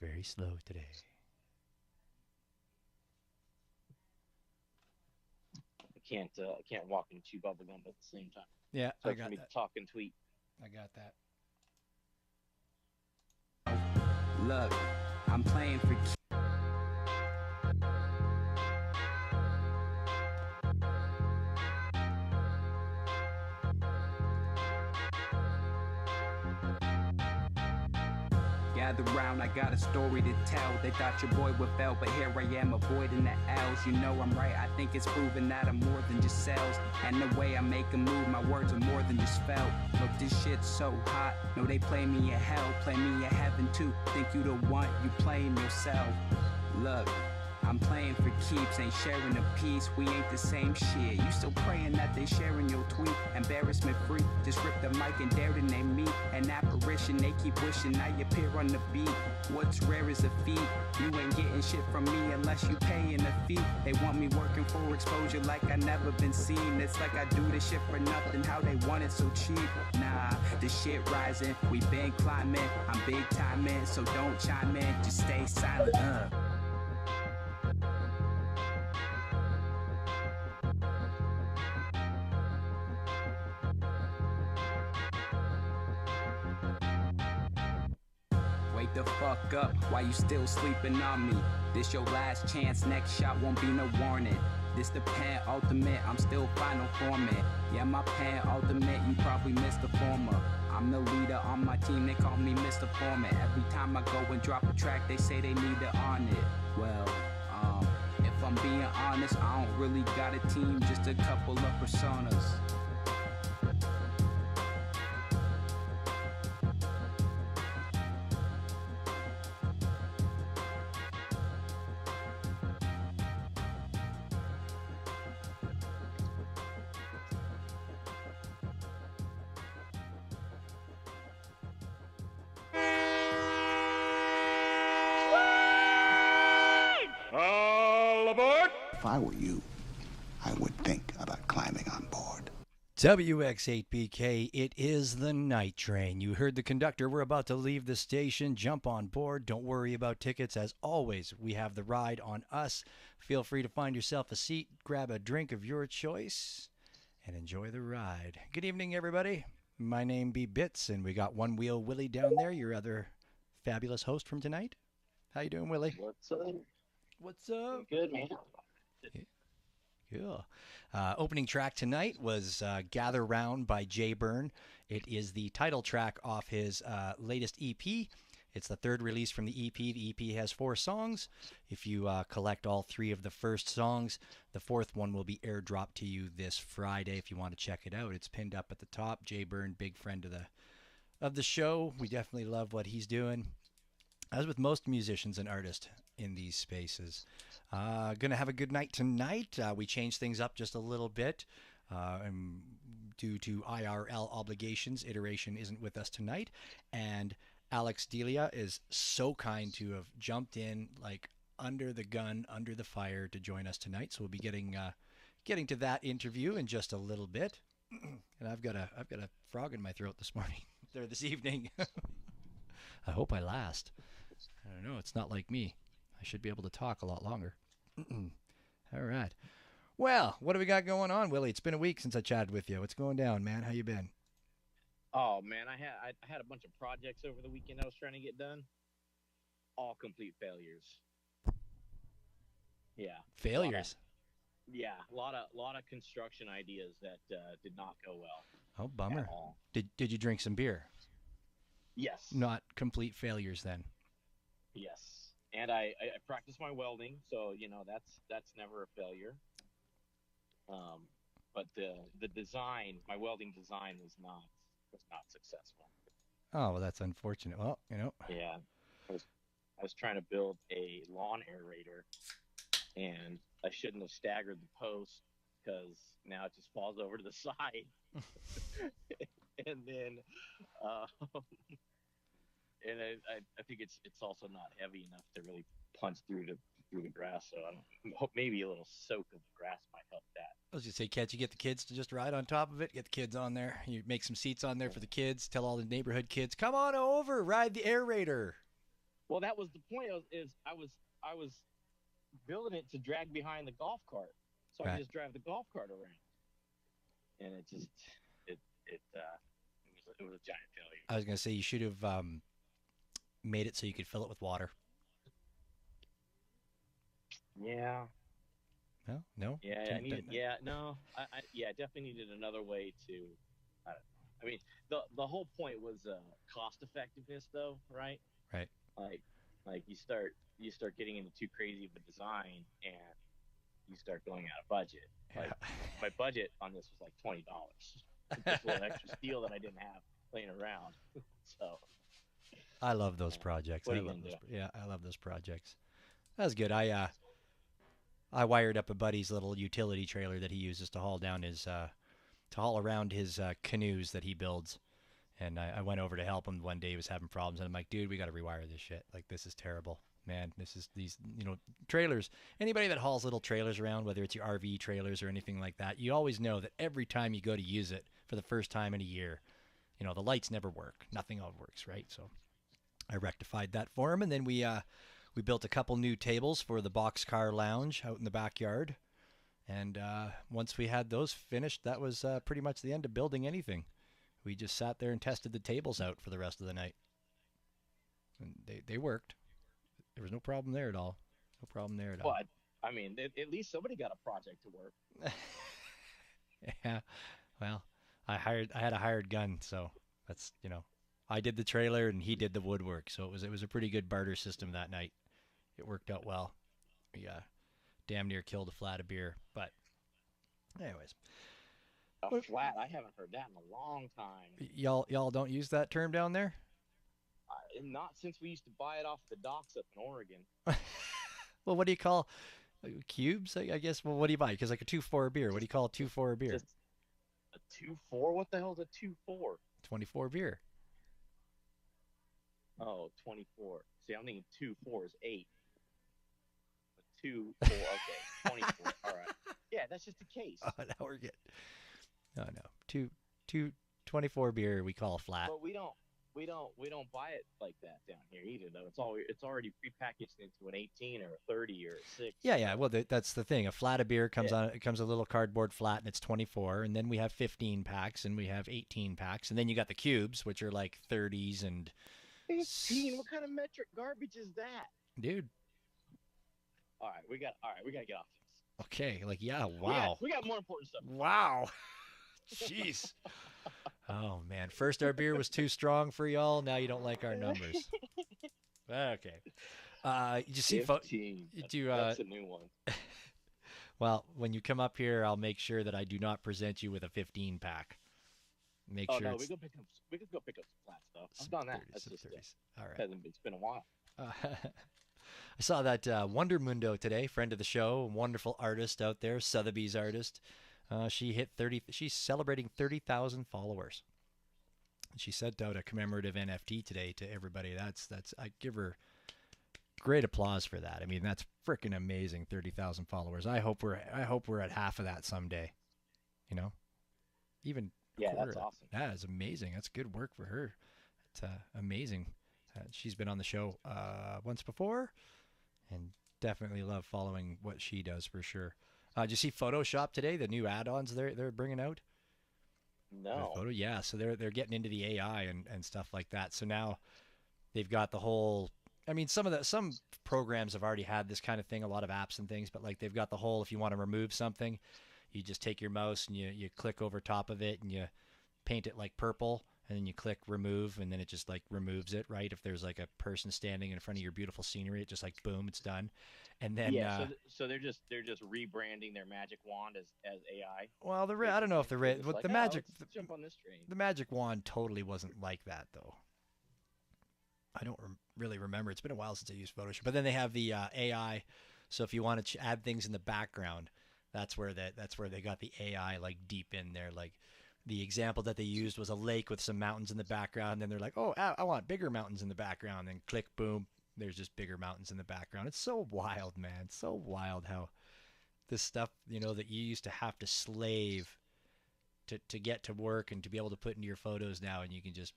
very slow today. I can't walk and chew bubble gum at the same time. Yeah, It's I hard for got me to that. talk and tweet. I got that. Look, I'm playing for Gather round, I got a story to tell. They thought your boy would fail, but here I am avoiding the L's. You know I'm right, I think it's proven that I'm more than just sales. And the way I make a move, my words are more than just felt. Look, this shit's so hot. No, they play me in hell, play me in heaven too. Think you the one, you playing yourself. Look, I'm playing for keeps, ain't sharing a piece. We ain't the same shit. You still praying that they sharing your tweet. Embarrassment free, just rip the mic and dare to name me. An apparition, they keep wishing I appear on the beat. What's rare is a feat. You ain't getting shit from me unless you paying a fee. They want me working for exposure like I never been seen. It's like I do this shit for nothing, how they want it so cheap. Nah, the shit rising, we been climbing. I'm big timing, so don't chime in, just stay silent. Wake the fuck up, why you still sleeping on me? This your last chance, next shot won't be no warning. This the pen ultimate, I'm still final forming. Yeah, my pen ultimate, you probably missed the former. I'm the leader on my team, they call me Mr. Foreman. Every time I go and drop a track, they say they need to on it. Well, if I'm being honest, I don't really got a team, just a couple of personas. All aboard! If I were you, I would think about climbing on board. WX8BK, it is the night train. You heard the conductor. We're about to leave the station. Jump on board. Don't worry about tickets. As always, we have the ride on us. Feel free to find yourself a seat, grab a drink of your choice, and enjoy the ride. Good evening, everybody. My name be Bits, and we got One Wheel Willie down there, your other fabulous host from tonight. How you doing, Willie? What's up? What's up? Good, man. Cool. Opening track tonight was Gather Round by Jay Byrne. It is the title track off his latest EP. It's the third release from the EP. The EP has 4 songs. If you collect all 3 of the first songs, the 4th one will be airdropped to you this Friday if you want to check it out. It's pinned up at the top. Jay Byrne, big friend of the show. We definitely love what he's doing. As with most musicians and artists in these spaces. Gonna have a good night tonight. We changed things up just a little bit. Due to IRL obligations, Iteration isn't with us tonight. And Alex Delia is so kind to have jumped in like under the gun, under the fire to join us tonight. So we'll be getting to that interview in just a little bit. And I've got a frog in my throat this evening. I hope I last. I don't know. It's not like me. I should be able to talk a lot longer. All right. Well, what do we got going on, Willie? It's been a week since I chatted with you. What's going down, man? How you been? Oh man, I had a bunch of projects over the weekend I was trying to get done. All complete failures. Yeah. Failures. A lot of construction ideas that did not go well. Oh, bummer. Did you drink some beer? Yes. Not complete failures then. Yes. And I practice my welding, so that's never a failure. But the design, my welding design was not successful. Oh, well, that's unfortunate. Well, Yeah. I was trying to build a lawn aerator, and I shouldn't have staggered the post because now it just falls over to the side. And then and I think it's also not heavy enough to really punch through the grass. So I hope maybe a little soak of the grass might help that. I was just say, can't you get the kids to just ride on top of it? Get the kids on there. You make some seats on there for the kids. Tell all the neighborhood kids, come on over, ride the aerator. Well, that was the point. I was building it to drag behind the golf cart, so I could Right. just drive the golf cart around, and it it was a giant failure. I was gonna say you should have made it so you could fill it with water. Yeah, No, no. yeah, I needed. Yeah, no, yeah, I definitely needed another way to. I don't know. I mean, the whole point was cost effectiveness, though, right? Right. Like, you start getting into too crazy of a design, and you start going out of budget. Like, Yeah. my budget on this was like $20, just a little extra steel that I didn't have laying around. So, I love those yeah, projects. what I are you love gonna those. do? Yeah, I love those projects. That was good. I wired up a buddy's little utility trailer that he uses to haul down his to haul around his canoes that he builds. And I went over to help him one day. He was having problems, and I'm like, dude, we got to rewire this shit. Like, this is terrible, man. This is these, trailers. Anybody that hauls little trailers around, whether it's your RV trailers or anything like that, you always know that every time you go to use it for the first time in a year, the lights never work. Nothing all works, right? So I rectified that for him, and then we built a couple new tables for the boxcar lounge out in the backyard. And once we had those finished, that was pretty much the end of building anything. We just sat there and tested the tables out for the rest of the night. And they worked. There was no problem there at all. No problem there at all. But I mean, at least somebody got a project to work. Yeah. Well, I had a hired gun, so that's, I did the trailer and he did the woodwork. So it was a pretty good barter system that night. It worked out well. We damn near killed a flat of beer, but anyways, A flat. I haven't heard that in a long time. y'all don't use that term down there? Not since we used to buy it off the docks up in Oregon. Well, what do you call cubes? I guess. Well, what do you buy? Because like a 2-4 beer. What do you call a 2-4 beer? Just a 2-4? What the hell is a 2-4? 24 beer. Oh, 24. See, I'm thinking 2-4 is 8. But 2-4, okay, 24. All right. Yeah, that's just a case. Oh, now we're good. No, no. Two 24 beer we call flat. But we don't buy it like that down here either, though. It's already prepackaged into an 18 or a 30 or a 6. Yeah, yeah. Well, that's the thing. A flat of beer comes Yeah. on. It comes a little cardboard flat, and it's 24. And then we have 15 packs, and we have 18 packs, and then you got the cubes, which are like 30s. And 18? What kind of metric garbage is that? dude, All right, we got to get off this. okay, like yeah, wow, We got more important stuff. wow, jeez. Oh man, first our beer was too strong for y'all. Now you don't like our numbers. Okay. You just see, 15. you do. That's a new one. Well, when you come up here, I'll make sure that I do not present you with a 15 pack. Make Oh sure no, it's we could go pick up some flat stuff. I've some done that. 30s, That's some just 30s. All right. hasn't been. It's been a while. I saw that Wonder Mundo today, friend of the show, wonderful artist out there, Sotheby's artist. She hit 30. She's celebrating 30,000 followers. She sent out a commemorative NFT today to everybody. That's I give her great applause for that. I mean, that's freaking amazing. 30,000 followers. I hope we're at half of that someday. You know, even a Yeah, quarter. that's awesome. That is amazing. That's good work for her. It's amazing. She's been on the show once before, and definitely love following what she does for sure. Did you see Photoshop today? The new add-ons they're bringing out. No. Photo, yeah. So they're getting into the AI and stuff like that. So now they've got the whole. I mean, some programs have already had this kind of thing, a lot of apps and things, but like they've got the whole. If you want to remove something, you just take your mouse and you click over top of it and you paint it like purple, and then you click remove, and then it just like removes it, right? If there's like a person standing in front of your beautiful scenery, it just like boom, it's done. And then Yeah. So they're just rebranding their magic wand as AI. well, I don't know if They're just but like, the "Oh, magic let's jump on this train. the magic wand totally wasn't like that though. I don't really remember. It's been a while since I used Photoshop. But then they have the AI. So if you want to add things in the background, that's where they got the AI like deep in there. Like the example that they used was a lake with some mountains in the background. And then they're like, oh, I want bigger mountains in the background. And click, boom, there's just bigger mountains in the background. It's so wild, man. It's so wild how this stuff, that you used to have to slave to get to work and to be able to put into your photos now, and you can just,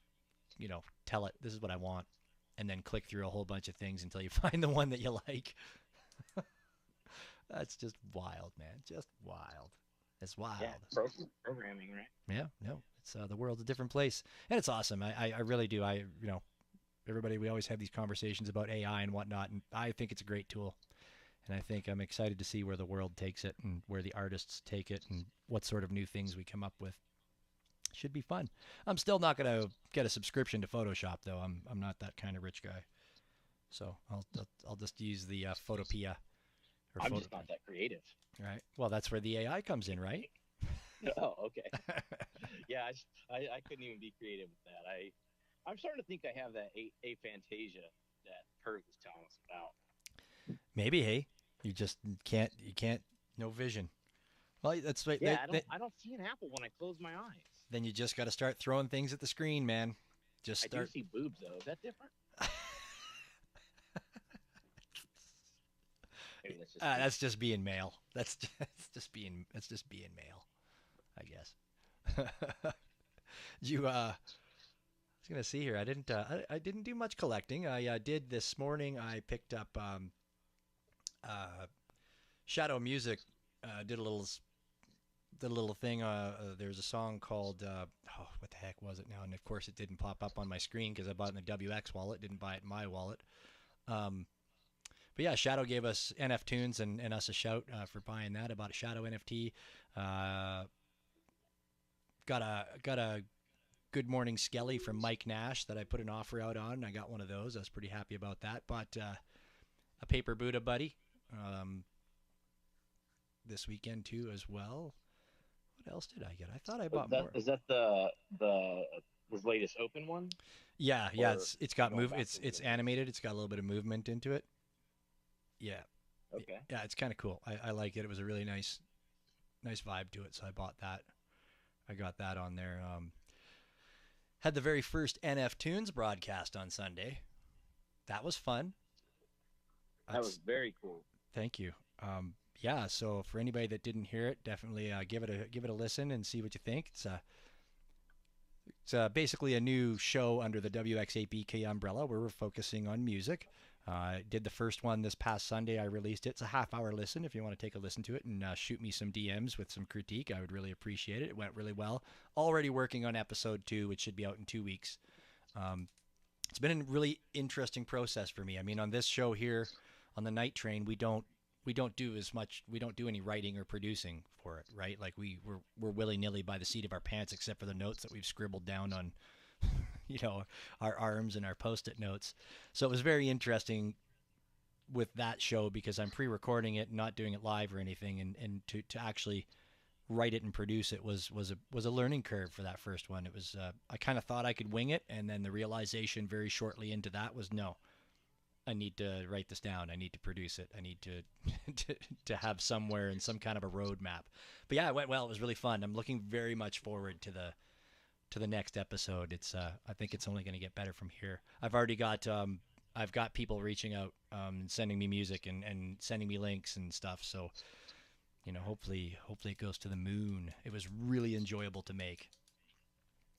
tell it, this is what I want. and then click through a whole bunch of things until you find the one that you like. That's just wild, man. Just wild. It's wild. Yeah, programming, right? Yeah, no, it's the world's a different place, and it's awesome. I really do. Everybody, we always have these conversations about AI and whatnot, and I think it's a great tool. And I think I'm excited to see where the world takes it and where the artists take it and what sort of new things we come up with. Should be fun. I'm still not going to get a subscription to Photoshop, though. I'm not that kind of rich guy. So I'll just use the Photopea. I'm just not that creative. Right. Well, that's where the AI comes in, right? Oh, okay. Yeah, I couldn't even be creative with that. I'm starting to think I have that aphantasia that Kurt was telling us about. Maybe, hey, you just can't, no vision. Well, that's right. Yeah, I don't see an apple when I close my eyes. Then you just got to start throwing things at the screen, man. Just start. I do see boobs, though. Is that different? Maybe that's just being male. That's just being male, I guess. I was gonna see here. I didn't do much collecting. I did this morning. I picked up Shadow Music. Did a little thing. There's a song called what the heck was it now? And of course, it didn't pop up on my screen because I bought it in the WX wallet. Didn't buy it in my wallet. But yeah, Shadow gave us NF Tunes and us a shout for buying that. I bought a Shadow NFT. Got a Good Morning Skelly from Mike Nash that I put an offer out on. I got one of those. I was pretty happy about that. Bought a Paper Buddha Buddy this weekend too as well. What else did I get? I thought I bought more. Is that his latest open one? Yeah. It's got move. It's animated. It's got a little bit of movement into it. Yeah. Okay. Yeah, it's kind of cool. I like it. It was a really nice vibe to it. So I bought that. I got that on there. Had the very first NF Tunes broadcast on Sunday. That was fun. That was very cool. Thank you. Yeah. So for anybody that didn't hear it, definitely give it a listen and see what you think. It's basically a new show under the WX8BK umbrella where we're focusing on music. I did the first one this past Sunday. I released it. It's a half-hour listen. If you want to take a listen to it and shoot me some DMs with some critique, I would really appreciate it. It went really well. Already working on episode 2, which should be out in 2 weeks. It's been a really interesting process for me. I mean, on this show here, on the Night Train, we don't do as much. We don't do any writing or producing for it, right? Like we're willy-nilly by the seat of our pants, except for the notes that we've scribbled down on our arms and our Post-it notes. So it was very interesting with that show because I'm pre-recording it, not doing it live or anything, and to actually write it and produce it was a learning curve for that first one. It was I kind of thought I could wing it, and then the realization very shortly into that was no, I need to write this down. I need to produce it. I need to have somewhere in some kind of a roadmap. But yeah, it went well. It was really fun. I'm looking very much forward to the next episode. It's I think it's only going to get better from here. I've already got I've got people reaching out and sending me music and sending me links and stuff. So hopefully it goes to the moon. It was really enjoyable to make.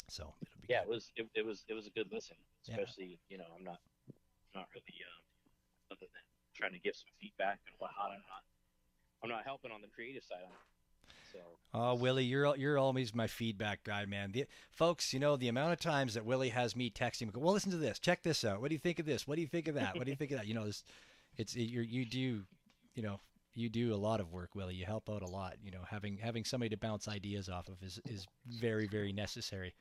So it'll be good. It was a good listen, especially I'm not really other than trying to give some feedback and whatnot. I'm not helping on the creative side on it. So. Oh, Willie, you're always my feedback guy, man. Folks, the amount of times that Willie has me text him, go, well, listen to this, check this out. What do you think of this? What do you think of that? What do you think of that? You do a lot of work, Willie. You help out a lot. Having somebody to bounce ideas off of is very, very necessary.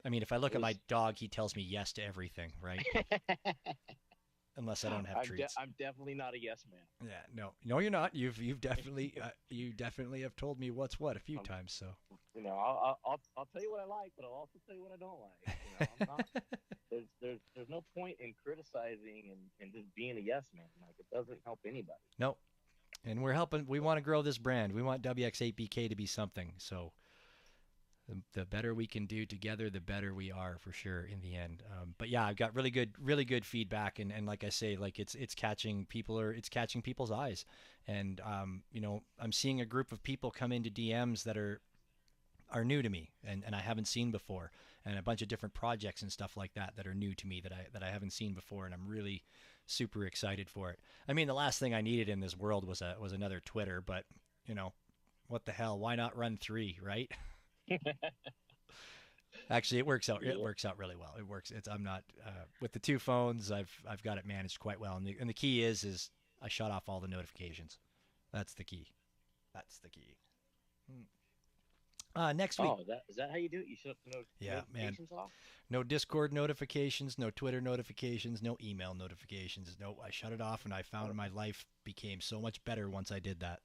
I mean, if I look at my dog, he tells me yes to everything, right? Unless I don't have treats. I'm definitely not a yes man. Yeah, no, you're not. You've definitely you definitely have told me what's what a few times. So I'll tell you what I like, but I'll also tell you what I don't like. I'm not. There's no point in criticizing and just being a yes man. Like it doesn't help anybody. No, and we're helping. We want to grow this brand. We want WX8BK to be something. So the better we can do together, the better we are for sure in the end. But yeah, I've got really good feedback, and like I say, like it's catching people's eyes, and I'm seeing a group of people come into DMs that are new to me and I haven't seen before, and a bunch of different projects and stuff like that that are new to me that I haven't seen before, and I'm really super excited for it. I mean, the last thing I needed in this world was another Twitter, but you know, what the hell? Why not run 3, right? Actually, it works out. Yeah. It works out really well. It works. I'm not with the 2 phones. I've got it managed quite well. And the key is I shut off all the notifications. That's the key. That's the key. Next week. Oh, is that how you do it? You shut the notifications off? No Discord notifications, no Twitter notifications, no email notifications. No, I shut it off, and I found my life became so much better once I did that.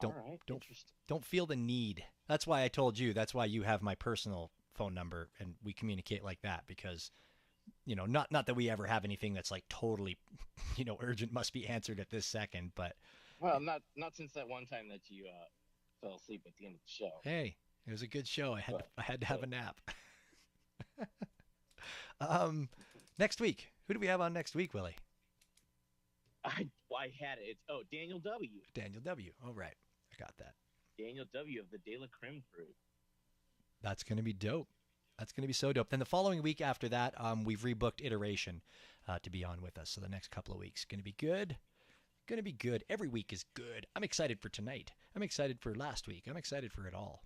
Don't feel the need. That's why I told you. That's why you have my personal phone number, and we communicate like that, because not that we ever have anything that's like totally urgent, must be answered at this second, but well, not since that one time that you fell asleep at the end of the show. Hey, it was a good show. I had to have a nap. Next week, who do we have on next week, Willie? I had it. It's Daniel W. Daniel W. Oh, right. I got that. Daniel W. of the De La Creme crew. That's going to be dope. That's going to be so dope. Then the following week after that, we've rebooked Iteration to be on with us. So the next couple of weeks going to be good. Going to be good. Every week is good. I'm excited for tonight. I'm excited for last week. I'm excited for it all.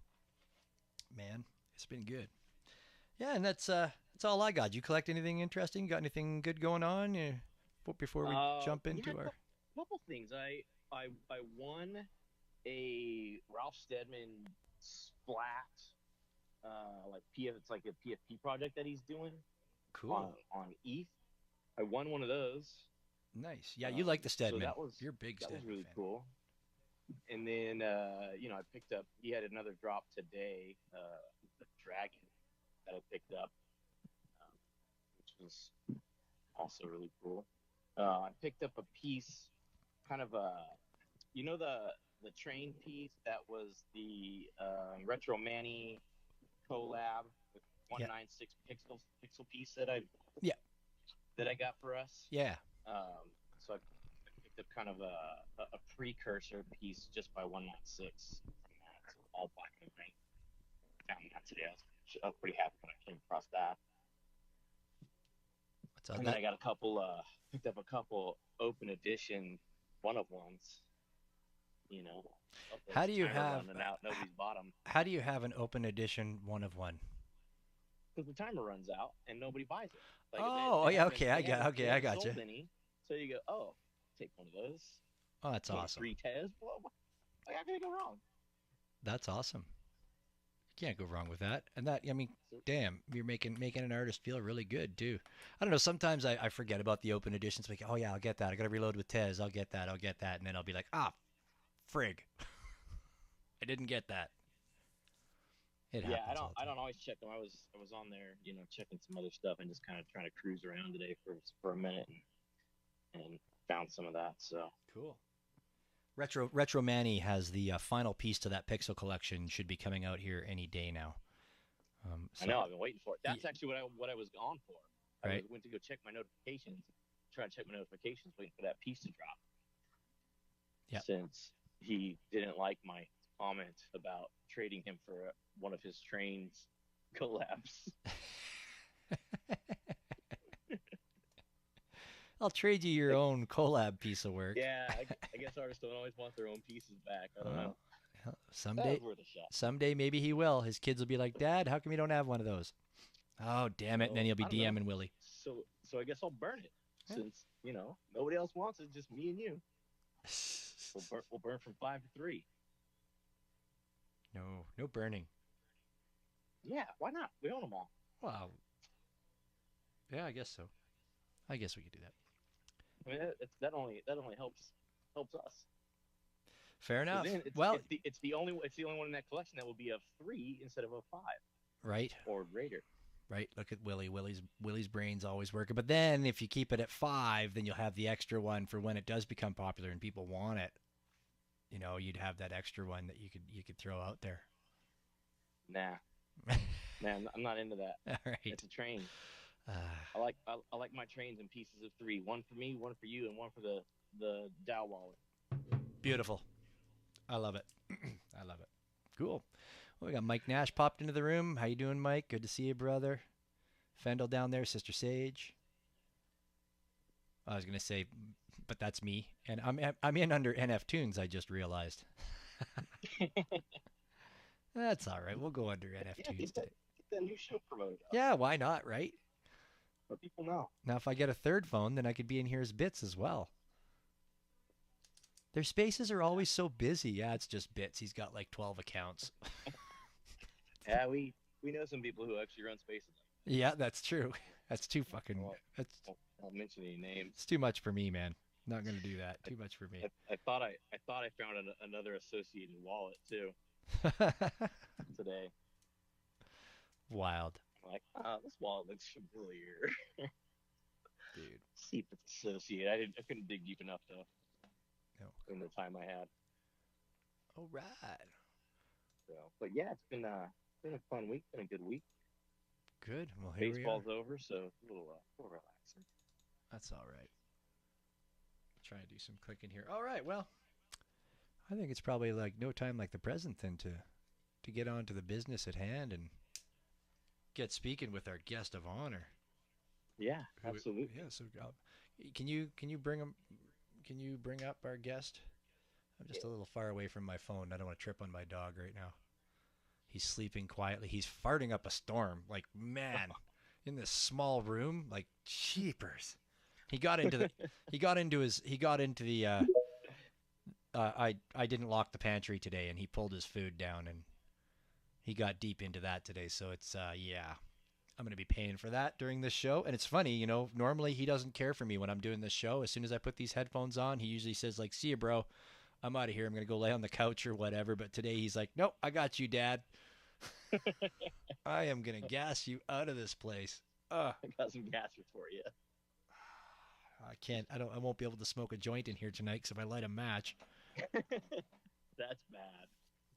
Man, it's been good. Yeah, and that's all I got. You collect anything interesting? Got anything good going on before we jump into our couple things? I won a Ralph Steadman splat, it's like a PFP project that he's doing. Cool. On ETH. I won one of those. Nice. Yeah, you like the Steadman. So you're a big Steadman fan. That was really fan. cool. And then I picked up. He had another drop today, the Dragon that I picked up, which was also really cool. I picked up a piece, kind of the train piece that was the Retro Manny collab with 196 pixel piece that I got for us. Yeah. So I picked up kind of a precursor piece just by 196 from that. So all black and white. Found that today. I was pretty happy when I came across that. And then I got picked up a couple open edition one-of-ones. How do you have nobody's bought them? How do you have an open edition one-of-one? Because the timer runs out and nobody buys it. Okay, I got you. So you go, take one of those. Oh, that's awesome. 3 Tez. How can I go wrong? That's awesome. You can't go wrong with that. And that, I mean, damn, you're making an artist feel really good too. I don't know. Sometimes I forget about the open editions. Like, oh yeah, I'll get that. I got to reload with Tez. I'll get that. And then I'll be like, frig. I didn't get that. It happens. Yeah, I don't always check them. I was on there, checking some other stuff and just kind of trying to cruise around today for a minute and found some of that. So cool. Retro Manny has the final piece to that Pixel collection. Should be coming out here any day now. I know. I've been waiting for it. That's actually what I was on for. I went to go check my notifications, waiting for that piece to drop. Yeah. Since he didn't like my comment about trading him for one of his trains collabs. I'll trade you your own collab piece of work. Yeah, I guess artists don't always want their own pieces back. I don't know. Someday, worth a shot. Someday maybe he will. His kids will be like, Dad, how come you don't have one of those? Oh, damn it. And then he'll be DMing Willie. So I guess I'll burn it. Since, nobody else wants it, just me and you. We'll burn from 5 to 3. No burning. Yeah, why not? We own them all. Wow. Yeah, I guess so. I guess we could do that. I mean, that only helps us. Fair enough. It's the only one in that collection that will be a 3 instead of a 5. Right. Or greater. Right. Look at Willie. Willie's brain's always working. But then if you keep it at 5, then you'll have the extra one for when it does become popular and people want it. You'd have that extra one that you could throw out there. Nah. Man, I'm not into that. All right. It's a train. I like my trains in pieces of 3. One for me, one for you, and one for the Dow wallet. Beautiful. I love it. I love it. Cool. We got Mike Nash popped into the room. How you doing, Mike? Good to see you, brother. Fendel down there, Sister Sage. I was gonna say, but that's me, and I'm in under NF Tunes. I just realized. That's all right. We'll go under NF Tunes today. Get that new show promoted. Yeah, why not, right? Let people know. Now, if I get a third phone, then I could be in here as Bits as well. Their spaces are always so busy. Yeah, it's just Bits. He's got like 12 accounts. Yeah, we know some people who actually run spaces. Yeah, that's true. That's too fucking. That's. I won't mention any names. It's too much for me, man. Not gonna do that. Too much for me. I thought I found another associated wallet too today. Wild. I'm like, this wallet looks familiar. Dude. See if it's associated. I couldn't dig deep enough to. No. In the time I had. All right. So, but yeah, it's been a fun week. Been a good week. Good. Well, here Baseball's we are. over, so it's a little relaxing. That's all right. Try to do some clicking here. All right. Well, I think it's probably like no time like the present then to get on to the business at hand and get speaking with our guest of honor. Yeah, absolutely. Yeah. So, can you bring him? Can you bring up our guest? I'm just a little far away from my phone. I don't want to trip on my dog right now. He's sleeping quietly. He's farting up a storm. Like, man, in this small room, like cheapers. He got into the I didn't lock the pantry today, and he pulled his food down, and he got deep into that today. So it's yeah. I'm going to be paying for that during this show. And it's funny, you know, normally he doesn't care for me when I'm doing this show. As soon as I put these headphones on, he usually says like, "See you, bro. I'm out of here. I'm going to go lay on the couch or whatever." But today he's like, "Nope, I got you, Dad." I am going to gas you out of this place. I got some gas for you. I won't be able to smoke a joint in here tonight because if I light a match. That's bad.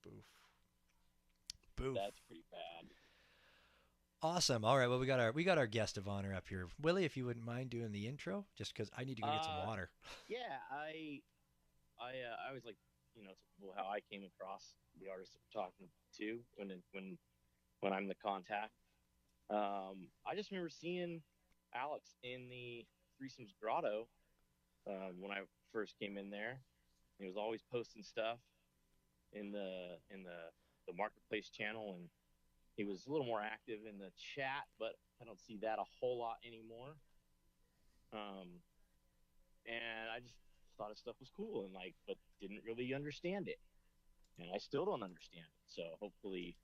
Boof. Boof. That's pretty bad. Awesome. All right. Well, we got our guest of honor up here. Willie, if you wouldn't mind doing the intro, just because I need to go get some water. Yeah, I was like, you know, how I came across the artist that we're talking to when I'm the contact. I just remember seeing Alex in the Threesomes Grotto when I first came in there. He was always posting stuff in the marketplace channel, and he was a little more active in the chat, but I don't see that a whole lot anymore. And I just thought his stuff was cool and but didn't really understand it, and I still don't understand it. So hopefully,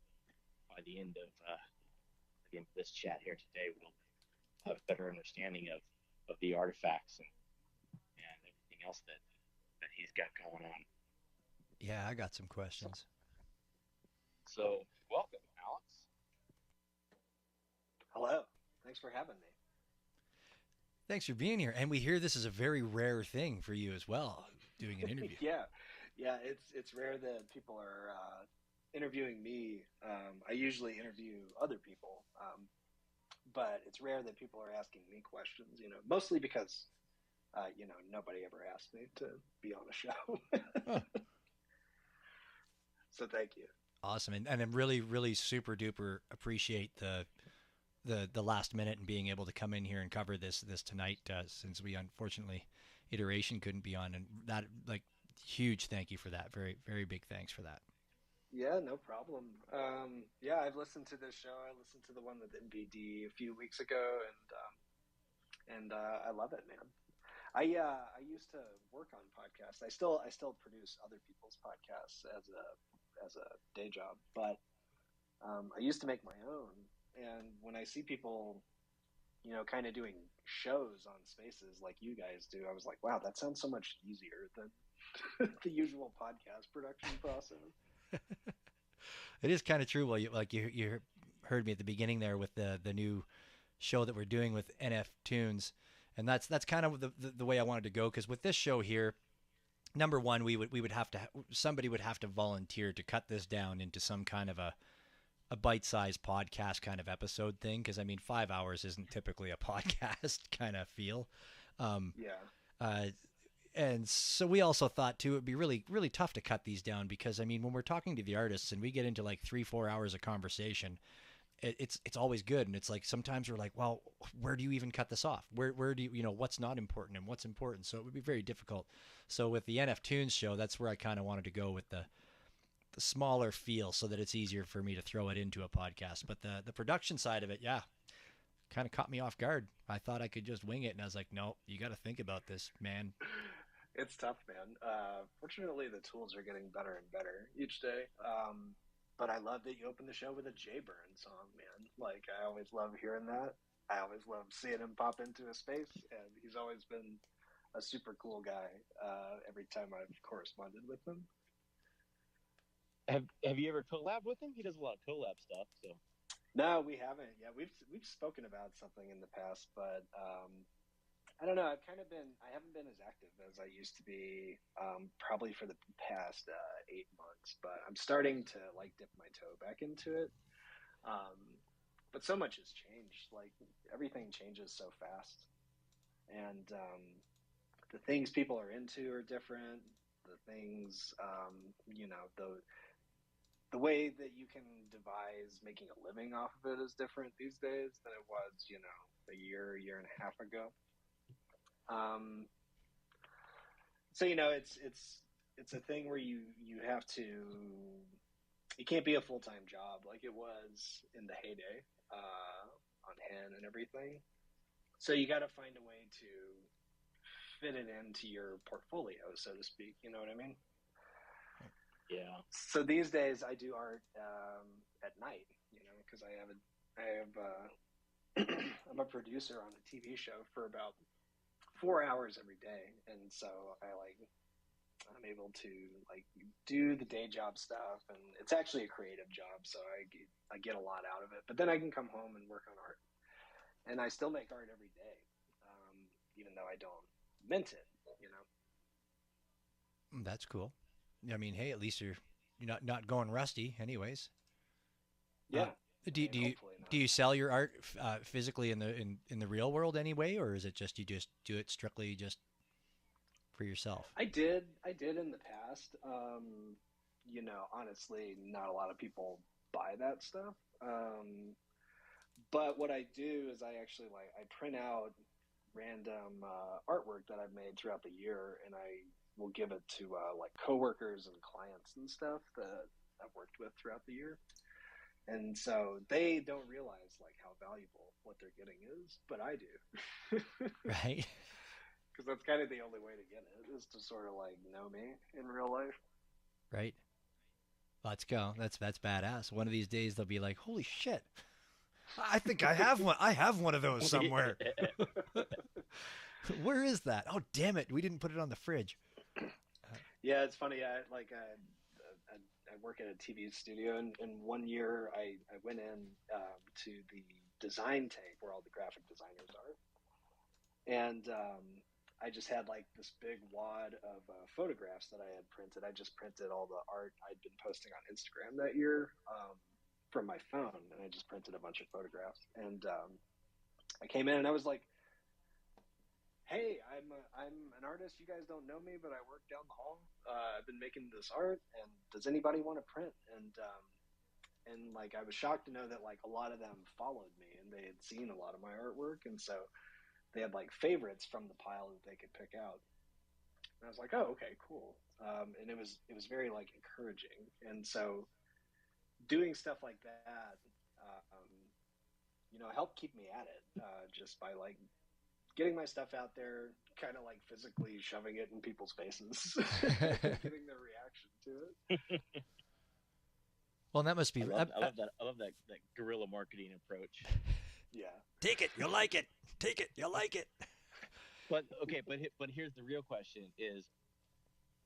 by the end of this chat here today, we'll have a better understanding of the artifacts and everything else that he's got going on. Yeah, I got some questions. So welcome, Alex. Hello. Thanks for having me. Thanks for being here. And we hear this is a very rare thing for you as well, doing an interview. Yeah, it's rare that people are interviewing me. I usually interview other people, but it's rare that people are asking me questions. You know, mostly because nobody ever asked me to be on a show. Oh. So thank you. Awesome, and I'm really super duper appreciate the last minute and being able to come in here and cover this tonight, since we unfortunately Iteration couldn't be on, and that huge thank you for that. Very very big thanks for that. Yeah, no problem. I've listened to this show. I listened to the one with MBD a few weeks ago, and I love it, man. I used to work on podcasts. I still produce other people's podcasts as a day job, but I used to make my own. And when I see people, kind of doing shows on Spaces like you guys do, I was like, wow, that sounds so much easier than the usual podcast production process. It is kind of true. Well, you heard me at the beginning there with the new show that we're doing with NF Tunes, and that's kind of the way I wanted to go, because with this show here, number one, somebody would have to volunteer to cut this down into some kind of a bite-sized podcast kind of episode thing, because I mean 5 hours isn't typically a podcast kind of feel. And so we also thought too it'd be really really tough to cut these down because I mean when we're talking to the artists and we get into like 3-4 hours of conversation, it's always good, and it's like sometimes we're like, well, where do you even cut this off? Where do you what's not important and what's important? So it would be very difficult. So with the NF Tunes show, that's where I kind of wanted to go with the smaller feel so that it's easier for me to throw it into a podcast. But the production side of it, yeah, kind of caught me off guard. I thought I could just wing it, and I was like, no, you got to think about this, man. It's tough, man. Fortunately, the tools are getting better and better each day. But I love that you opened the show with a Jay Byrne song, man. Like, I always love hearing that. I always love seeing him pop into a space, and he's always been a super cool guy every time I've corresponded with him. Have you ever collabed with him? He does a lot of collab stuff. So No, we haven't. Yeah, we've spoken about something in the past, but I don't know. I haven't been as active as I used to be, probably for the past 8 months. But I'm starting to like dip my toe back into it. But so much has changed. Like everything changes so fast, and the things people are into are different. The things, the way that you can devise making a living off of it is different these days than it was, a year and a half ago. So it's a thing where you have to. It can't be a full-time job like it was in the heyday on Hen and everything. So you got to find a way to fit it into your portfolio, so to speak. You know what I mean? yeah. So these days I do art at night, because I'm a producer on a TV show for about 4 hours every day, and so I'm able to do the day job stuff, and it's actually a creative job, so I get a lot out of it. But then I can come home and work on art, and I still make art every day, even though I don't mint it. That's cool. I mean, hey, at least you're not going rusty, anyways. Yeah. Do you sell your art physically in the real world anyway, or is it just you just do it strictly just for yourself? I did in the past. Honestly, not a lot of people buy that stuff. But what I do is I actually I print out random artwork that I've made throughout the year, and I will give it to coworkers and clients and stuff that I've worked with throughout the year. And so they don't realize how valuable what they're getting is, but I do. Right. Because that's kind of the only way to get it, is to sort of know me in real life. Right. Let's go. That's badass. One of these days they'll be like, holy shit, I think I have one. I have one of those somewhere. Where is that? Oh, damn it. We didn't put it on the fridge. Yeah, it's funny. I work at a TV studio, and 1 year I went in to the design tank where all the graphic designers are. And I just had this big wad of photographs that I had printed. I just printed all the art I'd been posting on Instagram that year from my phone, and I just printed a bunch of photographs. And I came in and I was like, hey, I'm an artist. You guys don't know me, but I work down the hall. I've been making this art, and does anybody want to print? And I was shocked to know that a lot of them followed me, and they had seen a lot of my artwork, and so they had favorites from the pile that they could pick out. And I was like, oh, okay, cool. And it was very encouraging. And so doing stuff like that, helped keep me at it, just by getting my stuff out there, kind of physically shoving it in people's faces, getting their reaction to it. Well, that must be. I love that guerrilla marketing approach. Yeah. Take it, you'll like it. Take it, you'll like it. But okay, but here's the real question: is,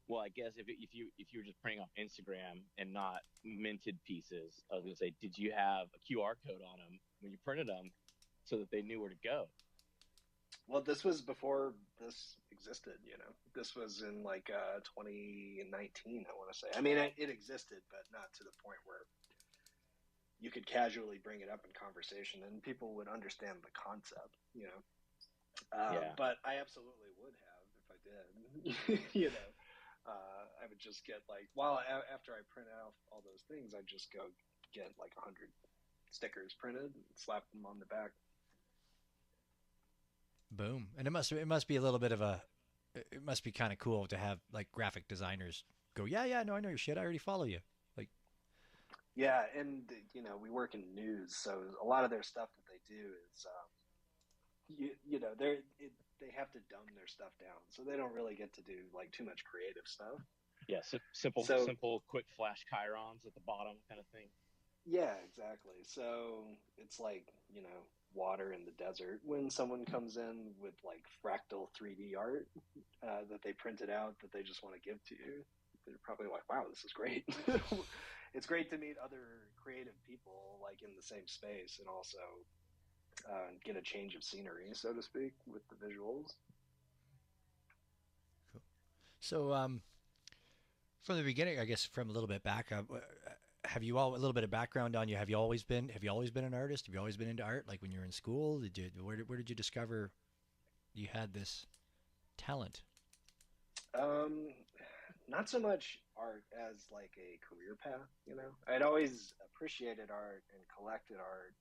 well, I guess if you were just printing off Instagram and not minted pieces, I was gonna say, did you have a QR code on them when you printed them, so that they knew where to go? Well, this was before this existed, This was in 2019, I want to say. I mean, it existed, but not to the point where you could casually bring it up in conversation and people would understand the concept, Yeah. But I absolutely would have if I did. I would just get like, after I print out all those things, I'd just go get like 100 stickers printed and slap them on the back. Boom. And it must be a little bit of a it must be kind of cool to have like graphic designers go, yeah, no, I know your shit. I already follow you. Like, yeah, and we work in news, so a lot of their stuff that they do is, they have to dumb their stuff down, so they don't really get to do like too much creative stuff. Yeah, simple, quick flash chirons at the bottom kind of thing. Yeah, exactly. So it's like, water in the desert when someone comes in with like fractal 3D art that they printed out that they just want to give to you. They're probably like, wow, this is great. It's great to meet other creative people like in the same space and also get a change of scenery, so to speak, with the visuals. cool. So, from the beginning, I guess from a little bit back, have you all a little bit of background on you? Have you always been an artist? Have you always been into art? Like when you were in school, where did you discover you had this talent? Not so much art as like a career path, I'd always appreciated art and collected art.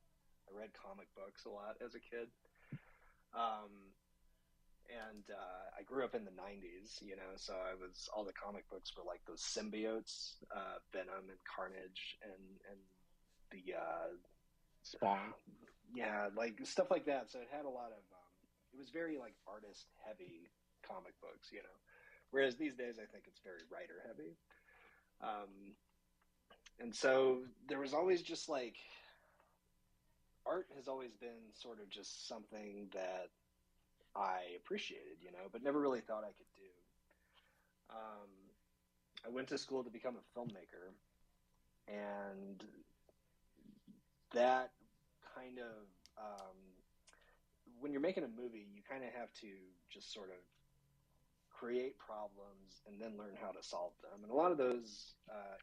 I read comic books a lot as a kid. And I grew up in the 90s, so all the comic books were like those symbiotes, Venom and Carnage and the Spawn. Yeah, like stuff like that. So it had a lot of, it was very like artist heavy comic books, whereas these days I think it's very writer heavy. And so there was always just like, art has always been sort of just something that I appreciated, but never really thought I could do. I went to school to become a filmmaker, and that kind of, when you're making a movie, you kind of have to just sort of create problems and then learn how to solve them. And a lot of those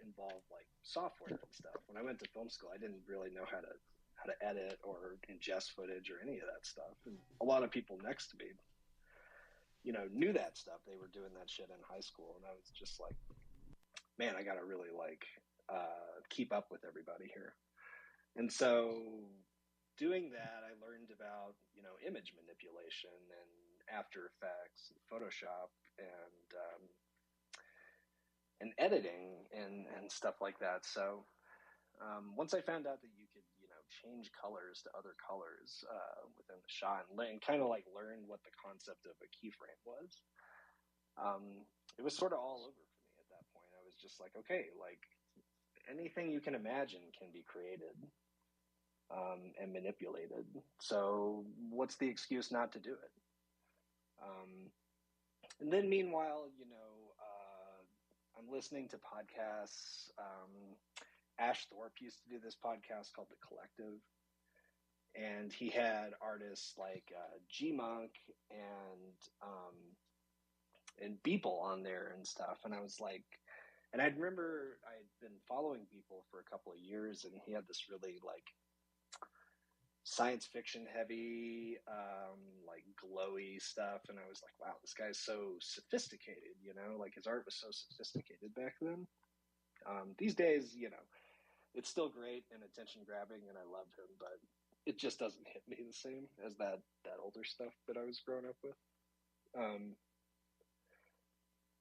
involve like software and stuff. When I went to film school, I didn't really know how to edit or ingest footage or any of that stuff. And a lot of people next to me, knew that stuff. They were doing that shit in high school. And I was just like, man, I got to really like keep up with everybody here. And so doing that, I learned about, image manipulation and After Effects and Photoshop and editing and stuff like that. So once I found out that you could, change colors to other colors within the shot and kind of like learn what the concept of a keyframe was, it was sort of all over for me at that point. I was just like, okay, like anything you can imagine can be created and manipulated. So what's the excuse not to do it? And then meanwhile, I'm listening to podcasts. Ash Thorpe used to do this podcast called The Collective, and he had artists like G Monk and Beeple on there and stuff. And I was like, and I remember I'd been following Beeple for a couple of years, and he had this really like science fiction heavy, like glowy stuff. And I was like, wow, this guy's so sophisticated, like his art was so sophisticated back then. These days, it's still great and attention grabbing, and I love him, but it just doesn't hit me the same as that older stuff that I was growing up with.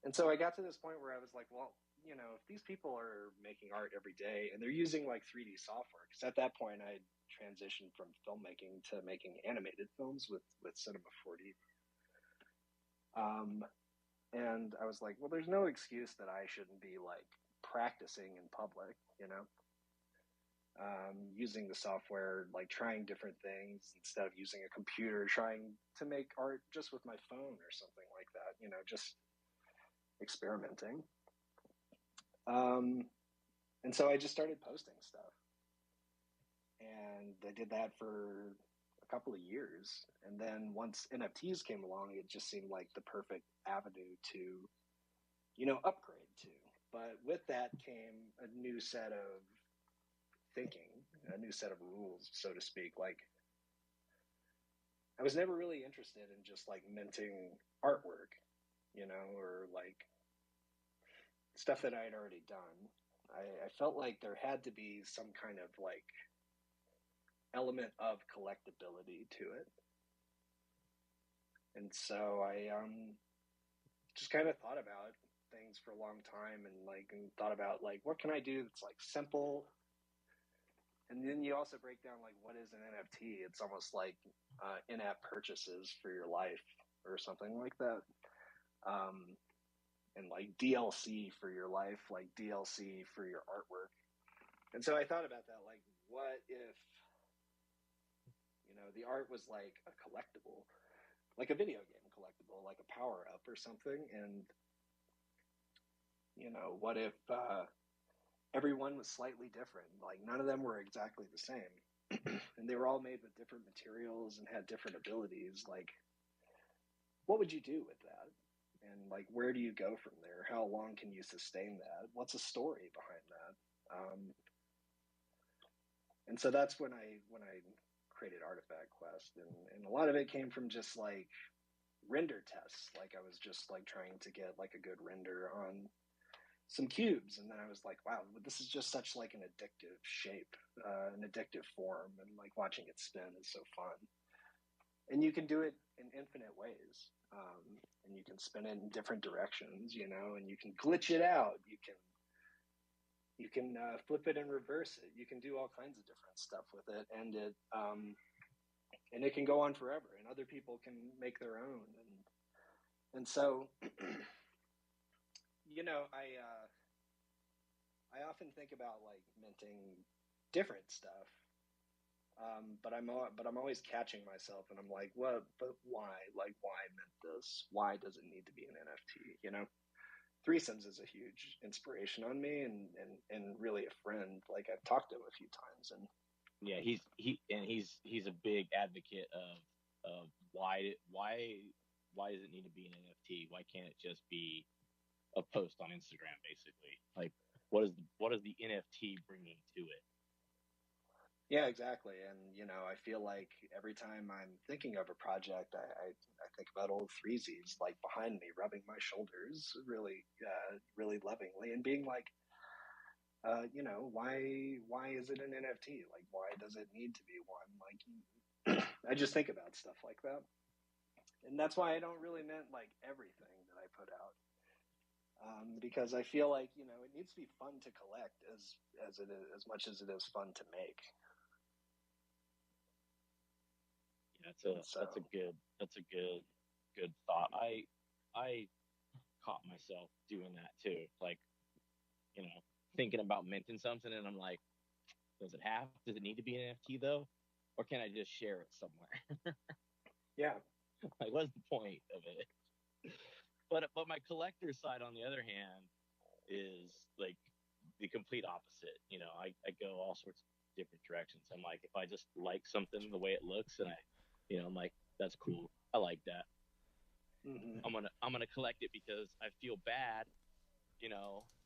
And so I got to this point where I was like, well, if these people are making art every day and they're using like 3D software, because at that point I transitioned from filmmaking to making animated films with Cinema 4D. And I was like, well, there's no excuse that I shouldn't be like practicing in public, using the software, like trying different things instead of using a computer, trying to make art just with my phone or something like that, just experimenting. And so I just started posting stuff, and I did that for a couple of years. And then once NFTs came along, it just seemed like the perfect avenue to, upgrade to. But with that came a new set of thinking, a new set of rules, so to speak. Like, I was never really interested in just like minting artwork. stuff that I had already done. I felt like there had to be some kind of like element of collectability to it. And so I just kind of thought about things for a long time and thought about like, what can I do that's like simple? And then you also break down like, what is an NFT? It's almost like in-app purchases for your life or something like that. And like DLC for your life, like DLC for your artwork. And so I thought about that, like, what if, the art was like a collectible, like a video game collectible, like a power up or something. And, what if everyone was slightly different? Like none of them were exactly the same. And they were all made with different materials and had different abilities. Like, what would you do with that? And like, where do you go from there? How long can you sustain that? What's a story behind that? And so that's when I created Artifact Quest, and a lot of it came from just like render tests. Like I was just like trying to get like a good render on some cubes, and then I was like, wow, this is just such like an addictive shape, an addictive form, and like watching it spin is so fun. And you can do it in infinite ways. And you can spin it in different directions, and you can glitch it out. You can flip it and reverse it. You can do all kinds of different stuff with it, and it can go on forever. And other people can make their own. And so, I often think about like minting different stuff. But I'm always catching myself, and I'm like, what? But why? Like, why mint this? Why does it need to be an NFT? Threesomes is a huge inspiration on me, and really a friend. Like I've talked to him a few times, and yeah, he's a big advocate of why does it need to be an NFT? Why can't it just be a post on Instagram, basically? Like, what is the NFT bringing to it? Yeah, exactly. And, I feel like every time I'm thinking of a project, I think about old Threesies, like behind me, rubbing my shoulders really, really lovingly and being like, why is it an NFT? Like, why does it need to be one? Like, I just think about stuff like that. And that's why I don't really mint like everything that I put out. Because I feel like, it needs to be fun to collect as it is, as much as it is fun to make. That's a good thought. I caught myself doing that too. Like, thinking about minting something, and I'm like, does it need to be an NFT though? Or can I just share it somewhere? Yeah. Like, what's the point of it? But my collector side, on the other hand, is like the complete opposite. I go all sorts of different directions. I'm like, if I just like something the way it looks, and I'm like, that's cool. I like that. Mm-hmm. I'm gonna collect it because I feel bad.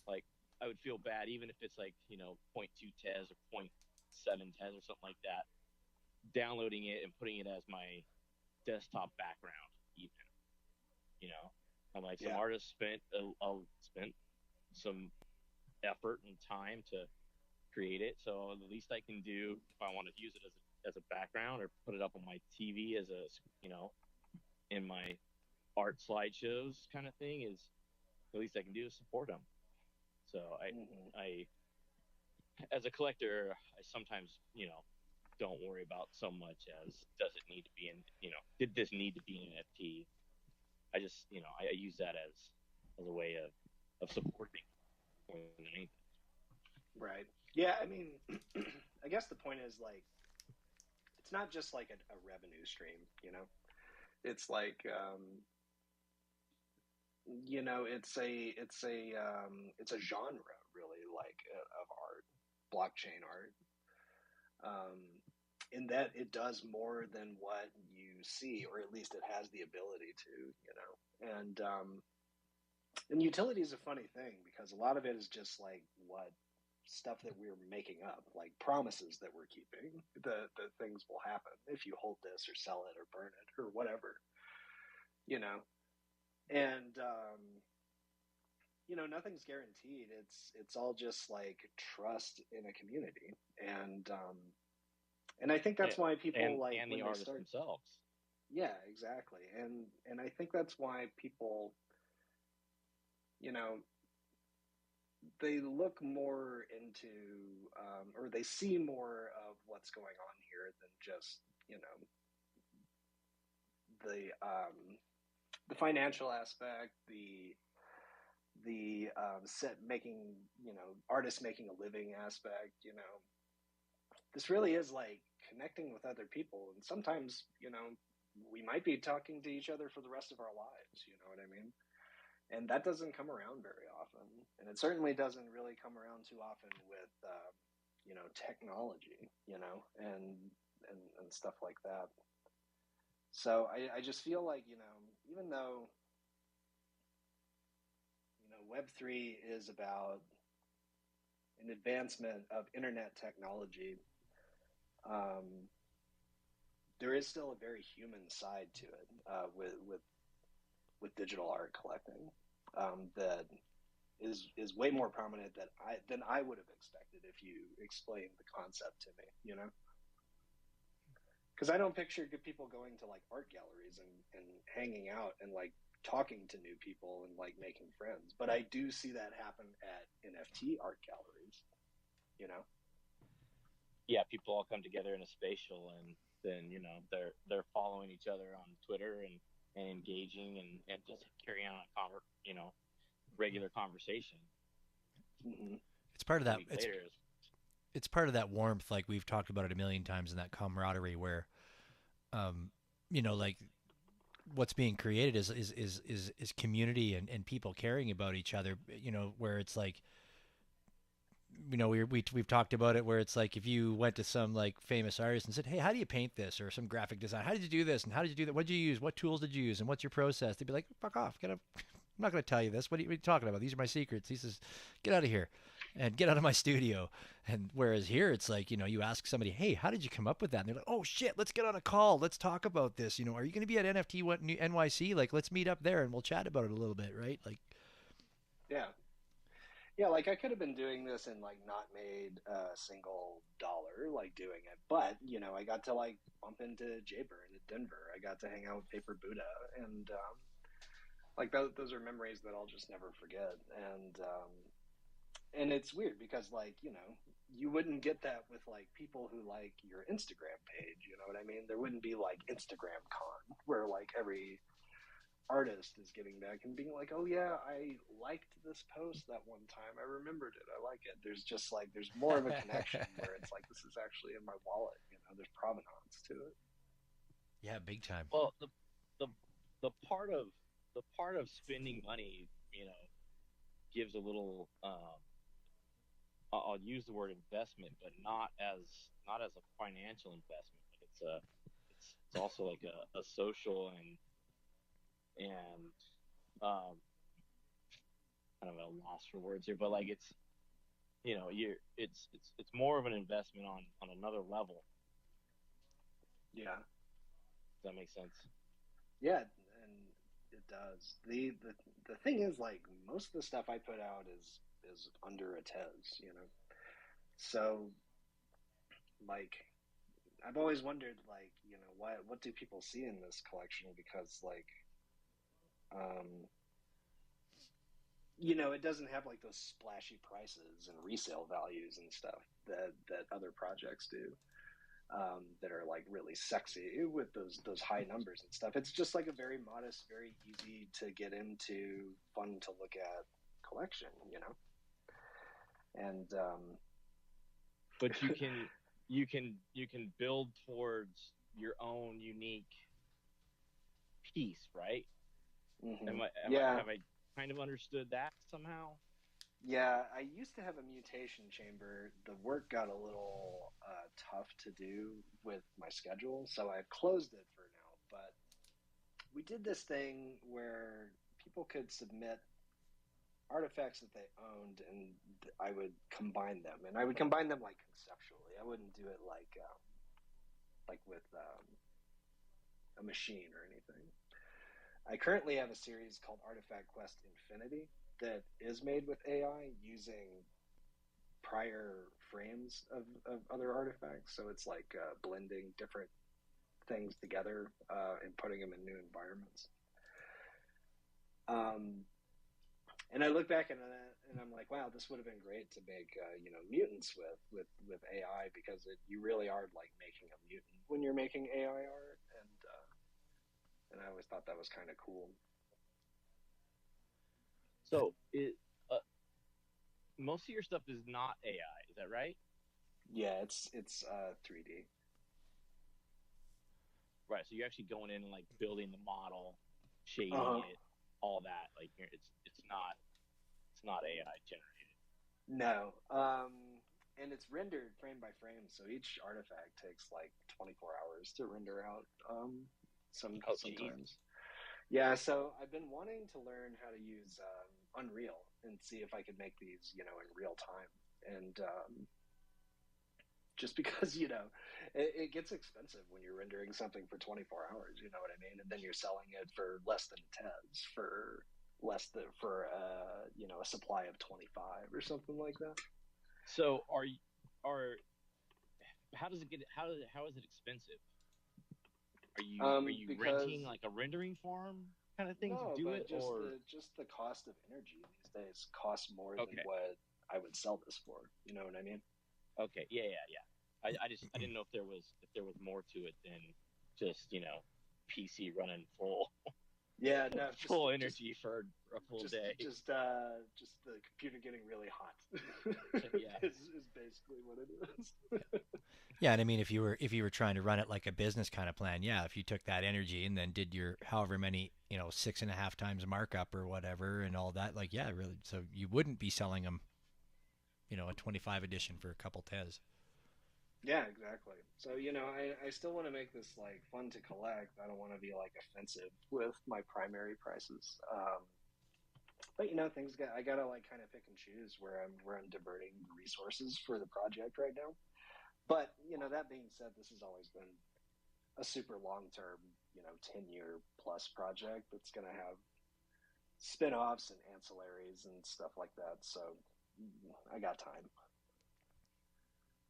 Like I would feel bad even if it's like 0.2 TES or 0.7 TES or something like that. Downloading it and putting it as my desktop background, even. I'm like, some artists spent some effort and time to create it, so the least I can do if I want to use it as a background or put it up on my TV as a in my art slideshows kind of thing, is the least I can do is support them. So I as a collector, I sometimes don't worry about so much as, does it need to be did this need to be an NFT? I just I use that as a way of supporting more than anything. Right. Yeah, I mean, I guess the point is like, it's not just like a revenue stream, It's like, it's a genre really, like of art, blockchain art, in that it does more than what you see, or at least it has the ability to, and utility is a funny thing because a lot of it is just like what stuff that we're making up, like promises that we're keeping, that things will happen if you hold this or sell it or burn it or whatever, and nothing's guaranteed. It's all just like trust in a community, and I think that's why people like and when the they artists start. themselves. Yeah, exactly, and I think that's why people, you know, they look more into or they see more of what's going on here than just the financial aspect, the set making, artists making a living aspect. This really is like connecting with other people, and sometimes we might be talking to each other for the rest of our lives. You know what I mean? And that doesn't come around very often, and it certainly doesn't really come around too often with technology, and stuff like that. So I just feel like even though Web3 is about an advancement of internet technology, um, there is still a very human side to it with digital art collecting that is way more prominent than I would have expected if you explained the concept to me. Because I don't picture good people going to like art galleries and hanging out and like talking to new people and like making friends, but I do see that happen at NFT art galleries. Yeah, people all come together in a spatial, and then they're following each other on Twitter and engaging and just carrying on a regular conversation. Mm-hmm. It's part of A that. week later, It's part of that warmth, like we've talked about it a million times, and that camaraderie where, like what's being created is community and people caring about each other. Where it's like, we've talked about it where it's like if you went to some like famous artist and said, hey, how do you paint this, or some graphic design, how did you do this and how did you do that, what did you use, what tools did you use, and what's your process, they'd be like, fuck off, I'm not going to tell you this, what are you talking about, these are my secrets, he says, get out of here and get out of my studio. And whereas here it's like, you ask somebody, hey, how did you come up with that, and they're like, oh shit, let's get on a call, let's talk about this, are you going to be at NFT NYC, like let's meet up there and we'll chat about it a little bit, right? Like, yeah, like I could have been doing this and like not made a single dollar like doing it, but I got to like bump into Jayburn at Denver. I got to hang out with Paper Buddha, and like those are memories that I'll just never forget. And it's weird because like you wouldn't get that with like people who like your Instagram page. You know what I mean? There wouldn't be like Instagram Con where like every artist is getting back and being like, oh yeah, I liked this post that one time, I remembered it, I like it. There's just like there's more of a connection where it's like this is actually in my wallet. There's provenance to it. yeah, big time. well, the the part of spending money, gives a little. I'll use the word investment, but not as a financial investment. It's also like a social and kind of a loss for words here, but like it's more of an investment on another level. Yeah, Does that make sense? yeah, and it does. The thing is, like, most of the stuff I put out is under a tez. So like I've always wondered, like, what do people see in this collection, because like um it doesn't have like those splashy prices and resale values and stuff that other projects do, that are like really sexy with those high numbers and stuff. It's just like a very modest, very easy to get into, fun to look at collection. And But you can build towards your own unique piece, right? mhm. Have I kind of understood that somehow? Yeah, I used to have a mutation chamber. The work got a little tough to do with my schedule, so I've closed it for now. But we did this thing where people could submit artifacts that they owned, and I would combine them, and I would combine them like conceptually. I wouldn't do it like with a machine or anything. I currently have a series called Artifact Quest Infinity, that is made with AI using prior frames of other artifacts. So it's like blending different things together and putting them in new environments. And I look back at that and I'm like, wow, this would have been great to make mutants with AI, because you really are like making a mutant when you're making AI art, and I always thought that was kind of cool. So most of your stuff is not AI, is that right? Yeah, it's 3D. Right. So you're actually going in and like building the model, shading it, all that. Like it's not AI generated. No. And it's rendered frame by frame, so each artifact takes like 24 hours to render out. Sometimes. Yeah, so I've been wanting to learn how to use Unreal and see if I could make these, in real time. And just because, it gets expensive when you're rendering something for 24 hours, you know what I mean? And then you're selling it for less than TES, for a supply of 25 or something like that. So how is it expensive? Are you renting like a rendering farm kind of thing to do it, or just the cost of energy these days costs more than what I would sell this for. You know what I mean? Okay, yeah. I didn't know if there was more to it than just PC running full. Yeah, no, full energy for a full day. Just the computer getting really hot. Yeah, is basically what it is. Yeah, and I mean, if you were trying to run it like a business kind of plan, yeah, if you took that energy and then did your however many 6.5 times markup or whatever and all that, like, yeah, really, so you wouldn't be selling them, a 25 edition for a couple TES. Yeah, exactly. So I still want to make this like fun to collect. I don't want to be like offensive with my primary prices. But I gotta like kind of pick and choose where I'm diverting resources for the project right now. But that being said, this has always been a super long term, 10-year plus project that's gonna have spin-offs and ancillaries and stuff like that. So I got time.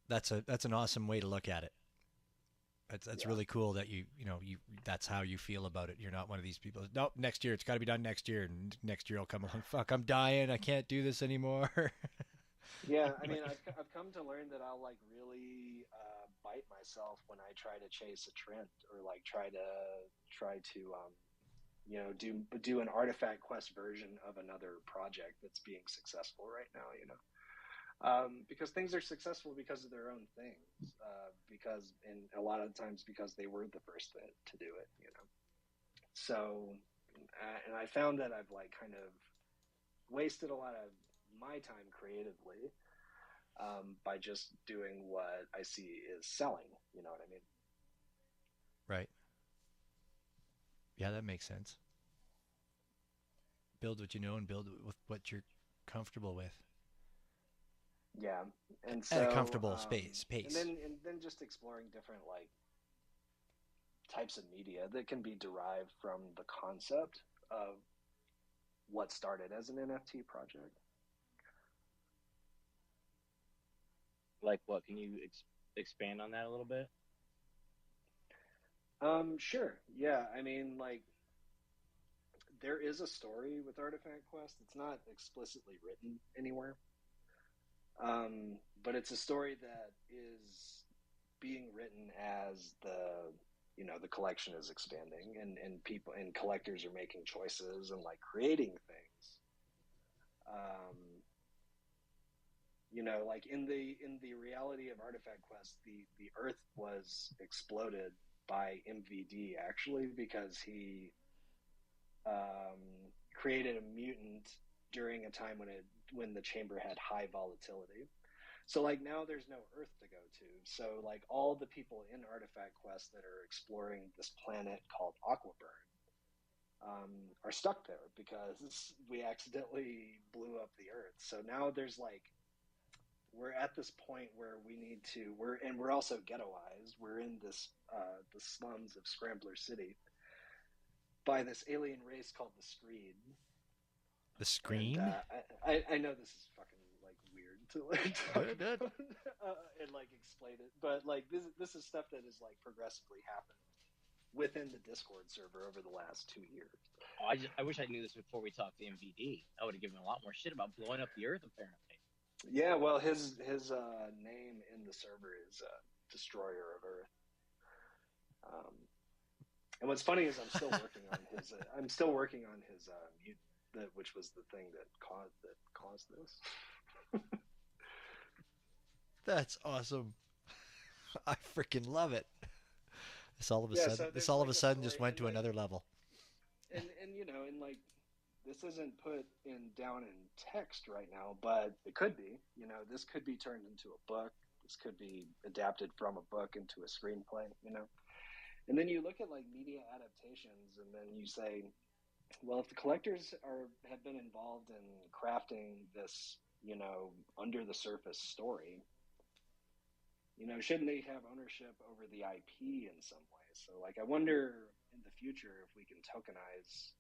That's an awesome way to look at it. That's really cool that you that's how you feel about it. You're not one of these people. Nope, next year it's got to be done next year, and next year I'll come along. Fuck, I'm dying. I can't do this anymore. Yeah, I mean, I've come to learn that I'll like really bite myself when I try to chase a trend or like try to do an artifact quest version of another project that's being successful right now. Because things are successful because of their own things, and a lot of times because they were the first to do it, So, and I found that I've like kind of wasted a lot of my time creatively by just doing what I see is selling. You know what I mean? Right. Yeah, that makes sense. Build what you know and build with what you're comfortable with. Yeah, and so at a comfortable pace. And then just exploring different like types of media that can be derived from the concept of what started as an NFT project. Like what? Can you expand on that a little bit? Sure. Yeah, I mean, like, there is a story with Artifact Quest. It's not explicitly written anywhere. But it's a story that is being written as the collection is expanding and people and collectors are making choices and like creating things. Like in the reality of Artifact Quest, the Earth was exploded by MVD actually because he created a mutant during a time when the chamber had high volatility. So like now there's no Earth to go to. So like all the people in Artifact Quest that are exploring this planet called Aquaburn are stuck there because we accidentally blew up the Earth. So now there's like we're at this point where we're also ghettoized. We're in this the slums of Scrambler City by this alien race called the Screed. The And screen? I know this is fucking like weird to like talk about and like explain it, but like this is stuff that has like progressively happened within the Discord server over the last 2 years. Oh, I wish I knew this before we talked to MVD. I would have given a lot more shit about blowing up the Earth, apparently. Yeah, well, his name in the server is Destroyer of Earth. And what's funny is I'm still working on his mutant, which was the thing that caused this. That's awesome. I freaking love it. This all of a Yeah, sudden, so this there's all of like a a sudden story, just went and to like, another level. and you know, and like this isn't put in down in text right now, but it could be. You know, this could be turned into a book. This could be adapted from a book into a screenplay. You know, and then you look at like media adaptations, and then you say, well, if the collectors have been involved in crafting this, you know, under the surface story, you know, shouldn't they have ownership over the IP in some way? So, like, I wonder in the future if we can tokenize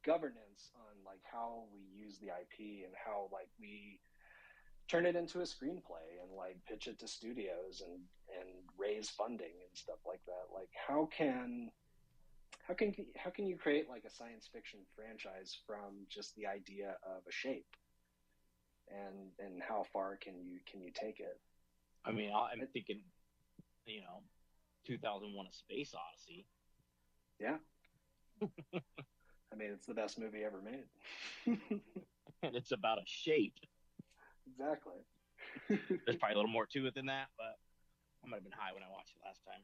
governance on like how we use the IP and how like we turn it into a screenplay and like pitch it to studios and raise funding and stuff like that. Like, how can you create like a science fiction franchise from just the idea of a shape, and how far can you take it? I mean, I'm thinking, you know, 2001: A Space Odyssey. Yeah. I mean, it's the best movie ever made. And it's about a shape. Exactly. There's probably a little more to it than that, but I might have been high when I watched it last time.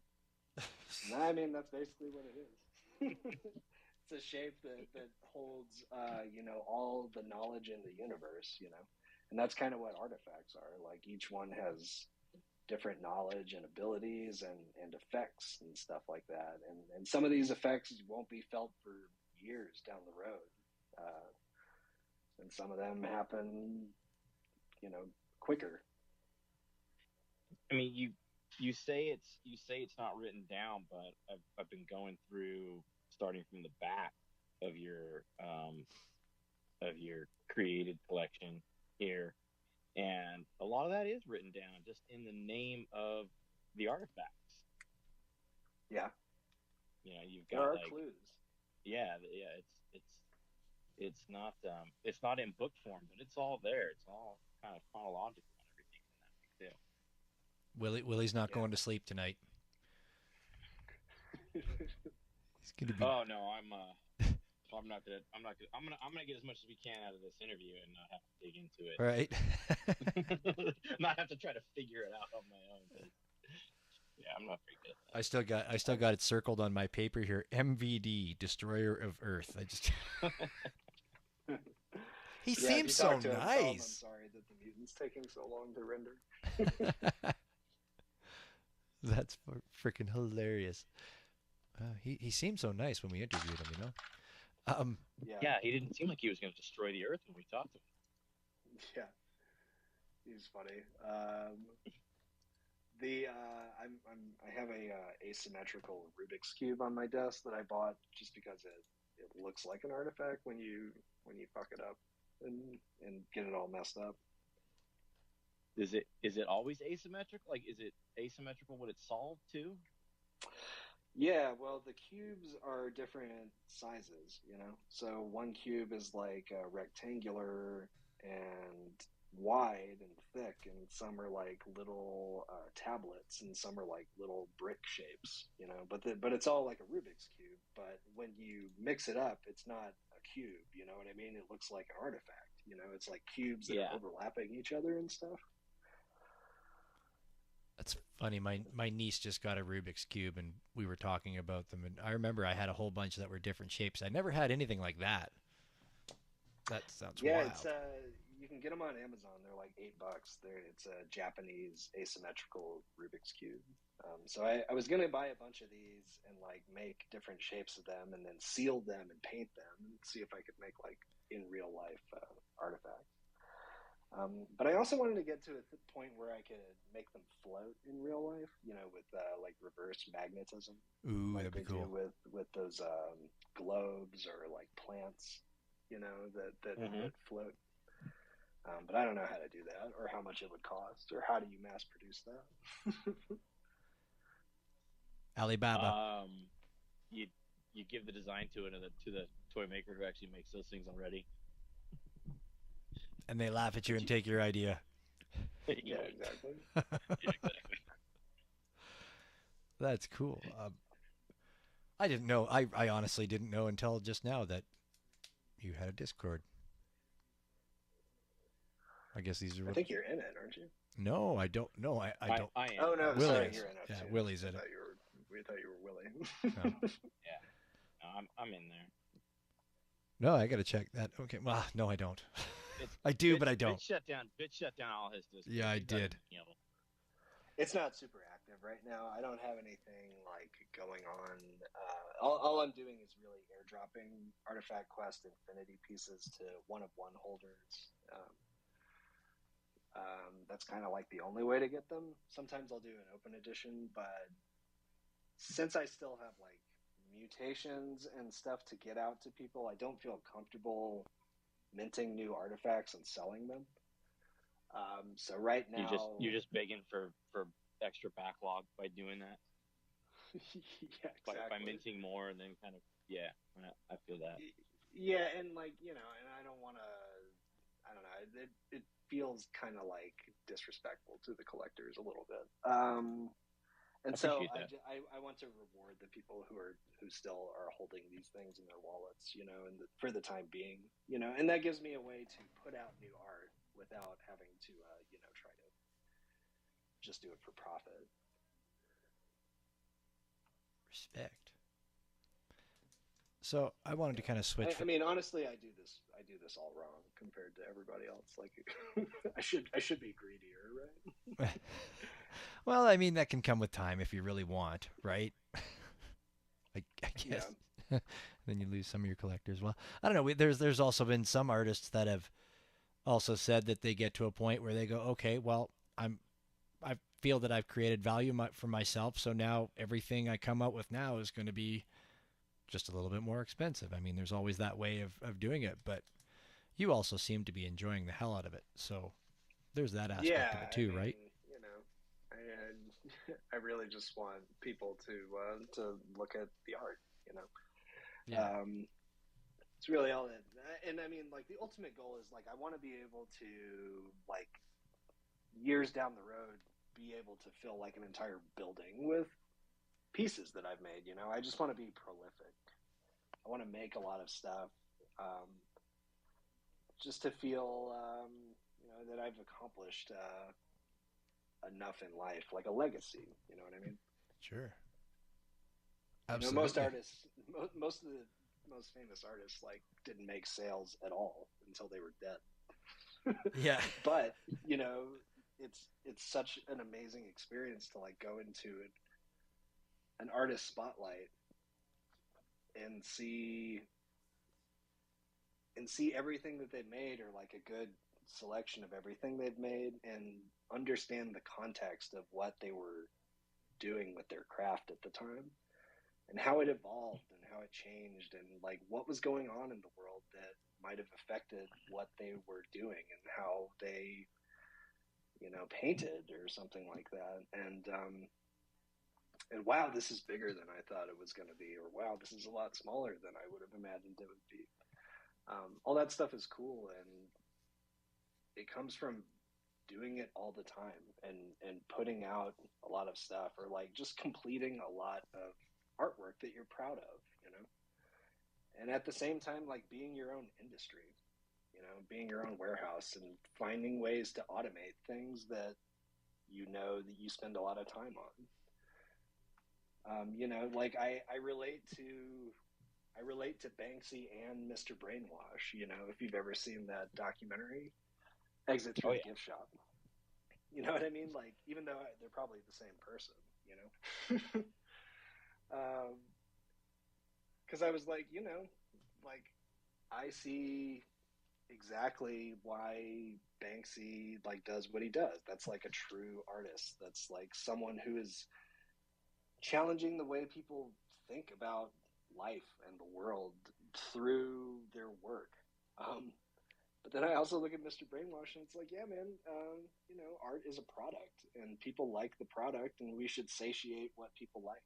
No, I mean, that's basically what it is. It's a shape that holds, you know, all the knowledge in the universe, you know, and that's kind of what artifacts are. Like, each one has different knowledge and abilities and effects and stuff like that. And some of these effects won't be felt for years down the road. And some of them happen, you know, quicker. I mean, you say it's not written down, but I've been going through, starting from the back of your created collection here, and a lot of that is written down just in the name of the artifacts. Yeah. You know, you've There got are like, clues. yeah, it's not in book form, but it's all there. It's all kind of chronological and everything in that too. Willie's not going to sleep tonight. He's gonna be. Oh no, I'm not gonna. I'm gonna get as much as we can out of this interview and not have to dig into it. Right. Not have to try to figure it out on my own. Yeah, I'm not very good at that. I still got it circled on my paper here. MVD, Destroyer of Earth. I just. He seems so nice. I'm sorry that the mutant's taking so long to render. That's freaking hilarious. He seemed so nice when we interviewed him, you know. Yeah, he didn't seem like he was going to destroy the Earth when we talked to him. Yeah, he's funny. I have a asymmetrical Rubik's cube on my desk that I bought just because it looks like an artifact when you fuck it up and get it all messed up. Is it always asymmetrical? Like, is it asymmetrical when it's solved too? Yeah, well, the cubes are different sizes, you know. So one cube is like rectangular and wide and thick, and some are like little tablets, and some are like little brick shapes, you know. But it's all like a Rubik's cube. But when you mix it up, it's not a cube. You know what I mean? It looks like an artifact. You know, it's like cubes that are overlapping each other and stuff. That's funny. My niece just got a Rubik's Cube, and we were talking about them. And I remember I had a whole bunch that were different shapes. I never had anything like that. That sounds wild. It's you can get them on Amazon. They're like $8. It's a Japanese asymmetrical Rubik's Cube. So I was gonna buy a bunch of these and like make different shapes of them, and then seal them and paint them, and see if I could make like in real life artifacts. But I also wanted to get to a point where I could make them float in real life, you know, with like reverse magnetism. Ooh, like that'd be they cool. do with those globes or like plants. that float. But I don't know how to do that, or how much it would cost, or how do you mass produce that. Alibaba. You give the design to the toy maker who actually makes those things already. And they laugh at you and take your idea. Yeah, exactly. Yeah, exactly. That's cool. I didn't know. I honestly didn't know until just now that you had a Discord. I guess these are. I think you're in it, aren't you? No, I don't. No, I don't. I am. Oh no, Willie sorry, is. you're in it Yeah, too. Willie's in it. We thought you were Willie. No. Yeah, I'm in there. No, I gotta check that. Okay, well, no, I don't. I do, but I don't. Bitch shut down all his Discord. Yeah, I did. It's not super active right now. I don't have anything like going on. All I'm doing is really airdropping Artifact Quest Infinity pieces to one-of-one holders. That's kind of like the only way to get them. Sometimes I'll do an open edition, but since I still have like mutations and stuff to get out to people, I don't feel comfortable minting new artifacts and selling them. So right now, you're just begging for extra backlog by doing that. Yeah, exactly. By minting more, and then kind of I feel that. Yeah, and like and I don't want to. I don't know. It feels kind of like disrespectful to the collectors a little bit. And so I want to reward the people who still are holding these things in their wallets, and for the time being, and that gives me a way to put out new art without having to, try to just do it for profit. Respect. So I wanted to kind of switch. I mean, honestly, I do this all wrong compared to everybody else. Like, I should be greedier, right? Well, I mean, that can come with time if you really want, right? I guess. Yeah. Then you lose some of your collectors. Well, I don't know. There's also been some artists that have also said that they get to a point where they go, okay, well, I feel that I've created value for myself, so now everything I come up with now is going to be just a little bit more expensive. I mean, there's always that way of doing it, but you also seem to be enjoying the hell out of it. So there's that aspect of it too, right? I really just want people to look at the art, Yeah. It's really all that. And I mean, like, the ultimate goal is, like, I want to be able to, like, years down the road, be able to fill, like, an entire building with pieces that I've made, I just want to be prolific. I want to make a lot of stuff, just to feel, that I've accomplished enough in life, like a legacy. You know what I mean? Sure. Absolutely. Most artists, most of the most famous artists, like, didn't make sales at all until they were dead. Yeah. But it's such an amazing experience to, like, go into an artist spotlight and see everything that they've made, or like a good selection of everything they've made, and understand the context of what they were doing with their craft at the time, and how it evolved and how it changed, and like what was going on in the world that might have affected what they were doing, and how they painted or something like that. And wow, this is bigger than I thought it was going to be, or wow, this is a lot smaller than I would have imagined it would be. All that stuff is cool, and it comes from doing it all the time, and putting out a lot of stuff, or like just completing a lot of artwork that you're proud of, and at the same time, like, being your own industry, being your own warehouse, and finding ways to automate things that that you spend a lot of time on. Like, I relate to Banksy and Mr. Brainwash, if you've ever seen that documentary, Exit Through the Gift Shop. You know what I mean? Like, even though they're probably the same person, because I was like, like, I see exactly why Banksy, like, does what he does. That's like a true artist. That's like someone who is challenging the way people think about life and the world through their work. But then I also look at Mr. Brainwash, and it's like, yeah, man, you know, art is a product, and people like the product, and we should satiate what people like.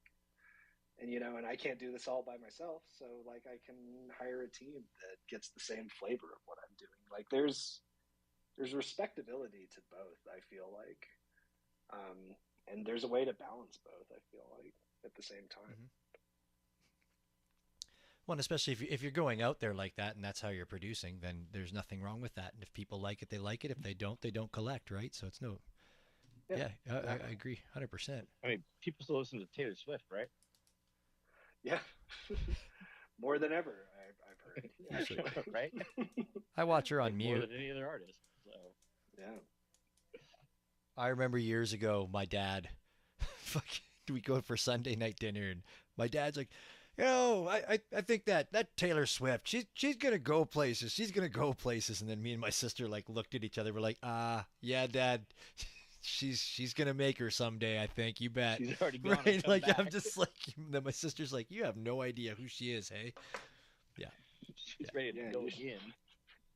And you know, and I can't do this all by myself, so like I can hire a team that gets the same flavor of what I'm doing. Like there's respectability to both, I feel like, and there's a way to balance both, I feel like, at the same time. Mm-hmm. Well, and especially if you're going out there like that and that's how you're producing, then there's nothing wrong with that. And if people like it, they like it. If they don't collect, right? So it's no. Yeah, I agree, 100%. I mean, people still listen to Taylor Swift, right? Yeah, more than ever, I've heard. Usually. Right? I watch her on mute. More than any other artist. So Yeah. I remember years ago, my dad, we go for Sunday night dinner, and my dad's like, you know, I think that Taylor Swift, she's gonna go places. She's gonna go places. And then me and my sister like looked at each other. We're like, yeah, Dad, she's gonna make her someday. I think, you bet. she's already gone. Right? Like back. I'm just like, then my sister's like, you have no idea who she is, hey? Yeah. She's ready to go again.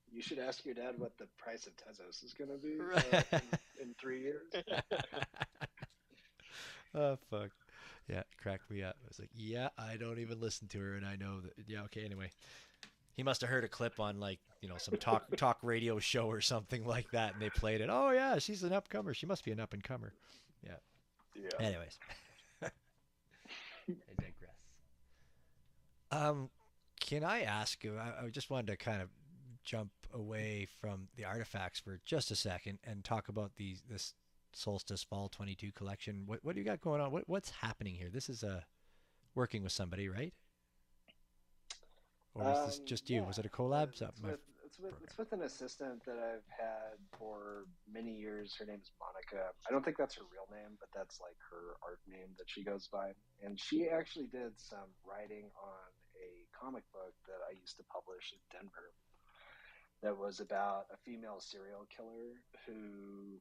You should ask your dad what the price of Tezos is going to be Right. in 3 years. Oh fuck. Yeah, it cracked me up. I was like, yeah, I don't even listen to her, and I know that. Yeah, okay. Anyway, he must have heard a clip on like, you know, some talk radio show or something like that, and they played it. Oh yeah, she's an upcomer. She must be an up and comer. Yeah. Yeah. Anyways, I digress. Can I ask you? I just wanted to kind of jump away from the artifacts for just a second and talk about this Solstice Fall 22 collection. What do you got going on? What's happening here? This is working with somebody, right? Or is this just you? Yeah. Was it a collab? It's with an assistant that I've had for many years. Her name is Monica. I don't think that's her real name, but that's like her art name that she goes by. And she actually did some writing on a comic book that I used to publish in Denver that was about a female serial killer who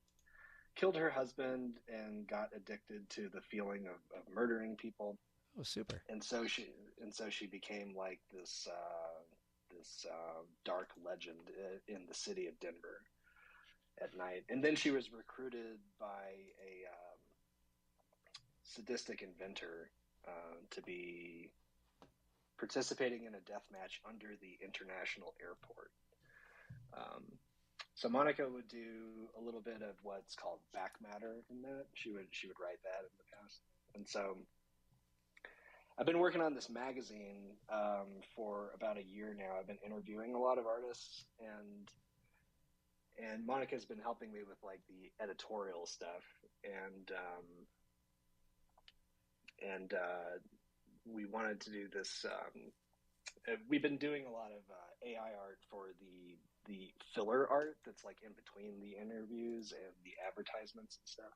killed her husband and got addicted to the feeling of murdering people. Oh, super! And so she became like this dark legend in the city of Denver at night. And then she was recruited by a sadistic inventor to be participating in a death match under the international airport. So Monica would do a little bit of what's called back matter in that. She would write that in the past. And so I've been working on this magazine for about a year now. I've been interviewing a lot of artists, and Monica's been helping me with like the editorial stuff. And we wanted to do this. We've been doing a lot of AI art for the filler art that's like in between the interviews and the advertisements and stuff.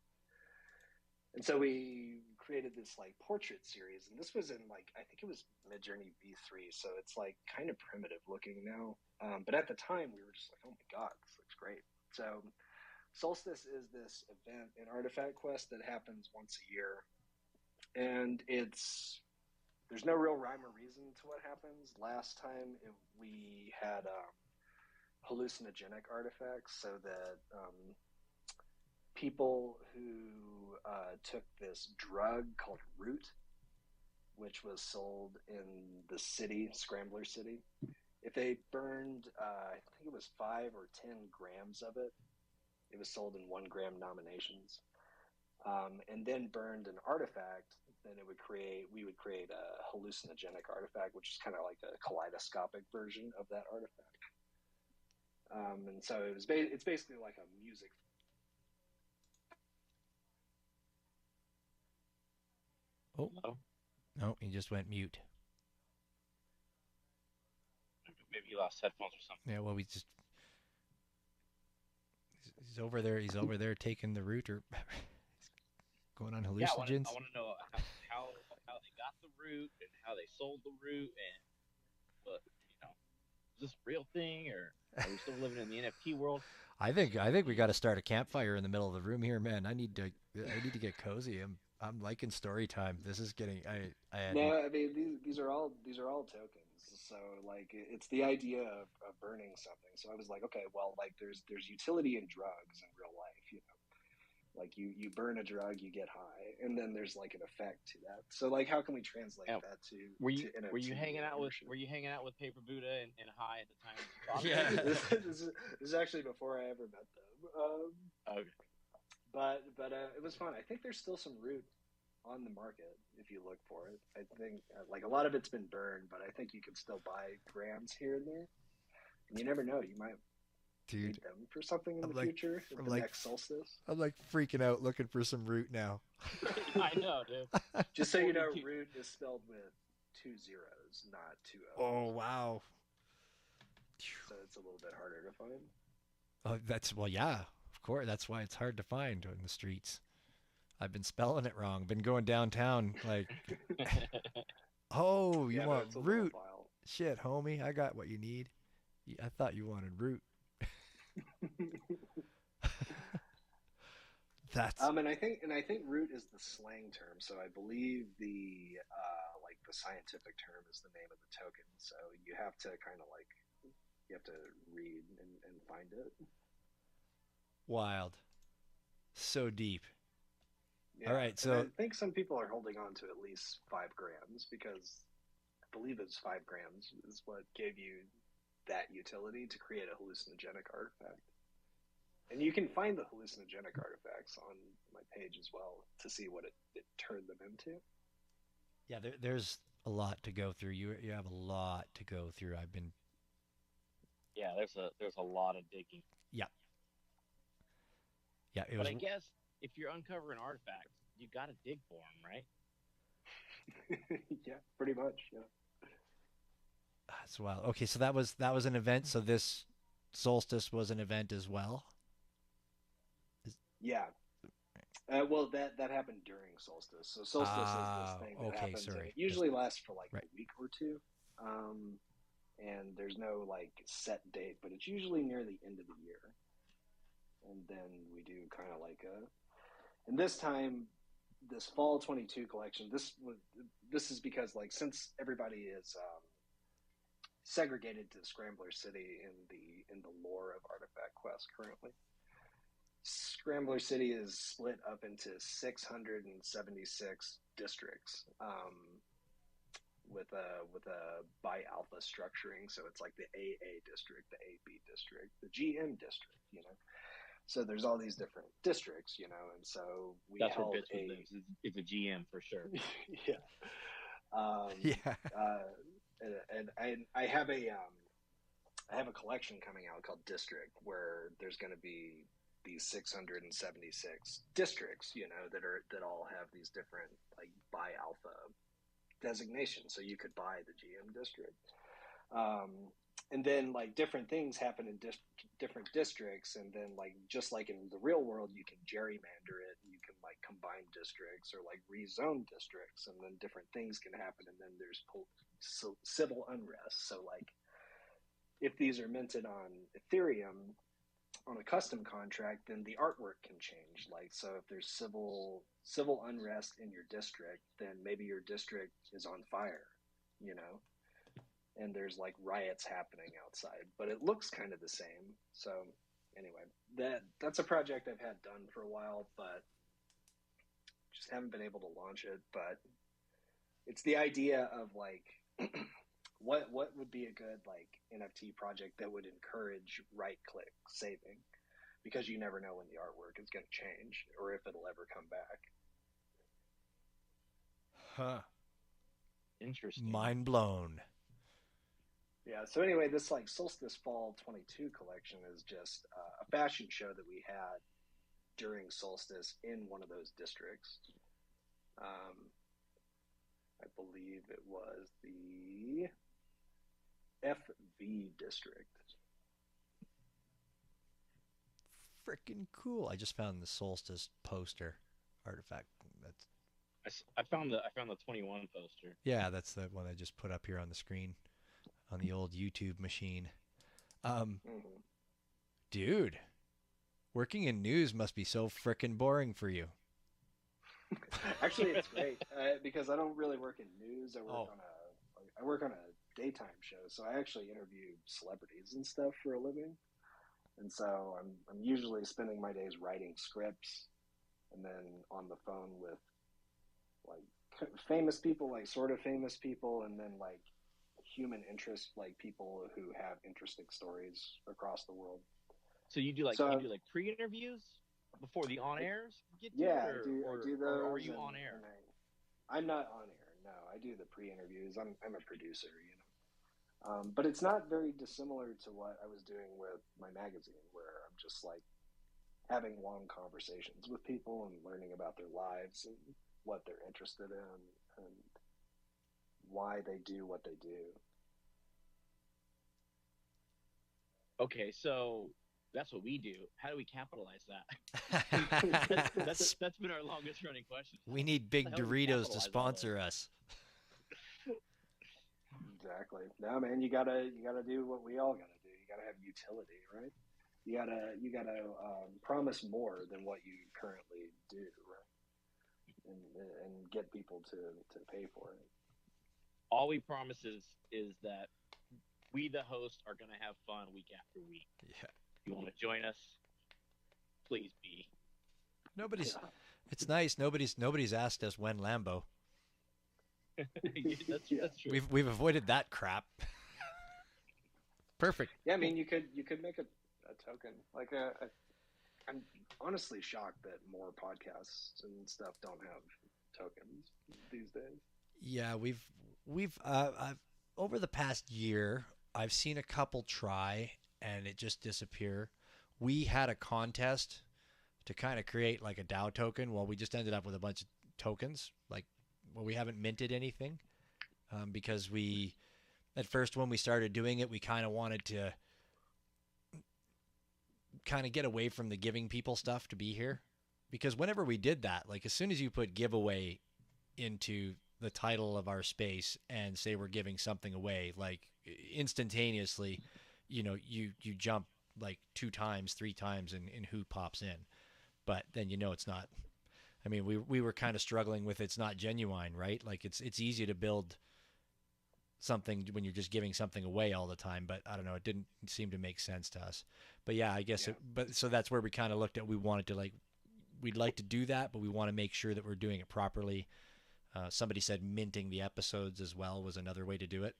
And so we created this like portrait series, and this was in like, I think it was Midjourney V3, so it's like kind of primitive looking now. But at the time we were just like, oh my God, this looks great. So Solstice is this event in Artifact Quest that happens once a year, and there's no real rhyme or reason to what happens. Last time we had hallucinogenic artifacts, so that people who took this drug called Root, which was sold in the city, Scrambler City, if they burned, I think it was 5 or 10 grams of it, it was sold in 1 gram nominations, and then burned an artifact, then we would create a hallucinogenic artifact, which is kind of like a kaleidoscopic version of that artifact. And so it's basically like a music. Oh, no, he just went mute. Maybe he lost headphones or something. Yeah, well, he's over there. He's over there taking the root, or going on hallucinogens. Yeah, I want to know how they got the root and how they sold the root, and what, is this a real thing, or are we still living in the NFT world? I think we got to start a campfire in the middle of the room here, man. I need to get cozy. I'm liking story time. This is getting No, I mean these are all tokens. So like it's the idea of burning something. So I was like, okay, well, like there's utility in drugs in real life, you know. Like you burn a drug, you get high, and then there's like an effect to that. So like, how can we translate that to were you NFT hanging out with ownership? Paper Buddha and High at the time? Of Yeah. This is actually before I ever met them. Okay. But it was fun. I think there's still some root on the market if you look for it. I think like a lot of it's been burned, but I think you can still buy grams here and there. And you never know, you might need them for something in the future, at the next solstice. I'm like freaking out looking for some root now. I know, dude. Just so you know, root is spelled with 2 zeros, not 2 O's. Oh wow. So it's a little bit harder to find. Oh, yeah, of course. That's why it's hard to find in the streets. I've been spelling it wrong. Been going downtown like, oh, you want root? Shit, homie, I got what you need. I thought you wanted root. That's and I think root is the slang term. So I believe the like the scientific term is the name of the token. So you have to kind of like you have to read and find it. wild. So deep. Yeah, all right, so I think some people are holding on to at least 5 grams because I believe it's 5 grams is what gave you that utility to create a hallucinogenic artifact. And you can find the hallucinogenic artifacts on my page as well to see what it turned them into. yeah, there's a lot to go through. You have a lot to go through. I've been. Yeah, there's a lot of digging. Yeah. Yeah, But I guess if you're uncovering artifacts, you got to dig for them, right? Yeah, pretty much. Yeah. That's wild. Okay, so that was an event. So this solstice was an event as well. Yeah. Well, that happened during solstice. So solstice is this thing that happens. And it usually lasts for like a week or two, and there's no like set date, but it's usually near the end of the year. And then we do kind of like and this time, this fall 22 collection. This is because like since everybody is segregated to Scrambler City in the lore of Artifact Quest currently. Scrambler City is split up into 676 districts with a bi alpha structuring. So it's like the AA district, the AB district, the GM district, you know. So there's all these different districts, you know, and so That's where Bits lives. It's a GM for sure. Yeah. And I have a collection coming out called District, where there's going to be these 676 districts, you know, that all have these different like bi alpha designations. So you could buy the GM district, and then like different things happen in different districts, and then like just like in the real world, you can gerrymander it. You can like combine districts or like rezone districts, and then different things can happen. And then there's civil unrest. So like if these are minted on Ethereum on a custom contract, then the artwork can change. Like, so if there's civil unrest in your district, then maybe your district is on fire, you know, and there's like riots happening outside, but it looks kind of the same. So anyway, that's a project I've had done for a while, but just haven't been able to launch it. But it's the idea of like, what would be a good like NFT project that would encourage right click saving, because you never know when the artwork is going to change or if it'll ever come back. Huh. Interesting. Mind blown. Yeah. So anyway, this like Solstice Fall 22 collection is just a fashion show that we had during Solstice in one of those districts. I believe it was the FV district. Freaking cool! I just found the Solstice poster artifact. I found the 21 poster. Yeah, that's the one I just put up here on the screen on the old YouTube machine. Dude, working in news must be so freaking boring for you. Actually, it's great because I don't really work in news. I work on daytime shows, so I actually interview celebrities and stuff for a living. And so I'm usually spending my days writing scripts, and then on the phone with like famous people, like sort of famous people, and then like human interest, like people who have interesting stories across the world. So you do like So pre-interviews before the on airs get to yeah, it, I do those. or are you on air? I'm not on air. No, I do the pre-interviews. I'm a producer, you know. But it's not very dissimilar to what I was doing with my magazine, where I'm just like having long conversations with people and learning about their lives and what they're interested in and why they do what they do. Okay, so that's what we do. How do we capitalize that? that's been our longest running question. We need big Doritos to sponsor us. Exactly. No, man, you gotta do what we all gotta do. You gotta have utility, right? You gotta promise more than what you currently do, right? And get people to pay for it. All we promise is that we, the host, are gonna have fun week after week. Yeah. If you want to join us, please be. Nobody's. Yeah. It's nice. Nobody's asked us when Lambo. That's true. We've avoided that crap. Perfect. Yeah, I mean, you could make a token. Like I'm honestly shocked that more podcasts and stuff don't have tokens these days. Yeah, I've over the past year, I've seen a couple try and it just disappear. We had a contest to kind of create like a DAO token. Well, we just ended up with a bunch of tokens. Well, we haven't minted anything because at first when we started doing it, we kind of wanted to kind of get away from the giving people stuff to be here. Because whenever we did that, like as soon as you put giveaway into the title of our space and say we're giving something away, like instantaneously, you jump like 2 times, 3 times in who pops in. But then it's not. I mean, we were kind of struggling with it's not genuine, right? Like it's easy to build something when you're just giving something away all the time, but I don't know, it didn't seem to make sense to us. But yeah, I guess so that's where we kind of looked at, we'd like to do that, but we want to make sure that we're doing it properly. Somebody said minting the episodes as well was another way to do it.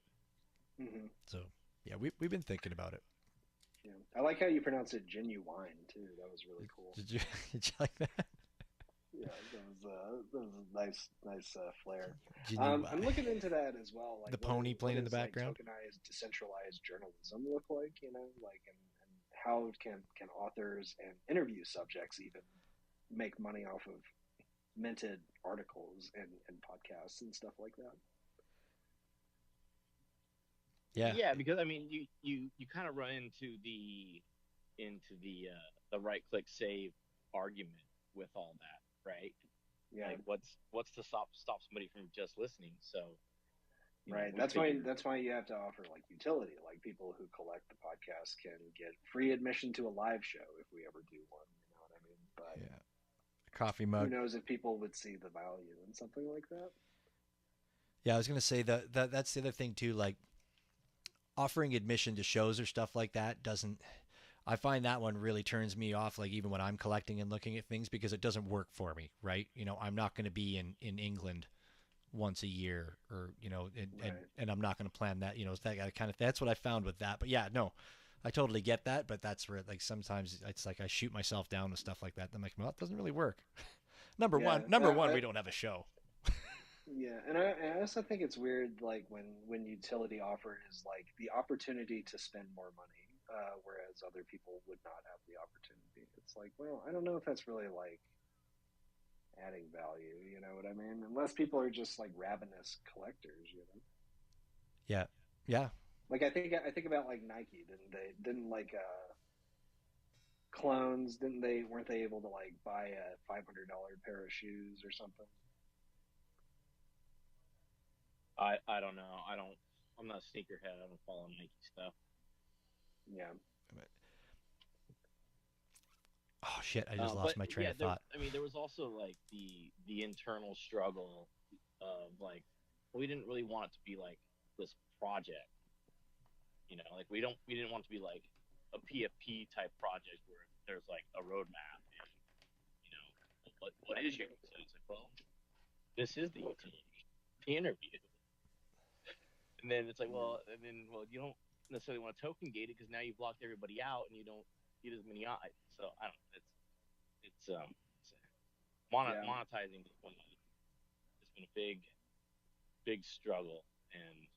Mm-hmm. So yeah, we've been thinking about it. Yeah. I like how you pronounce it genuine too. That was really cool. Did you like that? Yeah, that was a nice flair. I'm looking into that as well. Like the pony playing in the background. Like tokenized, decentralized journalism look like? And how can authors and interview subjects even make money off of minted articles and podcasts and stuff like that? Yeah, because I mean, you kind of run into the right click save argument with all that, right? Yeah. Like what's to stop somebody from just listening? So right. That's why you have to offer like utility. Like people who collect the podcast can get free admission to a live show if we ever do one. You know what I mean? But yeah, a coffee mug. Who knows if people would see the value in something like that? Yeah, I was gonna say that's the other thing too. Like offering admission to shows or stuff like that doesn't. I find that one really turns me off, like even when I'm collecting and looking at things, because it doesn't work for me, right? I'm not going to be in England once a year or, and I'm not going to plan that, that kind of, that's what I found with that. But yeah, no, I totally get that. But that's where like sometimes it's like I shoot myself down with stuff like that. I'm like, well, it doesn't really work. Number one, we don't have a show. Yeah, and I also think it's weird, like when utility offer is like the opportunity to spend more money. Whereas other people would not have the opportunity. It's like, well, I don't know if that's really like adding value. You know what I mean? Unless people are just like ravenous collectors, Yeah, yeah. Like I think about like Nike. Didn't like clones? Weren't they able to like buy a $500 pair of shoes or something? I don't know. I'm not a sneakerhead. I don't follow Nike stuff. Yeah. Oh shit! I just lost my train of thought. I mean, there was also like the internal struggle of like we didn't really want it to be like this project. Like we didn't want to be like a PFP type project where there's like a roadmap and what is your utility? It's like, well, this is the utility, the interview. And then it's like, well, you don't necessarily want to token gate it because now you've blocked everybody out and you don't get as many eyes. So I don't know. It's monetizing has been a big struggle, and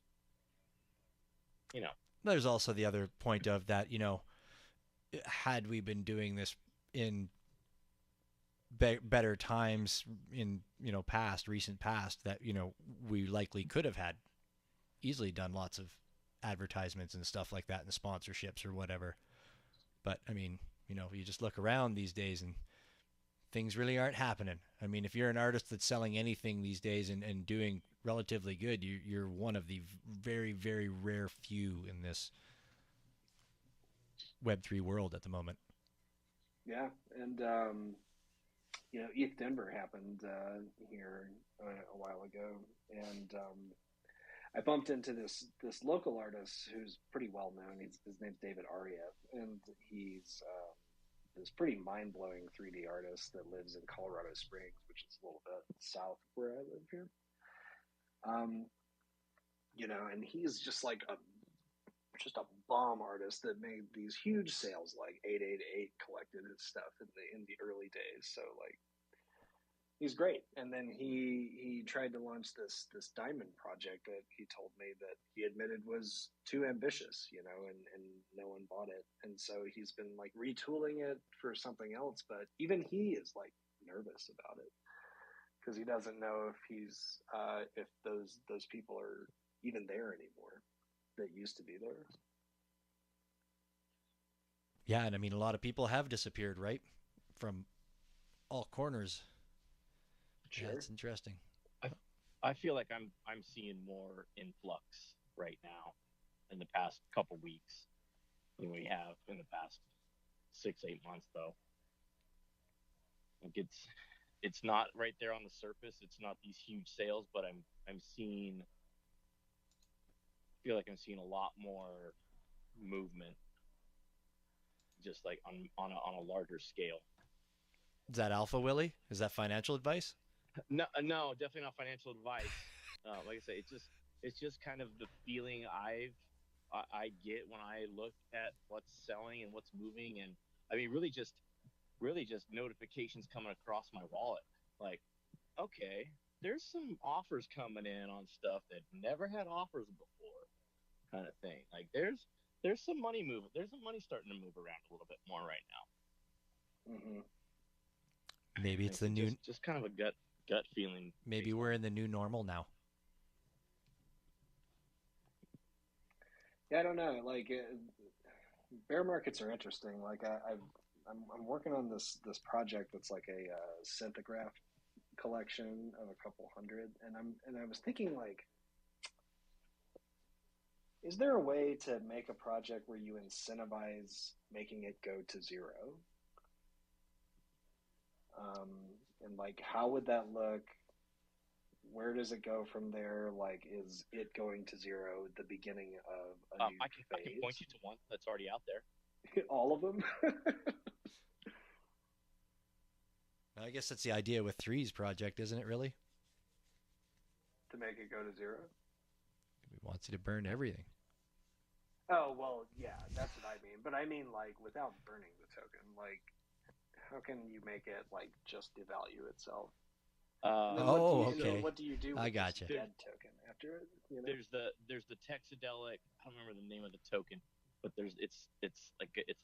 There's also the other point of that, had we been doing this in better times in recent past, that we likely could have had easily done lots of advertisements and stuff like that and sponsorships or whatever. But I mean, you just look around these days and things really aren't happening. I mean, if you're an artist that's selling anything these days and doing relatively good, you're one of the very, very rare few in this Web3 world at the moment. Yeah, and ETH Denver happened here a while ago, and I bumped into this local artist who's pretty well known. His name's David Ariev, and he's this pretty mind-blowing 3D artist that lives in Colorado Springs, which is a little bit south of where I live here. And he's just like a bomb artist that made these huge sales, like 888 collected his stuff in the early days. So like, he's great. And then he tried to launch this diamond project that he told me that he admitted was too ambitious, and no one bought it. And so he's been like retooling it for something else, but even he is like nervous about it because he doesn't know if those people are even there anymore that used to be there. Yeah, and I mean, a lot of people have disappeared, right? From all corners. Sure. Yeah, it's interesting. I feel like I'm seeing more influx right now in the past couple weeks than we have in the past 6-8 months, though. Like it's not right there on the surface. It's not these huge sales, but I feel like I'm seeing a lot more movement, just like on a larger scale. Is that Alpha Willie? Is that financial advice? No, definitely not financial advice. Like I say, it's just kind of the feeling I get when I look at what's selling and what's moving, and I mean, really just notifications coming across my wallet. Like, okay, there's some offers coming in on stuff that never had offers before, kind of thing. Like, there's some money moving. There's some money starting to move around a little bit more right now. Mm-hmm. Maybe it's the new, just kind of a gut feeling. Maybe we're in the new normal now. Yeah, I don't know. Like, bear markets are interesting. Like, I'm working on this project that's like a synthograph collection of a couple hundred, and I was thinking, like, is there a way to make a project where you incentivize making it go to zero? And like, how would that look? Where does it go from there? Like, is it going to zero the beginning of a new phase? I can point you to one that's already out there. All of them? I guess that's the idea with Three's project, isn't it, really? To make it go to zero? He wants you to burn everything. Oh, well, yeah, that's what I mean. But I mean, like, without burning the token. Like, how can you make it, like, just devalue itself? Okay. What do you do with I gotcha. this dead token after it? There's the Texadelic. I don't remember the name of the token, but it's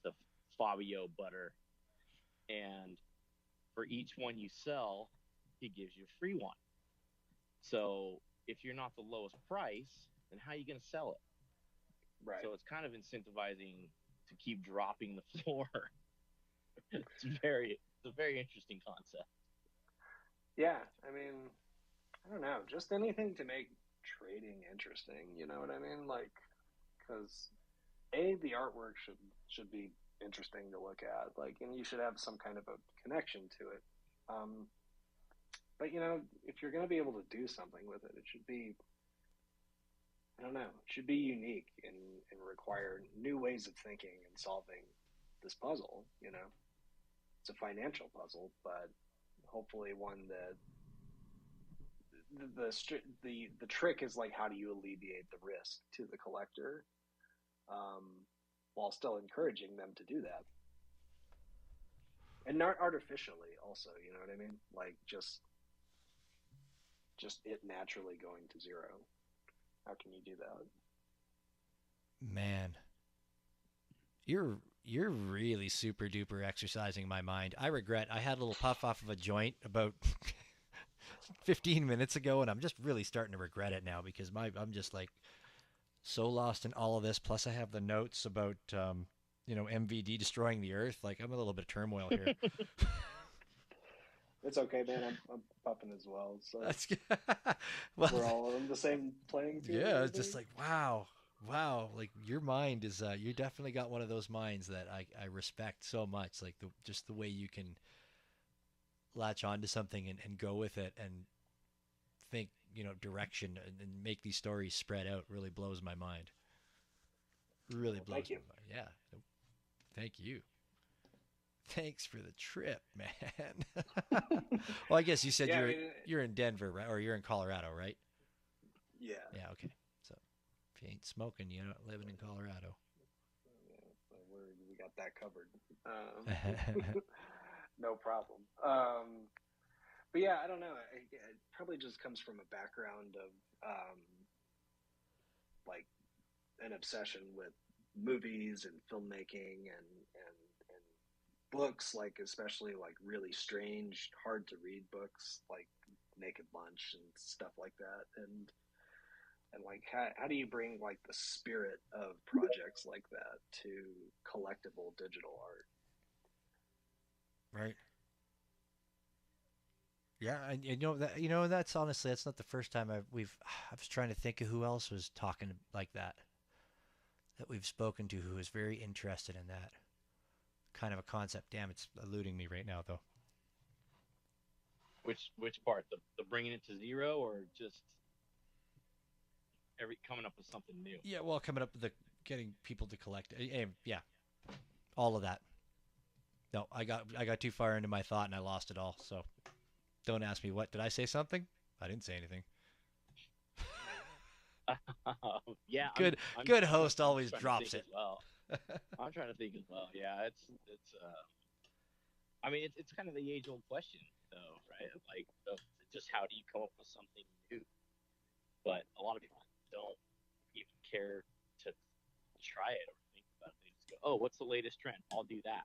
the Fabio butter, and for each one you sell, he gives you a free one. So if you're not the lowest price, then how are you going to sell it? Right. So it's kind of incentivizing to keep dropping the floor. It's a very interesting concept. Yeah, I mean, I don't know, just anything to make trading interesting. You know what I mean? Like, because the artwork should be interesting to look at, like, and you should have some kind of a connection to it. But if you're going to be able to do something with it, it should be. I don't know. It should be unique and require new ways of thinking and solving this puzzle. You know, it's a financial puzzle, but hopefully one that the trick is like how do you alleviate the risk to the collector, um, while still encouraging them to do that, and not artificially. Also, you know what I mean? Like just it naturally going to zero. How can you do that? Man, you're really super duper exercising my mind. I regret I had a little puff off of a joint about 15 minutes ago, and I'm just really starting to regret it now because I'm just like so lost in all of this. Plus, I have the notes about MVD destroying the Earth. Like I'm a little bit of turmoil here. It's okay, man. I'm pumping as well, so That's good. Well, we're all on the same playing field. yeah, it's just like wow. Like your mind is you definitely got one of those minds that I respect so much. Like just the way you can latch onto something and go with it and think direction and make these stories spread out really blows my mind. Really well, blows thank you. my mind. Yeah, thank you. Thanks for the trip, man. Well, I guess you said Yeah, you're in Denver, right? Or you're in Colorado, right? yeah. Yeah, okay. So if you ain't smoking, you're not living in Colorado. Yeah, so we got that covered. No problem. But yeah, I don't know. It probably just comes from a background of like an obsession with movies and filmmaking and books, like especially like really strange, hard to read books like Naked Lunch and stuff like that. And like how do you bring like the spirit of projects like that to collectible digital art? Right. Yeah, and that's honestly that's not the first time I was trying to think of who else was talking like that we've spoken to who is very interested in that kind of a concept. Damn, it's eluding me right now though. Which part? The bringing it to zero, or just every coming up with something new? Yeah, well, coming up with the getting people to collect, yeah, all of that. No, I got too far into my thought and I lost it all. So don't ask me what did I say something? I didn't say anything. Yeah, Good host always drops it. As well. I'm trying to think as well. Yeah, it's. I mean, it's kind of the age-old question, though, right? Like, just how do you come up with something new? But a lot of people don't even care to try it or think about it. They just go, "Oh, what's the latest trend? I'll do that.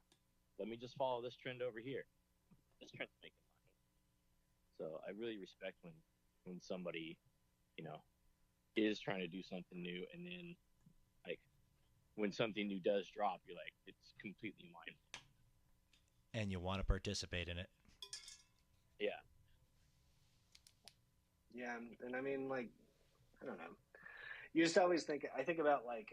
Let me just follow this trend over here. This trend's making money." So I really respect when somebody, you know, is trying to do something new, and then like when something new does drop, you're like, it's completely mine. And you want to participate in it. Yeah. Yeah, and I mean, like, I don't know. You just always I think about like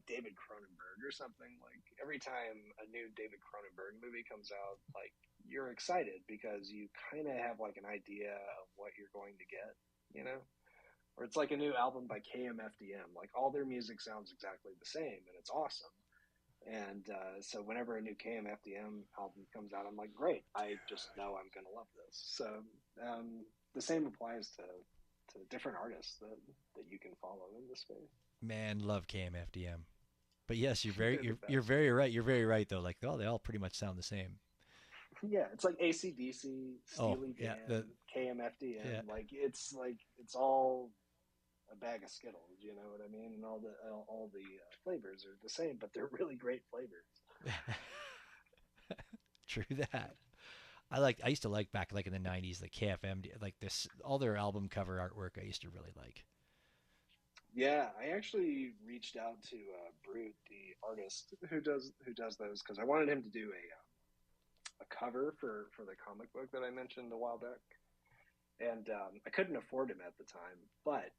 David Cronenberg or something. Like every time a new David Cronenberg movie comes out, like you're excited because you kind of have like an idea of what you're going to get, you know? Or it's like a new album by KMFDM. Like all their music sounds exactly the same, and it's awesome. And so whenever a new KMFDM album comes out, I'm like, great! I just know I'm going to love this. So the same applies to different artists that you can follow in this space. Man, love KMFDM. But yes, you're very right. You're very right though. Like, oh, they all pretty much sound the same. Yeah, it's like AC/DC, Steely Dan, yeah, KMFDM. Yeah. Like it's all a bag of Skittles, you know what I mean? And all the flavors are the same, but they're really great flavors. True that. I used to like back like in the 90s, like KFM, like this, all their album cover artwork I used to really like. Yeah, I actually reached out to Brute, the artist who does those, because I wanted him to do a cover for the comic book that I mentioned a while back, and I couldn't afford him at the time, but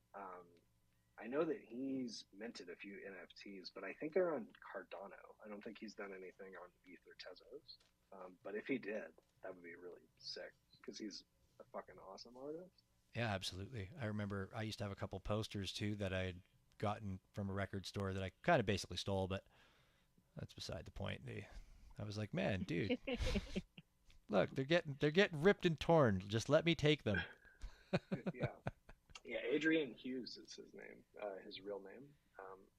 I know that he's minted a few NFTs, but I think they're on Cardano. I don't think he's done anything on ETH or Tezos. But if he did, that would be really sick because he's a fucking awesome artist. Yeah, absolutely. I remember I used to have a couple posters too that I'd gotten from a record store that I kind of basically stole, but that's beside the point. I was like, man, dude, look, they're getting ripped and torn. Just let me take them. Yeah, Adrian Hughes is his name, his real name,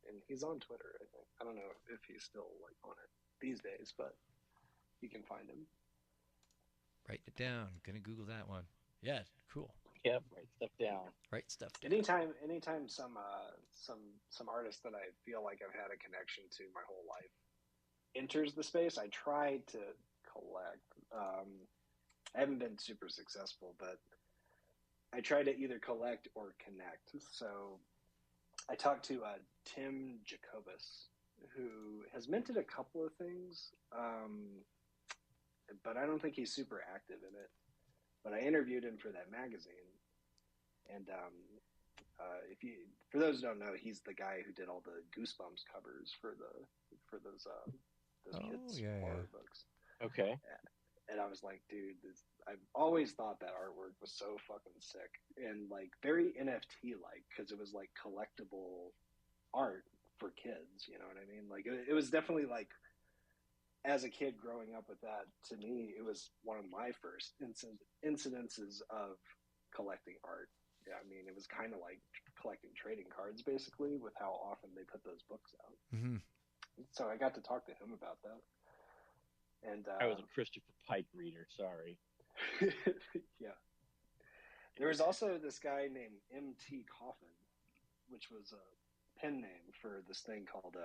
and he's on Twitter. I think I don't know if he's still like on it these days, but you can find him. Write it down. Gonna Google that one. Yeah, cool. Yep, write stuff down. Write stuff down. Anytime some artist that I feel like I've had a connection to my whole life enters the space, I try to collect. I haven't been super successful, but I try to either collect or connect. So I talked to Tim Jacobus, who has minted a couple of things, but I don't think he's super active in it. But I interviewed him for that magazine, and for those who don't know, he's the guy who did all the Goosebumps covers for those kids horror books. Okay. And I was like, dude, I've always thought that artwork was so fucking sick and like very NFT like, because it was like collectible art for kids. You know what I mean? Like it was definitely like, as a kid growing up with that, to me, it was one of my first incidences of collecting art. Yeah, I mean, it was kind of like collecting trading cards, basically, with how often they put those books out. Mm-hmm. So I got to talk to him about that. And I was a Christopher Pike reader. Sorry. Yeah. There was also this guy named M.T. Coffin, which was a pen name for this thing called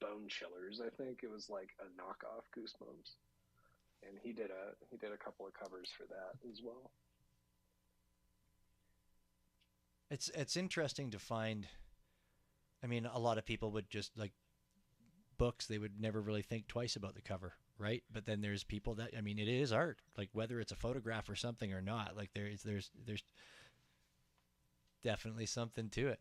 Bone Chillers. I think it was like a knockoff Goosebumps, and he did a couple of covers for that as well. It's interesting to find. I mean, a lot of people would just like books. They would never really think twice about the cover, right? But then there's people that, I mean, it is art. Like whether it's a photograph or something or not, like there's definitely something to it.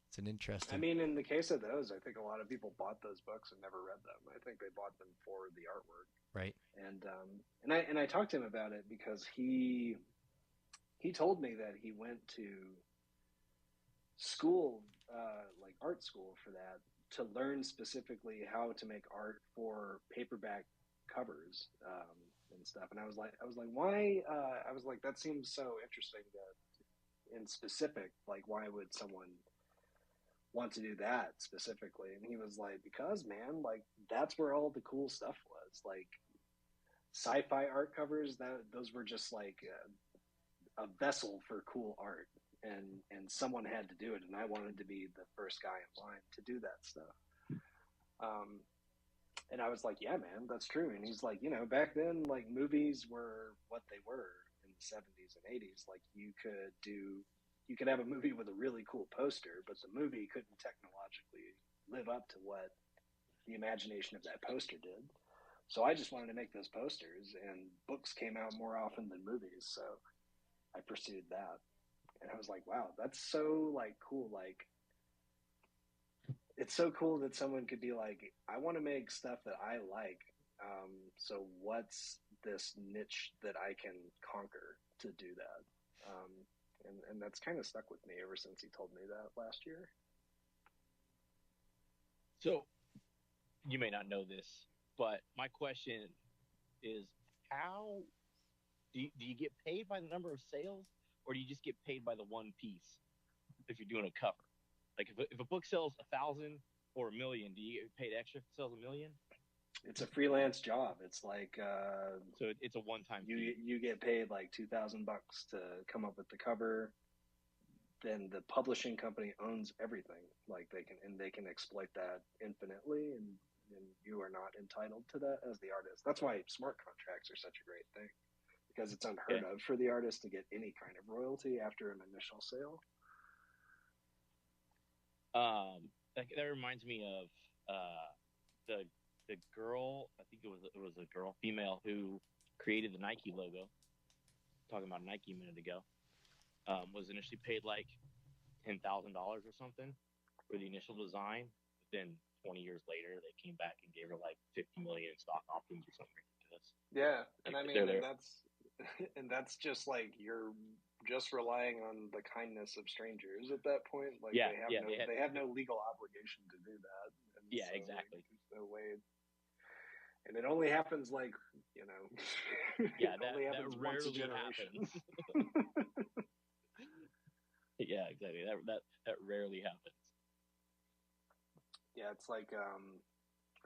It's an interesting. I mean, in the case of those, I think a lot of people bought those books and never read them. I think they bought them for the artwork. Right. And I talked to him about it because he told me that he went to school, like art school for that, to learn specifically how to make art for paperback covers and stuff. And I was like, why? I was like, that seems so interesting and specific. Like, why would someone want to do that specifically? And he was like, because, man, like that's where all the cool stuff was. Like sci-fi art covers, those were just like a vessel for cool art. And someone had to do it, and I wanted to be the first guy in line to do that stuff. And I was like, yeah, man, that's true. And he's like, back then, like movies were what they were in the 70s and 80s. Like you could have a movie with a really cool poster, but the movie couldn't technologically live up to what the imagination of that poster did. So I just wanted to make those posters, and books came out more often than movies. So I pursued that. And I was like, wow, that's so like cool. Like, it's so cool that someone could be like, I want to make stuff that I like. So what's this niche that I can conquer to do that? And that's kind of stuck with me ever since he told me that last year. So you may not know this, but my question is, how do you get paid by the number of sales? Or do you just get paid by the one piece if you're doing a cover? Like if a book sells 1,000 or 1,000,000, do you get paid extra if it sells 1,000,000? It's a freelance job. It's like so it's a one-time fee. You get paid like $2,000 to come up with the cover. Then the publishing company owns everything. Like they can exploit that infinitely, and you are not entitled to that as the artist. That's why smart contracts are such a great thing. Because it's unheard of for the artist to get any kind of royalty after an initial sale. That reminds me of the girl. I think it was a girl, female, who created the Nike logo. Talking about Nike a minute ago, was initially paid like $10,000 or something for the initial design. But then 20 years later, they came back and gave her like 50 million in stock options or something ridiculous. Yeah, and I mean, and that's just like your just relying on the kindness of strangers at that point. Like they have no legal obligation to do that. And yeah, so, exactly. Like, there's no way. And it only happens like, yeah, that only happens once a generation. Yeah, exactly. That rarely happens. Yeah, it's like I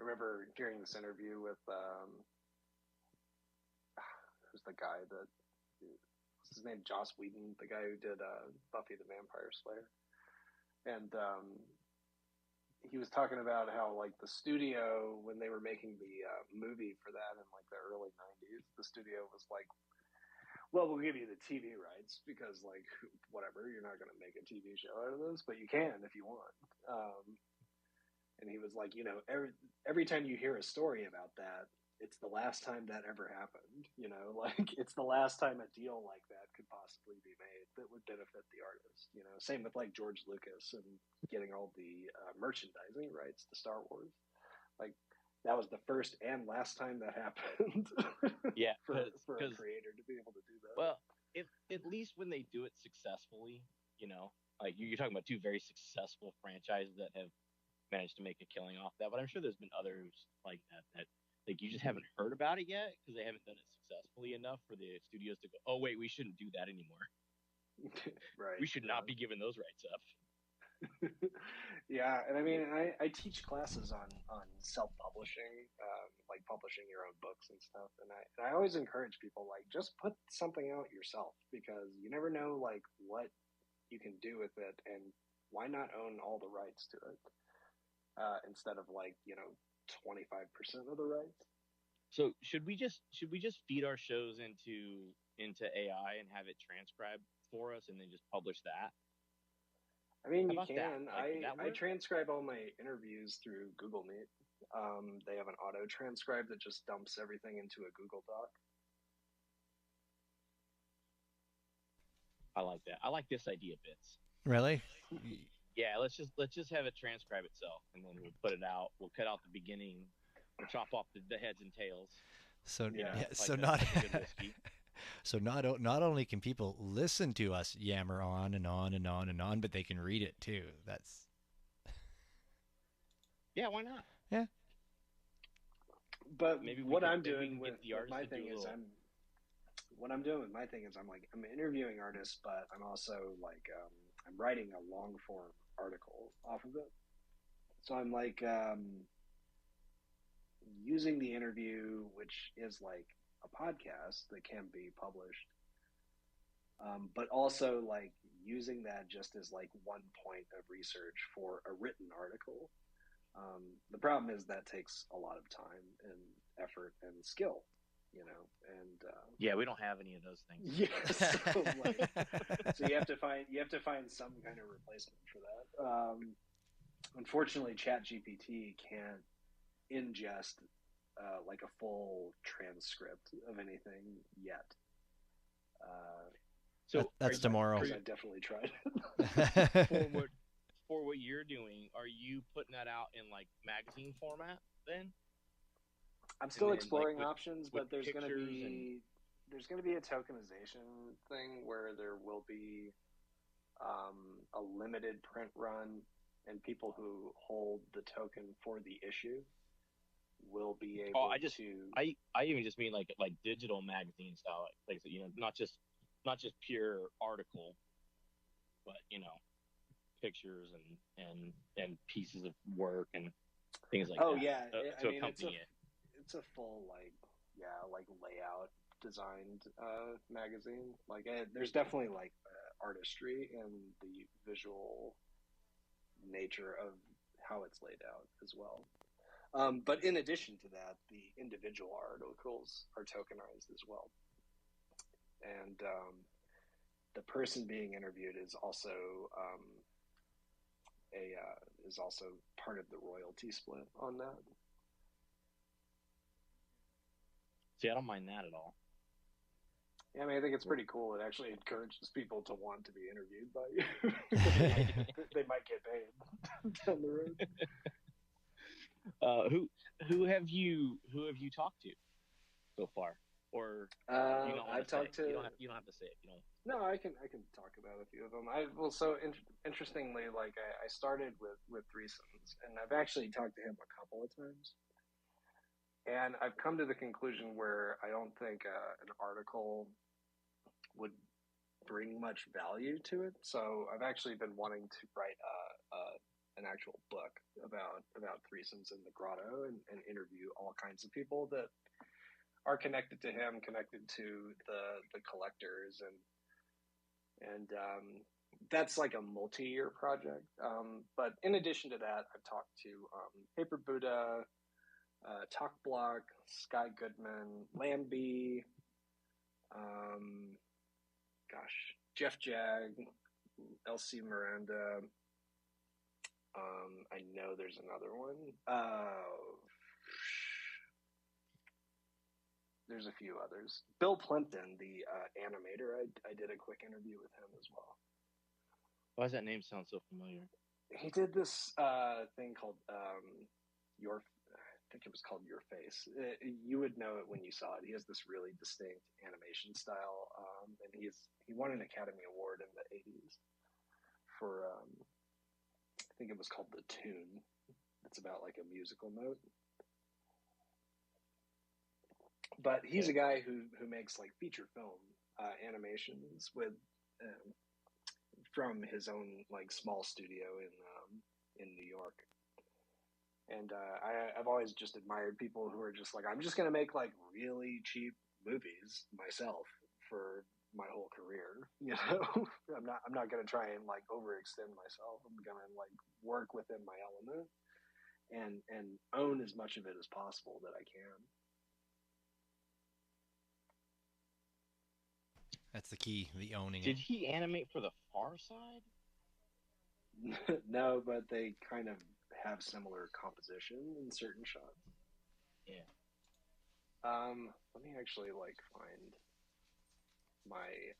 remember hearing this interview with who's the guy that what's his name? Joss Whedon, the guy who did Buffy the Vampire Slayer, and he was talking about how like the studio, when they were making the movie for that in like the early '90s, the studio was like, well, we'll give you the TV rights because like whatever, you're not going to make a TV show out of this, but you can if you want. And he was like, every time you hear a story about that, it's the last time that ever happened. Like it's the last time a deal like that could possibly be made that would benefit the artist. Same with like George Lucas and getting all the merchandising rights to Star Wars. Like that was the first and last time that happened. Yeah, for a creator to be able to do that. Well, at least when they do it successfully, like you're talking about two very successful franchises that have managed to make a killing off that, but I'm sure there's been others like that like you just haven't heard about it yet because they haven't done it successfully enough for the studios to go, oh wait, we shouldn't do that anymore. Right. We should not be giving those rights up. Yeah, and I mean, I teach classes on self-publishing, like publishing your own books and stuff, and I always encourage people, like, just put something out yourself because you never know like what you can do with it, and why not own all the rights to it? Instead of like 25% of the rights. So should we just feed our shows into AI and have it transcribed for us and then just publish that? I mean, you can. I transcribe all my interviews through Google Meet. They have an auto transcribe that just dumps everything into a Google Doc. I like that. I like this idea, Bits. Really? Yeah, let's just have it transcribe itself, and then we'll put it out. We'll cut out the beginning. We'll chop off the heads and tails. So so not only can people listen to us yammer on and on and on and on, but they can read it too. That's yeah, why not? Yeah. But maybe what I'm doing with my thing is I'm interviewing artists, but I'm also like I'm writing a long form article off of it. So I'm like using the interview, which is like a podcast that can be published, but also like using that just as like one point of research for a written article. The problem is that takes a lot of time and effort and skill, and yeah, we don't have any of those things. Yeah, so you have to find some kind of replacement for that. Unfortunately, ChatGPT can't ingest like a full transcript of anything yet. So that's tomorrow. I definitely tried. For what you're doing, are you putting that out in like magazine format then? I'm still exploring options, but there's going to be a tokenization thing where there will be a limited print run, and people who hold the token for the issue will be able to. I even just mean like digital magazine style, like not just pure article, but pictures and pieces of work and things like that. Oh yeah, to accompany it. It's a full like layout designed magazine. Like there's definitely like artistry in the visual nature of how it's laid out as well. But in addition to that, the individual articles are tokenized as well. And the person being interviewed is also part of the royalty split on that. See, I don't mind that at all. Yeah, I mean, I think it's pretty cool. It actually encourages people to want to be interviewed by you. They might get paid down the road. Who have you talked to so far? or you don't want I've to say? talked to. You don't have to say it. You don't. No, I can talk about a few of them. Interestingly, like I started with threesomes, and I've actually talked to him a couple of times, and I've come to the conclusion where I don't think an article would bring much value to it. So I've actually been wanting to write an actual book about threesomes in the grotto and interview all kinds of people that are connected to him, connected to the collectors, and that's like a multi-year project. But in addition to that, I've talked to Paper Buddha, Talk Block, Sky Goodman, Lambie, Jeff Jag, LC Miranda. I know there's another one. There's a few others. Bill Plimpton, the animator, I did a quick interview with him as well. Why does that name sound so familiar? He did this thing called Your. I think it was called Your Face. You would know it when you saw it. He has this really distinct animation style, and he won an Academy Award in the '80s for I think it was called The Tune. It's about like a musical note. But he's a guy who makes like feature film animations with from his own like small studio in New York. And I've always just admired people who are just like, I'm just going to make like really cheap movies myself for my whole career. You know, I'm not going to try and like overextend myself. I'm going to like work within my element and own as much of it as possible that I can. That's the key, the owning Did it. he animate for the Far Side? No, but they kind of have similar composition in certain shots. Yeah. Let me actually like find my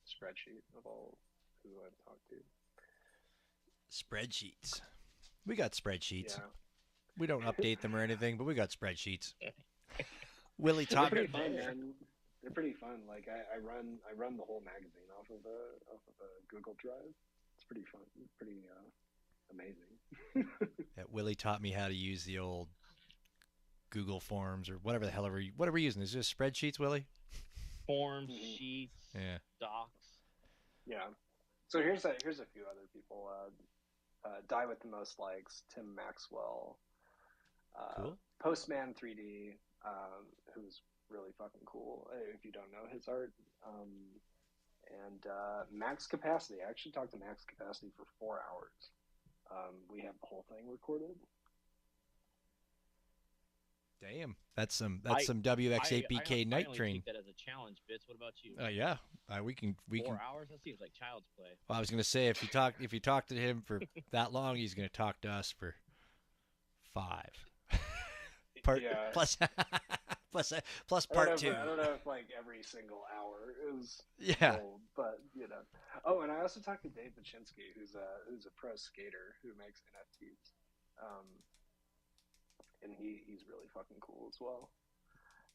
spreadsheet of all who I've talked to. Spreadsheets. We got spreadsheets. Yeah. We don't update them or anything, but we got spreadsheets. Willie They're talked. pretty fun, man. They're pretty fun. Like I run the whole magazine off of a Google Drive. It's pretty fun. It's pretty amazing. Yeah, Willie taught me how to use the old Google Forms or whatever the hell what are we using? Is it just spreadsheets, Willie? Forms, sheets, docs. Yeah. So here's a few other people. Die with the Most Likes, Tim Maxwell, Cool. Postman 3D, who's really fucking cool if you don't know his art. And Max Capacity. I actually talked to Max Capacity for 4 hours. We have the whole thing recorded. Damn, that's some WX8BK Night Train. Take that as a challenge, Bits. What about you? Yeah, we can. 4 hours? That seems like child's play. Well, I was gonna say if you talk to him for that long, he's gonna talk to us for 5. Yeah. Plus part 2. I don't know if like every single hour is Yeah. old, but you know. Oh, and I also talked to Dave Baczynski, who's a pro skater who makes NFTs. And he's really fucking cool as well.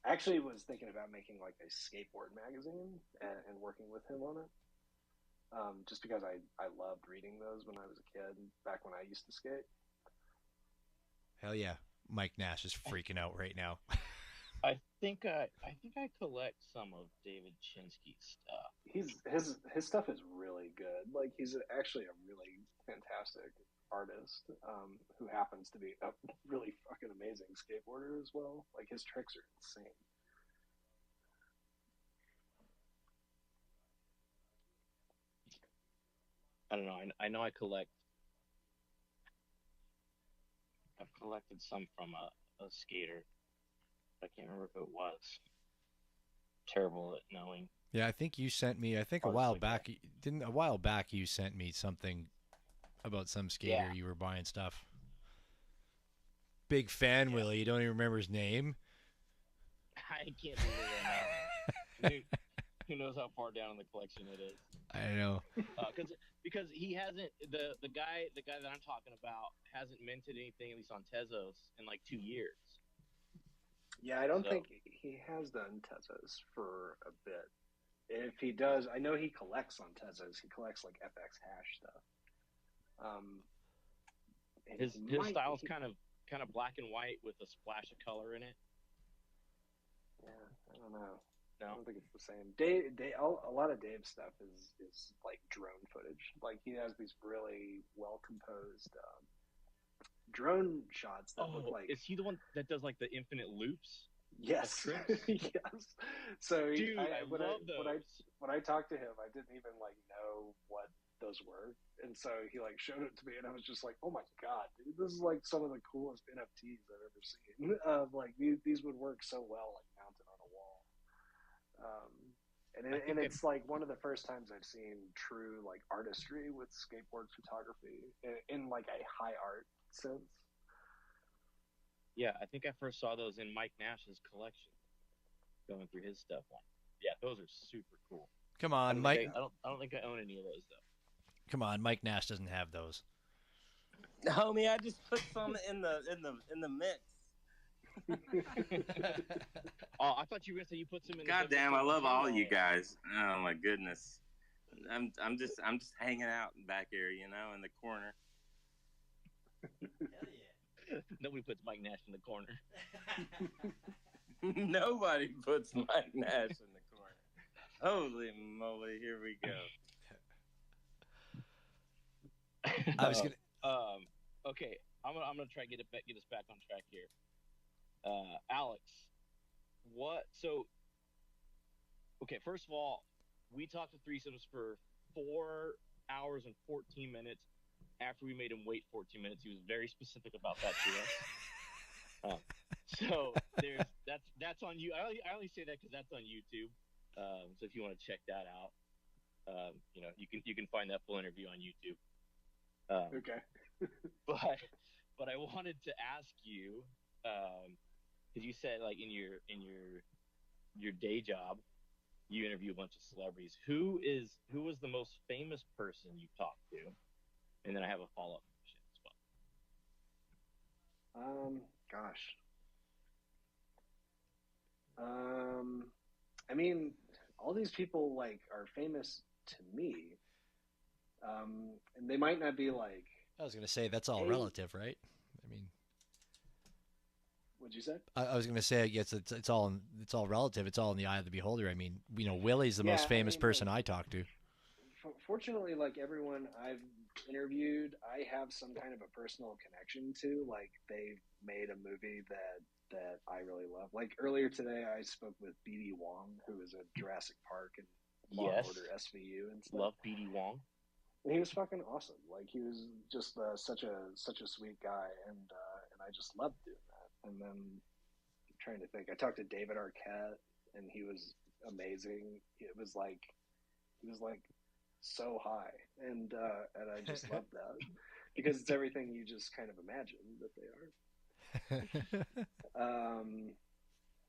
I actually was thinking about making like a skateboard magazine and working with him on it. Just because I loved reading those when I was a kid, back when I used to skate. Hell yeah. Mike Nash is freaking out right now. I think I collect some of David Chinsky's stuff. His stuff is really good. Like he's actually a really fantastic artist who happens to be a really fucking amazing skateboarder as well. Like his tricks are insane. I don't know. I know I've collected some from a skater. I can't remember who it was. Terrible at knowing. Yeah, I think you sent me. I think a while back you sent me something about some skater you were buying stuff. Big fan, Yeah. Willie. You don't even remember his name? I can't believe it right now. Who knows how far down in the collection it is? I know. Because he hasn't the guy that I'm talking about hasn't minted anything, at least on Tezos, in like 2 years. Yeah, I don't So think he has done Tezos for a bit. If he does, I know he collects on Tezos. He collects like FX hash stuff. Um, and his he his might. style's kind of black and white with a splash of color in it. Yeah, I don't know. I No, don't think it's the same. A lot of Dave's stuff is like drone footage. Like he has these really well composed drone shots that look oh, like is he the one that does like the infinite loops of yes, trips? yes. So Dude, I love those. when I talked to him, I didn't even like know what those were, and so he like showed it to me, and I was just like, oh my god, dude, this is like some of the coolest NFTs I've ever seen. Like these would work so well like mounted on a wall. Um, I and think I it's like one of the first times I've seen true like artistry with skateboard photography in like a high art sense. yeah, I think I first saw those in Mike Nash's collection, going through his stuff. Like, yeah, those are super cool. Come on, Mike. I don't think I own any of those though. Come on, Mike Nash doesn't have those. Homie, I just put some in the mix. Oh, I thought you were gonna say you put some in. God the damn, I love all you Pinball. guys. Oh my goodness. I'm just hanging out back here, you know, in the corner. Hell yeah. Nobody puts Mike Nash in the corner. Nobody puts Mike Nash in the corner. Holy moly, here we go. I was gonna. Okay, I'm gonna try to get us back on track here. Alex, what? So, okay, first of all, we talked to threesomes for 4 hours and 14 minutes. After we made him wait 14 minutes, he was very specific about that to us. So that's on you. I only say that because that's on YouTube. So if you want to check that out, you can find that full interview on YouTube. Okay. but I wanted to ask you, because you said like in your day job, you interview a bunch of celebrities. Who was the most famous person you talked to? And then I have a follow-up question as well. Gosh. I mean, all these people like are famous to me. And they might not be like. I was gonna say that's all Hey. relative, right? I mean, What'd you say? I was gonna say yes. It's all relative. It's all in the eye of the beholder. I mean, Willie's the most famous person I talk to. Fortunately, like everyone I've interviewed, I have some kind of a personal connection to. Like they've made a movie that I really love. Like earlier today, I spoke with B.D. Wong, who is a Jurassic Park and Law and Order SVU and stuff. Love B.D. Wong. And he was fucking awesome. Like he was just such a sweet guy, and I just loved doing that. And then I'm trying to think, I talked to David Arquette, and he was amazing. It was like he was like so high, and I just love that because it's everything you just kind of imagine that they are.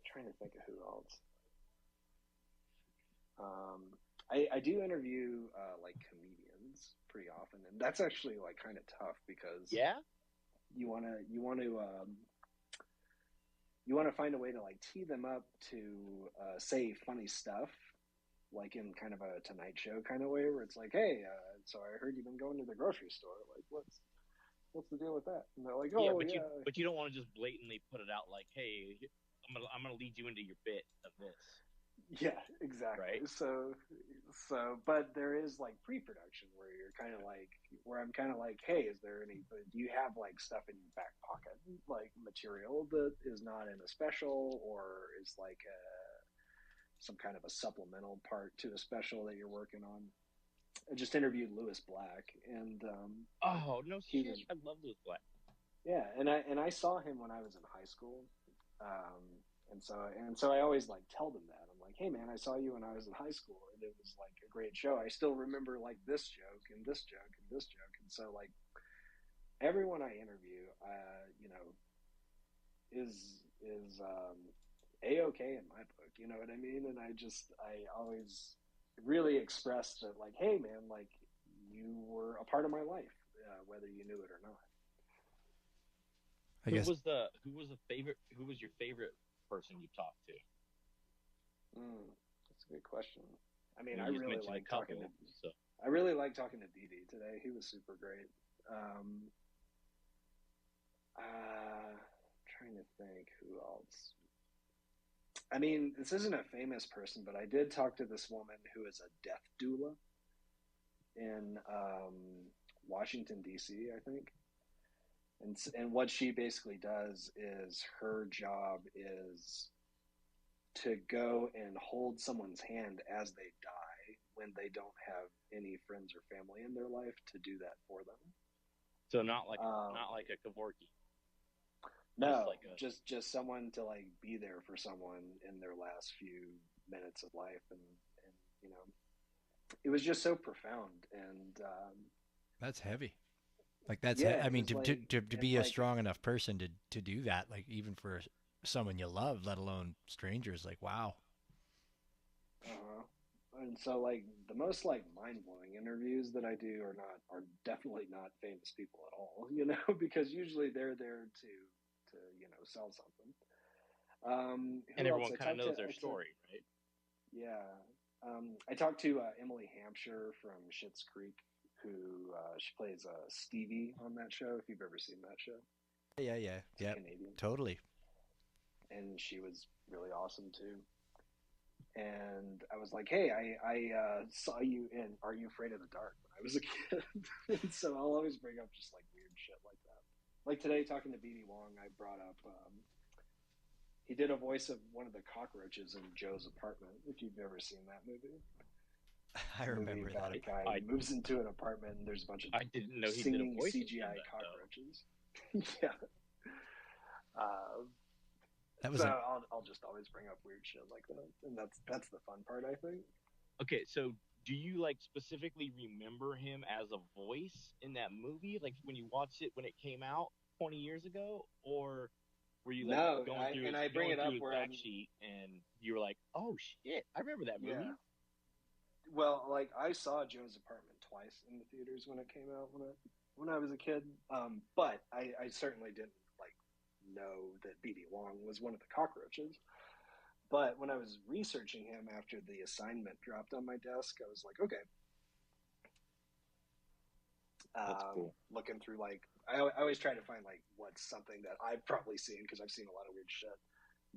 Trying to think of who else. I do interview like comedians pretty often, and that's actually like kind of tough because you want to find a way to like tee them up to say funny stuff, like in kind of a Tonight Show kind of way, where it's like, hey, so I heard you've been going to the grocery store. Like, what's the deal with that? And they're like, oh, yeah. But you don't want to just blatantly put it out like, hey, I'm gonna lead you into your bit of this. Yeah, exactly. Right. So, but there is like pre-production where I'm kind of like, hey, do you have like stuff in your back pocket, like material that is not in a special or is like some kind of a supplemental part to a special that you're working on? I just interviewed Lewis Black, and oh no shit, I love Lewis Black. Yeah, and I saw him when I was in high school, and so I always like tell them that. I'm like, hey man, I saw you when I was in high school, and it was like a great show. I still remember like this joke and this joke and this joke, and so like everyone I interview, is a-okay in my book. You know what I mean? And I always really express that like, hey man, like you were a part of my life, whether you knew it or not. Who was your favorite person you talk to? That's a good question. I mean, You I just really mentioned a like talking couple, to. so I really like talking to BD today. He was super great. Trying to think who else. I mean, this isn't a famous person, but I did talk to this woman who is a death doula in Washington, D.C., I think. And what she basically does is her job is to go and hold someone's hand as they die when they don't have any friends or family in their life to do that for them. so not like a Kevorkian. No, just someone to like be there for someone in their last few minutes of life, and you know, it was just so profound, and That's heavy. Like that's yeah, I mean it was to be a like strong enough person to do that, like even for someone you love, let alone strangers, like wow. and so like the most like mind blowing interviews that I do are definitely not famous people at all, you know, because usually they're there to you know sell something. And Who else? everyone kind of knows their story, right? Yeah. I talked to Emily Hampshire from Schitt's Creek, who she plays Stevie on that show. If you've ever seen that show, Yeah. Canadian, Totally. and she was really awesome too. And I was like, "Hey, I saw you in Are You Afraid of the Dark?" when I was a kid, and so I'll always bring up just like weird shit like that. Like today, talking to BD Wong, I brought up. He did a voice of one of the cockroaches in Joe's Apartment. If you've never seen that movie. I remember about that. a guy who moves into an apartment and there's a bunch of I didn't know he singing did a voice CGI that, cockroaches. Yeah. That was so I'll just always bring up weird shit like that, and that's the fun part, I think. Okay, so do you like specifically remember him as a voice in that movie, like when you watched it when it came out 20 years ago, or were you like going through his back sheet and you were like, oh shit, I remember that movie? Yeah. Well, like I saw Joe's Apartment twice in the theaters when it came out when I was a kid, but I certainly didn't like know that BD Wong was one of the cockroaches. But when I was researching him after the assignment dropped on my desk, I was like, okay. That's cool. Looking through like I always try to find like what's something that I've probably seen, because I've seen a lot of weird shit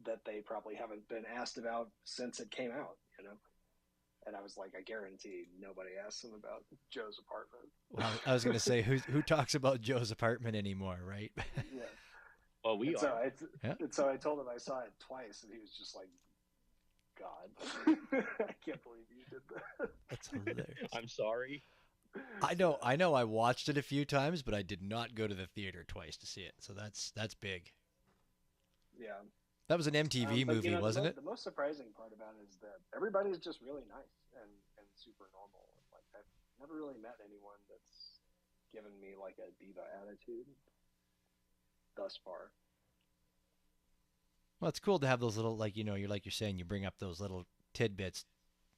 that they probably haven't been asked about since it came out, you know. And I was like, I guarantee nobody asked him about Joe's Apartment. Well, I was going to say, who talks about Joe's Apartment anymore, right? Yeah. Well, we are. And so I told him I saw it twice, and he was just like, God, I can't believe you did that. That's hilarious. I'm sorry. I know I watched it a few times, but I did not go to the theater twice to see it. So that's big. Yeah. That was an MTV movie, wasn't it? The most surprising part about it is that everybody's just really nice and super normal. Like I've never really met anyone that's given me like a diva attitude thus far. Well, it's cool to have those little, like, you're saying, you bring up those little tidbits,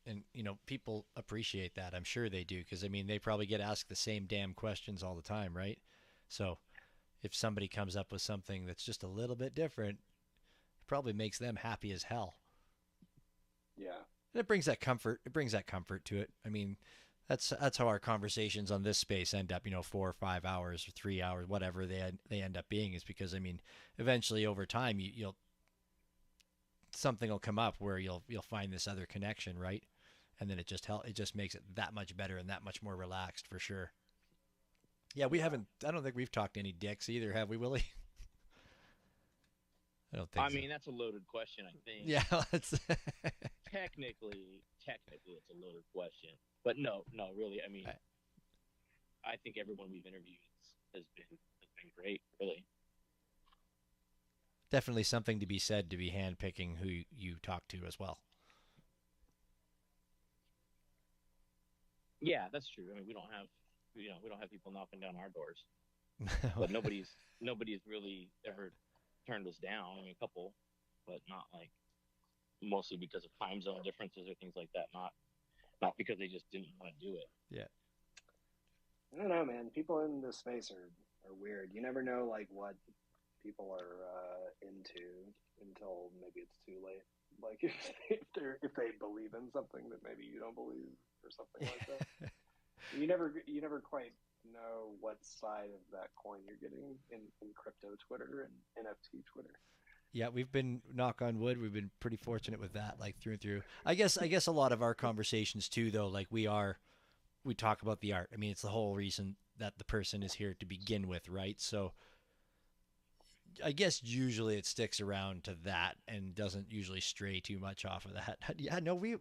and people appreciate that. I'm sure they do, because I mean they probably get asked the same damn questions all the time, right? So if somebody comes up with something that's just a little bit different, probably makes them happy as hell. Yeah. And it brings that comfort. It brings that comfort to it. I mean, that's how our conversations on this space end up, 4 or 5 hours or 3 hours, whatever they end up being, is because, I mean, eventually over time you'll something will come up where you'll find this other connection, right? And then it just makes it that much better and that much more relaxed, for sure. Yeah, I don't think we've talked any dicks either, have we, Willie? I don't think so. Mean, that's a loaded question, I think. Yeah, that's technically it's a loaded question. But no, really. I mean, I think everyone we've interviewed has been great, really. Definitely something to be said to be handpicking who you talk to as well. Yeah, that's true. I mean, we don't have people knocking down our doors, but nobody's really ever turned us down. I mean, a couple, but not like mostly because of time zone differences or things like that. Not because they just didn't want to do it. Yeah. I don't know, man. People in this space are weird. You never know like what people are into in until maybe it's too late. Like if they believe in something that maybe you don't believe or something like that. You never quite know what side of that coin you're getting in crypto Twitter and NFT Twitter. Yeah, we've been, knock on wood, we've been pretty fortunate with that, like through and through. I guess a lot of our conversations too, though, like we talk about the art. I mean, it's the whole reason that the person is here to begin with, right? So I guess usually it sticks around to that and doesn't usually stray too much off of that. Yeah, no, I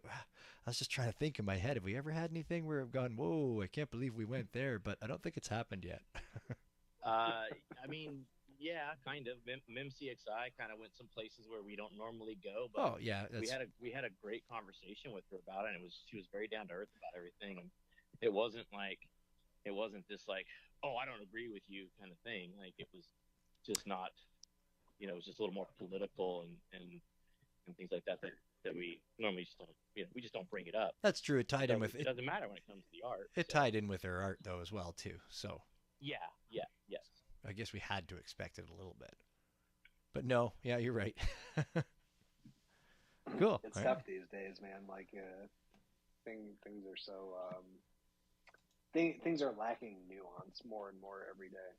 was just trying to think in my head, have we ever had anything where I've gone, whoa, I can't believe we went there, but I don't think it's happened yet. I mean, yeah, kind of. MemCXI kind of went some places where we don't normally go, but we had a great conversation with her about it, and she was very down to earth about everything. And it wasn't this like, oh, I don't agree with you kind of thing. Like it was just not, it was just a little more political and things like that we normally just don't, we just don't bring it up. That's true. It tied in with it. Doesn't matter when it comes to the art. It tied in with her art though as well too. So yes. I guess we had to expect it a little bit. But no, yeah, you're right. Cool. It's tough these days, man. Like things are so things are lacking nuance more and more every day.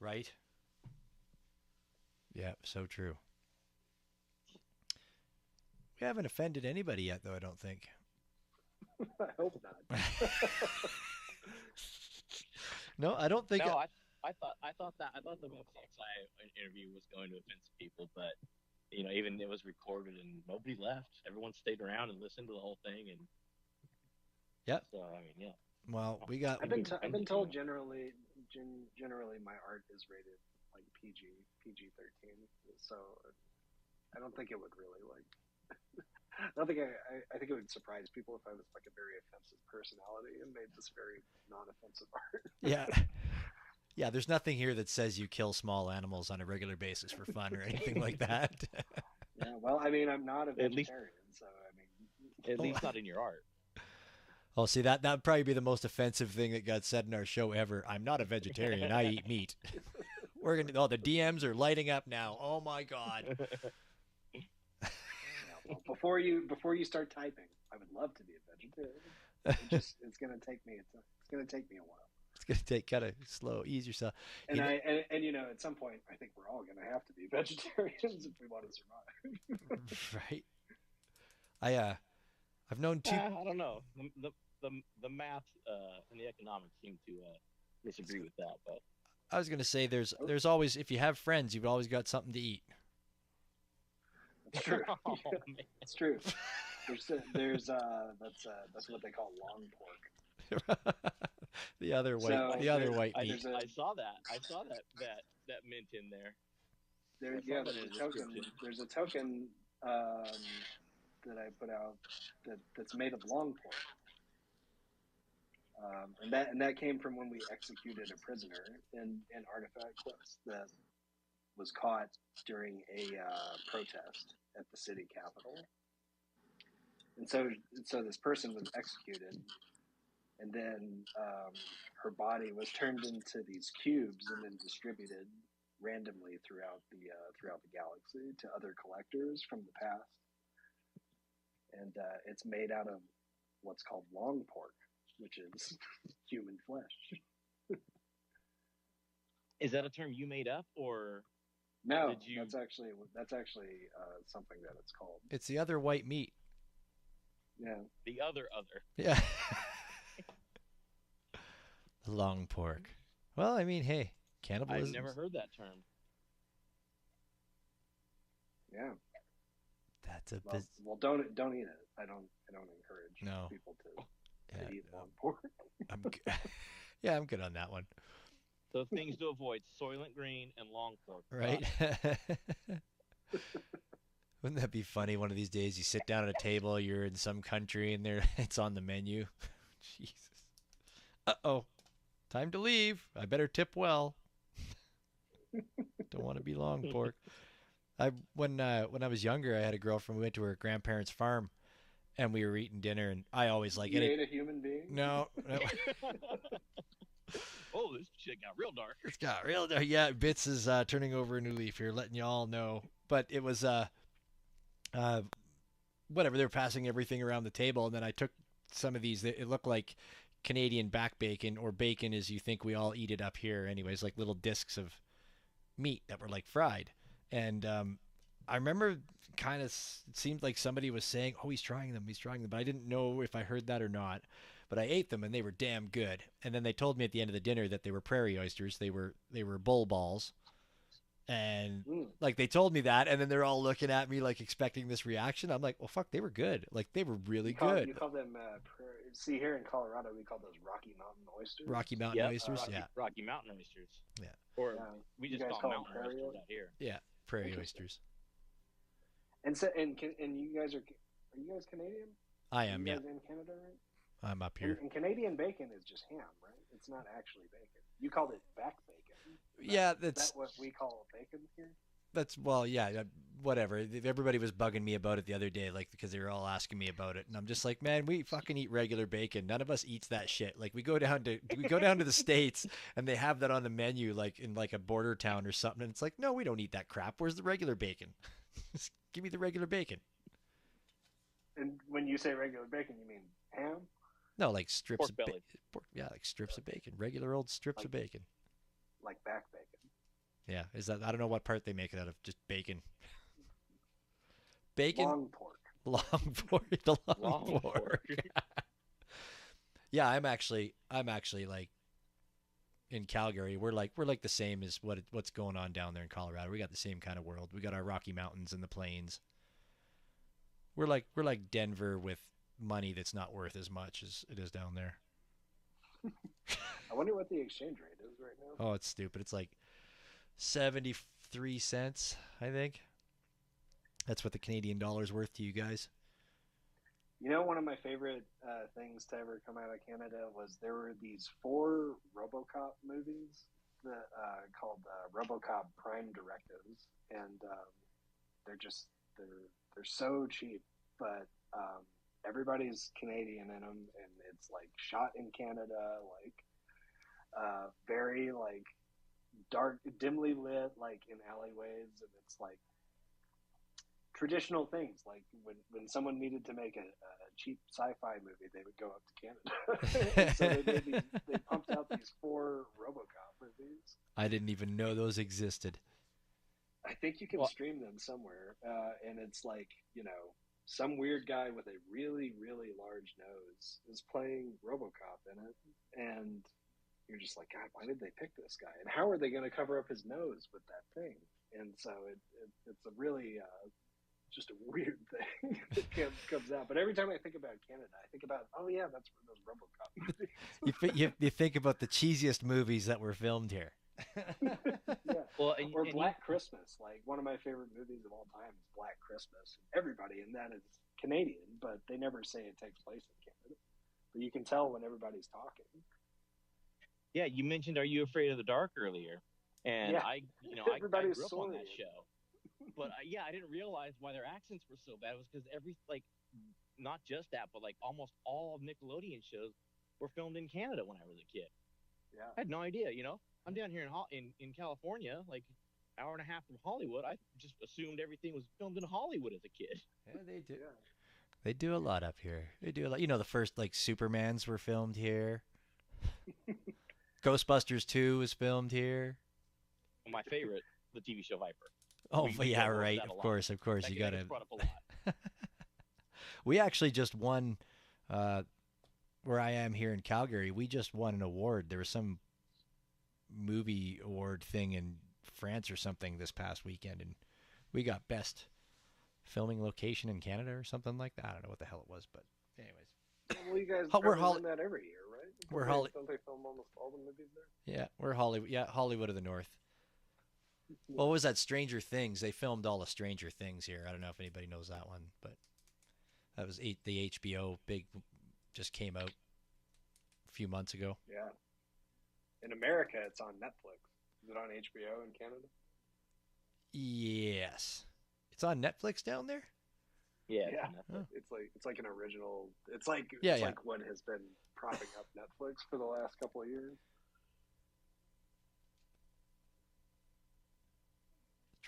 Right. Yeah, so true. We haven't offended anybody yet, though, I don't think. I hope not. No, I don't think. No, I thought the MemCXI interview was going to offend some people, but even it was recorded and nobody left. Everyone stayed around and listened to the whole thing, and yep. So I mean, yeah. Well, we got. I've been told generally my art is rated like PG-13, so I don't think it would really like. I think it would surprise people if I was like a very offensive personality and made this very non-offensive art. Yeah. Yeah, there's nothing here that says you kill small animals on a regular basis for fun or anything like that. Yeah, well, I mean, I'm not a vegetarian, so I mean, at least not in your art. Oh, see, that would probably be the most offensive thing that got said in our show ever. I'm not a vegetarian. I eat meat. We're gonna. Oh, the DMs are lighting up now. Oh my God. Well, before you start typing, I would love to be a vegetarian. It's gonna take me a while. It's gonna take kind of slow. Ease yourself. And at some point, I think we're all gonna have to be vegetarians if we want to survive. Right. I've known two. I don't know. The math and the economics seem to disagree with that, but I was gonna say there's always, if you have friends, you've always got something to eat. It's true. It's true. There's that's what they call long pork. the other white meat. I saw that mint in there. There's a token that I put out that's made of long pork. And that came from when we executed a prisoner in Artifact Quest that was caught during a protest at the city capitol. And so this person was executed, and then her body was turned into these cubes and then distributed randomly throughout the galaxy to other collectors from the past. And it's made out of what's called long pork, which is human flesh. Is that a term you made up, or no? That's actually something that it's called. It's the other white meat. Yeah. The other. Yeah. Long pork. Well, I mean, hey, cannibalism. I've never heard that term. Yeah. That's a well, don't eat it. I don't encourage people to eat long pork. I'm good on that one. So things to avoid: Soylent Green and long pork. Right. Wouldn't that be funny? One of these days, you sit down at a table, you're in some country, and it's on the menu. Jesus. Uh-oh. Time to leave. I better tip well. Don't want to be long pork. When I was younger, I had a girlfriend. We went to her grandparents' farm, and we were eating dinner. And I always like it. You ate a human being? No. Oh, this shit got real dark. It's got real dark. Yeah, Bits is turning over a new leaf here, letting you all know. but it was whatever. They were passing everything around the table, and then I took some of these. It looked like Canadian back bacon, or bacon as you think we all eat it up here. Anyways, like little discs of meat that were like fried, and I remember kind of it seemed like somebody was saying, "Oh, he's trying them, but I didn't know if I heard that or not. But I ate them, and they were damn good. And then they told me at the end of the dinner that they were prairie oysters. They were bull balls, and like they told me that, and then they're all looking at me like expecting this reaction. I'm like, well, fuck, they were good. Like they were really good. You call them see, here in Colorado we call those Rocky Mountain oysters. Rocky Mountain oysters, yeah. Rocky Mountain oysters. Yeah. Or we just call them mountain oysters out here. Yeah, prairie oysters. And so, and you guys are you guys Canadian? I am, you yeah. guys in Canada, right? I'm up here. And Canadian bacon is just ham, right? It's not actually bacon. You called it back bacon. Yeah, that's what we call bacon here. That's whatever. Everybody was bugging me about it the other day, like because they were all asking me about it, and I'm just like, man, we fucking eat regular bacon. None of us eats that shit. Like we go down to the States, and they have that on the menu, like in like a border town or something, and it's like, no, we don't eat that crap. Where's the regular bacon? Just give me the regular bacon. And when you say regular bacon, you mean ham? No, like strips Pork of belly. Yeah, like strips of bacon, regular old strips of bacon. Like back bacon. Yeah, is that? I don't know what part they make it out of. Just bacon. Bacon. Long pork. Long pork. The long pork. Yeah, I'm actually like in Calgary. We're like the same as what's going on down there in Colorado. We got the same kind of world. We got our Rocky Mountains and the plains. We're like Denver with money that's not worth as much as it is down there. I wonder what the exchange rate is right now. Oh, it's stupid. It's like 73 cents, I think. That's what the Canadian dollar's worth to you guys. You know, one of my favorite things to ever come out of Canada was there were these 4 RoboCop movies that called RoboCop Prime Directives, and they're so cheap, but everybody's Canadian in them, and it's like shot in Canada, like very like dark, dimly lit, like in alleyways, and it's like traditional things. Like when someone needed to make a cheap sci-fi movie, they would go up to Canada. So they pumped out these 4 RoboCop movies. I didn't even know those existed. I think you can stream them somewhere, and it's like, you know, some weird guy with a really, really large nose is playing RoboCop in it, and you're just like, God, why did they pick this guy? And how are they going to cover up his nose with that thing? And so it's a really just a weird thing that comes out. But every time I think about Canada, I think about, oh yeah, that's where those RoboCop movies. you think about the cheesiest movies that were filmed here. Yeah. Well, or Black Christmas. Like one of my favorite movies of all time is Black Christmas. Everybody in that is Canadian, but they never say it takes place in Canada. But you can tell when everybody's talking. Yeah, you mentioned "Are You Afraid of the Dark" earlier, and yeah. I grew up on that show. But I didn't realize why their accents were so bad. It was because not just that, but like almost all of Nickelodeon shows were filmed in Canada when I was a kid. Yeah, I had no idea. You know, I'm down here in California, like hour and a half from Hollywood. I just assumed everything was filmed in Hollywood as a kid. Yeah, they do. Yeah. They do a lot up here. They do a lot. You know, the first like Supermans were filmed here. Ghostbusters 2 was filmed here. My favorite, the TV show Viper. Oh, yeah, right. Of course. You got to. Brought up a lot. We actually just won, where I am here in Calgary. We just won an award. There was some movie award thing in France or something this past weekend, and we got best filming location in Canada or something like that. I don't know what the hell it was, but anyways. Well, you guys win that every year, right? Don't they film almost all the movies there? Yeah, we're Hollywood. Yeah, Hollywood of the North. Yeah. What was that? Stranger Things. They filmed all of Stranger Things here. I don't know if anybody knows that one, but that was the HBO big, just came out a few months ago. Yeah. In America, it's on Netflix. Is it on HBO in Canada? Yes. It's on Netflix down there? Yeah. Oh. It's like an original. It's like what has been propping up Netflix for the last couple of years.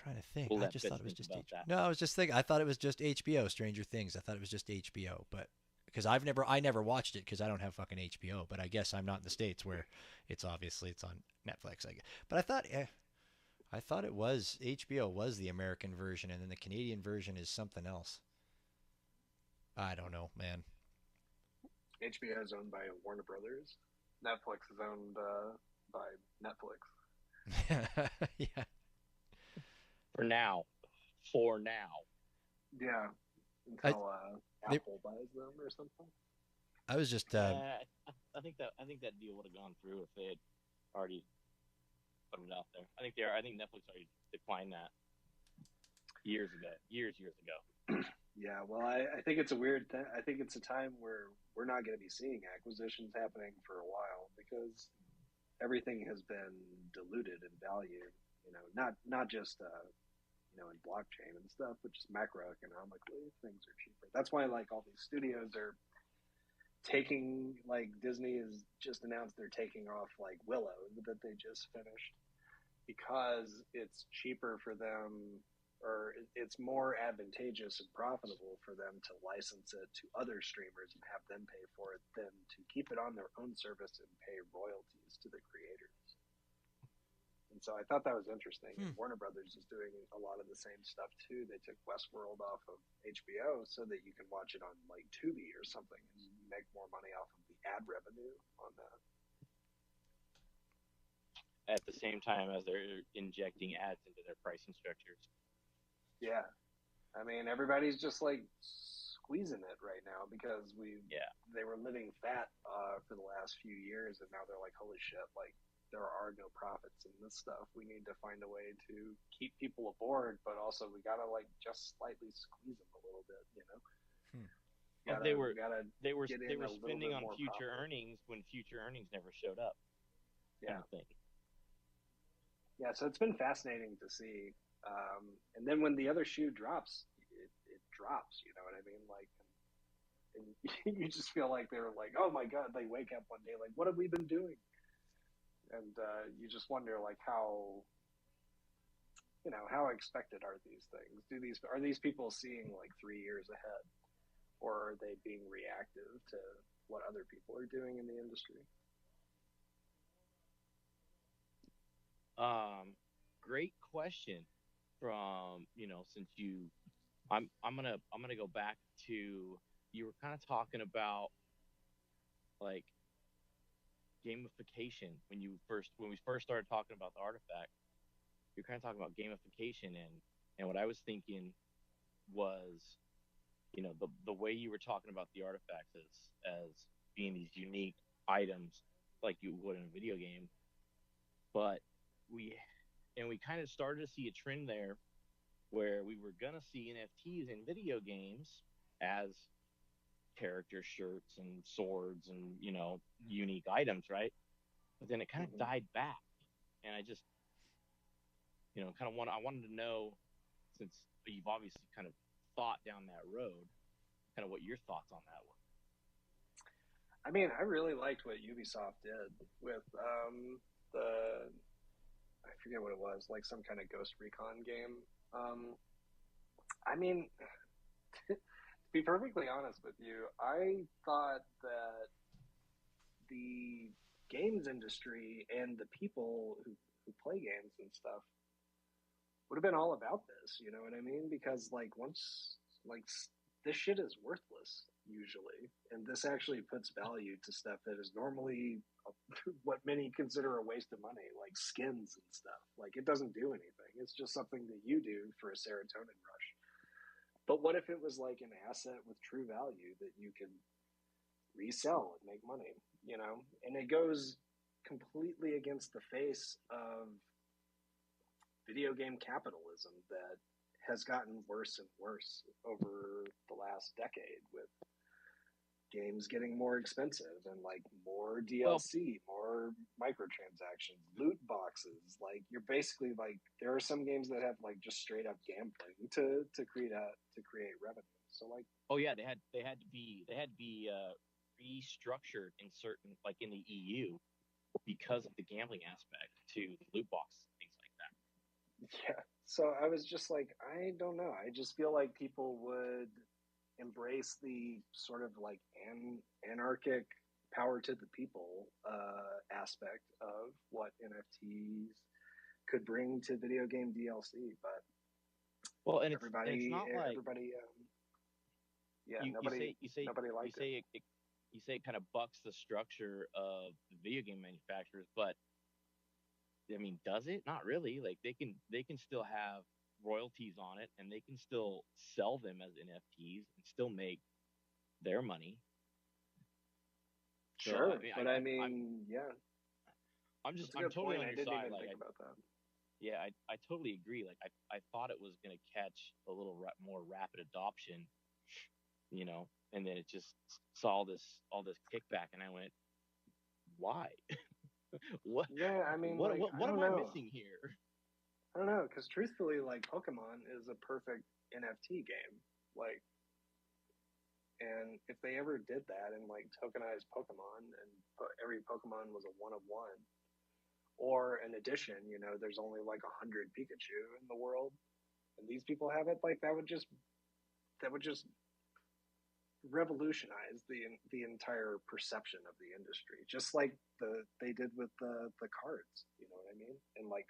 trying to think. We'll I let just Fitz thought it was think just about HBO. that. No, I was just thinking. I thought it was just HBO. Stranger Things. I thought it was just HBO, but because I never watched it because I don't have fucking HBO. But I guess I'm not in the States where it's on Netflix. But I thought it was HBO was the American version, and then the Canadian version is something else. I don't know, man. HBO is owned by Warner Brothers. Netflix is owned by Netflix. Yeah. For now. Yeah, until Apple buys them or something. I was just. I think that deal would have gone through if they had already put it out there. I think Netflix already declined that years ago. Yeah, well, I think it's a weird thing. I think it's a time where we're not going to be seeing acquisitions happening for a while because everything has been diluted in value. Not just in blockchain and stuff, but just macroeconomically, things are cheaper. That's why like all these studios are taking, like Disney has just announced they're taking off like Willow that they just finished because it's cheaper for them, or it's more advantageous and profitable for them to license it to other streamers and have them pay for it than to keep it on their own service and pay royalties to the creators. And so I thought that was interesting. And Warner Brothers is doing a lot of the same stuff too. They took Westworld off of HBO so that you can watch it on like Tubi or something and make more money off of the ad revenue on that. At the same time as they're injecting ads into their pricing structures. Yeah. I mean, everybody's just like squeezing it right now because they were living fat for the last few years, and now they're like, holy shit, like there are no profits in this stuff. We need to find a way to keep people aboard, but also we gotta like just slightly squeeze them a little bit, They were spending on future earnings when future earnings never showed up. Yeah. Kind of thing. Yeah, so it's been fascinating to see. And then when the other shoe drops, it drops. You know what I mean? Like, and you just feel like they're like, oh my god! They wake up one day like, what have we been doing? And you just wonder like how expected are these things? Are these people seeing like 3 years ahead, or are they being reactive to what other people are doing in the industry? Great question. From since I'm gonna go back to, you were kind of talking about like gamification when we first started talking about the artifact. You're kind of talking about gamification, and what I was thinking was, the way you were talking about the artifacts as being these unique items like you would in a video game, but we kind of started to see a trend there where we were gonna see NFTs in video games as character shirts and swords and unique items, right? But then it kind of died back, and I just I wanted to know, since you've obviously kind of thought down that road, kind of what your thoughts on that were. I mean, I really liked what Ubisoft did with I forget what it was, like some kind of Ghost Recon game. I mean, to be perfectly honest with you, I thought that the games industry and the people who play games and stuff would have been all about this, you know what I mean? Because this shit is worthless usually, and this actually puts value to stuff that is normally what many consider a waste of money, like skins and stuff. Like, it doesn't do anything. It's just something that you do for a serotonin rush. But what if it was like an asset with true value that you can resell and make money, And it goes completely against the face of video game capitalism that has gotten worse and worse over the last decade, with games getting more expensive and like more DLC, more microtransactions, loot boxes. Like, you're basically like, there are some games that have like just straight up gambling to create revenue. So like, oh yeah, they had to be restructured in certain, like in the EU, because of the gambling aspect to the loot box, things like that. Yeah. So I was just like, I don't know. I just feel like people would embrace the sort of like anarchic power to the people aspect of what NFTs could bring to video game DLC. But Well, and it's everybody, not like everybody, yeah, you nobody say liked it. you say it kind of bucks the structure of the video game manufacturers, but I mean, does it? Not really. Like they can still have royalties on it, and they can still sell them as NFTs and still make their money. Sure, So, but I mean, yeah, I'm that's a I'm good totally point. on I your didn't side. even Like think about that. yeah, I totally agree. Like I thought it was gonna catch a little more rapid adoption, you know, and then it just saw all this kickback, and I went, why? what Yeah, I mean, like, I what don't am I know. missing here? I don't know, because truthfully, like, Pokemon is a perfect NFT game. Like, and if they ever did that and like tokenized Pokemon and every Pokemon was a one of one, or an edition, you know, there's only like 100 Pikachu in the world, and these people have it, like that would just revolutionize the entire perception of the industry, just like they did with the cards. You know what I mean? And like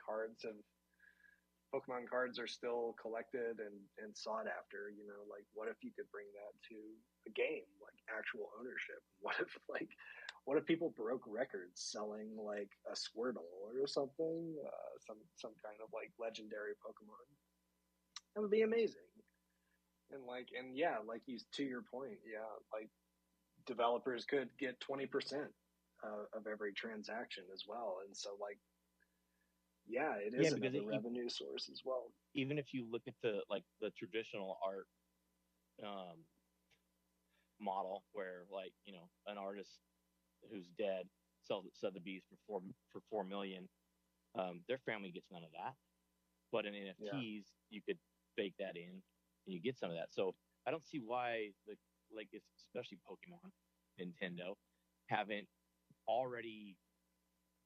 Pokemon cards are still collected and sought after. You know, like what if you could bring that to a game, like actual ownership? What if people broke records selling like a Squirtle or something, some kind of like legendary Pokemon? That would be amazing. And yeah, like you, to your point, yeah, like developers could get 20% of every transaction as well, and so like yeah, it Yeah, is because another revenue source as well. even if you look at the traditional art um, model, where like an artist who's dead sell the beast for 4 million, their family gets none of that. But in NFTs, you could bake that in, and you get some of that. So I don't see why it's especially Pokemon, Nintendo, haven't already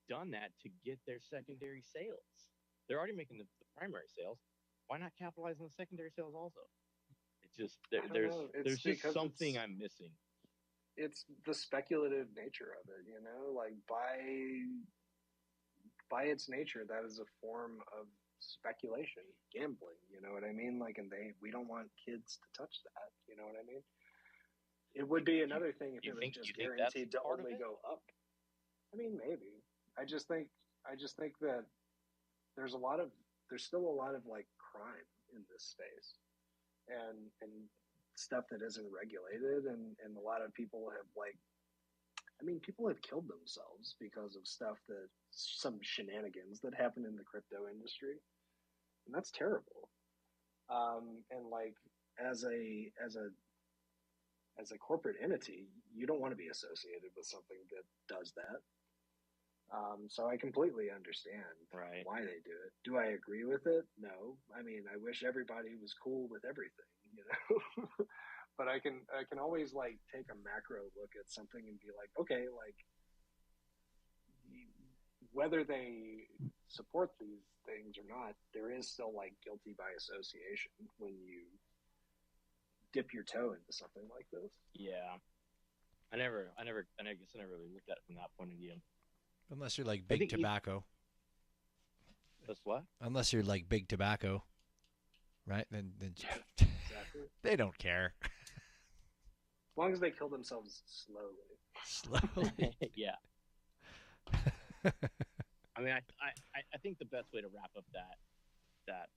done that to get their secondary sales. They're already making the primary sales. Why not capitalize on the secondary sales also? It's just there's just something I'm missing. It's the speculative nature of it, you know, like by its nature, that is a form of speculation, gambling. You know what I mean? Like, and we don't want kids to touch that. You know what I mean? It would be another thing if it was just guaranteed to only go up. I mean, maybe. I just think that there's still a lot of like crime in this space, and stuff that isn't regulated, and a lot of people have like, I mean, people have killed themselves because of stuff some shenanigans that happen in the crypto industry, and that's terrible. And like as a corporate entity, you don't want to be associated with something that does that. So I completely understand why they do it. Do I agree with it? No. I mean, I wish everybody was cool with everything, you know. But I can always like take a macro look at something and be like, okay, like whether they support these things or not, there is still like guilty by association when you dip your toe into something like this. Yeah. I guess I never really looked at it from that point of view. Unless you're like big tobacco. That's what? Unless you're like big tobacco, right? Then yeah, exactly. They don't care. As long as they kill themselves slowly. Slowly. Yeah. I mean, I think the best way to wrap up that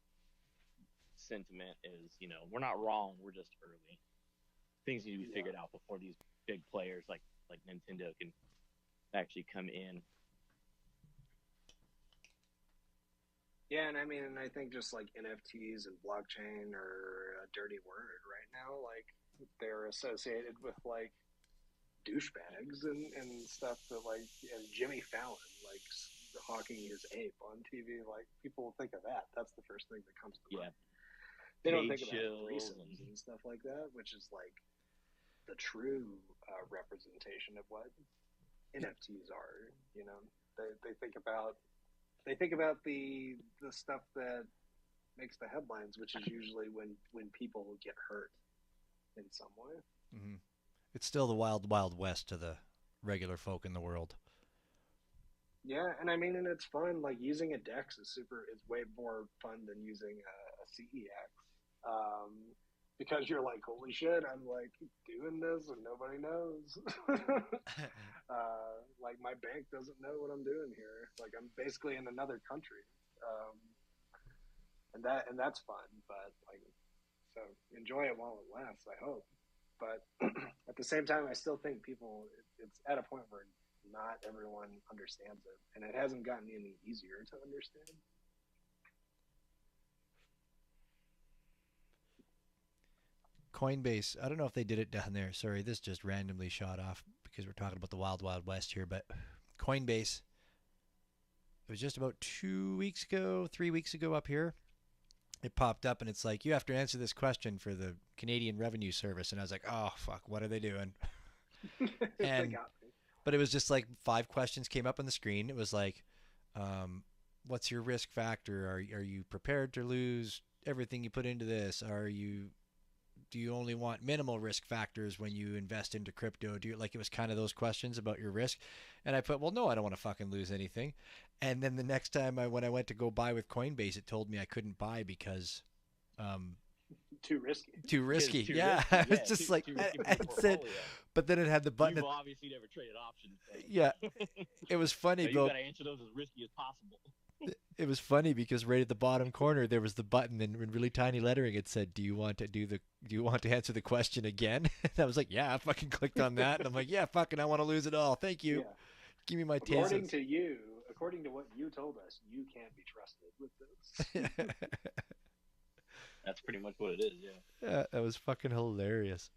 sentiment is, we're not wrong. We're just early. Things need to be figured out before these big players like Nintendo can actually come in. Yeah, and I think just like NFTs and blockchain are a dirty word right now. Like they're associated with like douchebags and stuff that like, and Jimmy Fallon like hawking his ape on TV. Like people think of that. That's the first thing that comes to mind. They don't think about threesomes and stuff like that, which is like the true representation of what NFTs are. You know, they think about the stuff that makes the headlines, which is usually when people get hurt in some way. Mm-hmm. It's still the wild, wild west to the regular folk in the world. Yeah, and I mean, and it's fun. Like using a Dex is way more fun than using a CEX. Because you're like, holy shit, I'm like doing this and nobody knows. Like my bank doesn't know what I'm doing here. Like I'm basically in another country. And that's fun, but like, so enjoy it while it lasts, I hope. But at the same time, I still think it's at a point where not everyone understands it, and it hasn't gotten any easier to understand. Coinbase, I don't know if they did it down there. Sorry, this just randomly shot off because we're talking about the wild, wild west here. But Coinbase, it was just about 2 weeks ago, 3 weeks ago up here. It popped up and it's like, you have to answer this question for the Canadian Revenue Service. And I was like, oh, fuck, what are they doing? And but it was just like 5 questions came up on the screen. It was like, what's your risk factor? Are you prepared to lose everything you put into this? Do you only want minimal risk factors when you invest into crypto? It was kind of those questions about your risk. And I put, well, no, I don't want to fucking lose anything. And then the next time when I went to go buy with Coinbase, it told me I couldn't buy because too risky. Too risky. Too Yeah. risky. It's just like it said, but then it had the button. You've obviously never traded options. So. Yeah. It was funny. You got to answer those as risky as possible. It was funny because right at the bottom corner there was the button, and in really tiny lettering it said, "Do you want to answer the question again?" And I was like, "Yeah." I fucking clicked on that, and I'm like, "Yeah, fucking, I want to lose it all. Thank you. Yeah. Give me my According to what you told us, you can't be trusted with this. That's pretty much what it is. Yeah. Yeah, that was fucking hilarious.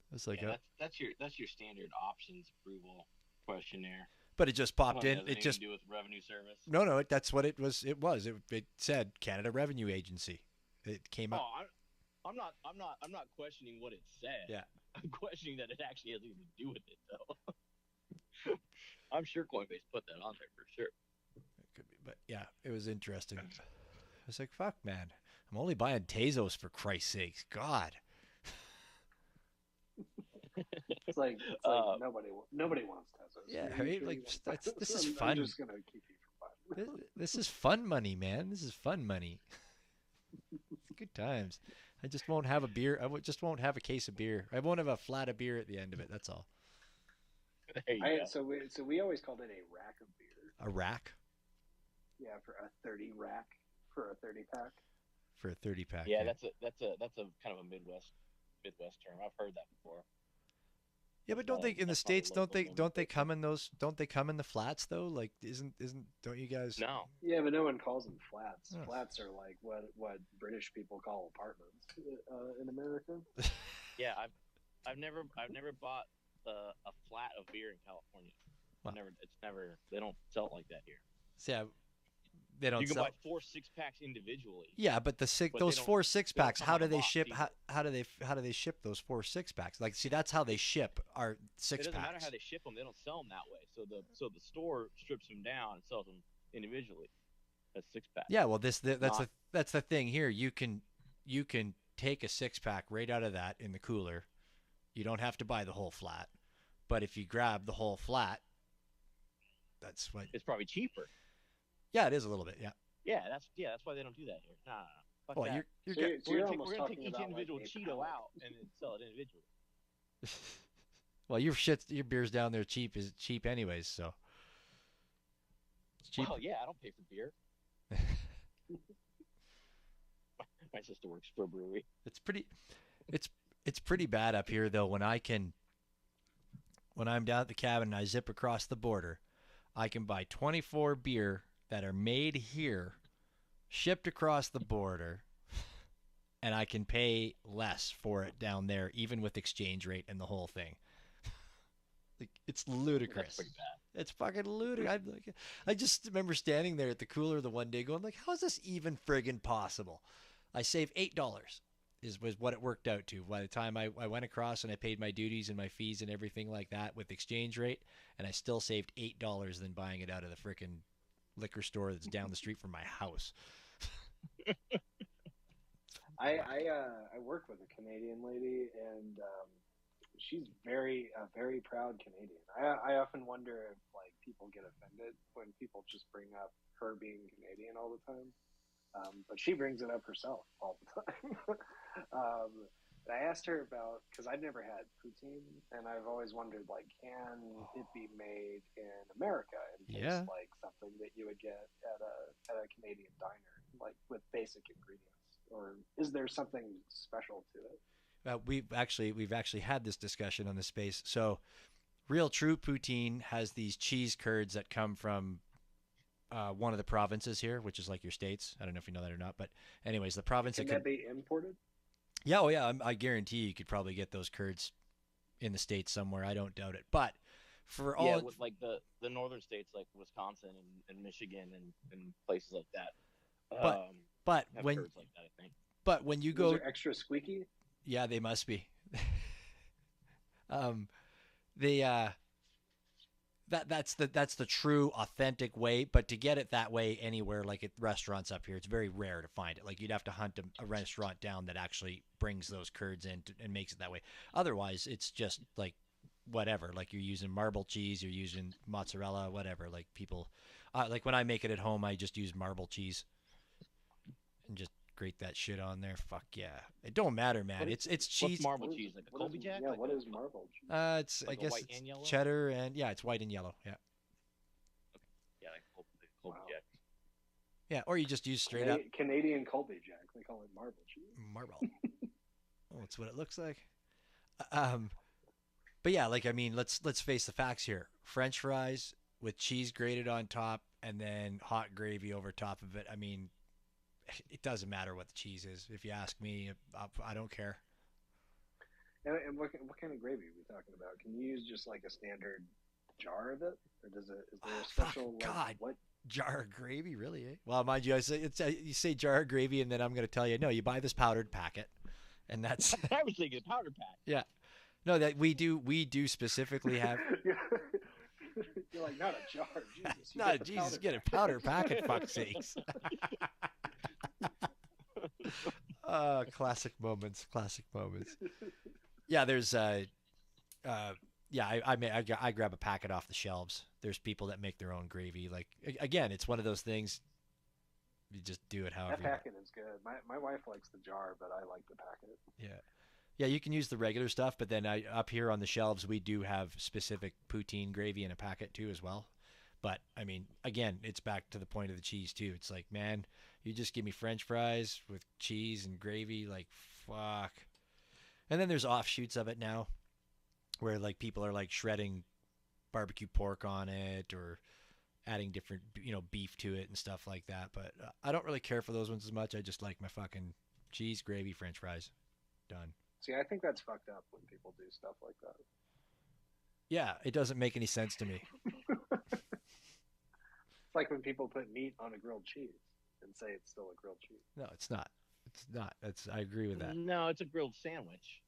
I was like, that's your standard options approval questionnaire. But it just popped in. It just to do with revenue service. No, that's what it was. It said Canada Revenue Agency. It came up. Oh, I'm not questioning what it said. Yeah. I'm questioning that it actually has anything to do with it, though. I'm sure Coinbase put that on there for sure. It could be, but yeah, it was interesting. I was like, fuck, man. I'm only buying Tezos for Christ's sakes. God. It's like nobody wants Tezos. Yeah, right? Like this is fun. I'm just gonna keep you from buying. This is fun money, man. This is fun money. It's good times. I just won't have a beer. Just won't have a case of beer. I won't have a flat of beer at the end of it. That's all. So we always called it a rack of beer. A rack? Yeah, for a 30 rack for a 30 pack. For a 30 pack. Yeah, that's a kind of a Midwest term. I've heard that before. Yeah, but don't they in the States? Don't they come in those? Don't they come in the flats though? Like, don't you guys? No. Yeah, but no one calls them flats. Oh. Flats are like what British people call apartments in America. Yeah, I've never bought a flat of beer in California. Wow. They don't sell it like that here. Yeah, they don't. You can buy 4 6-packs individually. Yeah, but those 4 6-packs, how do they ship? How do they ship those 4 6-packs? Like, see, that's how they ship our 6-packs. It doesn't matter how they ship them; they don't sell them that way. So the store strips them down and sells them individually as 6-packs. Yeah, well, that's the thing here. You can take a 6-pack right out of that in the cooler. You don't have to buy the whole flat, but if you grab the whole flat, that's what it's probably cheaper. Yeah, it is a little bit. Yeah. Yeah, that's why they don't do that here. No. Fuck well, that. We're gonna take each individual Cheeto out and then sell it individually. Well, your beer's down there cheap anyways, so. It's cheap. Well, yeah, I don't pay for beer. My sister works for a brewery. It's pretty bad up here though. When I'm down at the cabin and I zip across the border, I can buy 24 beer that are made here, shipped across the border, and I can pay less for it down there, even with exchange rate and the whole thing. Like, it's ludicrous. That's pretty bad. It's fucking ludicrous. I just remember standing there at the cooler the one day going, like, how is this even friggin' possible? I saved $8 was what it worked out to. By the time I went across and I paid my duties and my fees and everything like that with exchange rate, and I still saved $8 than buying it out of the frickin' liquor store that's down the street from my house. I work with a Canadian lady, and she's very proud Canadian. I often wonder if like people get offended when people just bring up her being Canadian all the time. But she brings it up herself all the time. um, I asked her about, because I've never had poutine, and I've always wondered, like, can it be made in America and taste like something that you would get at a Canadian diner, like with basic ingredients, or is there something special to it? We've actually had this discussion on the space. So, real true poutine has these cheese curds that come from one of the provinces here, which is like your states. I don't know if you know that or not, but anyways, the province Can that be imported? Yeah, oh yeah, I guarantee you could probably get those curds in the states somewhere. I don't doubt it. But for all with like the northern states like Wisconsin and Michigan and places like that. But have when curds like that, I think. But when you Those go are extra squeaky. Yeah, they must be. They that's the true authentic way, but to get it that way anywhere like at restaurants up here, it's very rare to find it. Like you'd have to hunt a restaurant down that actually brings those curds in and makes it that way. Otherwise, it's just like whatever. Like you're using marble cheese, you're using mozzarella, whatever. Like people, like when I make it at home, I just use marble cheese and just grate that shit on there. Fuck yeah, it don't matter, man. It's cheese. What's marble cheese? Like a Colby Jack? Yeah, like what is marble cheese? It's like I guess white it's and yellow? cheddar and yeah, it's white and yellow. Yeah. Yeah, like Colby Jack. Yeah, or you just use straight up Canadian Colby Jack. They call it marble cheese. marble. Oh, that's what it looks like. But yeah, like I mean, let's face the facts here. French fries with cheese grated on top and then hot gravy over top of it. I mean, it doesn't matter what the cheese is. If you ask me, I don't care. And what kind of gravy are we talking about? Can you use just like a standard jar of it, or is there a special God, what jar of gravy? Really? Eh? Well, mind you, I say you say jar of gravy, and then I'm going to tell you, no, you buy this powdered packet, and that's. I was thinking powder pack. Yeah, no, that we do specifically have. You're like, not a jar. Jesus, no, Jesus, get a powder packet, fuck's sakes. Classic moments. Yeah, there's I grab a packet off the shelves. There's people that make their own gravy. Like again, it's one of those things. You just do it however. That packet is good. My wife likes the jar, but I like the packet. Yeah, you can use the regular stuff, but then up here on the shelves we do have specific poutine gravy in a packet too as well. But I mean, again, it's back to the point of the cheese too. It's like, man, you just give me French fries with cheese and gravy, like fuck. And then there's offshoots of it now, where like people are like shredding barbecue pork on it or adding different, beef to it and stuff like that. But I don't really care for those ones as much. I just like my fucking cheese, gravy, French fries. Done. See, I think that's fucked up when people do stuff like that. Yeah, it doesn't make any sense to me. It's like when people put meat on a grilled cheese and say it's still a grilled cheese. No, it's not. I agree with that. No, it's a grilled sandwich.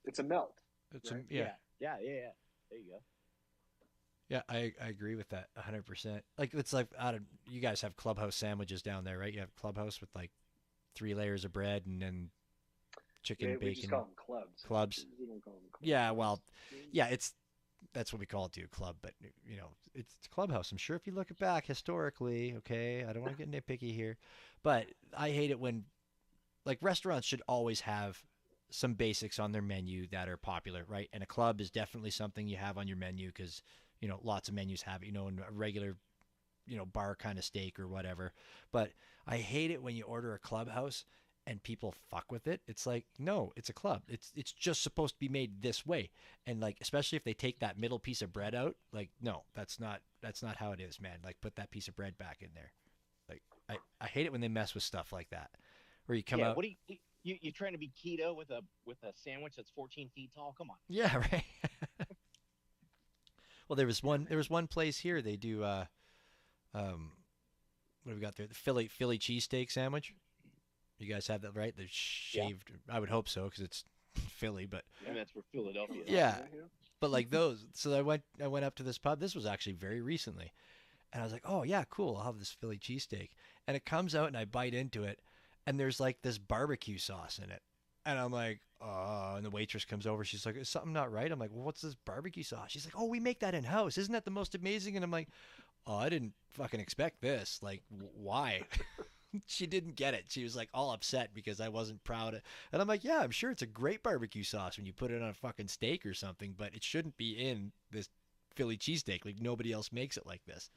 It's a melt. It's right? Yeah. There you go. Yeah, I agree with that 100%. Like it's like you guys have Clubhouse sandwiches down there, right? You have Clubhouse with like 3 layers of bread and then chicken, bacon. We just call them clubs. Clubs. We don't call them clubs. Yeah, well, yeah, that's what we call it too, club. But it's Clubhouse. I'm sure if you look it back historically, okay, I don't want to get nitpicky here, but I hate it when like restaurants should always have some basics on their menu that are popular, right? And a club is definitely something you have on your menu because lots of menus have it, in a regular bar kind of steak or whatever. But I hate it when you order a Clubhouse and people fuck with it. It's like, no, it's a club. It's just supposed to be made this way. And like, especially if they take that middle piece of bread out, like, no, that's not how it is, man. Like, put that piece of bread back in there. Like, I hate it when they mess with stuff like that, where you come out. What do you trying to be keto with a sandwich that's 14 feet tall? Come on. Yeah, right. Well, there was one place here. They do what do we got there? The Philly cheesesteak sandwich. You guys have that, right? They're shaved. Yeah. I would hope so because it's Philly, but and that's for Philadelphia. Yeah, but like those. So I went up to this pub. This was actually very recently, and I was like, oh yeah, cool. I'll have this Philly cheesesteak. and it comes out, and I bite into it, and there's like this barbecue sauce in it. And I'm like, and the waitress comes over. She's like, is something not right? I'm like, well, what's this barbecue sauce? She's like, oh, we make that in house. Isn't that the most amazing? And I'm like, oh, I didn't fucking expect this. Like, why? She didn't get it. She was like all upset because I wasn't proud of. And I'm like, yeah, I'm sure it's a great barbecue sauce when you put it on a fucking steak or something, but it shouldn't be in this Philly cheesesteak. Like, nobody else makes it like this.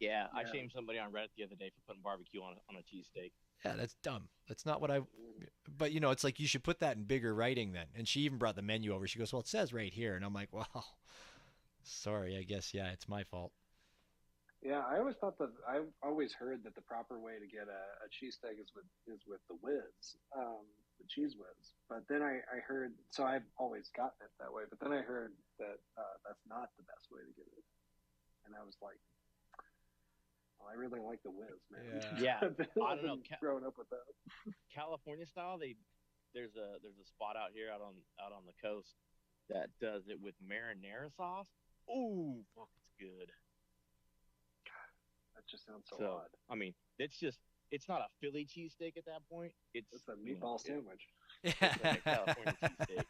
Yeah, I shamed somebody on Reddit the other day for putting barbecue on a cheesesteak. Yeah, that's dumb. That's not what I. But it's like you should put that in bigger writing then. And she even brought the menu over. She goes, "Well, it says right here," and I'm like, "Well, sorry. I guess it's my fault." Yeah, I always heard that the proper way to get a cheesesteak is with the whiz, the cheese whiz. But then I heard, so I've always gotten it that way. But then I heard that that's not the best way to get it, and I was like, well, I really like the whiz, man. Yeah, I don't know. Growing up with that, California style, there's a spot out here out on the coast that does it with marinara sauce. Ooh, fuck, it's good. That just sounds so odd. I mean, it's not a Philly cheesesteak at that point. It's a meatball sandwich. It's like a California cheesesteak.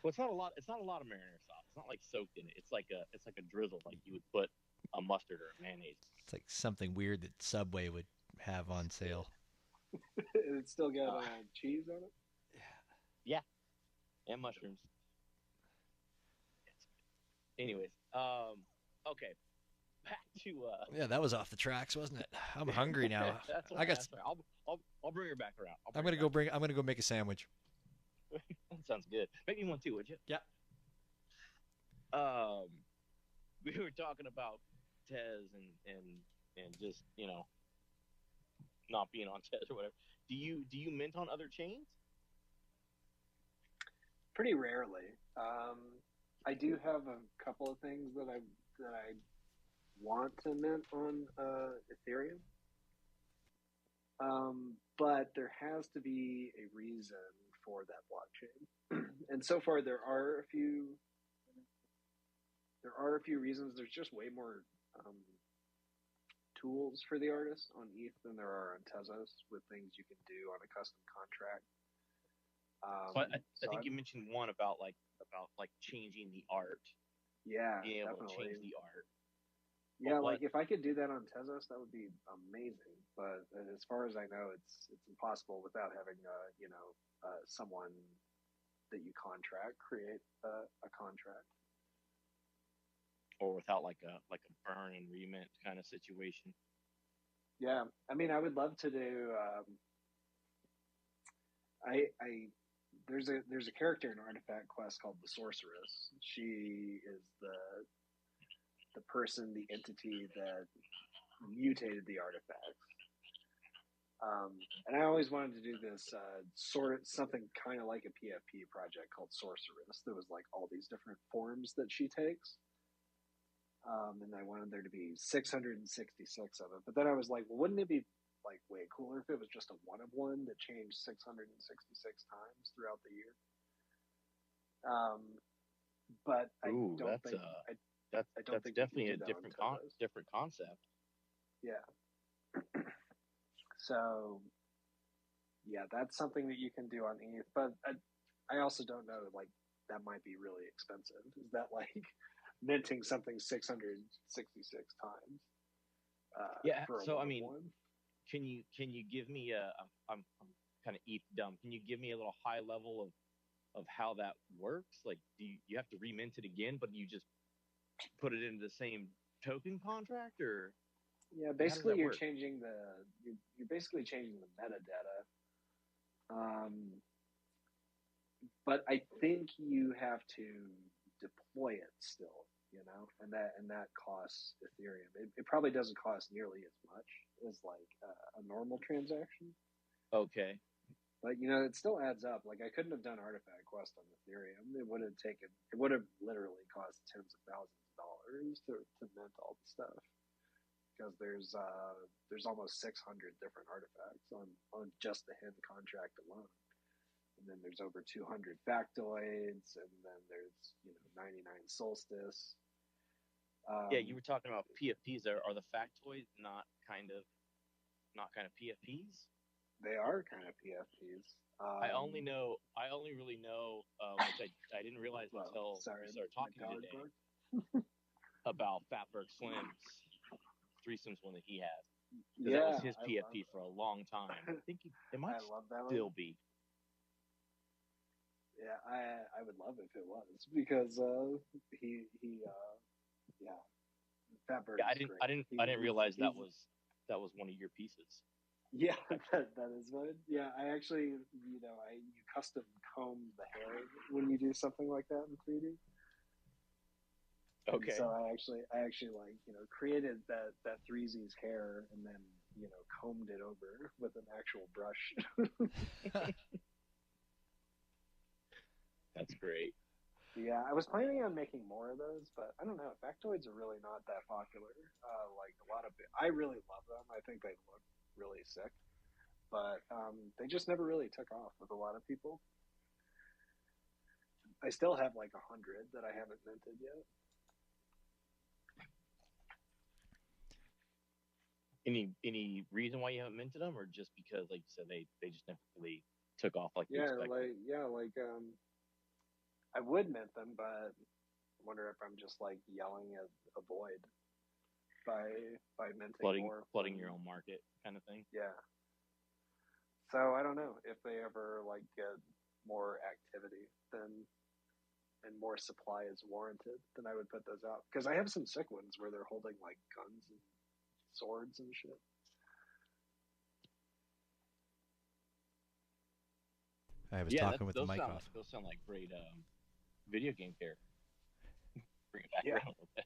Well, it's not a lot of marinara sauce. It's not like soaked in it. It's like a drizzle, like you would put a mustard or a mayonnaise. It's like something weird that Subway would have on sale. It's still got cheese on it. Yeah, and mushrooms. Anyways, okay. Back to yeah, that was off the tracks, wasn't it? I'm hungry now. That's right, that's right. I'll bring her back around. I'm gonna go make a sandwich. That sounds good. Make me one too, would you? Yeah. We were talking about Tez and just not being on Tez or whatever. Do you mint on other chains? Pretty rarely. I do have a couple of things that I want to mint on Ethereum, but there has to be a reason for that blockchain. And so far, there are a few reasons. There's just way more tools for the artist on ETH than there are on Tezos with things you can do on a custom contract. So I think you mentioned one about changing the art. Yeah, being able definitely. to change the art. Yeah, like if I could do that on Tezos, that would be amazing. But as far as I know, it's impossible without having someone that you contract create a contract, or without like a burn and remint kind of situation. Yeah, I mean, I would love to do. There's a character in Artifact Quest called the Sorceress. She is the person, the entity that mutated the artifacts. And I always wanted to do this something kind of like a PFP project called Sorceress. There was like all these different forms that she takes. And I wanted there to be 666 of it. But then I was like, well, wouldn't it be like way cooler if it was just a one of one that changed 666 times throughout the year? But I don't think that's definitely a different concept. Yeah. So, yeah, that's something that you can do on ETH. But I also don't know, like, that might be really expensive. Is that like minting something 666 times? Yeah. So I mean, can you give me I'm kind of ETH dumb. Can you give me a little high level of how that works? Like, do you have to remint it again, but you just put it into the same token contract, or? Yeah, basically you're changing you're basically changing the metadata. But I think you have to deploy it still, and that costs Ethereum. It probably doesn't cost nearly as much as like a normal transaction. Okay. But it still adds up. Like I couldn't have done Artifact Quest on Ethereum. It would have literally cost tens of thousands of dollars to mint all the stuff. Because there's almost 600 different artifacts on just the HIN contract alone, and then there's over 200 factoids, and then there's 99 solstice. Yeah, you were talking about PFPs. Are the factoids not kind of not kind of PFPs? They are kind of PFPs. I only really know, which I didn't realize until we started talking today about Fatberg Slim's threesomes one that he had. Because that was his PFP for a long time. I think it might still be. Yeah, I would love if it was because Fatberg. Yeah, I didn't realize that was one of your pieces. Yeah, that is one. Yeah, I actually, you custom comb the hair when you do something like that in 3D. Okay. And so I actually like, created that Threezy's hair and then, combed it over with an actual brush. That's great. Yeah, I was planning on making more of those, but I don't know. Factoids are really not that popular. Like a lot of I really love them. I think they look really sick, but they just never really took off with a lot of people. I still have like 100 that I haven't minted yet. Any reason why you haven't minted them, or just because, like you said, they just never really took off like you expected? I would mint them, but I wonder if I'm just like yelling at a void by minting flooding your own market kind of thing. Yeah. So I don't know if they ever like get more activity and more supply is warranted, then I would put those out, because I have some sick ones where they're holding like guns and swords and shit. I was talking with the mic off. Those sound like great video game characters. Bring it back around a little bit.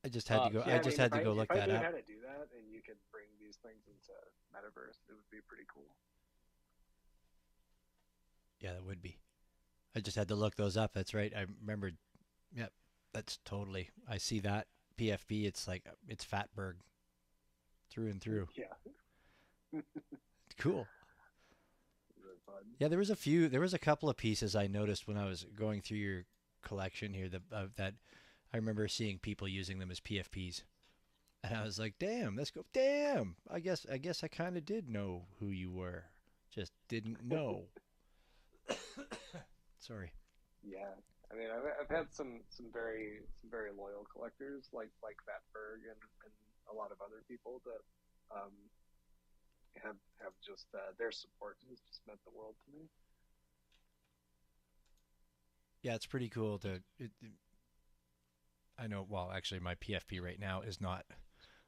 I just had to go. I just had to go look that up. If I knew how to do that, and you could bring these things into Metaverse, it would be pretty cool. Yeah, that would be. I just had to look those up. That's right. I remembered. Yep, that's totally. I see that PFP. It's like it's Fatberg through and through. Yeah. Cool. Yeah, there was a couple of pieces I noticed when I was going through your collection here that I remember seeing people using them as PFPs, and I was like, "Damn, let's go! Damn, I guess I kind of did know who you were, just didn't know." Sorry. Yeah, I mean, I've had some very loyal collectors like Fatberg and a lot of other people that have just their support has just meant the world to me. Yeah, it's pretty cool I know. Well, actually, my PFP right now is not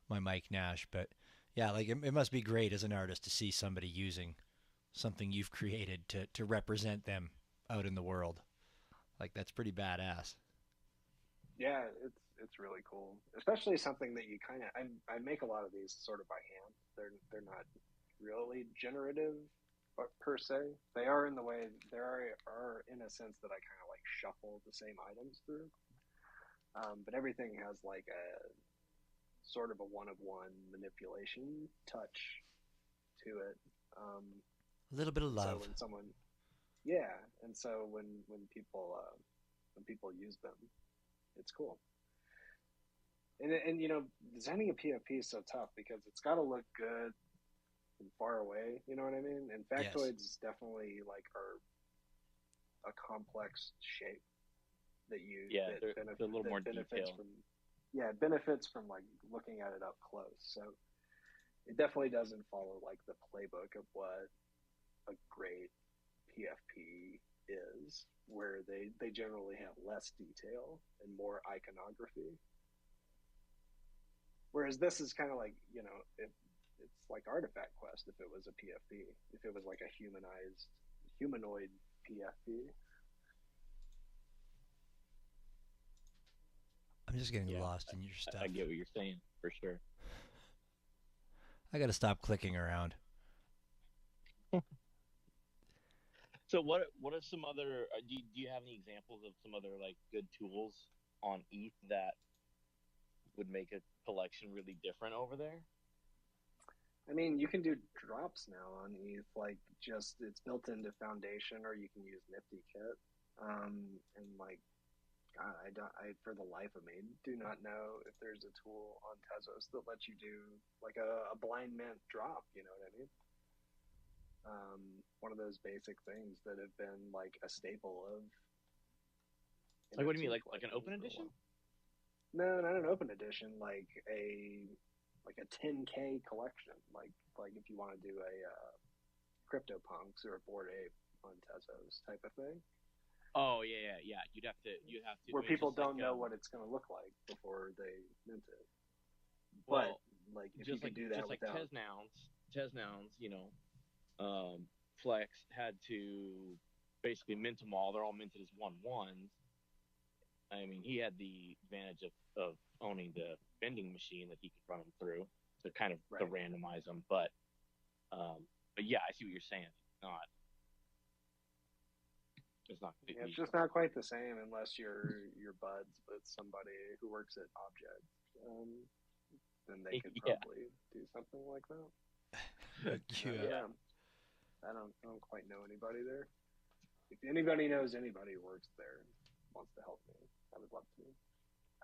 my Mike Nash, but yeah, like it must be great as an artist to see somebody using something you've created to represent them out in the world. Like that's pretty badass. Yeah, it's really cool, especially something that you kind of. I make a lot of these sort of by hand. They're not really generative per se. They are in the way there are in a sense that I kind of like shuffle the same items through. But everything has like a sort of a one-of-one manipulation touch to it. A little bit of love. So when people use them, it's cool. And designing a PFP is so tough because it's got to look good from far away. You know what I mean? And factoids definitely like are a complex shape that they're a little more detailed. It benefits from like looking at it up close. So it definitely doesn't follow like the playbook of what a great PFP is, where they generally have less detail and more iconography. Whereas this is kind of like, it's like Artifact Quest if it was a PFP, if it was like a humanoid PFP. I'm just getting lost in your stuff. I get what you're saying, for sure. I got to stop clicking around. So what are some other? Do you have any examples of some other like good tools on ETH that would make a collection really different over there? I mean, you can do drops now on ETH, like just it's built into Foundation, or you can use Nifty Kit, and like God, I for the life of me do not know if there's a tool on Tezos that lets you do like a blind mint drop. You know what I mean? One of those basic things that have been like a staple of. Like, what do you mean, like an open edition? No, not an open edition. Like a 10K collection. Like if you want to do a CryptoPunks or a Bored Ape on Tezos type of thing. Oh yeah. You'd have to. Where people don't know what it's going to look like before they mint it. Well, but like if you could do that just without like Tez Nouns, Flex had to basically mint them all. They're all minted as 1/1s. I mean, he had the advantage of owning the vending machine that he could run them through to kind of to randomize them. But yeah, I see what you're saying. It's not. Yeah, it's just not quite the same unless you're buds with somebody who works at Object. Then they could probably do something like that. Yeah. I don't quite know anybody there. If anybody knows anybody who works there and wants to help me, I would love to.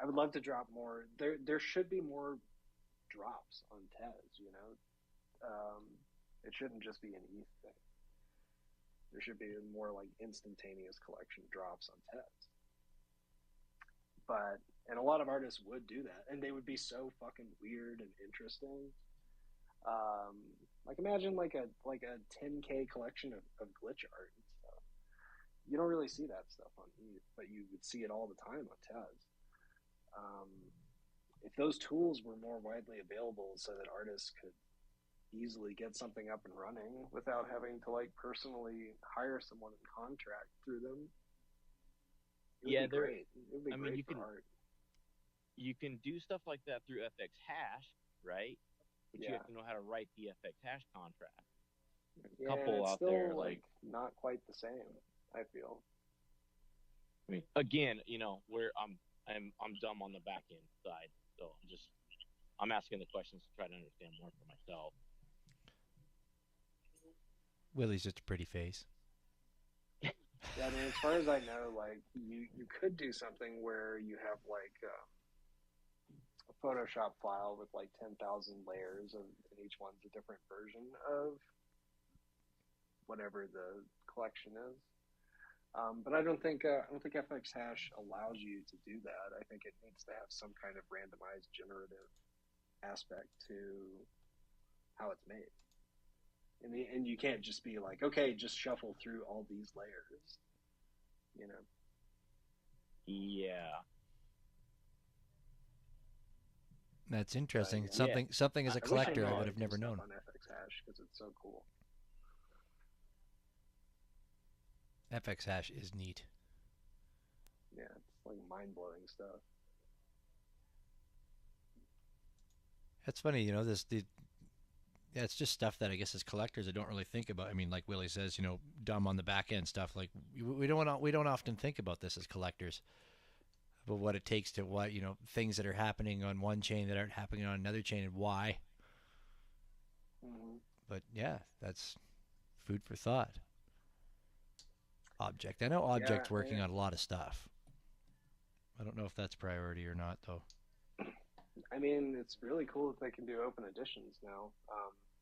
I would love to drop more. There should be more drops on Tez. It shouldn't just be an ETH thing. There should be more like instantaneous collection drops on Tez. And a lot of artists would do that, and they would be so fucking weird and interesting. Like imagine like a 10K collection of glitch art and stuff. You don't really see that stuff on ETH, but you would see it all the time on Tez. If those tools were more widely available so that artists could easily get something up and running without having to like personally hire someone and contract through them, it would be great. It would be great for art. You can do stuff like that through FX Hash, right? But you have to know how to write the FX Hash contract. A couple out there like not quite the same, I feel. I mean, again, where I'm dumb on the back end side, so I'm asking the questions to try to understand more for myself. Willie's just a pretty face. Yeah, I mean, as far as I know, like you could do something where you have like a Photoshop file with like 10,000 layers, and each one's a different version of whatever the collection is. But I don't think FX Hash allows you to do that. I think it needs to have some kind of randomized generative aspect to how it's made. And you can't just be like, okay, just shuffle through all these layers, Yeah. That's interesting. Something as a collector I would have never known. On FX Hash because it's so cool. FX Hash is neat. Yeah, it's like mind-blowing stuff. That's funny, it's just stuff that I guess as collectors I don't really think about. I mean, like Willie says, dumb on the back end stuff. Like we don't often think about this as collectors, but what it takes to things that are happening on one chain that aren't happening on another chain and why. Mm-hmm. But yeah, that's food for thought. Object. I know Object's working on a lot of stuff. I don't know if that's priority or not, though. I mean, it's really cool that they can do open editions now.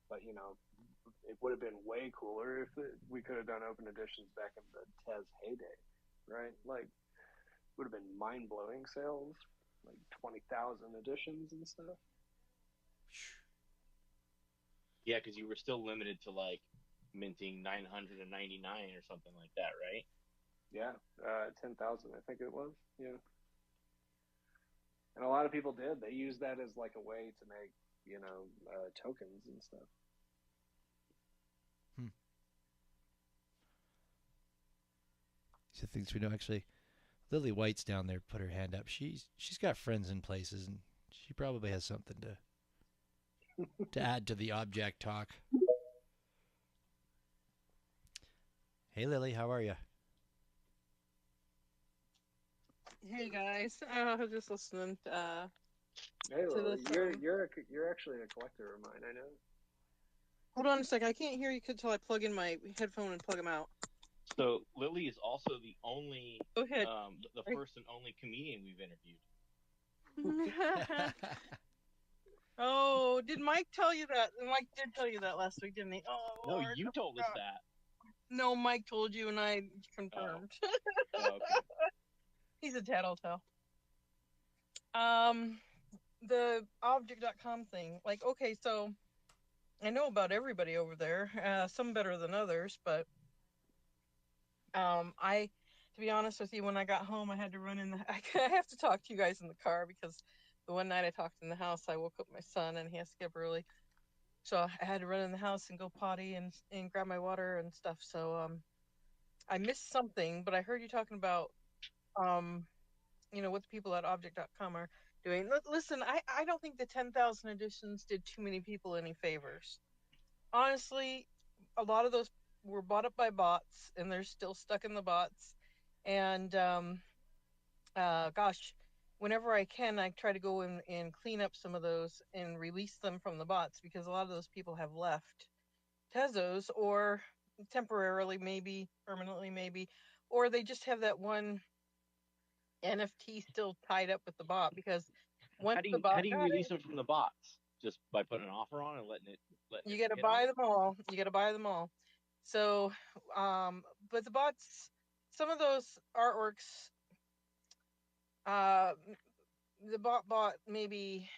But it would have been way cooler if we could have done open editions back in the Tez heyday, right? Like, would have been mind-blowing sales, like 20,000 editions and stuff. Yeah, because you were still limited to like minting 999 or something like that, right? Yeah, 10,000, I think it was. Yeah. And a lot of people did. They used that as like a way to make, tokens and stuff. So things we know, actually, Lily White's down there. Put her hand up. She's got friends in places, and she probably has something to add to the object talk. Hey, Lily, how are you? Hey guys, I was just listening. Hey, Lily, you're actually a collector of mine. I know. Hold on a sec. I can't hear you until I plug in my headphone and plug them out. So Lily is also the only, Go ahead. the first and only comedian we've interviewed. Oh, did Mike tell you that? Mike did tell you that last week, didn't he? Oh, No, Lord, you I told us forgot. that. No, Mike told you, and I confirmed. Oh, okay. He's a tattletale. The object.com thing. Like, okay, so I know about everybody over there, some better than others, but to be honest with you, when I got home, I had to run in the. I have to talk to you guys in the car because the one night I talked in the house, I woke up my son and he has to get up early, so I had to run in the house and go potty and grab my water and stuff. So I missed something, but I heard you talking about um what the people at object.com are doing. Listen, I don't think the 10,000 editions did too many people any favors. Honestly, a lot of those were bought up by bots and they're still stuck in the bots. And gosh, whenever I can, I try to go in and clean up some of those and release them from the bots because a lot of those people have left Tezos, or temporarily, maybe permanently, maybe, or they just have that one NFT still tied up with the bot because once the bot How do you got release it, them from the bots? Just by putting an offer on and letting it you got to hit on buy it? them all. You got to buy them all. So, but the bots, some of those artworks, uh, the bot bought maybe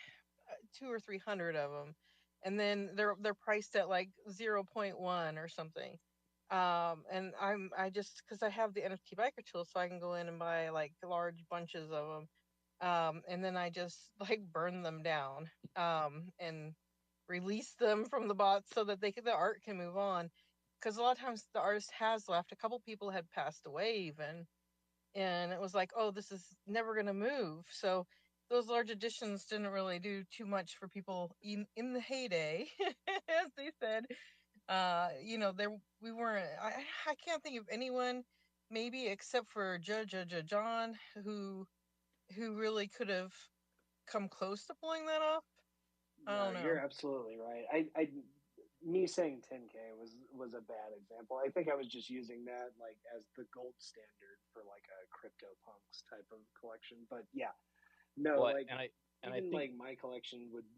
200 or 300 of them, and then they're priced at like 0.1 or something. And I just because I have the NFT biker tool, so I can go in and buy like large bunches of them. And then I just like burn them down and release them from the bots so that the art can move on. Because a lot of times the artist has left. A couple people had passed away even, and it was like, oh, this is never going to move. So those large editions didn't really do too much for people in the heyday, as they said. There we weren't. I can't think of anyone, maybe except for Judge John, who really could have come close to pulling that off. I No, don't know. you're absolutely right. Me saying 10K was a bad example. I think I was just using that like as the gold standard for like a CryptoPunks type of collection. But yeah, no, Well, like and I even think like my collection would.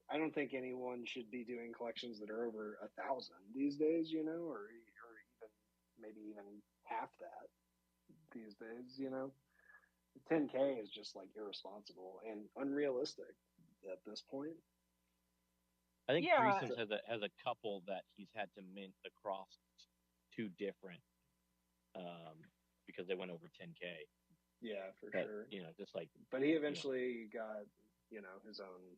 I don't think anyone should be doing collections that are over 1,000 these days, or even maybe even half that these days. 10K is just like irresponsible and unrealistic at this point. I think Yeah, Threesomes has a couple that he's had to mint across two different because they went over 10K. Yeah, for But, sure. just like. But he eventually got his own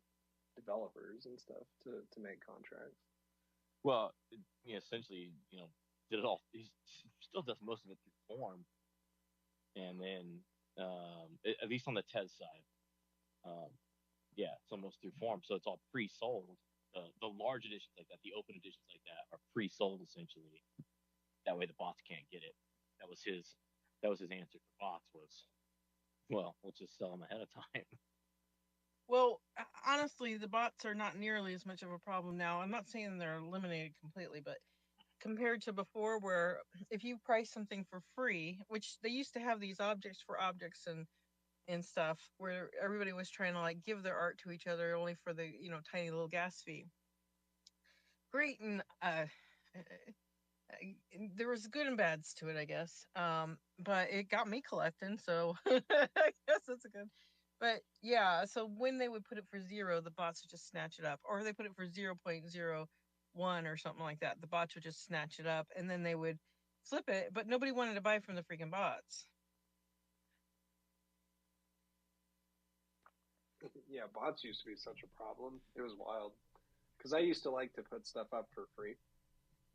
developers and stuff to make contracts. Well, essentially, did it all. He still does most of it through form, and then at least on the Tez side, it's almost through form, so it's all pre-sold. The large editions like that, the open editions like that, are pre-sold essentially. That way, the bots can't get it. That was his answer for bots was, well, we'll just sell them ahead of time. well, honestly, the bots are not nearly as much of a problem now. I'm not saying they're eliminated completely, but compared to before, where if you price something for free, which they used to have these objects for objects and stuff, where everybody was trying to like give their art to each other only for the tiny little gas fee. Great, and there was good and bads to it, I guess. But it got me collecting, so I guess that's a good. But yeah, so when they would put it for 0, the bots would just snatch it up, or they put it for 0.01 or something like that. The bots would just snatch it up, and then they would flip it. But nobody wanted to buy from the freaking bots. Yeah, bots used to be such a problem. It was wild. Because I used to like to put stuff up for free,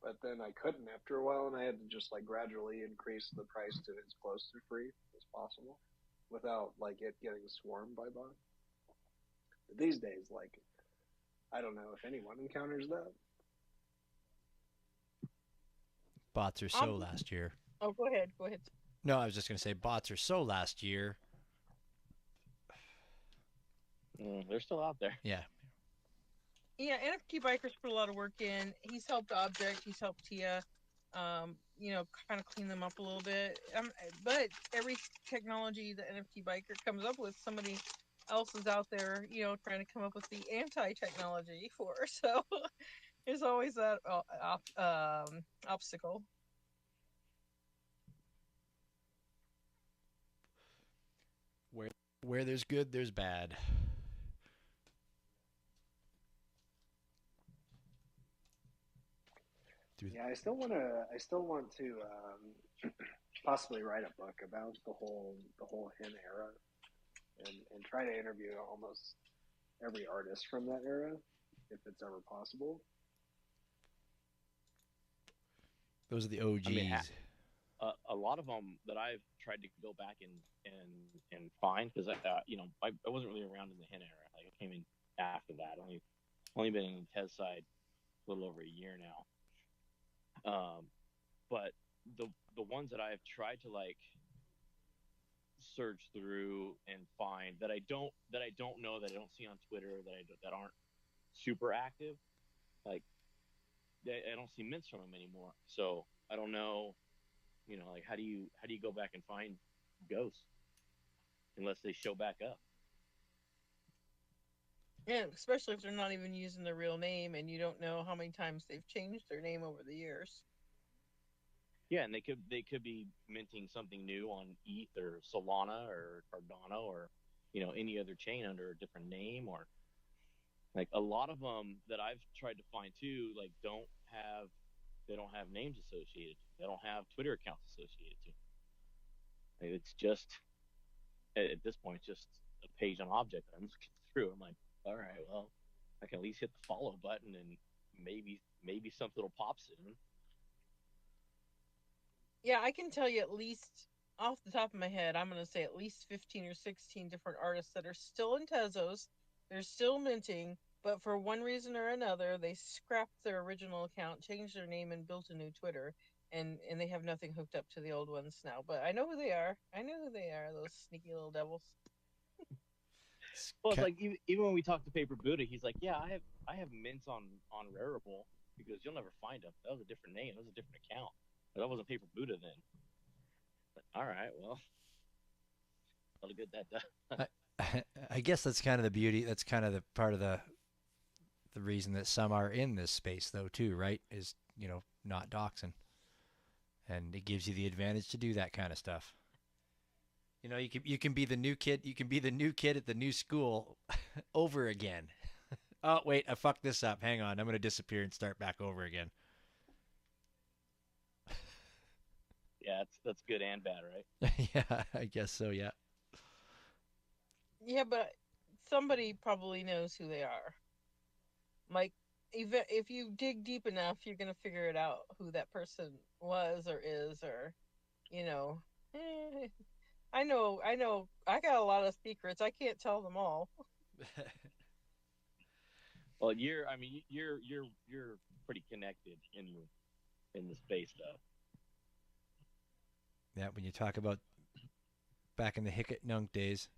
but then I couldn't after a while, and I had to just like gradually increase the price to as close to free as possible, without like it getting swarmed by bots. But these days, like, I don't know if anyone encounters that. Bots are so last year. Oh, go ahead. No, I was just going to say bots are so last year. They're still out there. Yeah. Yeah, NFT Bikers put a lot of work in. He's helped Object. He's helped Tia. kind of clean them up a little bit. But every technology the NFT biker comes up with, somebody else is out there, trying to come up with the anti-technology for. So there's always that obstacle. Where there's good, there's bad. Yeah, I still want to. I still want to possibly write a book about the whole Hen era, and try to interview almost every artist from that era, if it's ever possible. Those are the OGs. I mean, a lot of them that I've tried to go back and find, because I wasn't really around in the Hen era. Like, I came in after that. Only been in the Tez side a little over a year now. But the ones that I've tried to like search through and find that I don't know, that I don't see on Twitter, that aren't super active, like I don't see mints from them anymore. So I don't know, like how do you go back and find ghosts unless they show back up? Yeah, especially if they're not even using their real name, and you don't know how many times they've changed their name over the years. Yeah, and they could be minting something new on ETH or Solana or Cardano or any other chain under a different name, or like a lot of them that I've tried to find too, like they don't have names associated. They don't have Twitter accounts associated to. Like, it's just at this point just a page on object that I'm looking through. I'm like, all right, well, I can at least hit the follow button and maybe something will pop soon. Yeah, I can tell you at least off the top of my head, I'm going to say at least 15 or 16 different artists that are still in Tezos. They're still minting, but for one reason or another, they scrapped their original account, changed their name, and built a new Twitter. And they have nothing hooked up to the old ones now. But I know who they are. I know who they are, those sneaky little devils. Well, it's like even when we talked to Paper Buddha, he's like, yeah, I have mints on Rarible because you'll never find them. That was a different name. That was a different account. That wasn't Paper Buddha then. But, all right, well, I'll get that done. I guess that's kind of the beauty. That's kind of the part of the reason that some are in this space, though, too, right? Is not doxing, and it gives you the advantage to do that kind of stuff. You can be the new kid. You can be the new kid at the new school over again. Oh wait, I fucked this up. Hang on, I'm gonna disappear and start back over again. Yeah, that's good and bad, right? Yeah, I guess so. Yeah. Yeah, but somebody probably knows who they are. Like, if you dig deep enough, you're gonna figure it out who that person was or is, or I know. I got a lot of secrets. I can't tell them all. Well, you're pretty connected in the space, though. Yeah, when you talk about back in the Hickett Nunk days.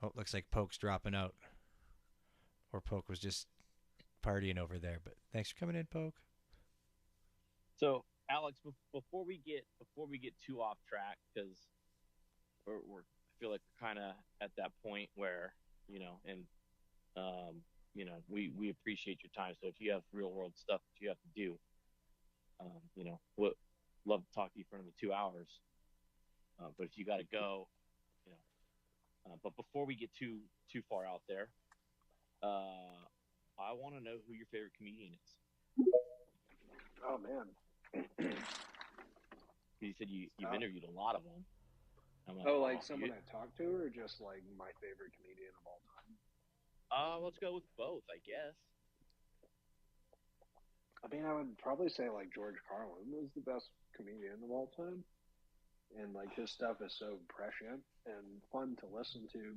Oh, looks like Poke's dropping out. Or Poke was just partying over there. But thanks for coming in, Poke. So, Alex, before we get too off track, because I feel like we're kind of at that point where we appreciate your time. So if you have real world stuff that you have to do, we'd love to talk to you for another 2 hours. But if you got to go, but before we get too far out there, I want to know who your favorite comedian is. Oh man. You said you've interviewed a lot of them. Like someone I talked to, or just like my favorite comedian of all time? Let's go with both, I guess. I mean, I would probably say like George Carlin was the best comedian of all time, and like his stuff is so prescient and fun to listen to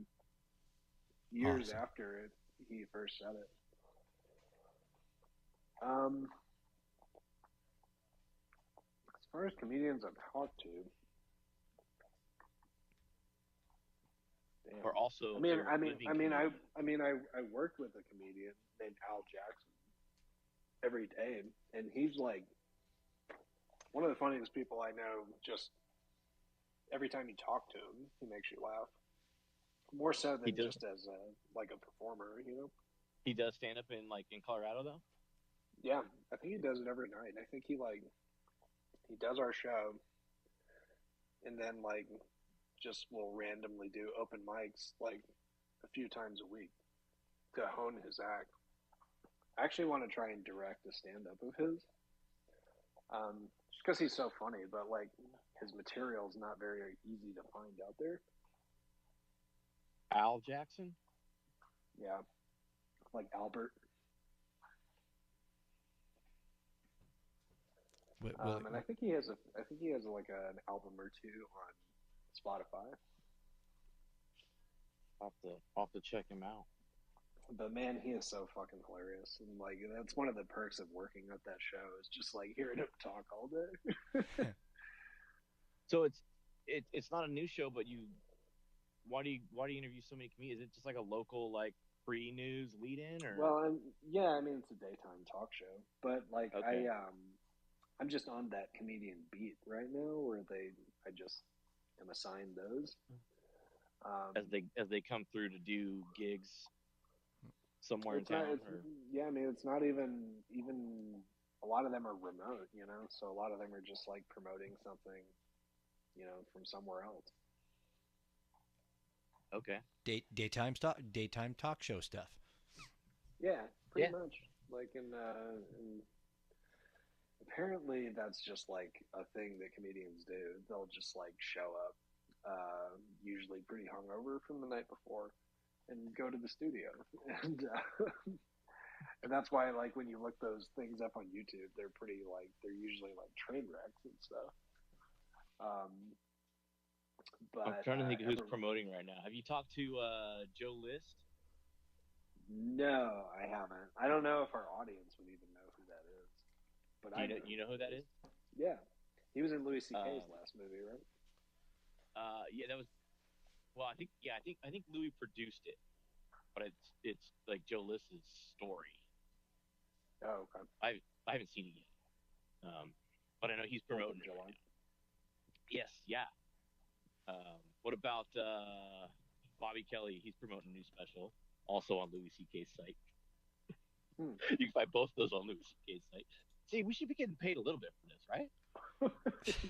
years after he first said it. As far as comedians I've talked to, or also, I worked with a comedian named Al Jackson every day, and he's like one of the funniest people I know. Just every time you talk to him, he makes you laugh. More so than just as like a performer, you know. He does stand up in Colorado though. Yeah, I think he does it every night. I think he does our show, and then just will randomly do open mics like a few times a week to hone his act. I actually want to try and direct a stand-up of his, just because he's so funny. But his material is not very easy to find out there. Al Jackson? Yeah, like Albert. And I think he has like an album or two on Spotify. I'll have to check him out. But man, he is so fucking hilarious, and that's one of the perks of working at that show is just hearing him talk all day. So it's not a news show, but why do you interview so many comedians? Is it just like a local free news lead in or? Well, yeah, I mean it's a daytime talk show, but okay. I'm just on that comedian beat right now where I just am assigned those. As they come through to do gigs somewhere in town. Yeah, I mean it's not even a lot of them are remote, you know. So a lot of them are just promoting something, you know, from somewhere else. Okay. Daytime talk show stuff. Yeah, pretty much. And apparently that's just a thing that comedians do. They'll just show up, usually pretty hungover from the night before, and go to the studio. And and that's why when you look those things up on YouTube, they're pretty they're usually train wrecks and stuff. But I'm trying to think who's promoting right now. Have you talked to Joe List? No, I haven't. I don't know if our audience would even know who that is. But you know who that is? Yeah, he was in Louis C.K.'s last movie, right? Yeah, that was. Well, I think Louis produced it, but it's Joe List's story. Oh, okay. I haven't seen it yet, but I know he's promoting it right now. Yes, yeah. What about Bobby Kelly? He's promoting a new special, also on Louis C.K.'s site. You can find both those on Louis C.K.'s site. See, we should be getting paid a little bit for this, right?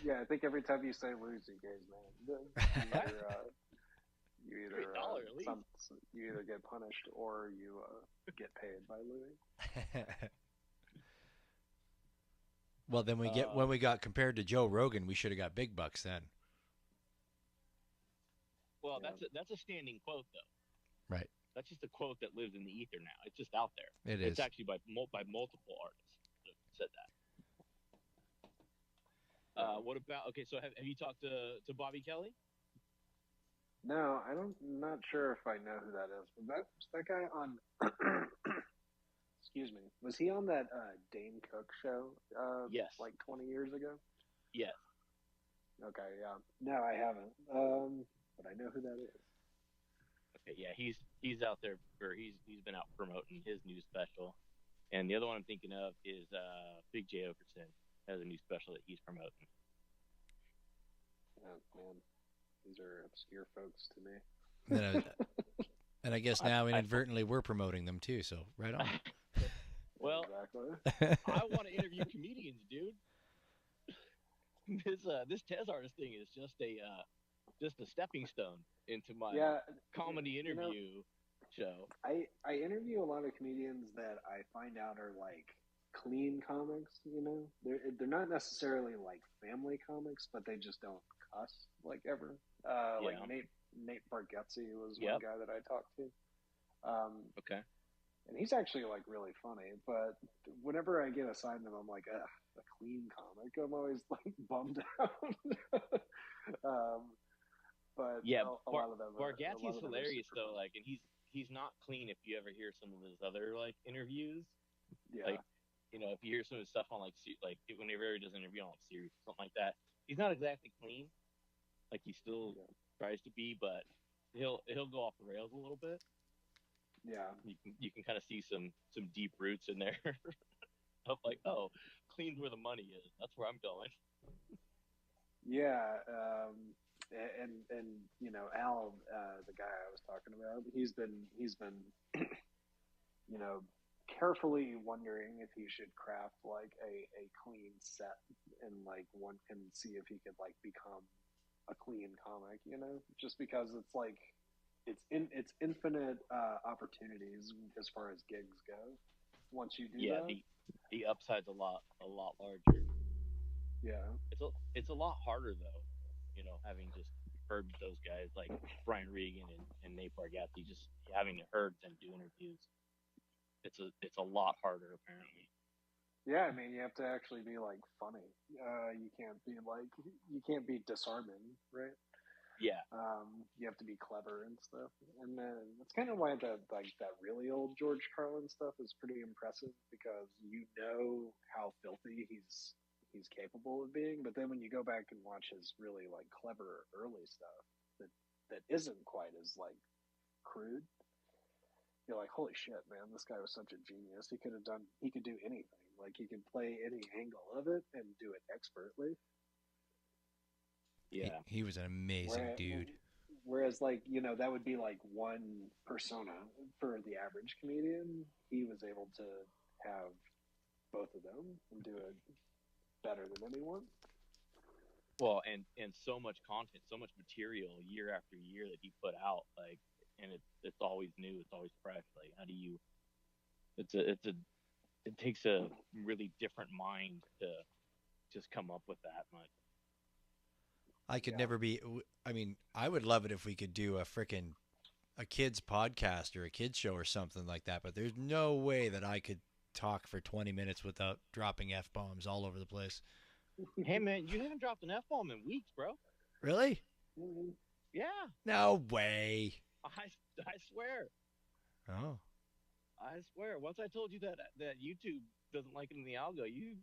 Yeah, I think every time you say Louis C.K.'s name, you either get punished or you get paid by Louis. Well, then when we got compared to Joe Rogan, we should have got big bucks then. Well, that's a standing quote though. Right. That's just a quote that lives in the ether now. It's just out there. It's actually by multiple artists that said that. What about? Okay, so have you talked to Bobby Kelly? No, I'm not sure if I know who that is. But that guy on. Excuse me. Was he on that Dane Cook show? Yes. 20 years ago. Yes. Okay. Yeah. No, I haven't. But I know who that is. Okay. Yeah, he's out there, or he's been out promoting his new special, and the other one I'm thinking of is Big J Okerson has a new special that he's promoting. Oh man, these are obscure folks to me. And I guess now inadvertently we're promoting them too. So right on. Well, exactly. I want to interview comedians, dude. This Tez artist thing is just a stepping stone into my comedy interview show. I interview a lot of comedians that I find out are clean comics. You know, they're not necessarily family comics, but they just don't cuss ever. Nate Bargatze was one guy that I talked to. Okay. And he's actually really funny, but whenever I get assigned him, I'm a clean comic. I'm always bummed out. But yeah, a lot of them. Bargatze's hilarious though. And he's not clean if you ever hear some of his other interviews. Yeah. If you hear some of his stuff on whenever he does an interview on series or something like that, he's not exactly clean. He still tries to be, but he'll go off the rails a little bit. Yeah, you can kind of see some deep roots in there. Of clean's where the money is. That's where I'm going. Yeah, and you know, Al, the guy I was talking about, he's been you know, carefully wondering if he should craft like a clean set and like one and see if he could like become a clean comic, you know, just because it's like it's infinite opportunities as far as gigs go. Once you do Yeah, that, the upside's a lot larger. yeah, It's a lot harder though, you know, having just heard those guys like Brian Regan and Nate Bargatze, just having heard them do interviews. It's a lot harder apparently. yeah. I mean, you have to actually be like funny. You can't be disarming, right? Yeah, You have to be clever and stuff, and that's kind of why that really old George Carlin stuff is pretty impressive because you know how filthy he's capable of being, but then when you go back and watch his really like clever early stuff that isn't quite as like crude, you're like, holy shit, man, this guy was such a genius. He could do anything. Like he could play any angle of it and do it expertly. yeah. He was an amazing dude. Whereas, like, you know, that would be like one persona for the average comedian. He was able to have both of them and do it better than anyone. Well, and so much content, so much material year after year that he put out, like, and it's always new, it's always fresh. Like, how do you? It takes a really different mind to just come up with that much. I could never be. I mean, I would love it if we could do a kids podcast or a kids show or something like that. But there's no way that I could talk for 20 minutes without dropping f bombs all over the place. Hey man, you haven't dropped an f-bomb in weeks, bro. Really? Yeah. No way. I swear. Oh. I swear. Once I told you that YouTube doesn't like it in the algo, you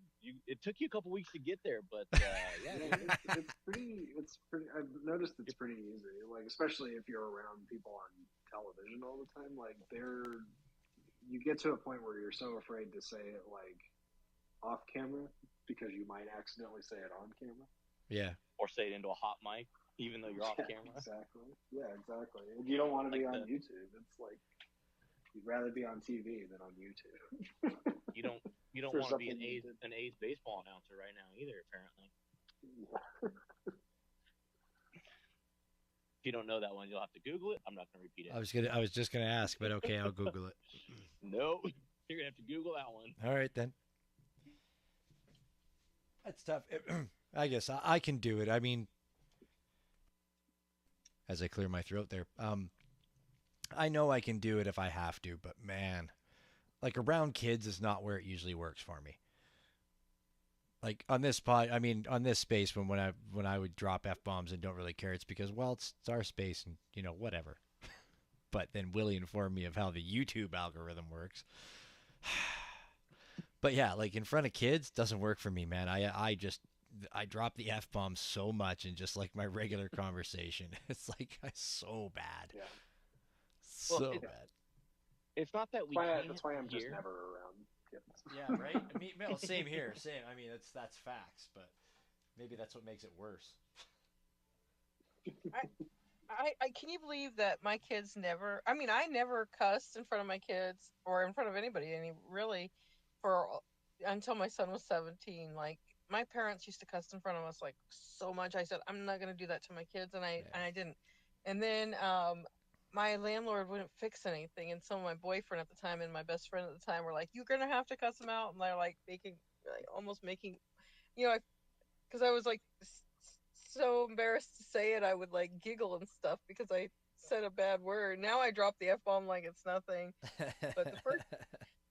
it took you a couple weeks to get there, but yeah, it's pretty. I've noticed it's pretty easy. Like especially if you're around people on television all the time. Like you get to a point where you're so afraid to say it like off camera because you might accidentally say it on camera. Yeah. Or say it into a hot mic, even though you're off camera. Exactly. Yeah, exactly. And you don't want to be on YouTube. It's like you'd rather be on TV than on YouTube. You don't want to be an A's baseball announcer right now either, apparently. If you don't know that one, you'll have to Google it. I'm not going to repeat it. I was just gonna ask, but okay, I'll Google it. No, you're gonna have to Google that one. All right then. That's tough. I guess I can do it. I mean, as I clear my throat there, I know I can do it if I have to, but man, like around kids is not where it usually works for me. Like on this on this space when I would drop f-bombs and don't really care, it's because it's our space and you know whatever. But then Willie informed me of how the YouTube algorithm works. But yeah, like in front of kids doesn't work for me, man. I drop the f-bomb so much in just like my regular conversation. It's like so bad. Yeah. So bad. It's not that that's why I'm just never around kids. Yeah, right? Same here. Same. I mean, that's facts, but maybe that's what makes it worse. I can you believe that my kids never, I mean, I never cussed in front of my kids or in front of anybody really until my son was 17. Like my parents used to cuss in front of us like so much. I said, I'm not going to do that to my kids. And I didn't. And then, my landlord wouldn't fix anything. And so my boyfriend at the time and my best friend at the time were like, you're going to have to cuss them out. And they're like almost making, you know, because I was like so embarrassed to say it, I would like giggle and stuff because I said a bad word. Now I drop the F-bomb like it's nothing. But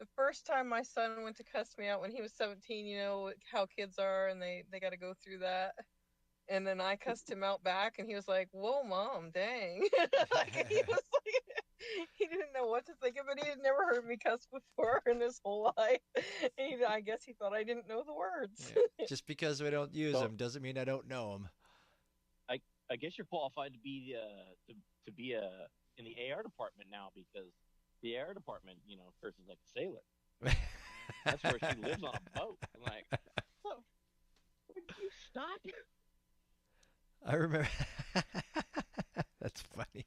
the first time my son went to cuss me out when he was 17, you know how kids are, and they got to go through that. And then I cussed him out back, and he was like, whoa, Mom, dang. Like, he was like, he didn't know what to think of it. He had never heard me cuss before in his whole life. And I guess he thought I didn't know the words. Yeah. Just because we don't use them doesn't mean I don't know them. I guess you're qualified to be in the AR department now because the AR department, you know, curses like a sailor. That's where she lives on a boat. I'm like, would you stop? I remember. That's funny.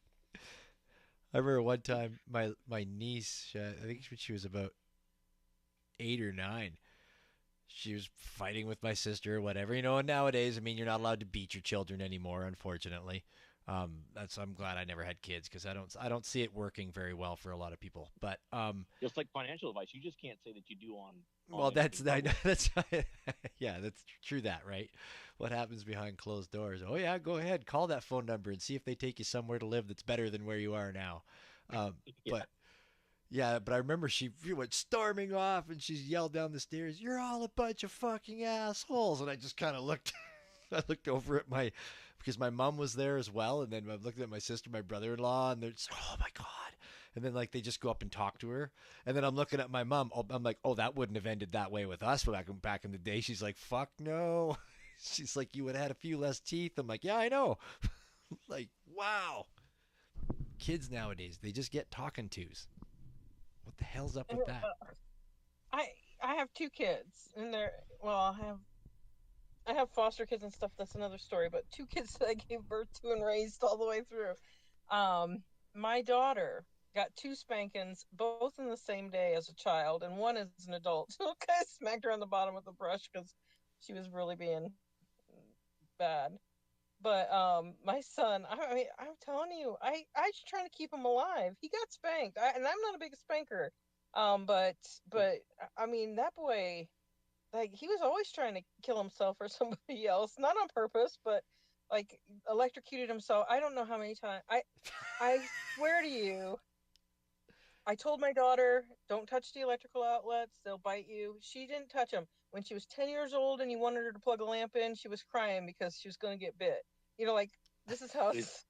I remember one time my niece, I think when she was about 8 or 9, she was fighting with my sister or whatever. And nowadays, I mean, you're not allowed to beat your children anymore, unfortunately. I'm glad I never had kids because I don't see it working very well for a lot of people. But Just like financial advice, you just can't say that you do on well, that's in I know public. that's yeah, that's true. That right. What happens behind closed doors? Oh yeah, go ahead, call that phone number and see if they take you somewhere to live that's better than where you are now. Um, Yeah. but Yeah, but I remember she went storming off and she yelled down the stairs, "You're all a bunch of fucking assholes!" And I just kind of looked, I looked over at because my mom was there as well, and then I looked at my sister, my brother-in-law, and they're just, "Oh my god!" And then like they just go up and talk to her, and then I'm looking at my mom. I'm like, "Oh, that wouldn't have ended that way with us back in the day." She's like, "Fuck no." She's like, "You would have had a few less teeth." I'm like, "Yeah, I know." Like, wow, kids nowadays, they just get talking tos. What the hell's up And, with that? I I have 2 kids, and they're well, I have foster kids and stuff. That's another story. But 2 kids that I gave birth to and raised all the way through. Um, my daughter got 2 spankings, both in the same day as a child, and one as an adult. So I smacked her on the bottom with a brush because she was really being bad. But my son, I mean, I'm telling you, I just trying to keep him alive. He got spanked, and I'm not a big spanker. But I mean, that boy, like he was always trying to kill himself or somebody else, not on purpose, but like electrocuted himself. I don't know how many times. I swear to you, I told my daughter, don't touch the electrical outlets, they'll bite you. She didn't touch them. When she was 10 years old and you wanted her to plug a lamp in, she was crying because she was going to get bit. Like, this is how Is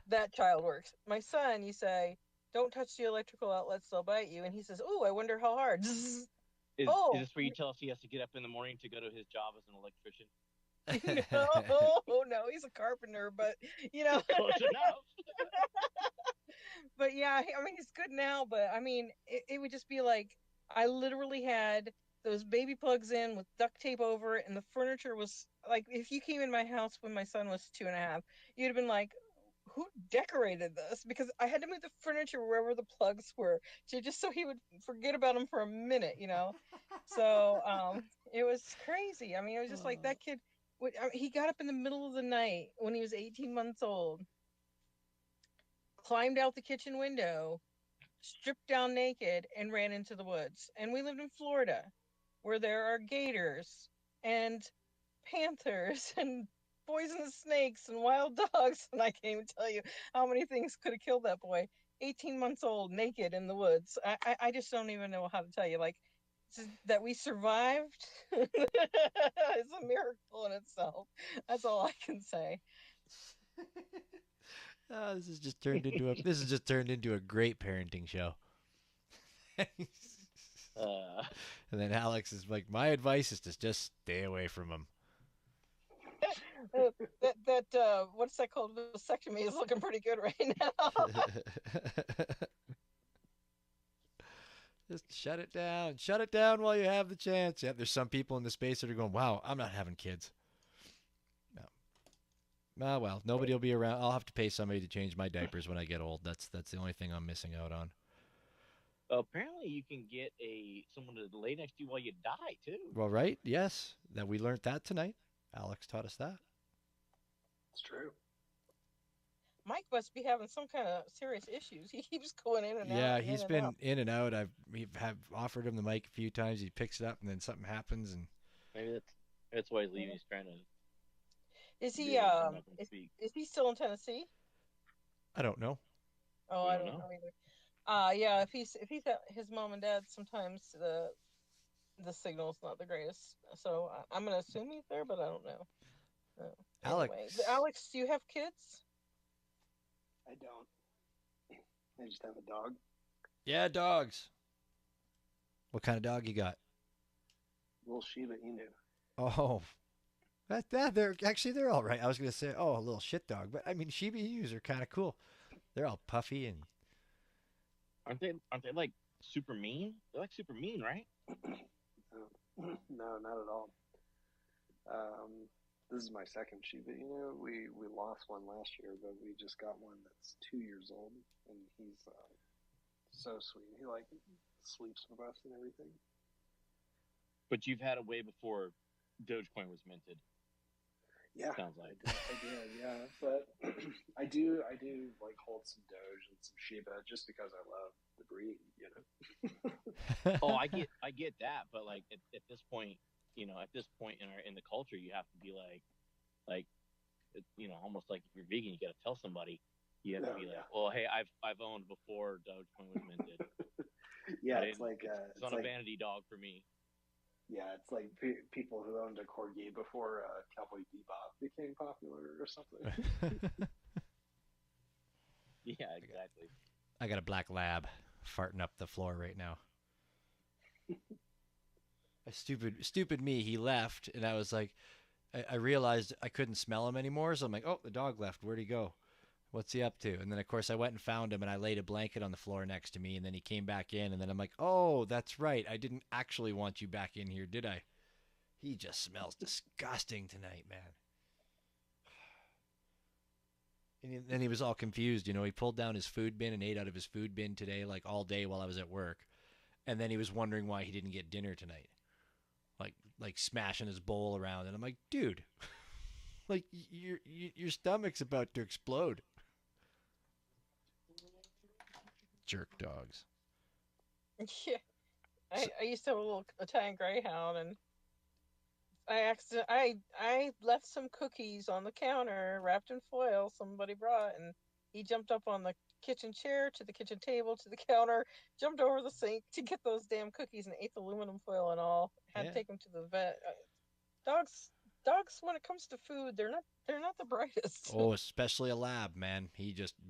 that child works. My son, you say, don't touch the electrical outlets, they'll bite you. And he says, oh, I wonder how hard. is Oh, this where you tell us he has to get up in the morning to go to his job as an electrician? no, no, he's a carpenter, but, you know. Close enough. But yeah, I mean, he's good now, but I mean, it would just be like I literally had those baby plugs in with duct tape over it, and the furniture was like, if you came in my house when my son was 2.5, you'd have been like, who decorated this? Because I had to move the furniture wherever the plugs were, just so he would forget about them for a minute. So it was crazy. I mean, it was just like that kid. He got up in the middle of the night when he was 18 months old, climbed out the kitchen window, stripped down naked, and ran into the woods. And we lived in Florida, where there are gators and panthers and poisonous snakes and wild dogs. And I can't even tell you how many things could have killed that boy. 18 months old, naked in the woods. I just don't even know how to tell you. Like, that we survived is a miracle in itself. That's all I can say. Oh, this has just turned into a great parenting show. Uh, And then Alex is like, my advice is to just stay away from him. What's that called? Vasectomy is looking pretty good right now. Just shut it down. Shut it down while you have the chance. Yeah, there's some people in the space that are going, wow, I'm not having kids. No. Ah, well, nobody will be around. I'll have to pay somebody to change my diapers when I get old. That's the only thing I'm missing out on. apparently, you can get someone to lay next to you while you die too. Well, right? Yes. That we learned that tonight. Alex taught us that. It's true. Mike must be having some kind of serious issues. He keeps going in and Yeah, out and he's in and been out. in and out. We have offered him the mic a few times. He picks it up, and then something happens, and Maybe that's why he's leaving. He's trying to Is be he able to come up and is, speak. is he still in Tennessee? I don't know. Oh, We I don't don't know. know either. Yeah, if he's at his mom and dad, sometimes the signal's not the greatest. So I'm gonna assume he's there, but I don't know. Anyway, Alex. Alex, do you have kids? I don't. I just have a dog. Yeah, dogs. What kind of dog you got? Little Shiba Inu. Oh, they're all right. I was gonna say, oh, a little shit dog, but I mean, Shiba Inus are kind of cool. They're all puffy and Aren't they like super mean? They're like super mean, right? No, not at all. this is my second Shiba. You know, we lost one last year, but we just got one that's 2 years old, and he's so sweet. He like sleeps with us and everything. But you've had it way before Dogecoin was minted. Yeah, sounds like I did, yeah. But I do like hold some Doge and some Shiba just because I love the breed, you know. Oh, I get that, but like at this point, you know, at this point in the culture, you have to be like, you know, almost like if you're vegan, you got to tell somebody. You have to be like, well, hey, I've owned before Dogecoin was minted. Yeah, it's like it's not a vanity dog for me. Yeah, it's like people who owned a corgi before Cowboy Bebop became popular or something. Yeah, exactly. I got a black lab farting up the floor right now. Stupid me. He left, and I was like, I realized I couldn't smell him anymore. So I'm like, oh, the dog left. Where'd he go? What's he up to? And then, of course, I went and found him, and I laid a blanket on the floor next to me, and then he came back in, and then I'm like, oh, that's right. I didn't actually want you back in here, did I? He just smells disgusting tonight, man. And then he was all confused. You know, he pulled down his food bin and ate out of his food bin today, like all day while I was at work. And then he was wondering why he didn't get dinner tonight. Like smashing his bowl around. And I'm like, dude, like your stomach's about to explode. Jerk dogs. Yeah, I used to have a little Italian Greyhound, and I left some cookies on the counter wrapped in foil. Somebody brought, and he jumped up on the kitchen chair to the kitchen table to the counter, jumped over the sink to get those damn cookies, and ate the aluminum foil and all. Had to take him to the vet. Dogs, when it comes to food, they're not the brightest. Oh, especially a lab, man.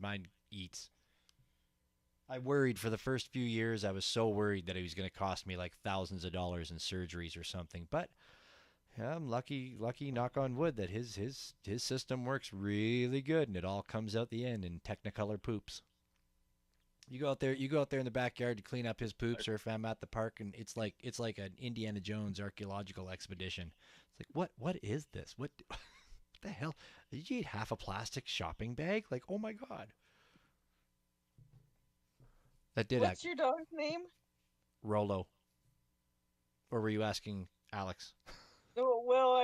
Mine eats. I worried for the first few years. I was so worried that it was going to cost me like thousands of dollars in surgeries or something. But yeah, I'm lucky, knock on wood, that his system works really good, and it all comes out the end in Technicolor poops. You go out there in the backyard to clean up his poops, or if I'm at the park, and it's like an Indiana Jones archaeological expedition. It's like, what is this? What the hell? Did you eat half a plastic shopping bag? Like, oh my god. What's your dog's name? Rolo. Or were you asking Alex? Oh, well,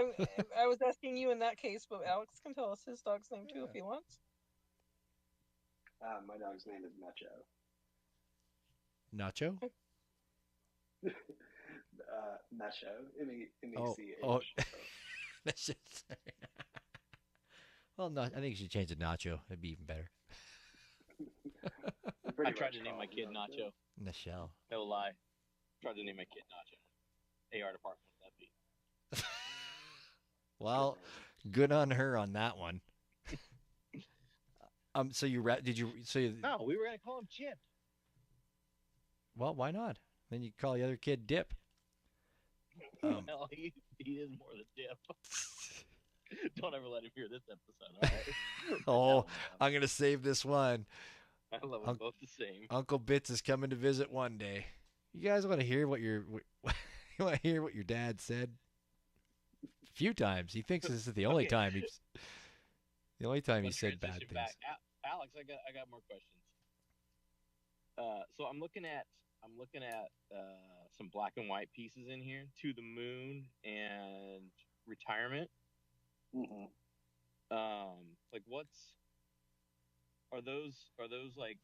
I was asking you in that case, but Alex can tell us his dog's name too if he wants. My dog's name is Nacho. Nacho? Nacho. M-E-C-H. Oh. That's just... Well, no, I think you should change to Nacho. It'd be even better. I tried to name my kid Nacho. Michelle. No lie. Tried to name my kid Nacho. AR department, would that be? Well, good on her on that one. So did you? No, we were gonna call him Chip. Well, why not? Then you call the other kid Dip. Well, he is more than Dip. Don't ever let him hear this episode. All right? Oh, I'm gonna save this one. I love them both the same. Uncle Bits is coming to visit one day. You guys want to hear what you want to hear what your dad said? A few times. He thinks this is the only time he said bad things. Back. Alex, I got more questions. So I'm looking at some black and white pieces in here. To the Moon and Retirement. Mm-hmm. Like are those like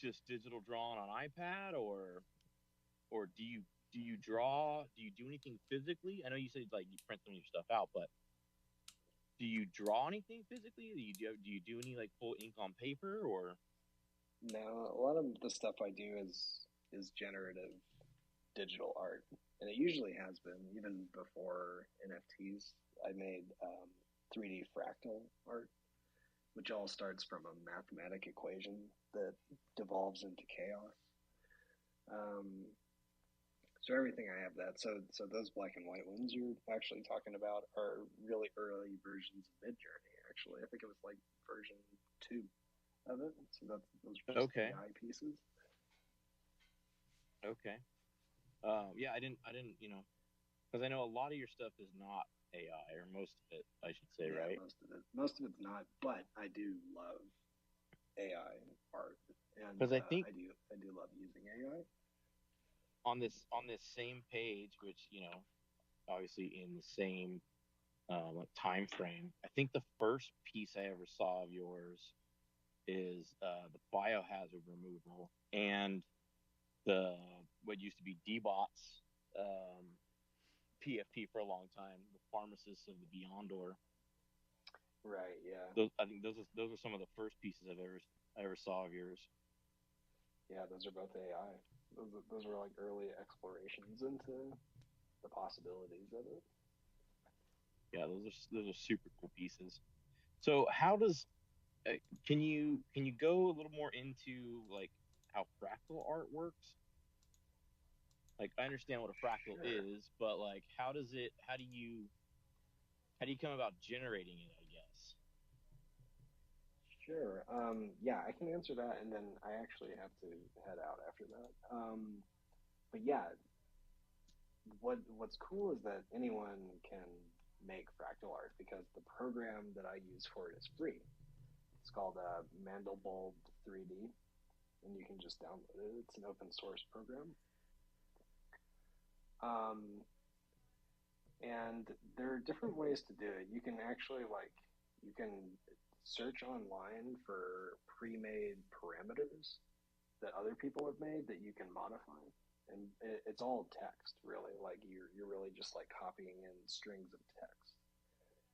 just digital drawn on iPad, or do you draw? Do you do anything physically? I know you said like you print some of your stuff out, but do you draw anything physically? Do you do any like full ink on paper, or? No, a lot of the stuff I do is generative digital art, and it usually has been even before NFTs. I made 3D fractal art, which all starts from a mathematic equation that devolves into chaos. So everything I have that. So those black and white ones you're actually talking about are really early versions of Midjourney. Actually, I think it was like version 2 of it. So those are just AI pieces. Okay. Yeah, I didn't, because I know a lot of your stuff is not AI, or most of it, I should say, Yeah, right? most of it's not, but I do love AI art, and Because I think I do love using AI. on this same page, which obviously in the same like time frame, I think the first piece I ever saw of yours is the biohazard removal and the what used to be DBOTS, PFP for a long time, the pharmacists of the Beyondor. Right. Yeah. I think those are some of the first pieces I ever saw of yours. Yeah, those are both AI. Those were like early explorations into the possibilities of it. Yeah, those are super cool pieces. So how does uh, can you go a little more into like how fractal art works? Like I understand what a fractal Sure. is, but like how do you come about generating it, I guess? Sure. Yeah, I can answer that, and then I actually have to head out after that. But yeah, what's cool is that anyone can make fractal art because the program that I use for it is free. It's called Mandelbulb 3D, and you can just download it. It's an open source program. Um, and there are different ways to do it. You can actually you can search online for pre-made parameters that other people have made that you can modify, and it's all text really. Like you're really just like copying in strings of text,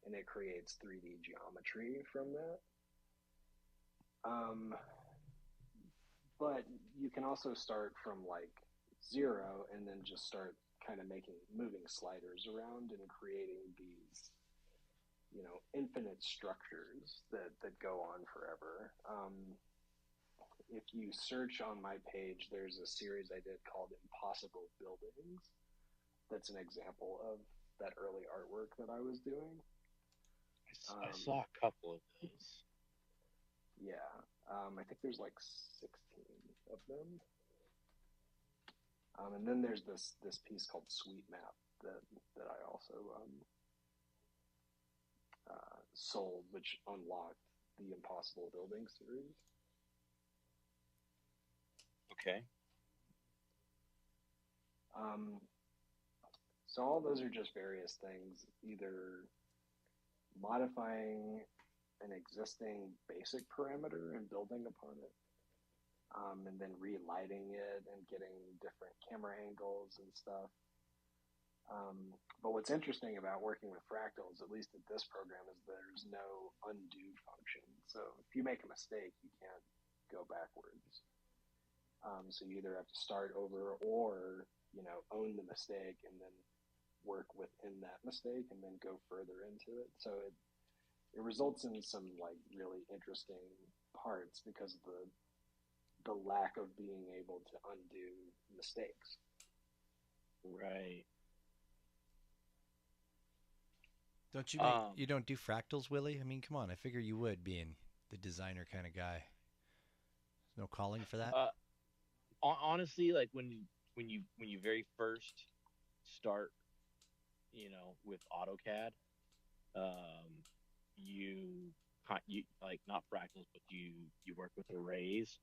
and it creates 3D geometry from that. Um, but you can also start from like zero and then just start kind of moving sliders around and creating these infinite structures that go on forever. If you search on my page, there's a series I did called Impossible Buildings. That's an example of that early artwork that I was doing. I saw a couple of those. Yeah, I think there's like 16 of them. And then there's this piece called Sweet Map that I also sold, which unlocked the Impossible Building series. Okay. So all those are just various things, either modifying an existing basic parameter and building upon it, and then relighting it and getting different camera angles and stuff. But what's interesting about working with fractals, at least at this program, is there's no undo function. So if you make a mistake, you can't go backwards. So you either have to start over or, own the mistake and then work within that mistake and then go further into it. So it results in some like really interesting parts because of the lack of being able to undo mistakes. Right. Don't you don't do fractals, Willie? I mean, come on. I figure you would, being the designer kind of guy. There's no calling for that. Honestly, like when you very first start, with AutoCAD, you like not fractals, but you work with arrays.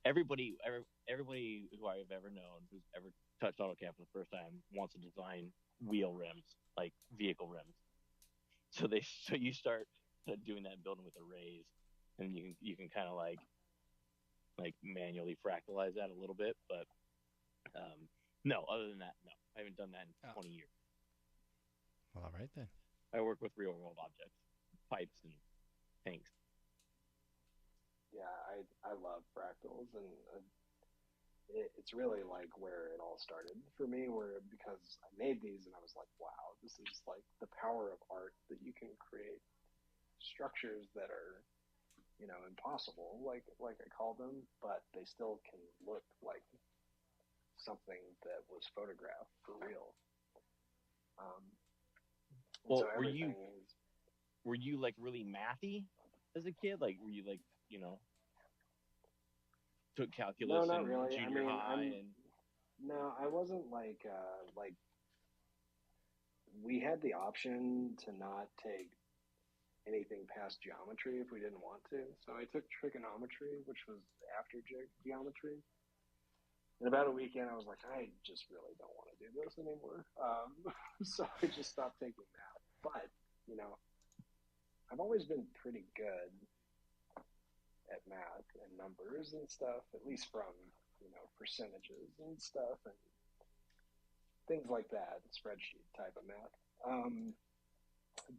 Everybody who I've ever known who's ever touched AutoCAD for the first time wants to design wheel rims, like vehicle rims. So you start doing that and building with arrays, and you can kind of like manually fractalize that a little bit, but no, other than that, no, I haven't done that in 20 years. Well, all right then. I work with real world objects, pipes and tanks. Yeah, I love fractals, and it's really like where it all started for me, because I made these and I was like, wow, this is like the power of art, that you can create structures that are impossible, like I call them, but they still can look like something that was photographed for real. Well, so everything is. Were you like really mathy as a kid? Like were you like took No, calculus not in really. I junior mean, high and no, I wasn't like we had the option to not take anything past geometry if we didn't want to. So I took trigonometry, which was after geometry. In about a weekend, I was like, I just really don't want to do this anymore. So I just stopped taking math. But, you know, I've always been pretty good at math and numbers and stuff, at least from, you know, percentages and stuff and things like that, spreadsheet type of math.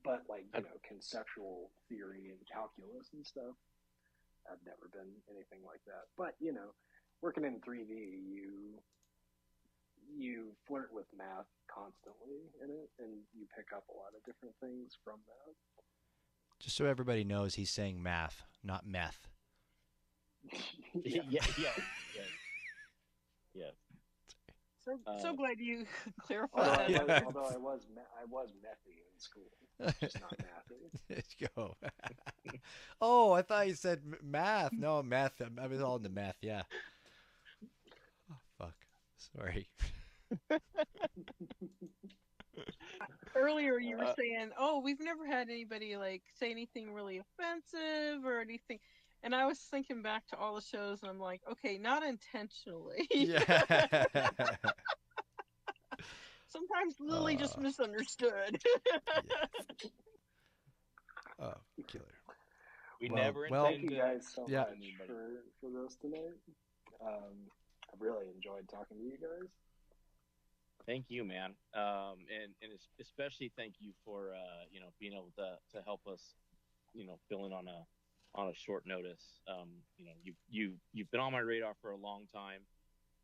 But like, you know, conceptual theory and calculus and stuff, I've never been anything like that. But, you know, working in 3D, you flirt with math constantly in it, and you pick up a lot of different things from that. Just so everybody knows, he's saying math, not meth. Yeah. So glad you clarified Although, that. although I was methy in school, just not mathy. Let's go. Oh, I thought you said math. No, meth. I was all into meth. Yeah. Oh, fuck. Sorry. Earlier you were saying, "Oh, we've never had anybody like say anything really offensive or anything," and I was thinking back to all the shows, and I'm like, "Okay, not intentionally." Yeah. Sometimes Lily just misunderstood. Yes. Oh, killer. We never intend thank you to guys so yeah. much for this tonight. I've really enjoyed talking to you guys. Thank you, man. And especially thank you for you know, being able to help us, you know, fill in on a short notice. You know, you've been on my radar for a long time,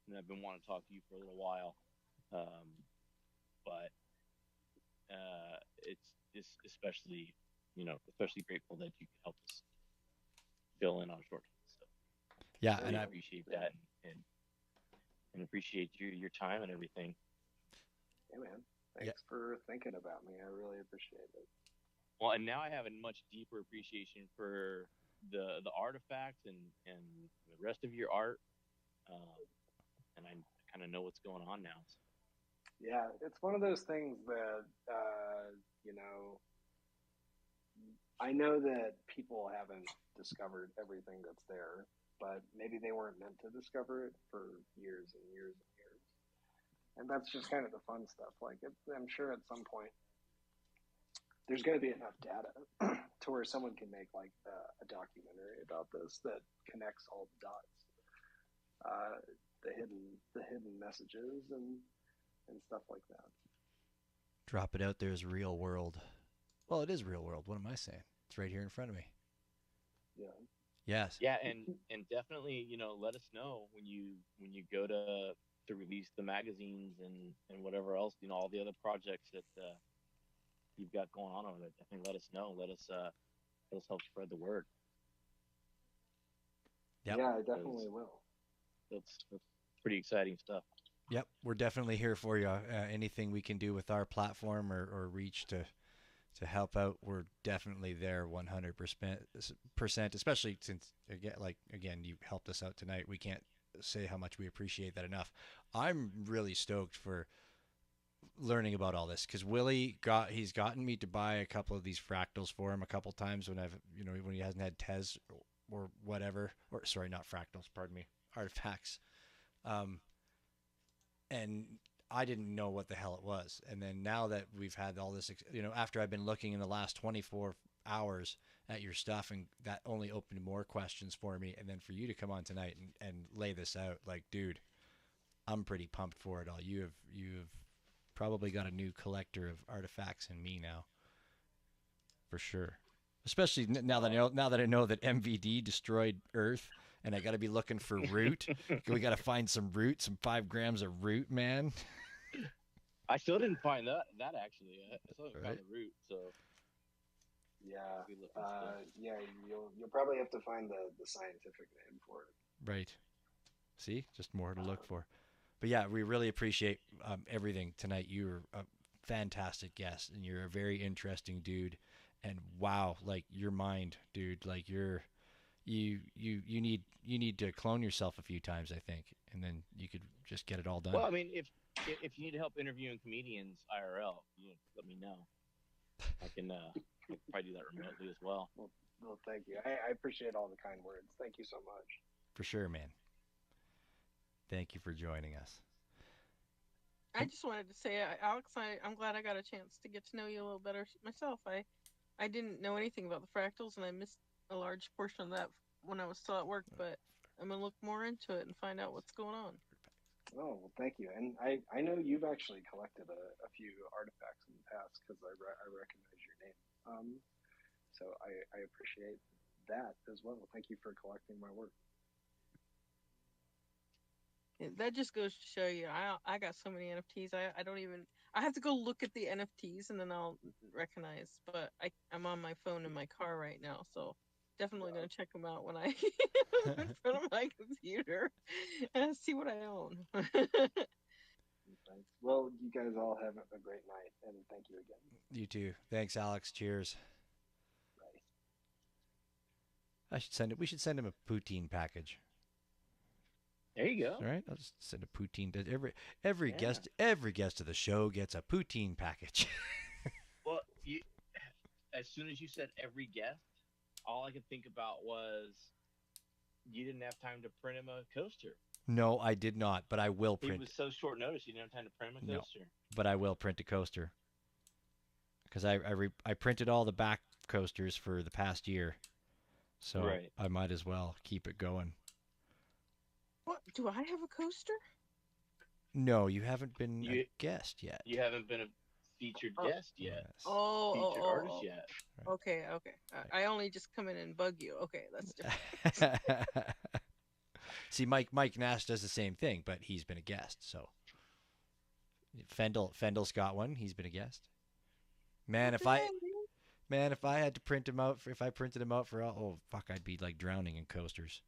and I've been wanting to talk to you for a little while. But it's especially, you know, especially grateful that you can help us fill in on a short notice. So Yeah, really and I appreciate that and appreciate your time and everything. Hey, man. Thanks for thinking about me. I really appreciate it. Well, and now I have a much deeper appreciation for the artifacts and the rest of your art, and I kind of know what's going on now. So. Yeah, it's one of those things that you know, I know that people haven't discovered everything that's there, but maybe they weren't meant to discover it for years and years and years. And that's just kind of the fun stuff. Like, I'm sure at some point there's going to be enough data to where someone can make like a documentary about this that connects all the dots, the hidden messages and stuff like that. drop it out there as real world. Well, it is real world. What am I saying? It's right here in front of me. Yeah. Yes. Yeah, and definitely, you know, let us know when you go to release the magazines and whatever else, you know, all the other projects that you've got going on over there. Definitely let us know. Let us help spread the word. Yep. Yeah, I definitely will. That's pretty exciting stuff. Yep, we're definitely here for you. Anything we can do with our platform or reach to help out, we're definitely there 100%, especially since, again, you helped us out tonight. We can't say how much we appreciate that enough. I'm really stoked for learning about all this because he's gotten me to buy a couple of these fractals for him a couple times when when he hasn't had Tez or whatever, or sorry, not fractals, pardon me, artifacts. And I didn't know what the hell it was. And then now that we've had all this, after I've been looking in the last 24 hours at your stuff, and that only opened more questions for me. And then for you to come on tonight and lay this out, like, dude, I'm pretty pumped for it all. You've probably got a new collector of artifacts in me now, for sure. Especially now that I know that MVD destroyed Earth. And I got to be looking for root. We got to find some root, some 5 grams of root, man. I still didn't find that actually. I still haven't found the root, so yeah, you'll probably have to find the scientific name for it. Right. See, just more to look for. But yeah, we really appreciate everything tonight. You're a fantastic guest, and you're a very interesting dude. And wow, like your mind, dude, like you need to clone yourself a few times, I think, and then you could just get it all done. Well, I mean, if you need help interviewing comedians IRL, let me know. I can probably do that remotely as well. Well, thank you. I appreciate all the kind words. Thank you so much. For sure, man. Thank you for joining us. I just wanted to say, Alex, I'm glad I got a chance to get to know you a little better myself. I didn't know anything about the fractals, and I missed a large portion of that when I was still at work, but I'm going to look more into it and find out what's going on. Oh, well, thank you. And I know you've actually collected a few artifacts in the past because I recognize your name. So I appreciate that as well. Thank you for collecting my work. That just goes to show you, I got so many NFTs. I don't even, I have to go look at the NFTs and then I'll recognize. But I'm on my phone in my car right now, so definitely going to check them out when I in front of my computer and see what I own. Well, you guys all have a great night, and thank you again. You too. Thanks, Alex. Cheers. Bye. I should send it. We should send him a poutine package. There you go. All right, I'll just send a poutine. Every guest of the show gets a poutine package. Well, as soon as you said every guest, all I could think about was you didn't have time to print him a coaster. No, I did not, but I will print. It was so short notice, you didn't have time to print him a coaster. No, but I will print a coaster because I printed all the back coasters for the past year, so right. I might as well keep it going. What, do I have a coaster? No, you haven't been a guest yet. You haven't been a featured guest yet. Yes. Featured artist yet. Right. Okay. I only just come in and bug you. Okay, that's different. See, Mike Nash does the same thing, but he's been a guest. So Fendel's got one. He's been a guest. Man, if I had to print him out, if I printed him out for I'd be like drowning in coasters.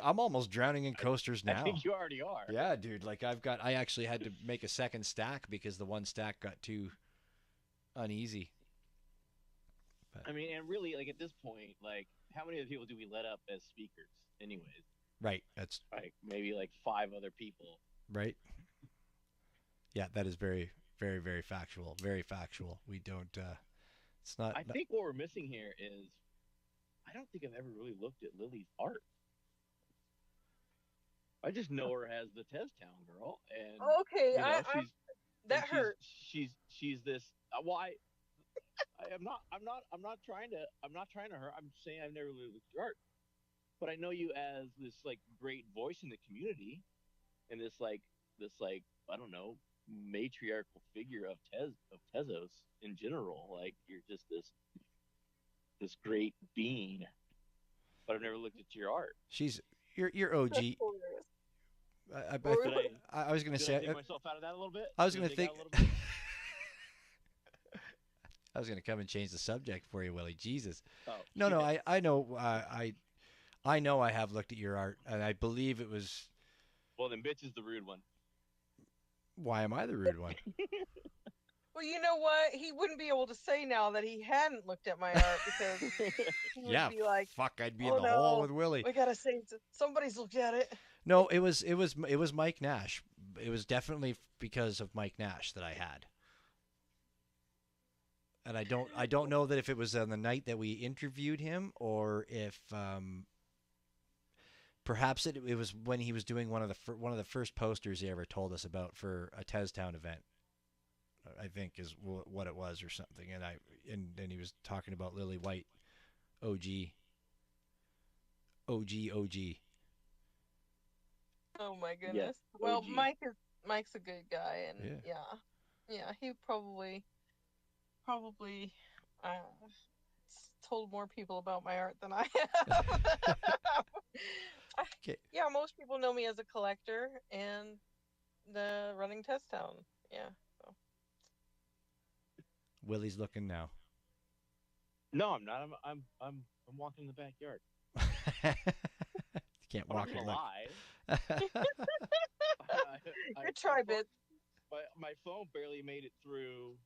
I'm almost drowning in coasters now. I think you already are. Yeah, dude. Like I actually had to make a second stack because the one stack got too uneasy. But, I mean, and really, like at this point, like how many other people do we let up as speakers, anyways? Right. That's like maybe like 5 other people. Right. Yeah, that is very, very, very factual. Very factual. We don't. It's not. I think what we're missing here is, I don't think I've ever really looked at Lily's art. I just know her as the Teztown girl, and okay, that hurts. She's this. I'm not trying to hurt. I'm saying I've never really looked at your art, but I know you as this like great voice in the community, and this like I don't know, matriarchal figure of Tezos in general. Like you're just this great being, but I've never looked at your art. You're OG. I was going to say. Did I take myself out of that a little bit? I was going to think. I was going to come and change the subject for you, Willie. Jesus. Oh, no. I know. I know. I have looked at your art, and I believe it was. Well, then, bitch is the rude one. Why am I the rude one? Well, you know what? He wouldn't be able to say now that he hadn't looked at my art because he would be like, "Fuck, I'd be in the hole with Willie." We gotta say somebody's looked at it. No, it was Mike Nash. It was definitely because of Mike Nash that I had. And I don't know that if it was on the night that we interviewed him or if perhaps it was when he was doing one of the first posters he ever told us about for a Teztown event. I think is what it was or something, and he was talking about Lily White, OG. Oh my goodness! Yes, well, Mike's a good guy, and yeah, he probably told more people about my art than I have. Okay. Yeah, most people know me as a collector and the running Teztown. Yeah. So. Willie's looking now. No, I'm not. I'm walking in the backyard. You can't walk in lie. Good try, Bit. My phone barely made it through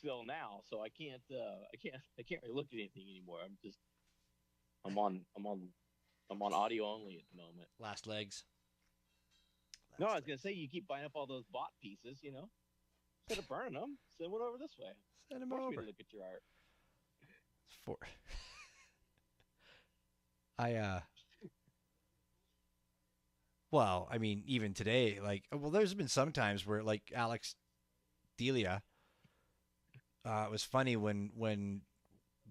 till now, so I can't really look at anything anymore. I'm on audio only at the moment. Last legs. No, I was gonna say you keep buying up all those bought pieces. Instead of burning them, send one over this way. Send them Force me over. to look at your art. For I well, I mean, even today, like, well, there's been some times where, like, Alex Delia, it was funny when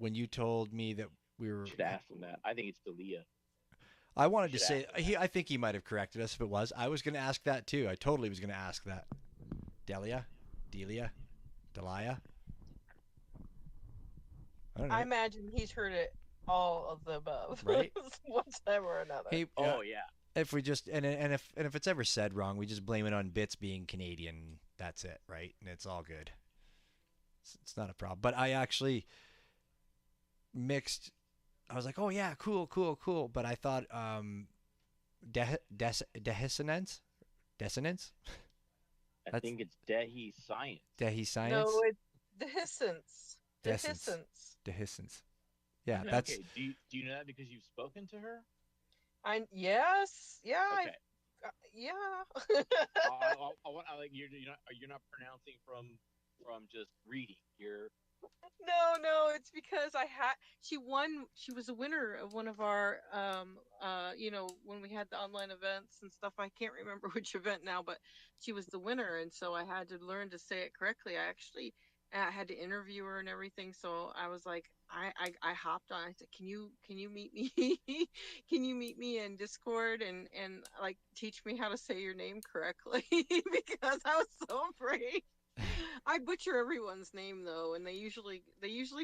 you told me that we were. Should ask him that. I think it's Delia. I wanted to Should say ask him I think he might have corrected us if it was. I was going to ask that too. I totally was going to ask that. Delia, Delia, Delia. I don't know. I imagine he's heard it all of the above, Right? one time or another. Hey, Oh yeah. if we just and if it's ever said wrong, we just blame it on Bits being Canadian. That's it, right? And it's all good. It's not a problem. But I actually mixed. I was like, oh yeah, cool, cool, cool. But I thought dissonance. I think it's Dehi Science. Dehi science. No, it's dehiscence. Dehiscence. Yeah, that's. Okay. Do you know that because you've spoken to her? Yes, yeah, Okay. yeah. I like you're not pronouncing from just reading. You're No, it's because she won. She was a winner of one of our when we had the online events and stuff. I can't remember which event now, but she was the winner, and so I had to learn to say it correctly. I actually had to interview her and everything, so I was like, I hopped on. I said, can you meet me? Can you meet me in Discord and like teach me how to say your name correctly? Because I was so afraid. I butcher everyone's name though, and they usually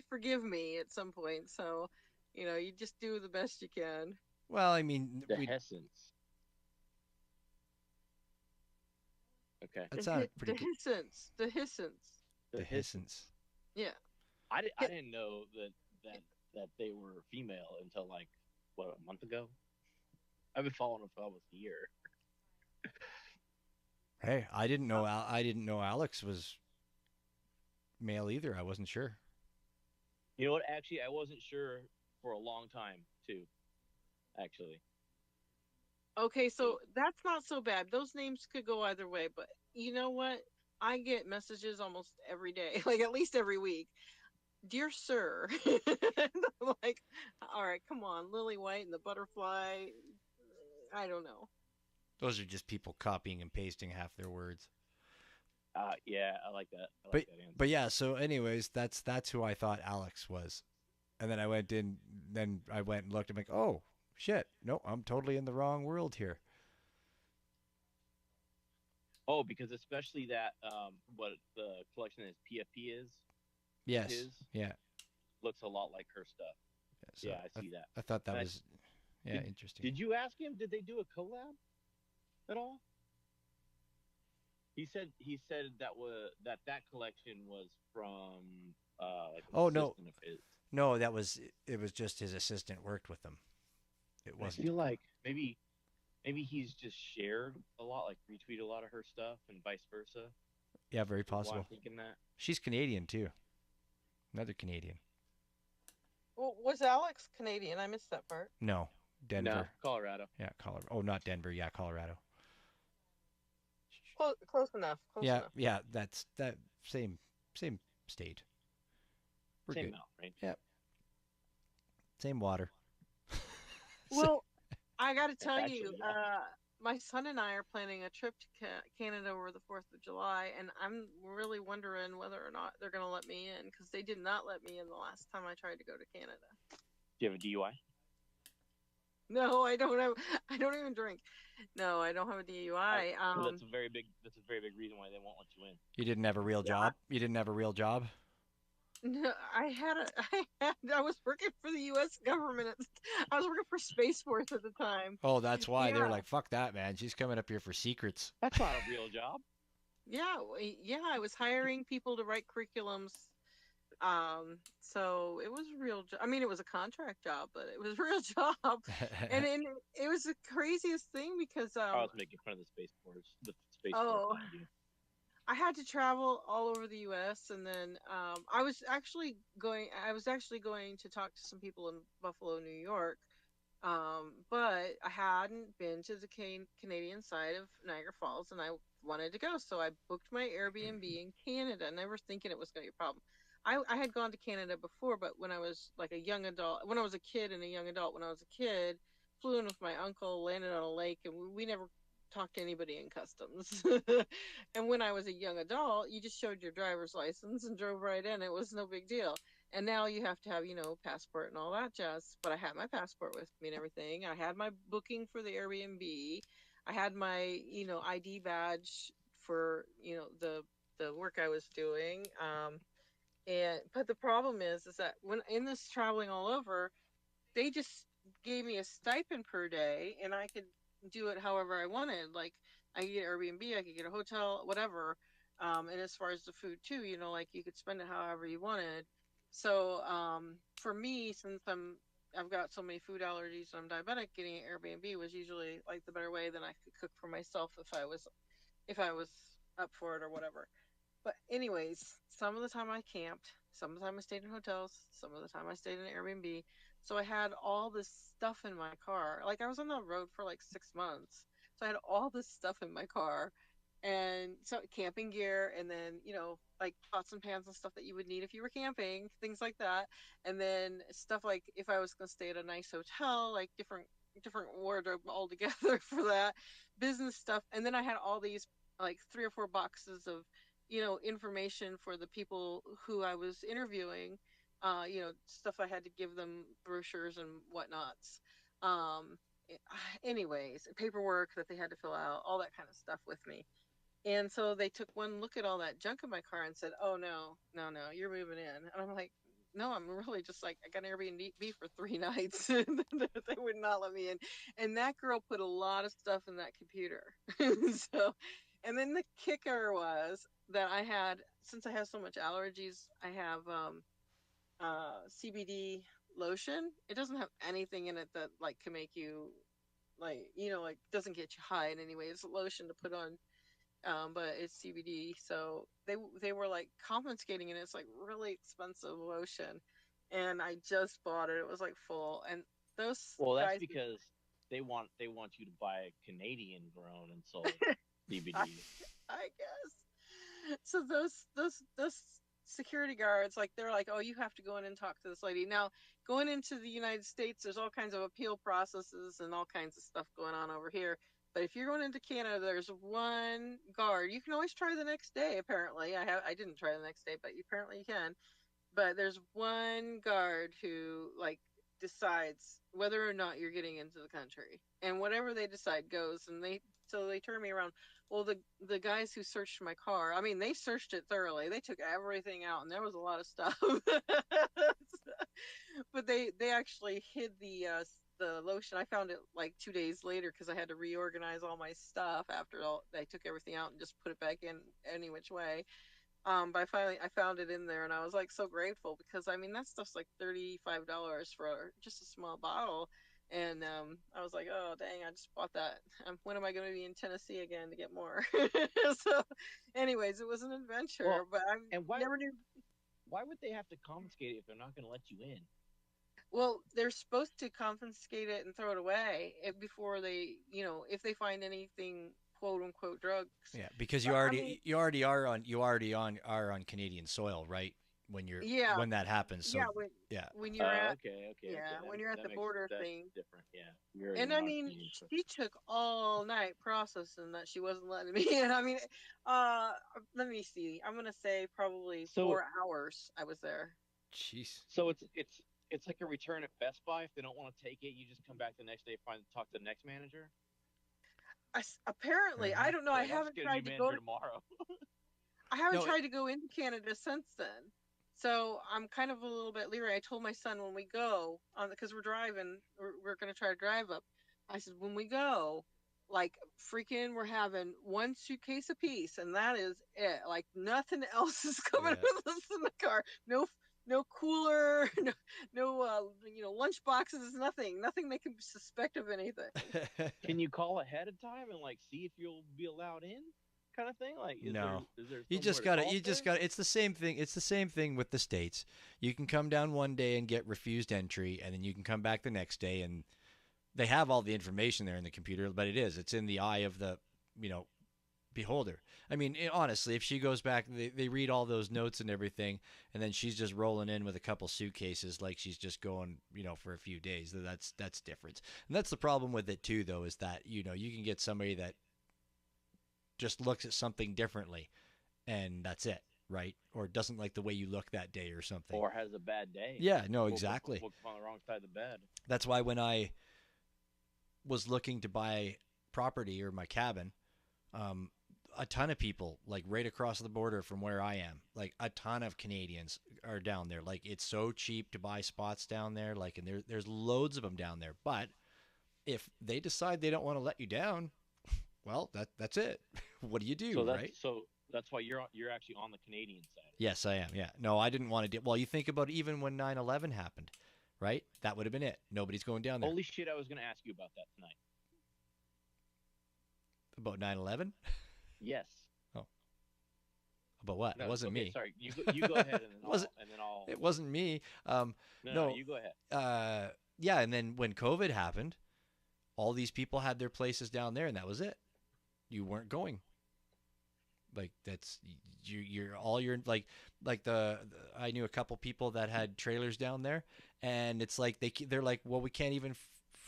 forgive me at some point. So, you just do the best you can. Well, I mean, Dehiscence. Okay. that sounded pretty good. Dehiscence. Yeah. I didn't know that they were female until like a month ago. I've been following them for almost a year. Hey, I didn't know Alex was male either. I wasn't sure. You know what? Actually, I wasn't sure for a long time too. Actually. Okay, so that's not so bad. Those names could go either way, but you know what? I get messages almost every day, like at least every week. Dear sir, like, all right, come on, Lily White and the butterfly. I don't know. Those are just people copying and pasting half their words. Yeah, I like that. I like that answer. But yeah, so anyways, that's who I thought Alex was. And then I went and looked. I'm like, oh, shit. No, I'm totally in the wrong world here. Oh, because especially that, what the collection is, PFP is? Yes. Yeah. Looks a lot like her stuff. So yeah, I see that. I thought that was, interesting. Did you ask him, did they do a collab at all? He said that collection was from like an assistant of his. No, it was just his assistant worked with them. It wasn't. I feel like maybe he's just shared a lot, like retweeted a lot of her stuff and vice versa. Yeah, very possible. I'm thinking that. She's Canadian too. Another Canadian. Well, was Alex Canadian? I missed that part. No, Denver. No, Colorado. Yeah, Colorado. Oh, not Denver. Yeah, Colorado. Close enough. Yeah. That's that same state. We're same good. mouth, right? Yep. Same water. Well, I got to tell you, my son and I are planning a trip to Canada over the 4th of July, and I'm really wondering whether or not they're going to let me in, because they did not let me in the last time I tried to go to Canada. Do you have a DUI? No, I don't even drink. No, I don't have a DUI. So that's a very big reason why they won't let you in. You didn't have a real job? You didn't have a real job? No, I was working for the U.S. government. I was working for Space Force at the time. Oh, that's why they were like, "Fuck that, man! She's coming up here for secrets." That's not a real job. Yeah, I was hiring people to write curriculums. So it was a real job. I mean, it was a contract job, but it was a real job. and it was the craziest thing because I was making fun of the Space Force. The Space Force. Force. I had to travel all over the U.S. and then I was actually going to talk to some people in Buffalo, New York, But I hadn't been to the Canadian side of Niagara Falls, and I wanted to go. So I booked my Airbnb in Canada, never thinking it was going to be a problem. I had gone to Canada before, but when I was like a young adult, when I was a kid and a young adult, when I was a kid, flew in with my uncle, landed on a lake, and we never talked to anybody in customs. And when I was a young adult, you just showed your driver's license and drove right in. It was no big deal. And now you have to have, passport and all that jazz. But I had my passport with me and everything. I had my booking for the Airbnb. I had my, ID badge for, the work I was doing. But the problem is that when in this traveling all over, they just gave me a stipend per day, and I could do it however I wanted. Like I could get Airbnb, I could get a hotel, whatever. And as far as the food too, like you could spend it however you wanted. So for me, since I've got so many food allergies and I'm diabetic, getting an Airbnb was usually like the better way than I could cook for myself if I was up for it or whatever. But anyways, some of the time I camped, some of the time I stayed in hotels, some of the time I stayed in Airbnb. So I had all this stuff in my car. Like I was on the road for like 6 months. So I had all this stuff in my car. And so camping gear and then, like pots and pans and stuff that you would need if you were camping, things like that. And then stuff like if I was going to stay at a nice hotel, like different wardrobe altogether for that business stuff. And then I had all these like 3 or 4 boxes of information for the people who I was interviewing, stuff I had to give them, brochures and whatnots. Um, anyways, paperwork that they had to fill out, all that kind of stuff with me. And so they took one look at all that junk in my car and said, "Oh no, no, no, you're moving in." And I'm like, "No, I'm really just like I got an Airbnb for 3 nights." And they would not let me in. And that girl put a lot of stuff in that computer. So, and then the kicker was that I had, since I have so much allergies, I have CBD lotion. It doesn't have anything in it that like can make you like like doesn't get you high in any way. It's a lotion to put on, but it's CBD. So they were like confiscating it. It's like really expensive lotion, and I just bought it. It was like full, and those Well, that's guys. because they want you to buy Canadian grown and sold CBD. I guess. So those security guards, like they're like, "Oh, you have to go in and talk to this lady." Now, going into the United States, there's all kinds of appeal processes and all kinds of stuff going on over here. But if you're going into Canada, there's one guard. You can always try the next day. Apparently, I didn't try the next day, but apparently you can. But there's one guard who like decides whether or not you're getting into the country, and whatever they decide goes. And they turn me around. Well, the guys who searched my car, I mean, they searched it thoroughly. They took everything out, and there was a lot of stuff. But they actually hid the lotion. I found it like 2 days later because I had to reorganize all my stuff after all. They took everything out and just put it back in any which way. But I found it in there, and I was like so grateful because I mean that stuff's like $35 for just a small bottle, and I was like, oh dang, I just bought that. When am I going to be in Tennessee again to get more? So, anyways, it was an adventure, Well, but I and never knew. why would they have to confiscate it if they're not going to let you in? Well, they're supposed to confiscate it and throw it away before they, if they find anything quote unquote drugs. Yeah, because But I mean, you already are on Canadian soil, right? yeah, When that happens. So yeah, yeah. when you're at Okay. when you're at the border That's thing. different. Yeah, you're And I not a mean, Canadian person. she took all night processing that she wasn't letting me in. I mean, uh, let me see. I'm gonna say probably So 4 hours I was there. Jeez. so it's like a return at Best Buy. If they don't want to take it, you just come back the next day, talk to the next manager. Apparently, I don't know. I Like, I'm just haven't getting a tried new to go manager to. tomorrow. I haven't No. tried to go into Canada since then. So I'm kind of a little bit leery. I told my son when we go on because we're driving, we're gonna try to drive up. I said when we go, like freaking, we're having one suitcase apiece, and that is it. Like nothing else is coming Yeah. with us in the car. No cooler, no lunch boxes, nothing they can suspect of anything. Can you call ahead of time and like see if you'll be allowed in, kind of thing? Like, No. is there You somewhere just to got to call you just for? got it's the same thing. It's the same thing with the states. You can come down one day and get refused entry, and then you can come back the next day and they have all the information there in the computer, but it's in the eye of the, you know, beholder. I mean, honestly, if she goes back, they read all those notes and everything, and then she's just rolling in with a couple suitcases like she's just going, you know, for a few days. That's different. And that's the problem with it too, though, is that, you know, you can get somebody that just looks at something differently, and that's it, right? Or doesn't like the way you look that day or something. Or has a bad day. Yeah, no, exactly. Woke up on the wrong side of the bed. That's why when I was looking to buy property or my cabin, a ton of people, like right across the border from where I am, like a ton of Canadians are down there. Like it's so cheap to buy spots down there. Like, and there's loads of them down there. But if they decide they don't want to let you down, well, that's it. What do you do, right? So that's why you're actually on the Canadian side. Yes, I am. Yeah. No, I didn't want to do. Well, you think about even when 9/11 happened, right? That would have been it. Nobody's going down there. Holy shit! I was going to ask you about that tonight. About 9/11? Yes. Oh. About what? No, it wasn't okay, me. Sorry, you go ahead and then I'll. It wasn't me. No, you go ahead. Yeah, and then when COVID happened, all these people had their places down there, and that was it. You weren't going. Like that's you're all your like I knew a couple people that had trailers down there, and it's like they're like, well, we can't even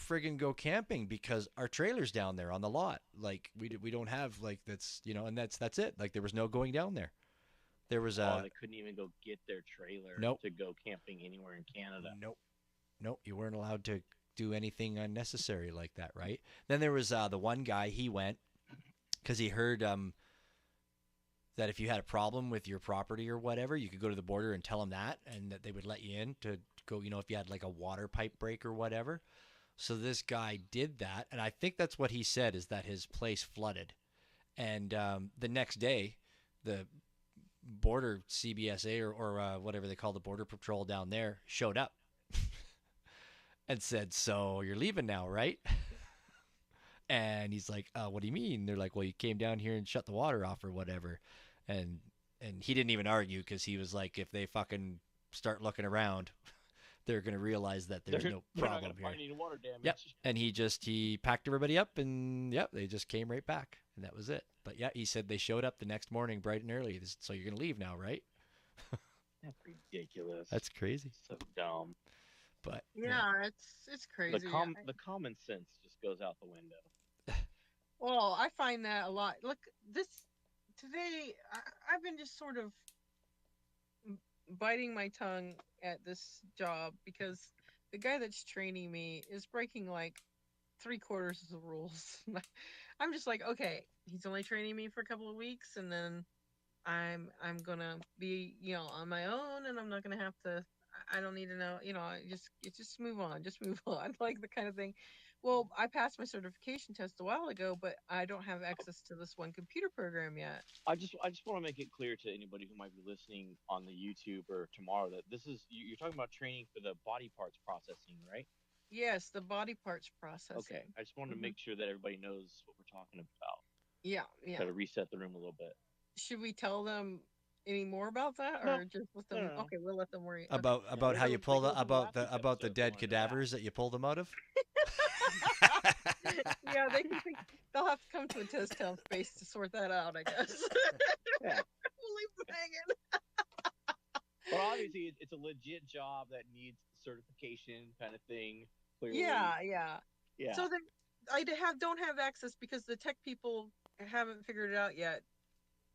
friggin' go camping because our trailer's down there on the lot. Like we don't have like that's, you know, and that's it. Like there was no going down there. There was they couldn't even go get their trailer to go camping anywhere in Canada. Nope, you weren't allowed to do anything unnecessary like that, right? Then there was the one guy, he went because he heard that if you had a problem with your property or whatever, you could go to the border and tell them that, and that they would let you in to go, you know, if you had like a water pipe break or whatever. So this guy did that, and I think that's what he said, is that his place flooded. And the next day, the border CBSA or whatever they call the border patrol down there showed up and said, so you're leaving now, right? And he's like, what do you mean? They're like, well, you came down here and shut the water off or whatever. And he didn't even argue, because he was like, if they fucking start looking around, they're going to realize that there's no problem here. Find any water damage. Yep. And he packed everybody up, and they just came right back, and that was it. But yeah, he said they showed up the next morning bright and early. So you're going to leave now, right? That's ridiculous. That's crazy. So dumb. But yeah, it's crazy. The common sense just goes out the window. Well, I find that a lot. Look, today I've been just sort of biting my tongue at this job because the guy that's training me is breaking like 3/4 of the rules. I'm just like, okay, he's only training me for a couple of weeks, and then I'm gonna be, you know, on my own, and I'm not gonna have to. I don't need to know, you know. Just move on, like the kind of thing. Well, I passed my certification test a while ago, but I don't have access to this one computer program yet. I just want to make it clear to anybody who might be listening on the YouTube or tomorrow that this is, you're talking about training for the body parts processing, right? Yes, the body parts processing. Okay, I just wanted to make sure that everybody knows what we're talking about. Yeah. Try to reset the room a little bit. Should we tell them any more about that, or just let them? No. Okay, we'll let them worry about how you pull about the dead cadavers that you pulled them out of. Yeah, they'll have to come to a test town space to sort that out, I guess. Yeah. We'll leave them hanging. Well, obviously, it's a legit job that needs certification, kind of thing. Clearly. Yeah. So I don't have access because the tech people haven't figured it out yet.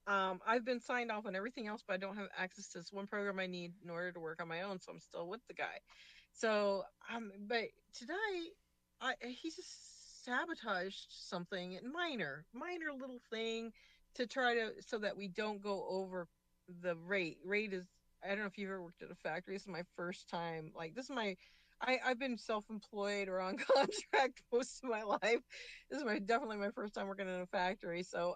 I've been signed off on everything else, but I don't have access to this one program I need in order to work on my own. So I'm still with the guy. So, but today, he just sabotaged something, minor little thing, to try to, so that we don't go over the rate. Rate is, I don't know if you've ever worked at a factory. This is my first time. Like, this is I've been self-employed or on contract most of my life. This is definitely my first time working in a factory. So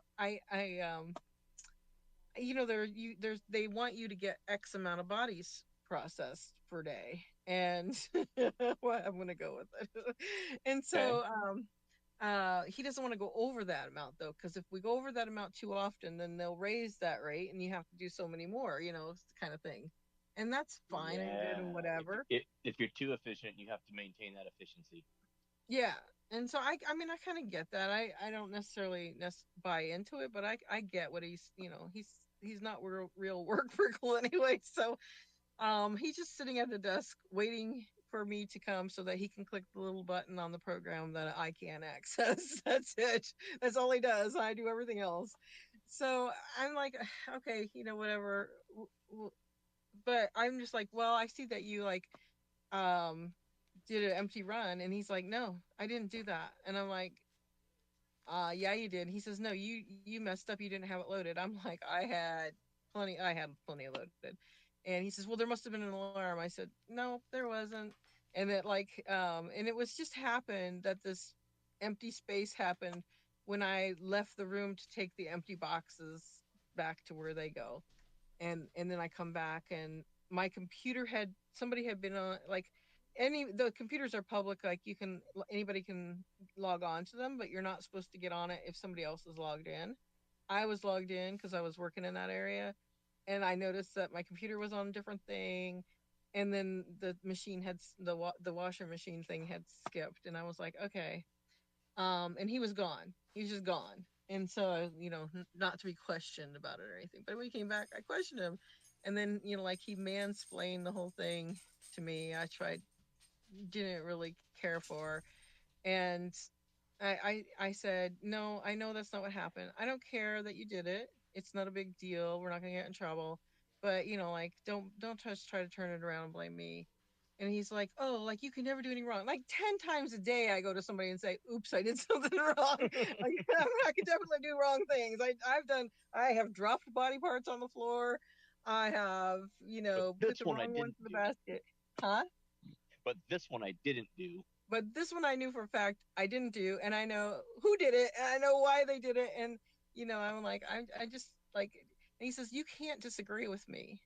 you know, they want you to get X amount of bodies processed per day, and well, I'm gonna go with it. And so he doesn't want to go over that amount, though, because if we go over that amount too often, then they'll raise that rate, and you have to do so many more, you know, kind of thing. And that's fine and good and whatever. If you're too efficient, you have to maintain that efficiency. Yeah. And so I mean I kind of get that. I don't necessarily buy into it, but I get what he's not real work Prickle anyway. So he's just sitting at the desk waiting for me to come so that he can click the little button on the program that I can't access. That's it. That's all he does. I do everything else. So I'm like, okay, whatever. But I'm just like, well, I see that you like um did an empty run, and he's like, no, I didn't do that. And I'm like, yeah, you did. He says, no, you messed up. You didn't have it loaded. I'm like, I had plenty loaded. And he says, well, there must have been an alarm. I said, no, there wasn't. And that and it was just happened that this empty space happened when I left the room to take the empty boxes back to where they go. And then I come back, and my computer had somebody had been on, like, any the computers are public, like anybody can log on to them, but you're not supposed to get on it if somebody else is logged in. I was logged in because I was working in that area, and I noticed that my computer was on a different thing, and then the machine had the washer machine thing had skipped, and I was like, okay. And he was gone. He was just gone. And so, not to be questioned about it or anything. But when he came back, I questioned him. And then, like he mansplained the whole thing to me. Didn't really care for. And I said, no, I know that's not what happened. I don't care that you did it. It's not a big deal. We're not gonna get in trouble. But like, don't just try to turn it around and blame me. And he's like, oh, like you can never do anything wrong. Like 10 times a day, I go to somebody and say, oops, I did something wrong. I could definitely do wrong things. I have dropped body parts on the floor. I have, But put this the one I wrong ones didn't in the do. basket. Huh? But this one I didn't do. But this one I knew for a fact I didn't do, and I know who did it, and I know why they did it, and I'm like, I just like, and he says, you can't disagree with me.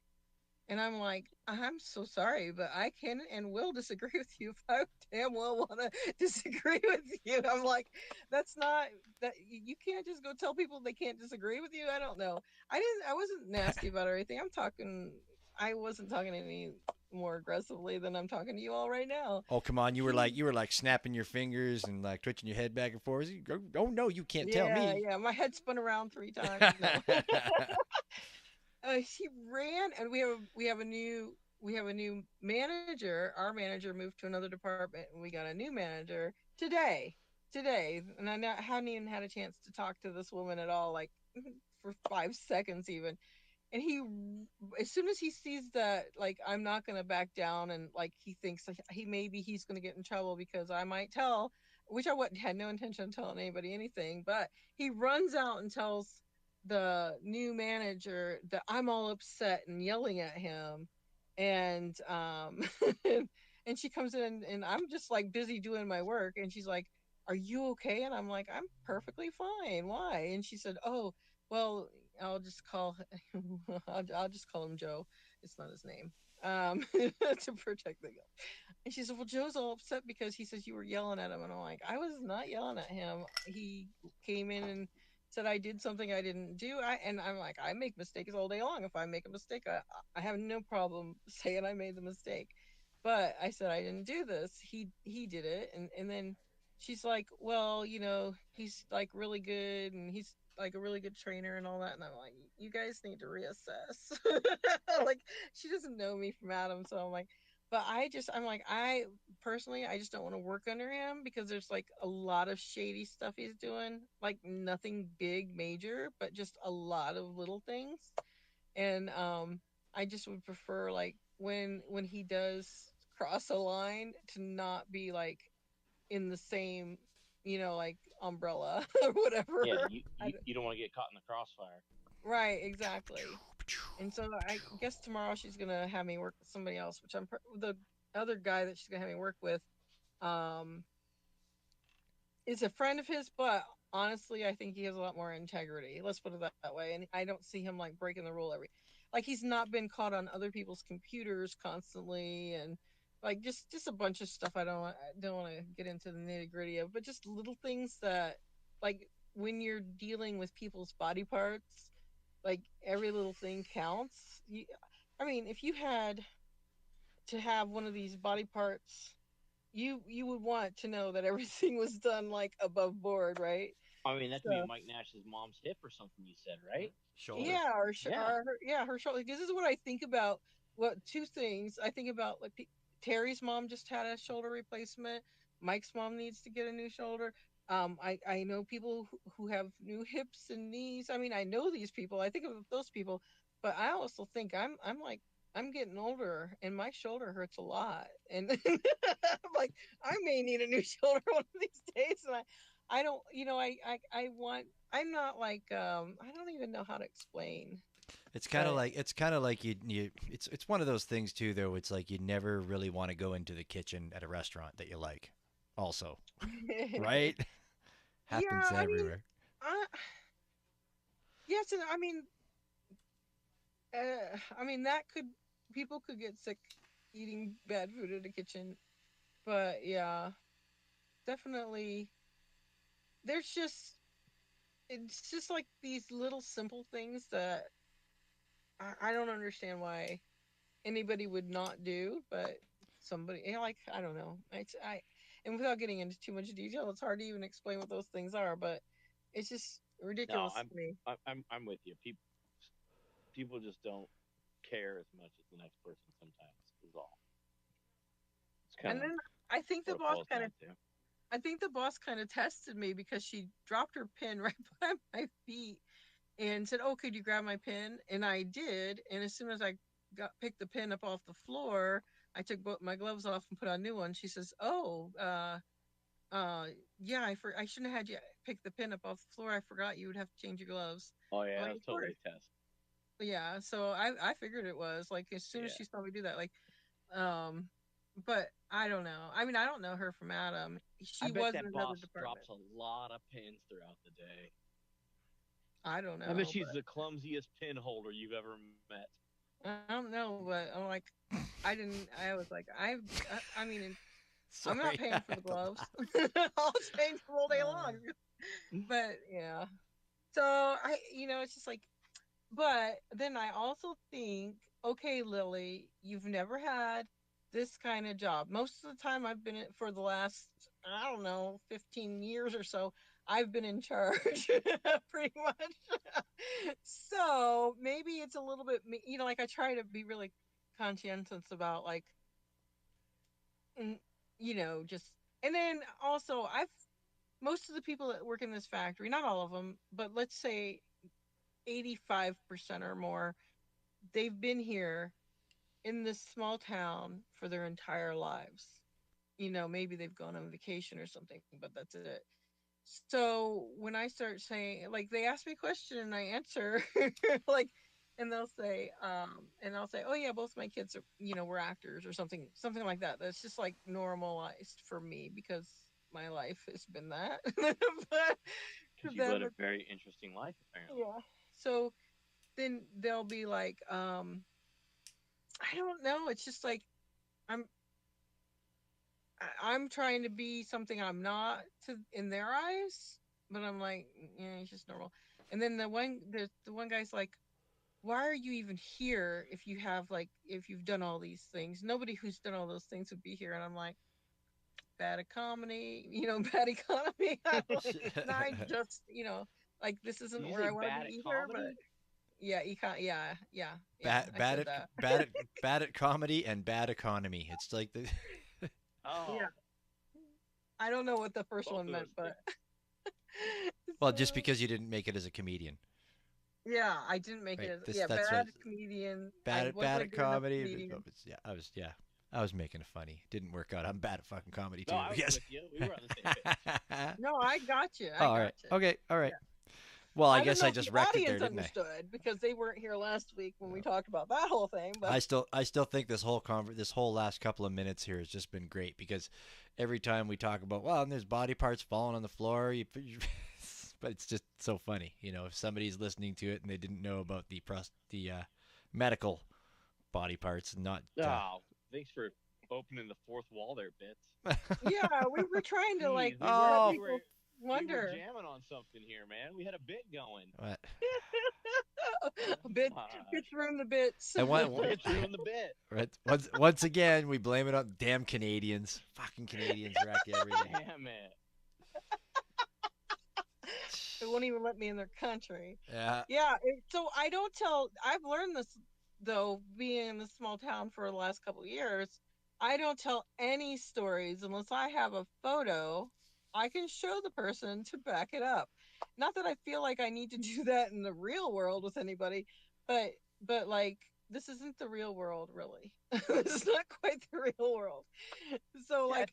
And I'm like, I'm so sorry, but I can and will disagree with you if I damn well want to disagree with you. I'm like, that's not that you can't just go tell people they can't disagree with you. I don't know. I wasn't nasty about it or anything. I wasn't talking any more aggressively than I'm talking to you all right now. Oh, come on! He You were like snapping your fingers and like twitching your head back and forth. Oh no, you can't tell Yeah, me. yeah. My head spun around 3 times. No. He ran, and we have a new manager. Our manager moved to another department, and we got a new manager today. And haven't even had a chance to talk to this woman at all, like for 5 seconds even. And as soon as he sees that, like, I'm not gonna back down, and like he thinks like he's gonna get in trouble because I might tell, which I wouldn't had no intention of telling anybody anything, but he runs out and tells the new manager that I'm all upset and yelling at him. And and she comes in, and I'm just like busy doing my work, and she's like, are you okay? And I'm like, I'm perfectly fine. Why? And she said, oh, well, I'll just call I'll just call him Joe. It's not his name. To protect the guy. And she said, well, Joe's all upset because he says you were yelling at him. And I'm like, I was not yelling at him. He came in and said I did something I didn't do. And I'm like, I make mistakes all day long. If I make a mistake, I have no problem saying I made the mistake. But I said I didn't do this. He did it. And then she's like, well, he's like really good, and he's like a really good trainer and all that. And I'm like, you guys need to reassess. Like, she doesn't know me from Adam, so I'm like, but I'm like, I personally, I just don't want to work under him because there's like a lot of shady stuff he's doing, like nothing big major, but just a lot of little things. And I just would prefer, like, when he does cross a line, to not be like in the same, like umbrella or Yeah, whatever. you don't want to get caught in the crossfire. Right, exactly. And so I guess tomorrow she's gonna have me work with somebody else, which the other guy that she's gonna have me work with, um, is a friend of his, but honestly, I think he has a lot more integrity. Let's put it that way. And I don't see him like breaking the rule like he's not been caught on other people's computers constantly, and like just a bunch of stuff. I don't want to get into the nitty gritty of, but just little things that, like, when you're dealing with people's body parts, like every little thing counts. I mean, if you had to have one of these body parts you would want to know that everything was done like above board, right? I mean, that could be So Mike Nash's mom's hip or something. You said, right? Shoulder. yeah, Yeah. yeah, her shoulder. Because this is what I think about. What two things I think about? Like Terry's mom just had a shoulder replacement. Mike's mom needs to get a new shoulder. I know people who have new hips and knees. I mean, I know these people. I think of those people, but I also think I'm like I'm getting older and my shoulder hurts a lot, and I'm like I may need a new shoulder one of these days. And I don't, I want. I'm not like I don't even know how to explain, but It's kind of like you it's one of those things too though. It's like you never really want to go into the kitchen at a restaurant that you like. Also, right? Happens yeah, everywhere. I yes, and I mean that could people could get sick eating bad food in the kitchen, but yeah, definitely. There's just it's just like these little simple things that I don't understand why anybody would not do, but somebody, like I don't know. And without getting into too much detail, it's hard to even explain what those things are, but it's just No, ridiculous to me. I'm with you. People just don't care as much as the next person sometimes. Is all. It's kind And of then I think the what it boss boils kind down of, to. I think the boss kind of tested me because she dropped her pin right by my feet and said, "Oh, could you grab my pin?" And I did. And as soon as I got picked the pin up off the floor, I took both my gloves off and put on new ones. She says, "Oh, uh, yeah, I shouldn't have had you pick the pin up off the floor. I forgot you would have to change your gloves." Oh I'm yeah, like, that's of totally course. a test. Yeah, so I figured it was like as soon as Yeah. she saw me do that, like, um, but I don't know. I mean, I don't know her from Adam. I She bet was in that another boss department. drops a lot of pins throughout the day. I don't I bet know, she's but the clumsiest pin holder you've ever met. I don't know. But I'm like, I didn't. I was like, I mean, I'm not Sorry, I paying for the had to gloves. laugh. I'll change them all day Uh, long. But yeah, so it's just like. But then I also think, okay, Lily, you've never had this kind of job. Most of the time, I've been for the last, I don't know, 15 years or so, I've been in charge pretty much. So maybe it's a little bit, like I try to be really conscientious about like, mm, just, and then also most of the people that work in this factory, not all of them, but let's say 85% or more, they've been here in this small town for their entire lives. Maybe they've gone on vacation or something, but that's it. So when I start saying, like, they ask me a question and I answer, like, and I'll say, oh yeah, both my kids are, were actors or something like that. That's just like normalized for me because my life has been that. But to Because you've them, led a very interesting life, apparently. yeah. So then they'll be like, I don't know. It's just like I'm I'm trying to be something I'm not to in their eyes, but I'm like, yeah, it's just normal. And then the one guy's like, why are you even here if you've done all these things? Nobody who's done all those things would be here. And I'm like, bad economy, bad economy. I'm like, not just, like this Did isn't you where say I want to be bad at either, but comedy? yeah, yeah, bad, I bad said at that. bad at comedy and bad economy. It's like the Oh, Yeah, I don't know what the first both one of meant, those but things. well, just so because you didn't make it as a comedian, yeah, I didn't make it right? as This yeah, that's what bad comedian. I bad wasn't a at good enough comedy. comedian. I was making it funny. Didn't work out. I'm bad at fucking comedy No, too. I was Yes. with you. We were on the same page. No, I got you. Oh, I all got right. you. Okay. All right. Yeah. Well, I I don't guess know I if the just wrecked it there, audience didn't I? understood because they weren't here last week when we talked about that whole thing. But I still think this whole last couple of minutes here has just been great because every time we talk about and there's body parts falling on the floor, but it's just so funny, if somebody's listening to it and they didn't know about the medical body parts, and not Oh, thanks for opening the fourth wall there, Bits. yeah, we were trying to like Jeez, let oh we were people. we were Wonder. jamming on something here, man. We had a bit going. What? Bit, Gosh. bits ruin the bits. And Bits ruined the bit. right, once again, we blame it on damn Canadians. Fucking Canadians wreck everything. Damn it. They won't even let me in their country. Yeah. Yeah, so I don't tell. I've learned this though, being in this small town for the last couple of years. I don't tell any stories unless I have a photo I can show the person to back it up. Not that I feel like I need to do that in the real world with anybody, but like this isn't the real world, really. This is not quite the real world. So Yeah, like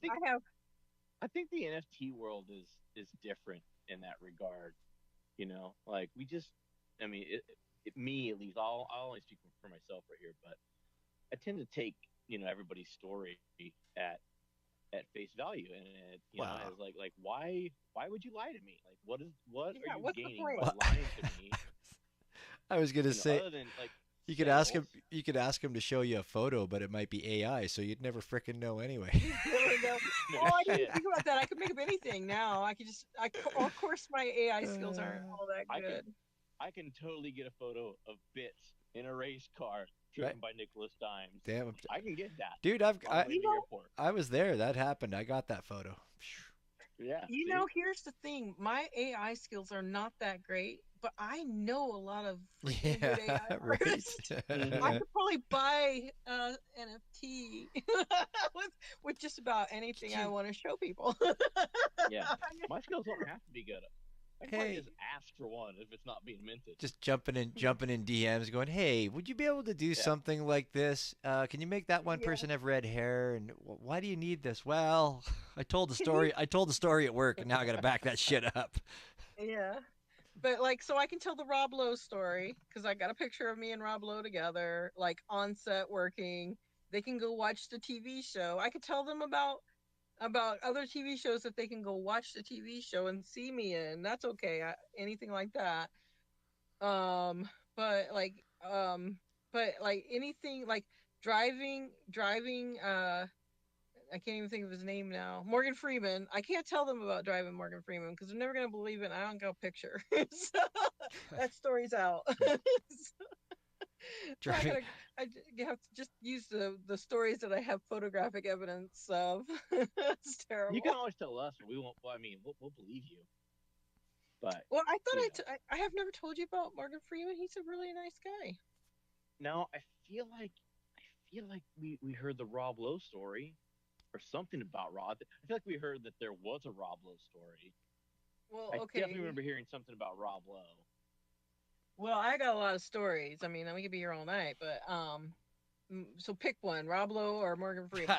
I think the NFT world is different in that regard. Like we just, I mean, me at least. I'll only speak for myself right here, but I tend to take everybody's story at face value, and Wow. I was like why would you lie to me? Like what are you what's the gaining point? by lying to me? I was gonna say Other than like you could ask sales? him. You could ask him to show you a photo, but it might be AI, so you'd never frickin' know anyway. There we go. No Oh, I didn't shit. think about that. I could make up anything now. Of course, my AI skills aren't all that I good. I can totally get a photo of Bits in a race car driven by Nicholas Dimes. Damn, I can get that. dude, On the way to the airport. I was there. That happened. I got that photo. Yeah. You know, here's the thing. My AI skills are not that great, but I know a lot of freaking good AI right. artists. I could probably buy NFT with just about anything I want to show people. Yeah. My skills don't have to be good. I can probably Hey. just ask for one if it's not being minted. Just jumping in DMs, going, "Hey, would you be able to do something like this? Can you make that one person have red hair? And why do you need this?" Well, I told the story. I told the story at work, and now I got to back that shit up. Yeah. But like, so I can tell the Rob Lowe story because I got a picture of me and Rob Lowe together, like on set working. They can go watch the TV show. I could tell them about other TV shows that they can go watch the TV show and see me in. That's okay. Anything like that. Um, but like, anything like driving. I can't even think of his name now. Morgan Freeman. I can't tell them about driving Morgan Freeman because they're never gonna believe it. And I don't got a picture, so that story's out. So Driving. I have to just use the stories that I have photographic evidence of. It's terrible. You can always tell us, but we won't. Well, I mean, we'll believe you. But well, I thought I have never told you about Morgan Freeman. He's a really nice guy. Now I feel like we heard the Rob Lowe story, or something about Rob. I feel like we heard that there was a Rob Lowe story. Well, I okay. definitely remember hearing something about Rob Lowe. Well, I got a lot of stories. I mean, we could be here all night, but so pick one: Rob Lowe or Morgan Freeman.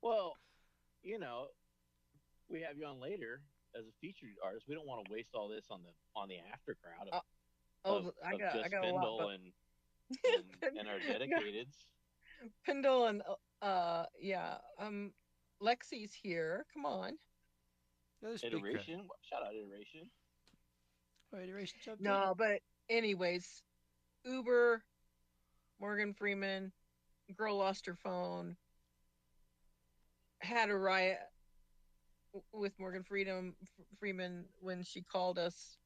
Well, we have you on later as a featured artist. We don't want to waste all this on the after crowd of I got a Spindle lot. and our dedicateds. Pendle and Lexi's here. Come on. Iteration. Shout out Iteration. Iteration jumped in. No, but anyways, Uber, Morgan Freeman, girl lost her phone, had a riot with Morgan Freeman when she called us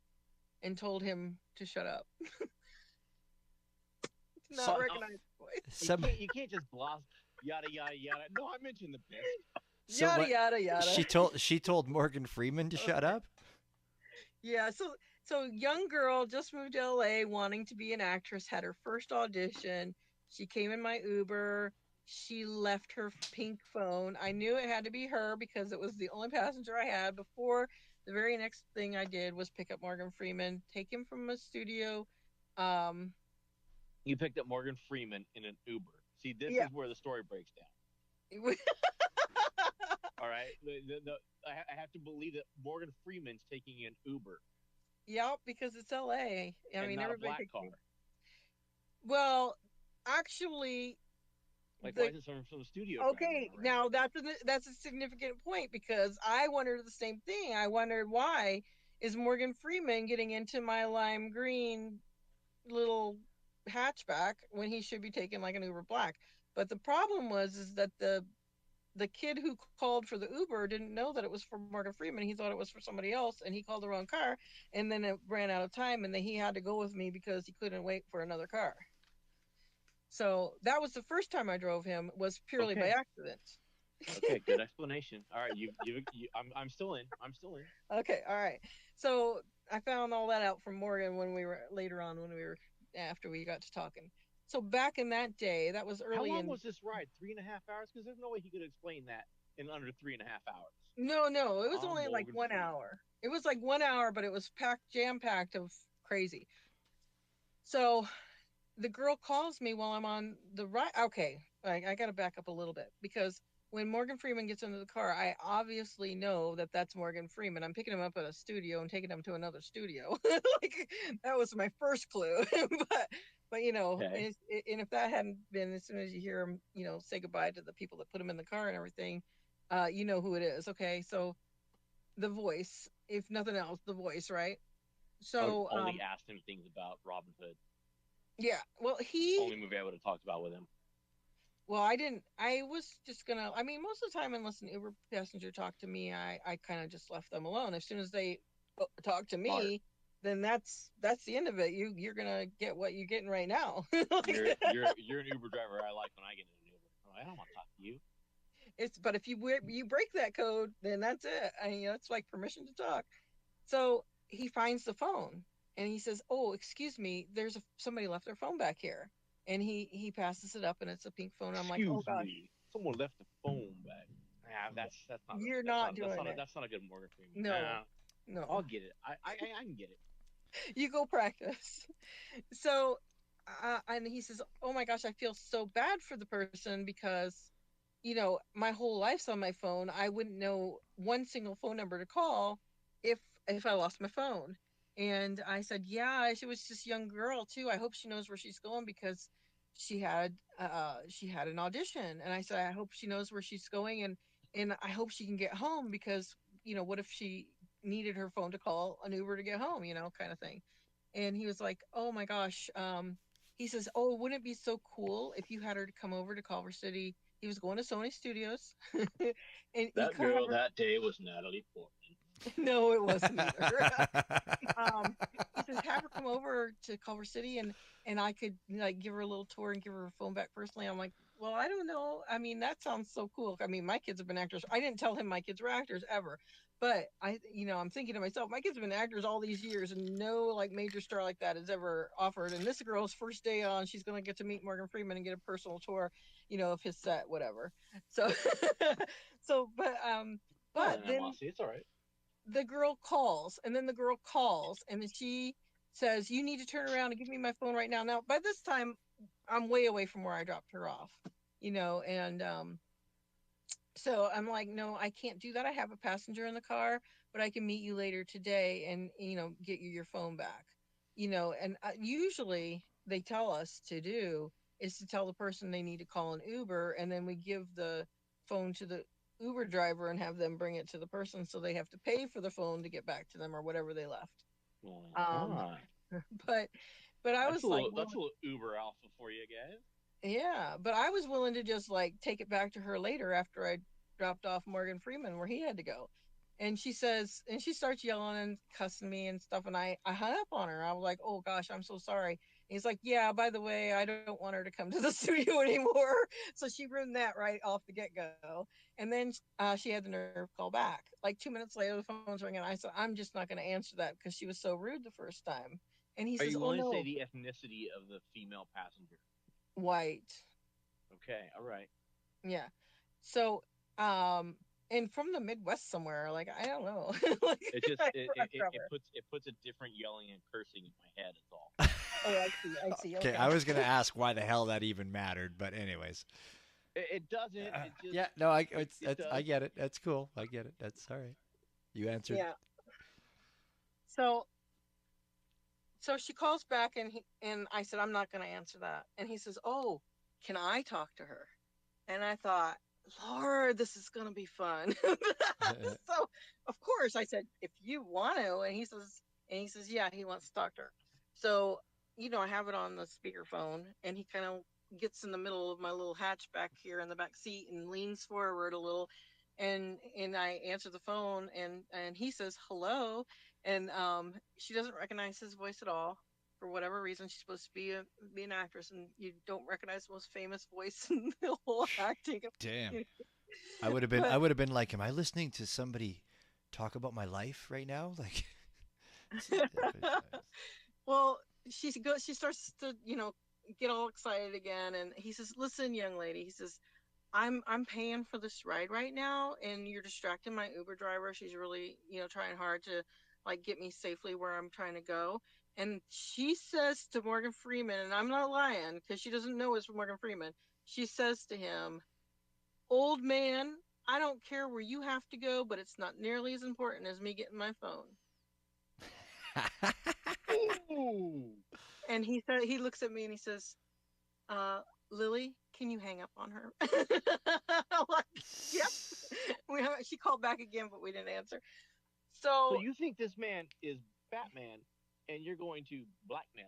and told him to shut up. Not recognize the voice. You can't just gloss yada yada yada. No, I mentioned the bit. Yada yada yada. She told Morgan Freeman to shut up. Yeah, so young girl just moved to LA wanting to be an actress, had her first audition. She came in my Uber. She left her pink phone. I knew it had to be her because it was the only passenger I had. Before, the very next thing I did was pick up Morgan Freeman, take him from a studio. You picked up Morgan Freeman in an Uber. See, this is where the story breaks down. All right, I have to believe that Morgan Freeman's taking an Uber. Yep, because it's LA. I mean, not everybody a black car. Well, actually, like why is it from the studio? Okay, now that's a significant point because I wondered the same thing. I wondered why is Morgan Freeman getting into my lime green little hatchback when he should be taking like an Uber black. But the problem was that the the kid who called for the Uber didn't know that it was for Morgan Freeman. He thought it was for somebody else, and he called the wrong car. And then it ran out of time, and then he had to go with me because he couldn't wait for another car. So that was the first time I drove him, was purely by Okay. accident. Okay. Good explanation. All right. I'm still in. I'm still in. Okay, all right. So I found all that out from Morgan when we were later on when we were after we got to talking. So back in that day, that was How early long in. was this ride? 3.5 hours? Because there's no way he could explain that in under 3.5 hours. No, it was I'm only like Morgan one Freeman. hour. It was like 1 hour, but it was packed, jam packed of crazy. So the girl calls me while I'm on the ride. Okay, I got to back up a little bit because when Morgan Freeman gets into the car, I obviously know that that's Morgan Freeman. I'm picking him up at a studio and taking him to another studio. Like that was my first clue. But Okay. and if that hadn't been, as soon as you hear him, say goodbye to the people that put him in the car and everything, you know who it is. Okay, so the voice, if nothing else, the voice, right? So Only asked him things about Robin Hood. yeah, well Only movie I would have talked about with him. Well, I didn't. I was just gonna. I mean, most of the time, unless an Uber passenger talked to me, I kind of just left them alone. As soon as they talk to Smart. me, then that's the end of it. You're gonna get what you're getting right now. You're an Uber driver I like when I get in an Uber. I don't want to talk to you. But if you break that code, then that's it. It's like permission to talk. So he finds the phone and he says, "Oh, excuse me, there's somebody left their phone back here." And he passes it up and it's a pink phone. I'm like, "Oh Excuse gosh, me. Someone left the phone back. Nah, that's not you're not doing it." that's not a good Morgan Freeman. No, Nah, I'll no. get it. I can get it. You go practice. So, and he says, "Oh my gosh, I feel so bad for the person because, my whole life's on my phone. I wouldn't know one single phone number to call if I lost my phone." And I said, "Yeah, she was this young girl too. I hope she knows where she's going because she had an audition." And I said, "I hope she knows where she's going and I hope she can get home because, what if she needed her phone to call an Uber to get home, kind of thing." And he was like, "Oh my gosh." He says, "Oh, wouldn't it be so cool if you had her to come over to Culver City?" He was going to Sony Studios, and he That could have girl her. that day was Natalie Portman. No, it wasn't either. um, he says, "Have her come over to Culver City, and I could like give her a little tour and give her phone back personally." I'm like, "Well, I don't know. I mean, that sounds so cool. I mean, my kids have been actors. I didn't tell him my kids were actors ever, but I'm thinking to myself, my kids have been actors all these years, and no like major star like that has ever offered. And this girl's first day on, she's gonna get to meet Morgan Freeman and get a personal tour, of his set, whatever. So, so, Oh, but then animosity. It's all right. the girl calls and then the girl calls and then she says, "You need to turn around and give me my phone right now." Now by this time I'm way away from where I dropped her off, and so I'm like, "No, I can't do that. I have a passenger in the car, but I can meet you later today and get you your phone back." And usually they tell us to do is to tell the person they need to call an Uber, and then we give the phone to the Uber driver and have them bring it to the person, so they have to pay for the phone to get back to them or whatever they left. Um, Uh-huh. but I was like, That's well, a little Uber alpha for you guys. yeah, but I was willing to just like take it back to her later after I dropped off Morgan Freeman where he had to go. And she starts yelling and cussing me and stuff. And I hung up on her. I was like, "Oh gosh, I'm so sorry." And he's like, "Yeah, by the way, I don't want her to come to the studio anymore." So she ruined that right off the get go. And then she had the nerve to call back. Like 2 minutes later, the phone's ringing. I said, "I'm just not going to answer that because she was so rude the first time." And he Are says, you "Oh willing to say no, the ethnicity of the female passenger? white." Okay, all right. Yeah. So, and from the Midwest somewhere, like I don't know, like It just forever. it puts a different yelling and cursing in my head. It's all. Oh, I see. I see. Okay, Okay. I was gonna ask why the hell that even mattered, but anyways. It doesn't. It just Yeah, no, it I does. get it. That's cool. I get it. That's all right. You answered. Yeah. So, she calls back and I said, "I'm not going to answer that." And he says, "Oh, can I talk to her?" And I thought, "Lord, this is going to be fun." So, of course, I said, "If you want to." And he says, "Yeah, he wants to talk to her." So, I have it on the speakerphone and he kind of gets in the middle of my little hatchback here in the back seat and leans forward a little, and I answer the phone, and he says hello, and she doesn't recognize his voice at all. For whatever reason, she's supposed to be an actress, and you don't recognize the most famous voice in the whole acting. Damn. I would But have been like, am I listening to somebody talk about my life right now? Like, well, she starts to, get all excited again, and he says, "Listen, young lady," he says, I'm paying for this ride right now, and you're distracting my Uber driver. She's really, trying hard to like get me safely where I'm trying to go." And she says to Morgan Freeman, and I'm not lying because she doesn't know it's Morgan Freeman. She says to him, "Old man, I don't care where you have to go, but it's not nearly as important as me getting my phone." Ooh. And he looks at me and he says, "Lily, can you hang up on her?" I'm like, "Yep." She called back again, but we didn't answer. So So you think this man is Batman, and you're going to blackmail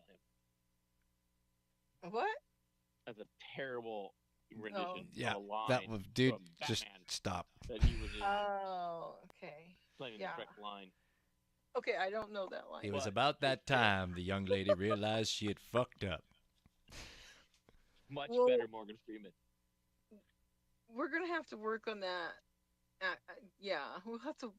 him? what? That's a terrible rendition yeah, of a line. that was, dude, from just Batman stop. that he was in, Oh, okay. playing Yeah. the correct line. Okay, I don't know that line. It was But about that time the young lady realized she had fucked up. Much Well- better, Morgan Freeman. We're gonna have to work on that. Yeah, we'll have to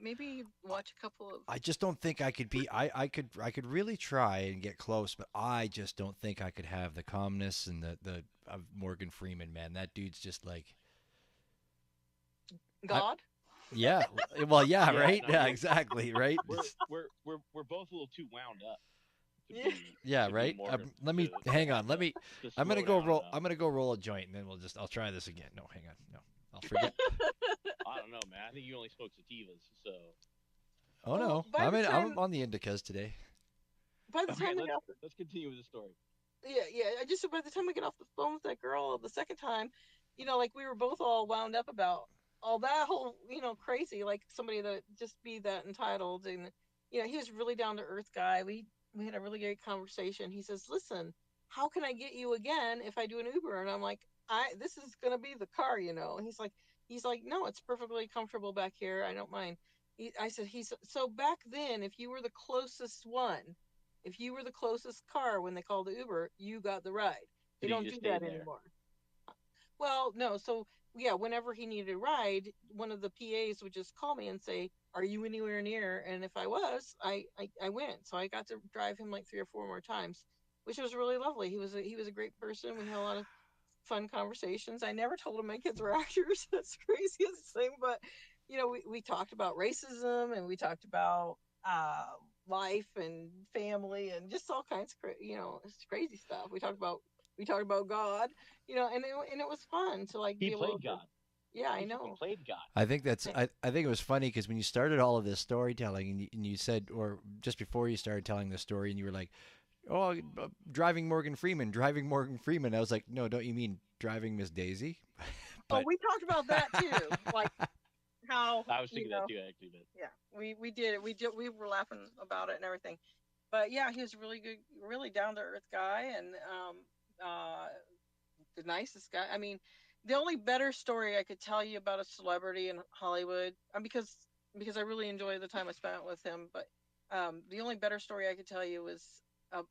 maybe watch a couple of. I just don't think I could be. I could really try and get close, but I just don't think I could have the calmness and the of Morgan Freeman. Man, that dude's just like, God. yeah, well, yeah, Yeah, right, no, yeah, we're- exactly, right, We're both a little too wound up. To Yeah. be, yeah, to be right. Morgan, Let me to hang have on. Let the- me. to I'm gonna slow go down roll. enough. I'm gonna go roll a joint, and then I'll try this again. No, hang on. No, I'll forget. I don't know, man. I think you only smoke sativas, so. Oh Well, no, by the I'm time- on the indicas today. By the Okay, time I got let's continue with the story. yeah, I just by the time I get off the phone with that girl the second time, like we were both all wound up about all that whole, crazy, like somebody that just be that entitled, and he was a really down to earth guy. We had a really great conversation. He says, "Listen, how can I get you again if I do an Uber?" And I'm like, this is gonna be the car, And he's like, "No, it's perfectly comfortable back here. I don't mind." I said, so back then, if you were the closest one. If you were the closest car when they called the Uber, you got the ride. They Did he don't just do that stay there? anymore. Well, no. So yeah, whenever he needed a ride, one of the PAs would just call me and say, "Are you anywhere near?" And if I was, I went. So I got to drive him like 3 or 4 more times, which was really lovely. He was a great person. We had a lot of fun conversations. I never told him my kids were actors. That's the craziest thing. But we talked about racism, and we talked about life and family and just all kinds of it's crazy stuff. We talked about God, and it was fun to like He be able played to, God. yeah, I He know. fucking played God. I think I think it was funny because when you started all of this storytelling, and you said, or just before you started telling the story, and you were like, "Oh, driving Morgan Freeman." I was like, "No, don't you mean driving Miss Daisy?" Oh, we talked about that too, like how I was thinking that too, actually. But yeah, we did it. We were laughing about it and everything. But yeah, he was a really good, really down to earth guy, and the nicest guy. I mean, the only better story I could tell you about a celebrity in Hollywood, because I really enjoy the time I spent with him. But the only better story I could tell you was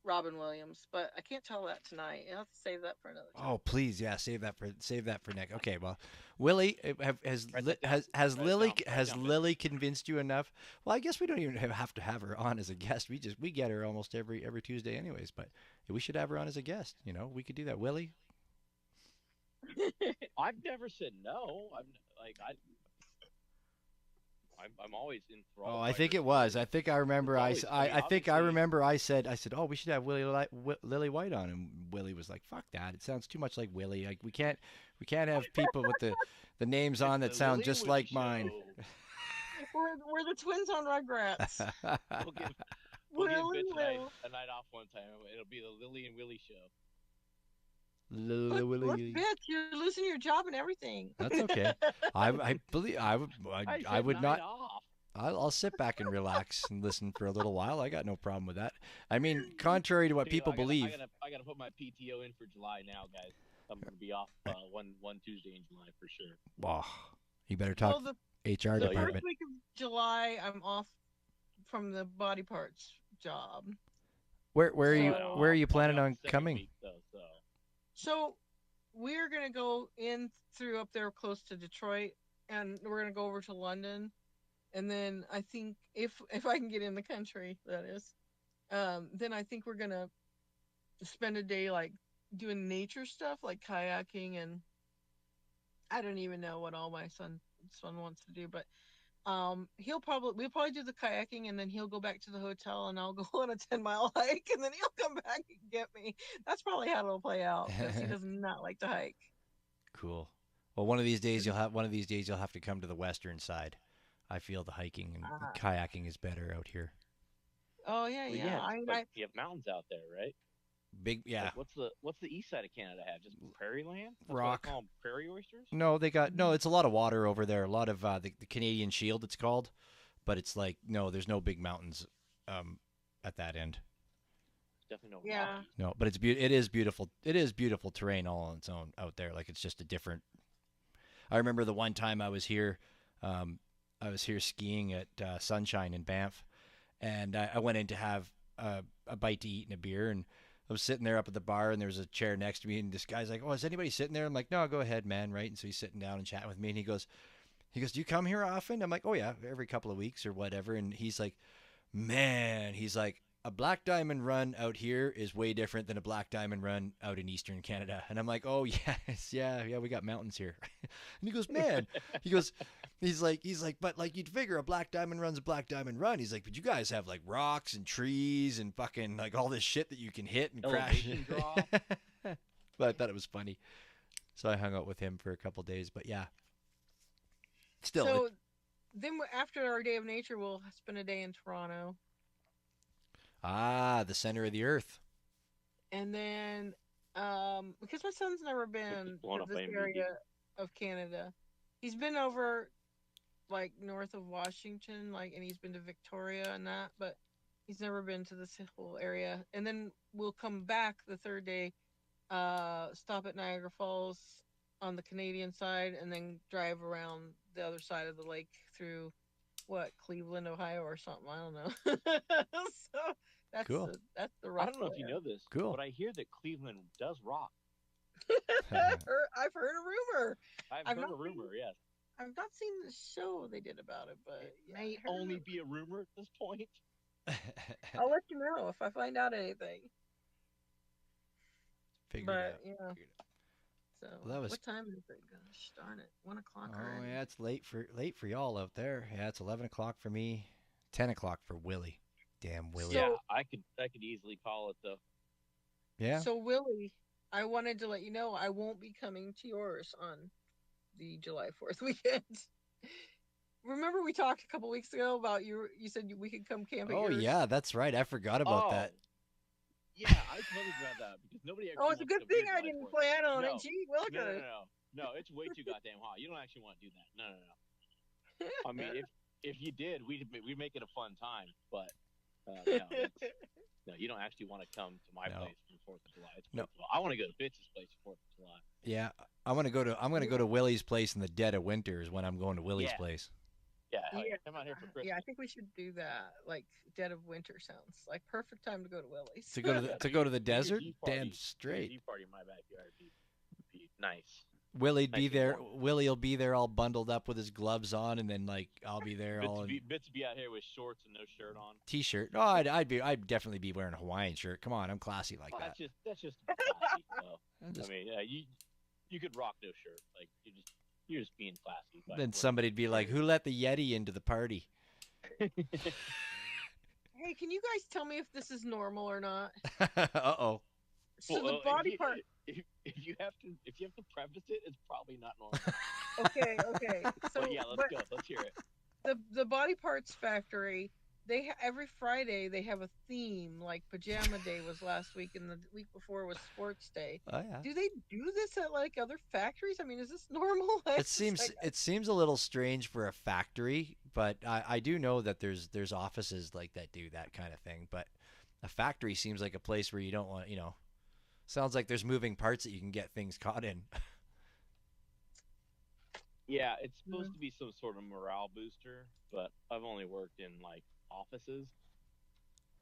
Robin Williams, but I can't tell that tonight. I'll have to save that for another time. Oh, please, yeah, save that for Nick. Okay, well, Willie, has Lily convinced you enough? Well, I guess we don't even have to have her on as a guest. We get her almost every Tuesday, anyways. But we should have her on as a guest. We could do that, Willie. I've never said no. I'm always enthralled. Oh, I think it was. I think I remember. I remember. I said, "Oh, we should have Lily White on," and Willie was like, "Fuck that! It sounds too much like Willie. Like we can't have people with the names on that sound just like mine." We're the twins on Rugrats. We'll give Bitch a night off one time. It'll be the Lily and Willie show. Look, bitch, you're losing your job and everything. That's okay. I believe I would not. Off. I'll sit back and relax and listen for a little while. I got no problem with that. I mean, contrary to what Dude, people believe. I gotta put my PTO in for July now, guys. I'm gonna be off one Tuesday in July for sure. Oh, you better talk Well, HR the department. first week of July, I'm off from the body parts job. Where are you planning on coming? Week, though, So we're gonna go in through up there close to Detroit, and we're gonna go over to London, and then I think if I can get in the country, that is, then I think we're gonna spend a day like doing nature stuff, like kayaking, and I don't even know what all my son wants to do, but we'll probably do the kayaking, and then he'll go back to the hotel, and I'll go on a 10-mile hike, and then he'll come back and get me. That's probably how it'll play out, because he does not like to hike. Cool. Well, one of these days you'll have to come to the western side. I feel the hiking and kayaking is better out here. Oh yeah. You have mountains out there, right? Big, yeah. Like, what's the east side of Canada have? Just prairie land? That's rock. What they call them, prairie oysters? No, it's a lot of water over there. A lot of the Canadian Shield, it's called, but it's like there's no big mountains at that end. Definitely no. Yeah. Rocky. No, but it is beautiful. It is beautiful terrain all on its own out there. Like it's just a different. I remember the one time I was here skiing at Sunshine in Banff, and I went in to have a bite to eat and a beer, and I was sitting there up at the bar, and there was a chair next to me, and this guy's like, "Oh, is anybody sitting there?" I'm like, "No, go ahead, man." Right? And so he's sitting down and chatting with me, and he goes, "Do you come here often?" I'm like, "Oh yeah, every couple of weeks or whatever." And he's like, "Man," he's like, "a black diamond run out here is way different than a black diamond run out in Eastern Canada." And I'm like, "Oh yes, yeah, we got mountains here." And he goes, "Man," he's like, "But like you'd figure a black diamond run's a black diamond run." He's like, "But you guys have like rocks and trees and fucking like all this shit that you can hit and crash." But I thought it was funny, so I hung out with him for a couple days. But yeah, still. So then after our day of nature, we'll spend a day in Toronto. The center of the earth. And then, because my son's never been to this area of Canada, he's been over like north of Washington, and he's been to Victoria and that, but he's never been to this whole area. And then we'll come back the third day, stop at Niagara Falls on the Canadian side, and then drive around the other side of the lake through Cleveland, Ohio, or something. I don't know. So that's cool. That's the I don't know if you know this, cool, but I hear that Cleveland does rock. I've heard a rumor. I've heard a rumor. Yes. I've not seen the show they did about it, but it may only be a rumor at this point. I'll let you know if I find out anything. Figure it out. Yeah. So what time is it? Gosh darn it, 1 o'clock already. Oh yeah, it's late for y'all out there. Yeah, it's 11 o'clock for me, 10 o'clock for Willie. Damn Willie. Yeah, I could easily call it though. Yeah. So Willie, I wanted to let you know I won't be coming to yours on the July 4th weekend. Remember we talked a couple weeks ago about you said we could come camp at yours? Oh yeah, that's right. I forgot about that. Yeah, I totally forgot that because nobody actually. Oh, it's a good thing I didn't plan on it. Gee, Willikers. No, it's way too goddamn hot. You don't actually want to do that. No. I mean, if you did, we'd make it a fun time. But no, you don't actually want to come to my place for 4th of July. No, I want to go to Bitch's place for 4th of July. Yeah, I'm gonna go to Willie's place in the dead of winter is when I'm going to Willie's place. Yeah, come out here for Christmas. Yeah, I think we should do that. Like dead of winter sounds like perfect time to go to Willie's. To go to the desert? Damn straight. Tea party in my backyard would be nice. Willie'd be there. Willie'll be there all bundled up with his gloves on, and then like I'll be there all in. Bits be out here with shorts and no shirt on. T-shirt. No, I'd definitely be wearing a Hawaiian shirt. Come on, I'm classy like that. That's just classy, though. I mean, yeah, you could rock no shirt. Like you're just being classy. Then somebody'd be like, "Who let the Yeti into the party?" Hey, can you guys tell me if this is normal or not? Uh-oh. So the body part. If you have to preface it, it's probably not normal. Okay. So yeah, let's go. Let's hear it. The Body Parts Factory. Every Friday they have a theme. Like Pajama Day was last week, and the week before was Sports Day. Oh yeah. Do they do this at like other factories? I mean, is this normal? It seems a little strange for a factory, But I do know that there's offices like that do that kind of thing. But a factory seems like a place where you don't want, sounds like there's moving parts that you can get things caught in. Yeah, it's supposed to be some sort of morale booster, but I've only worked in like offices,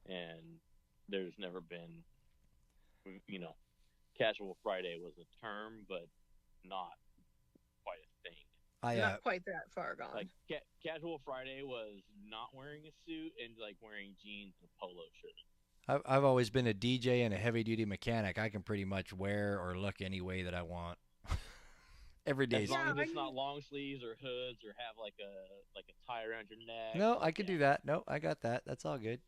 and there's never been, you know, Casual Friday was a term, but not quite a thing. Not quite that far gone. Like Casual Friday was not wearing a suit and like wearing jeans and a polo shirt. I've always been a DJ and a heavy duty mechanic. I can pretty much wear or look any way that I want. Every day. As long as it's not long sleeves or hoods or have like a tie around your neck. No, I could do that. No, I got that. That's all good.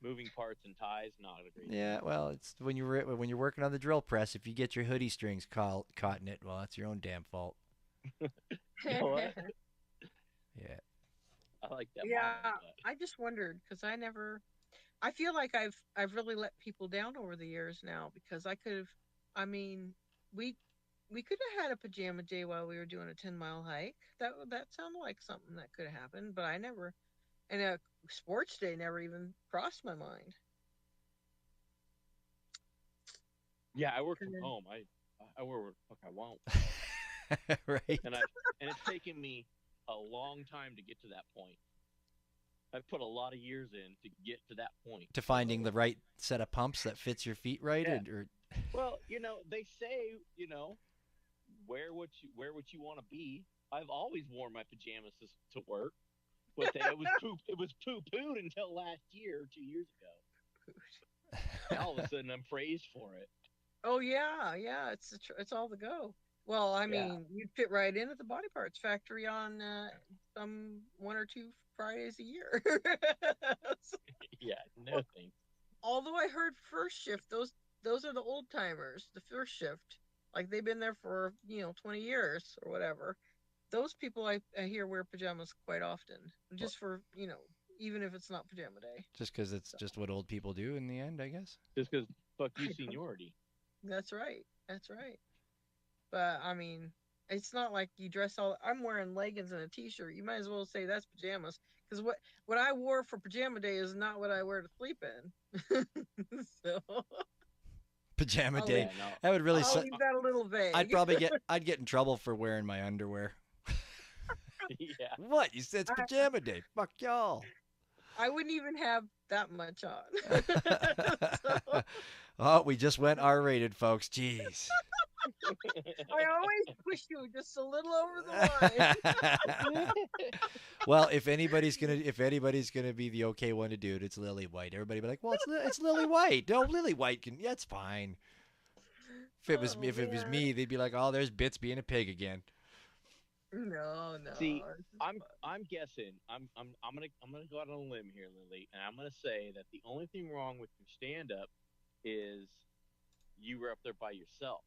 Moving parts and ties, not a great. Yeah, well, it's when you're working on the drill press. If you get your hoodie strings caught in it, well, that's your own damn fault. You know what? Yeah. I like that. Yeah, I just wondered because I feel like I've really let people down over the years now because we could have had a pajama day while we were doing a 10-mile hike. That sounded like something that could have happened, but and a sports day never even crossed my mind. Yeah, I work from home. I wear what the fuck I want. Right. And it's taken me a long time to get to that point. I've put a lot of years in to get to that point. To finding the right set of pumps that fits your feet right, Yeah. or Well, they say, wear what you want to be. I've always worn my pajamas to work, but it was poo-pooed until last year, 2 years ago. And all of a sudden, I'm praised for it. Oh yeah, it's all the go. Well, I mean, you'd fit right in at the body parts factory on some 1 or 2 Fridays a year. Yeah, no thanks. Although I heard first shift, those are the old timers, the first shift. Like they've been there for 20 years or whatever. Those people I hear wear pajamas quite often, just for even if it's not pajama day. just because it's just what old people do in the end, I guess. Just because fuck you seniority. That's right. But I mean, it's not like you dress all. I'm wearing leggings and a t-shirt. You might as well say that's pajamas, because what I wore for pajama day is not what I wear to sleep in. So pajama day. That would really. I'll leave that a little vague. I'd get in trouble for wearing my underwear. Yeah. What? You said it's pajama day. Fuck y'all. I wouldn't even have that much on. So. Oh, we just went R-rated, folks. Jeez. I always push you just a little over the line. Well, if anybody's gonna be the okay one to do it, it's Lily White. Everybody be like, well, it's Lily White. No, Lily White can. Yeah, it's fine. If it was me, they'd be like, oh, there's Bits being a pig again. No. See, I'm guessing. I'm gonna go out on a limb here, Lily, and I'm gonna say that the only thing wrong with your stand-up is you were up there by yourself.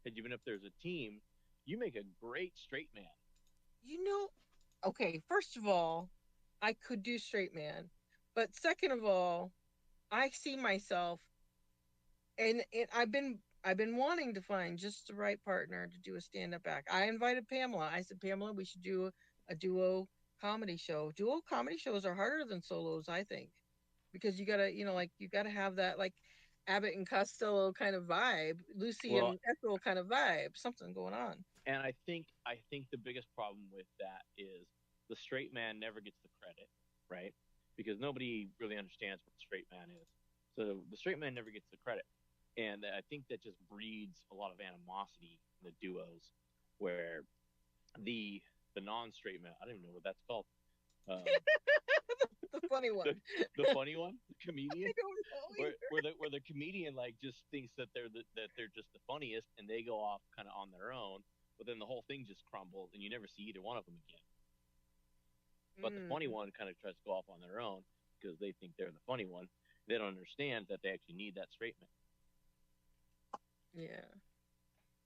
Had you been up there as a team, you make a great straight man. Okay, first of all, I could do straight man, but second of all, I see myself, and I've been wanting to find just the right partner to do a stand-up act. I invited Pamela. I said, Pamela, we should do a duo comedy show. Duo comedy shows are harder than solos, I think, because you gotta, you gotta have that like Abbott and Costello kind of vibe, Lucy and Ethel kind of vibe, something going on. And I think the biggest problem with that is the straight man never gets the credit, right? Because nobody really understands what the straight man is. So the straight man never gets the credit. And I think that just breeds a lot of animosity in the duos, where the non-straight man, I don't even know what that's called. The funny one. The funny one, the comedian. I don't know where the comedian like just thinks that they're just the funniest, and they go off kind of on their own, but then the whole thing just crumbles, and you never see either one of them again. But the funny one kind of tries to go off on their own because they think they're the funny one. They don't understand that they actually need that straight man. Yeah.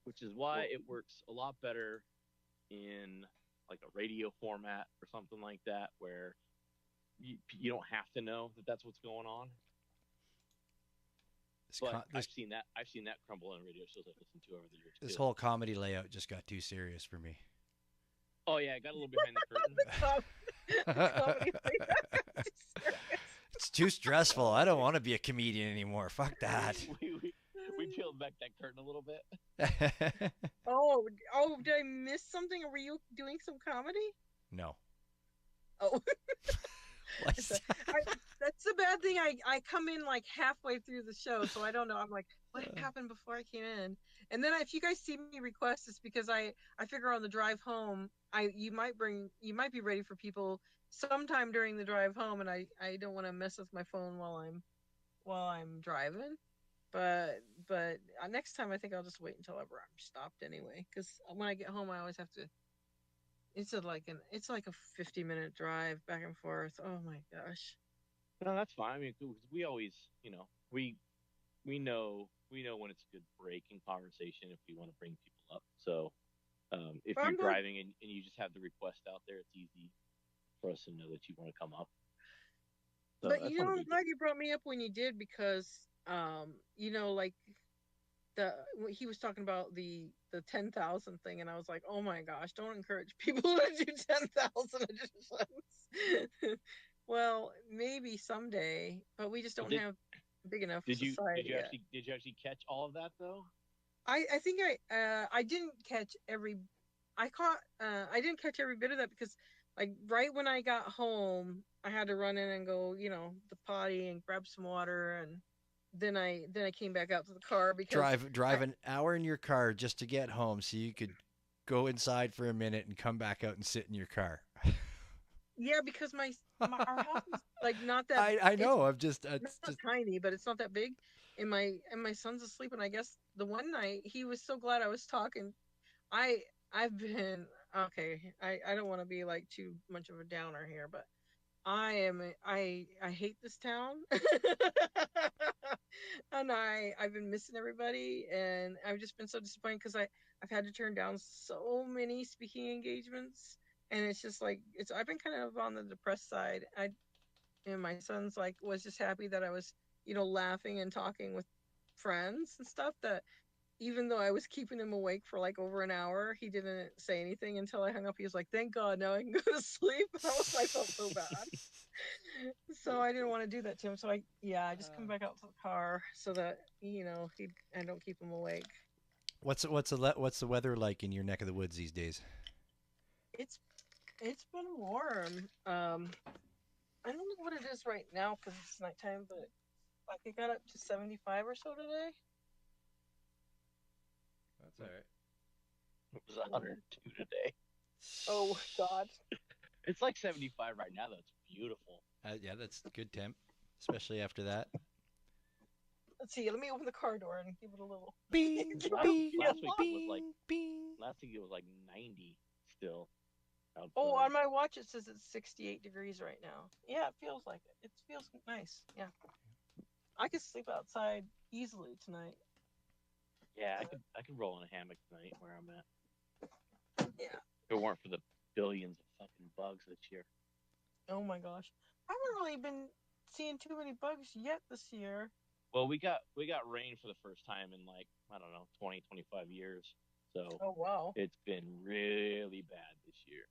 Which is why it works a lot better in like a radio format or something like that, where you don't have to know that that's what's going on. I've seen that crumble on radio shows I've listened to over the years. This whole comedy layout just got too serious for me. Oh yeah, I got a little behind the curtain. comedy It's too stressful. I don't want to be a comedian anymore. Fuck that. We peeled back that curtain a little bit. Oh, did I miss something? Were you doing some comedy? No. Oh. What's that? That's the bad thing. I come in like halfway through the show, so I don't know. I'm like, what happened before I came in? And then if you guys see me request, it's because I figure on the drive home, you might be ready for people sometime during the drive home, and I don't want to mess with my phone while I'm driving. But next time I think I'll just wait until ever I'm stopped anyway, because when I get home I always have to. It's like a 50-minute drive back and forth. Oh my gosh. No, that's fine. I mean, 'cause we always, we know when it's a good break in conversation if we want to bring people up. So if you're driving and you just have the request out there, it's easy for us to know that you want to come up. So but I'm glad you brought me up when you did, because like he was talking about the 10,000 thing, and I was like, oh my gosh, don't encourage people to do 10,000 editions. Well, maybe someday, but we just don't have big enough society yet. Did you actually catch all of that though? I think I didn't catch I didn't catch every bit of that, because like right when I got home I had to run in and go the potty and grab some water, and then I came back out to the car because drive an hour in your car just to get home so you could go inside for a minute and come back out and sit in your car. Yeah, because our house is like not that. I know. It's just tiny, but it's not that big. And my son's asleep, and I guess the one night he was so glad I was talking. I've been okay. I don't want to be like too much of a downer here, but I hate this town. And I've been missing everybody, and I've just been so disappointed because I've had to turn down so many speaking engagements, and it's just like I've been kind of on the depressed side. And my son's like was just happy that I was laughing and talking with friends and stuff, that even though I was keeping him awake for like over an hour, he didn't say anything until I hung up. He was like, thank God, now I can go to sleep. I felt so bad. So I didn't want to do that to him. So I just come back out to the car so that I don't keep him awake. What's the weather like in your neck of the woods these days? It's been warm. I don't know what it is right now because it's nighttime, but like it got up to 75 or so today. That's all right. It was 102 today. Oh God. It's like 75 right now. That's beautiful. Yeah, that's a good temp, especially after that. Let's see. Let me open the car door and give it a little. Bing, last week it was like bing. Last week it was like 90 still. Outside. Oh, on my watch it says it's 68 degrees right now. Yeah, it feels like it. It feels nice. Yeah, I could sleep outside easily tonight. Yeah, I could roll in a hammock tonight where I'm at. Yeah. If it weren't for the billions of fucking bugs this year. Oh my gosh, I haven't really been seeing too many bugs yet this year. Well, we got rain for the first time in like, I don't know, 20, 25 years. So oh wow, it's been really bad this year.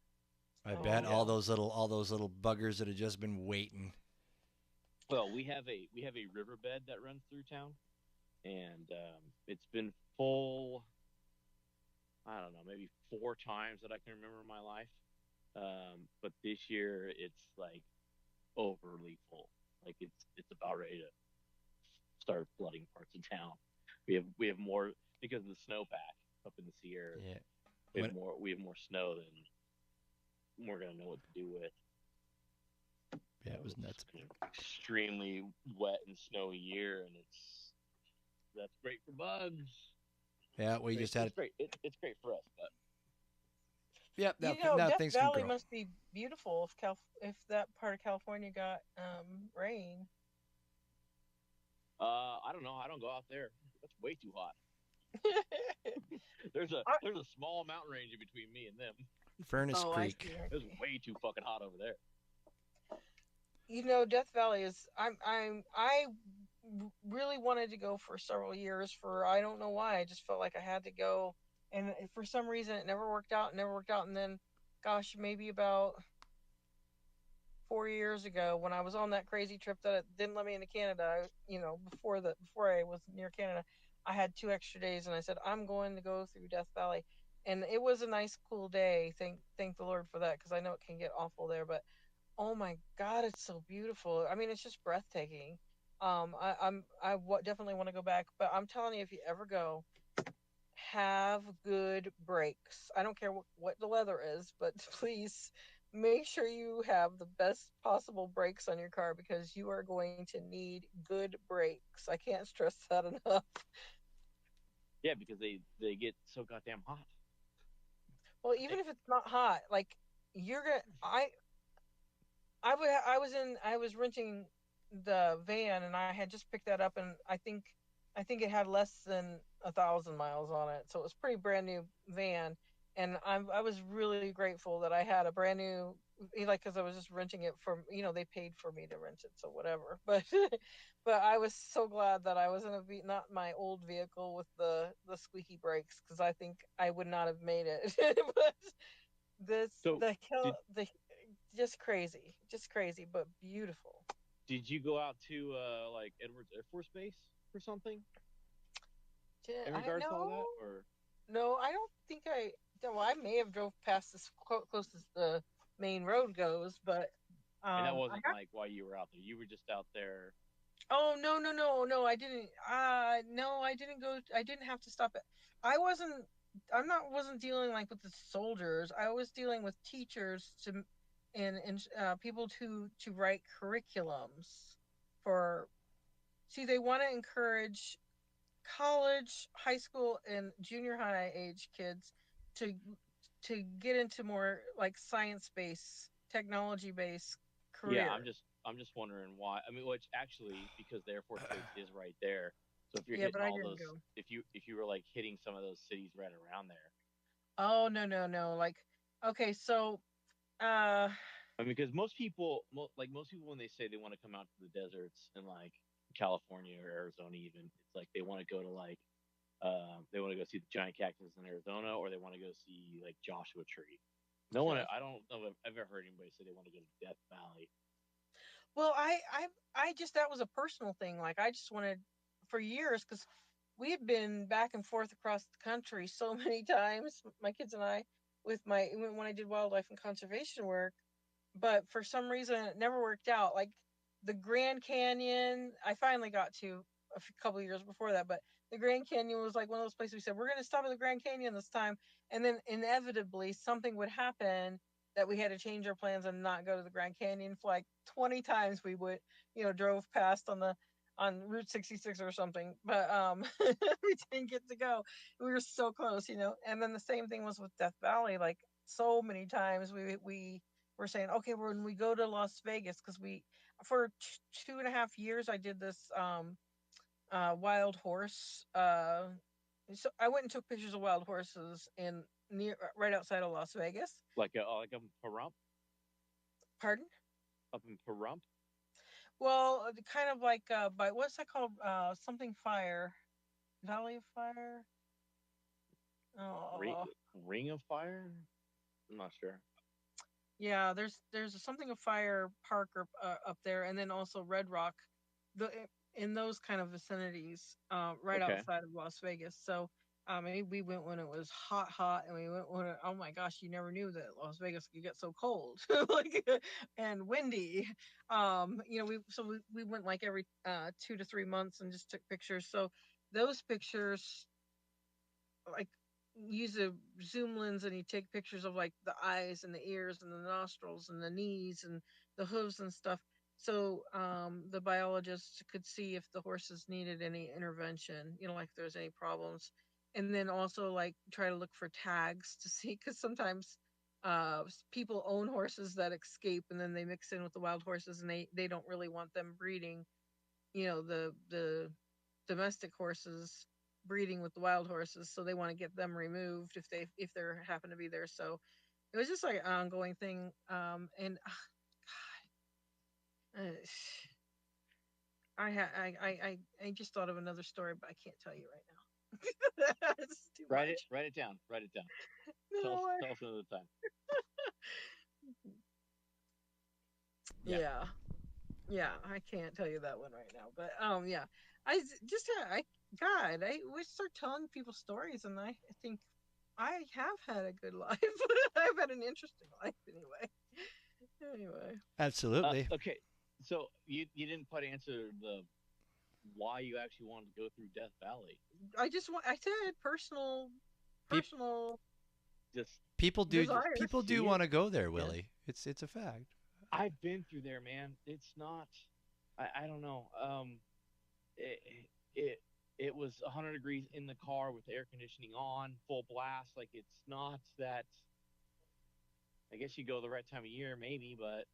I bet all those little buggers that have just been waiting. Well, we have a riverbed that runs through town, and it's been full. I don't know, maybe 4 times that I can remember in my life. But this year it's like overly full. Like it's about ready to start flooding parts of town. We have more because of the snowpack up in the Sierras. Yeah. We have more snow than we're gonna know what to do with. Yeah, it was nuts. It's an extremely wet and snowy year, and that's great for bugs. Yeah, we just had it's great. It's great for us, but yep. Now Death things Valley can grow. must be beautiful if that part of California got rain. I don't know. I don't go out there. That's way too hot. There's a small mountain range in between me and them. Furnace Creek. It's way too fucking hot over there. Death Valley is. I really wanted to go for several years. For I don't know why. I just felt like I had to go, and for some reason it never worked out. And then, gosh, maybe about 4 years ago when I was on that crazy trip that didn't let me into Canada. Before I was near Canada, I had 2 extra days, and I said I'm going to go through Death Valley, and it was a nice, cool day. Thank the Lord for that, because I know it can get awful there, but oh my God, it's so beautiful. I mean, it's just breathtaking. Definitely want to go back, but I'm telling you, if you ever go, have good brakes. I don't care what the weather is, but please make sure you have the best possible brakes on your car, because you are going to need good brakes. I can't stress that enough. Yeah, because they get so goddamn hot. Well, even if it's not hot, like you're gonna, I was renting the van, and I had just picked that up, and I think it had less than 1,000 miles on it, so it was pretty brand new van, and I was really grateful that I had a brand new, like, because I was just renting it from, they paid for me to rent it, so whatever. But but I was so glad that I was in not my old vehicle with the squeaky brakes, because I think I would not have made it. But this So did the just crazy, but beautiful. did you go out to like Edwards Air Force Base or something in I regards to all know. that, or No, I don't think I. Well, I may have drove past this close as the main road goes, but and that I wasn't got. like while you were out there. You were just out there. Oh, no, no, no, no! I didn't. No, I didn't go. I didn't have to stop it. I wasn't. I'm not. Wasn't dealing like with the soldiers. I was dealing with teachers and people to write curriculums for. See, they want to encourage college, high school, and junior high age kids to get into more like science based, technology based Yeah, career. I'm just wondering why. I mean, which actually because the Air Force Base is right there. So if you're Yeah, but hitting I all didn't those, go. if you were like hitting some of those cities right around there, Oh, no, no, no! Like, okay, so uh, I mean, because most people, like most people, when they say they want to come out to the deserts in like California or Arizona, even it's like they want to go to like they want to go see the giant cactus in Arizona, or they want to go see like Joshua Tree. No one, sure. I don't know if I've ever heard anybody say they want to go to Death Valley. Well, I just that was a personal thing. Like, I just wanted for years, because we had been back and forth across the country so many times, my kids and I, with my when I did wildlife and conservation work, but for some reason it never worked out. Like the Grand Canyon, I finally got to couple of years before that, but the Grand Canyon was like one of those places we said we're going to stop at the Grand Canyon this time, and then inevitably something would happen that we had to change our plans and not go to the Grand Canyon. For like 20 times we would, drove past on Route 66 or something, but we didn't get to go. We were so close. And then the same thing was with Death Valley. Like so many times we were saying, okay, when we go to Las Vegas, because we for 2.5 years I did this wild horse. So I went and took pictures of wild horses in near right outside of Las Vegas. Like up in Pahrump, Pardon? up in Pahrump, Well, kind of like by what's that called? Something Fire, Valley of Fire. Ring, Oh, Ring of Fire. I'm not sure. yeah. There's something of Fire Park up there, and then also Red Rock, the in those kind of vicinities, right Okay. outside of Las Vegas. So. We went when it was hot, hot, and we went when oh my gosh, you never knew that Las Vegas could get so cold, like and windy. We went like every 2 to 3 months and just took pictures. So those pictures, like, use a zoom lens and you take pictures of like the eyes and the ears and the nostrils and the knees and the hooves and stuff, so the biologists could see if the horses needed any intervention, like if there's any problems, and then also like try to look for tags to see, because sometimes people own horses that escape and then they mix in with the wild horses, and they don't really want them breeding, the domestic horses breeding with the wild horses, so they want to get them removed if they happen to be there. So it was just like an ongoing thing. And uh, I just thought of another story, but I can't tell you right now. It's too much. Write it down. Write it down. No, Tell us another time. Yeah. Yeah, I can't tell you that one right now, but yeah, just God, I we start telling people stories, and I think I have had a good life. I've had an interesting life anyway. Anyway, Absolutely. Okay, so you didn't quite answer the why you actually wanted to go through Death Valley. I said personal, Pe- personal Just people do desires. people do see want to it. go there, Yeah. Willie. It's a fact. I've been through there, man. It's not. I don't know. It it it was 100 degrees in the car with the air conditioning on, full blast. Like it's not that. I guess you go the right time of year, maybe, but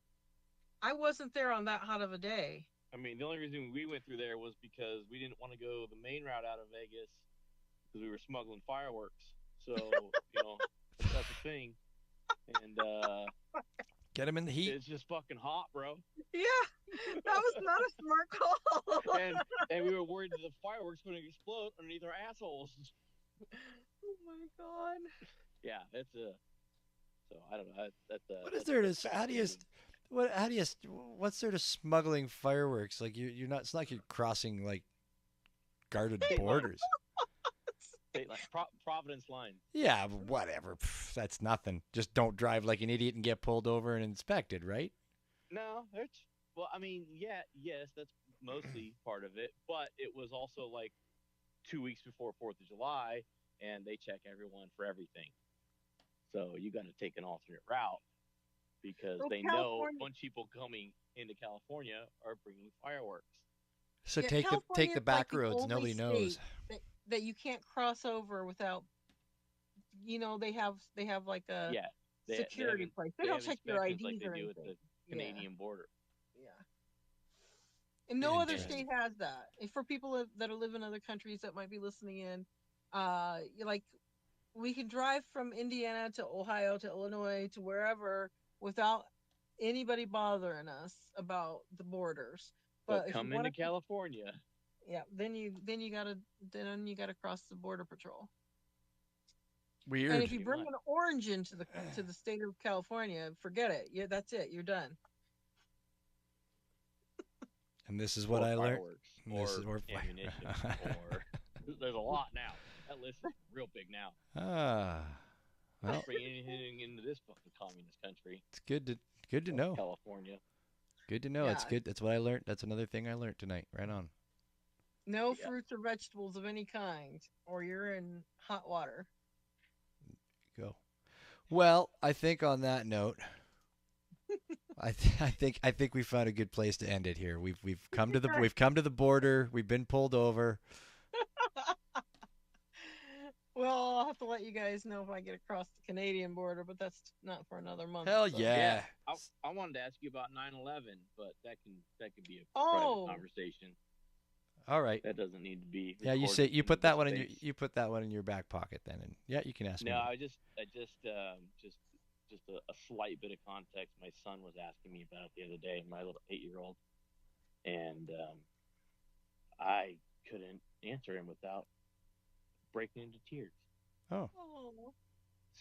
I wasn't there on that hot of a day. I mean, the only reason we went through there was because we didn't want to go the main route out of Vegas because we were smuggling fireworks. So that's the thing, and Get him in the heat. it's just fucking hot, bro. Yeah, that was not a smart call. and we were worried that the fireworks going to explode underneath our assholes. Oh my god. Yeah, it's a. So I don't know. What is there to? How do you? What's there to smuggling fireworks? Like you're not. It's not like you're crossing like guarded borders. Like Providence line. Yeah, whatever. That's nothing. Just don't drive like an idiot and get pulled over and inspected, right? No, well, I mean, yes, that's mostly part of it, but it was also like 2 weeks before 4th of July, and they check everyone for everything. So you got to take an alternate route because they know a bunch of people coming into California are bringing fireworks. So take the back roads. Nobody knows that you can't cross over without. They have like a security place. They don't check your IDs like they or do anything. at the Canadian border. Yeah. And no other state has that. And for people that live in other countries that might be listening in, like we can drive from Indiana to Ohio to Illinois to wherever without anybody bothering us about the borders. But if come into California, yeah, then you gotta cross the border patrol. Weird. And if you bring an orange into the state of California, forget it. Yeah, that's it. You're done. And this is what I learned. Or ammunition. Or there's a lot now. That list is real big now. Well, bring anything into this fucking communist country. It's good to know. California. Good to know. Yeah. It's good. That's what I learned. That's another thing I learned tonight. Right on. No fruits or vegetables of any kind, or you're in hot water. Go. Well, I think on that note, I think we found a good place to end it here. We've come to the border. We've been pulled over. Well, I'll have to let you guys know if I get across the Canadian border, but that's not for another month. Hell yeah. I wanted to ask you about 9/11, but that can be a private conversation. All right. That doesn't need to be. Yeah, you say you put that one in your back pocket then, and yeah, you can ask me. No, I just a slight bit of context. My son was asking me about it the other day, my little 8-year-old, and I couldn't answer him without breaking into tears. Oh.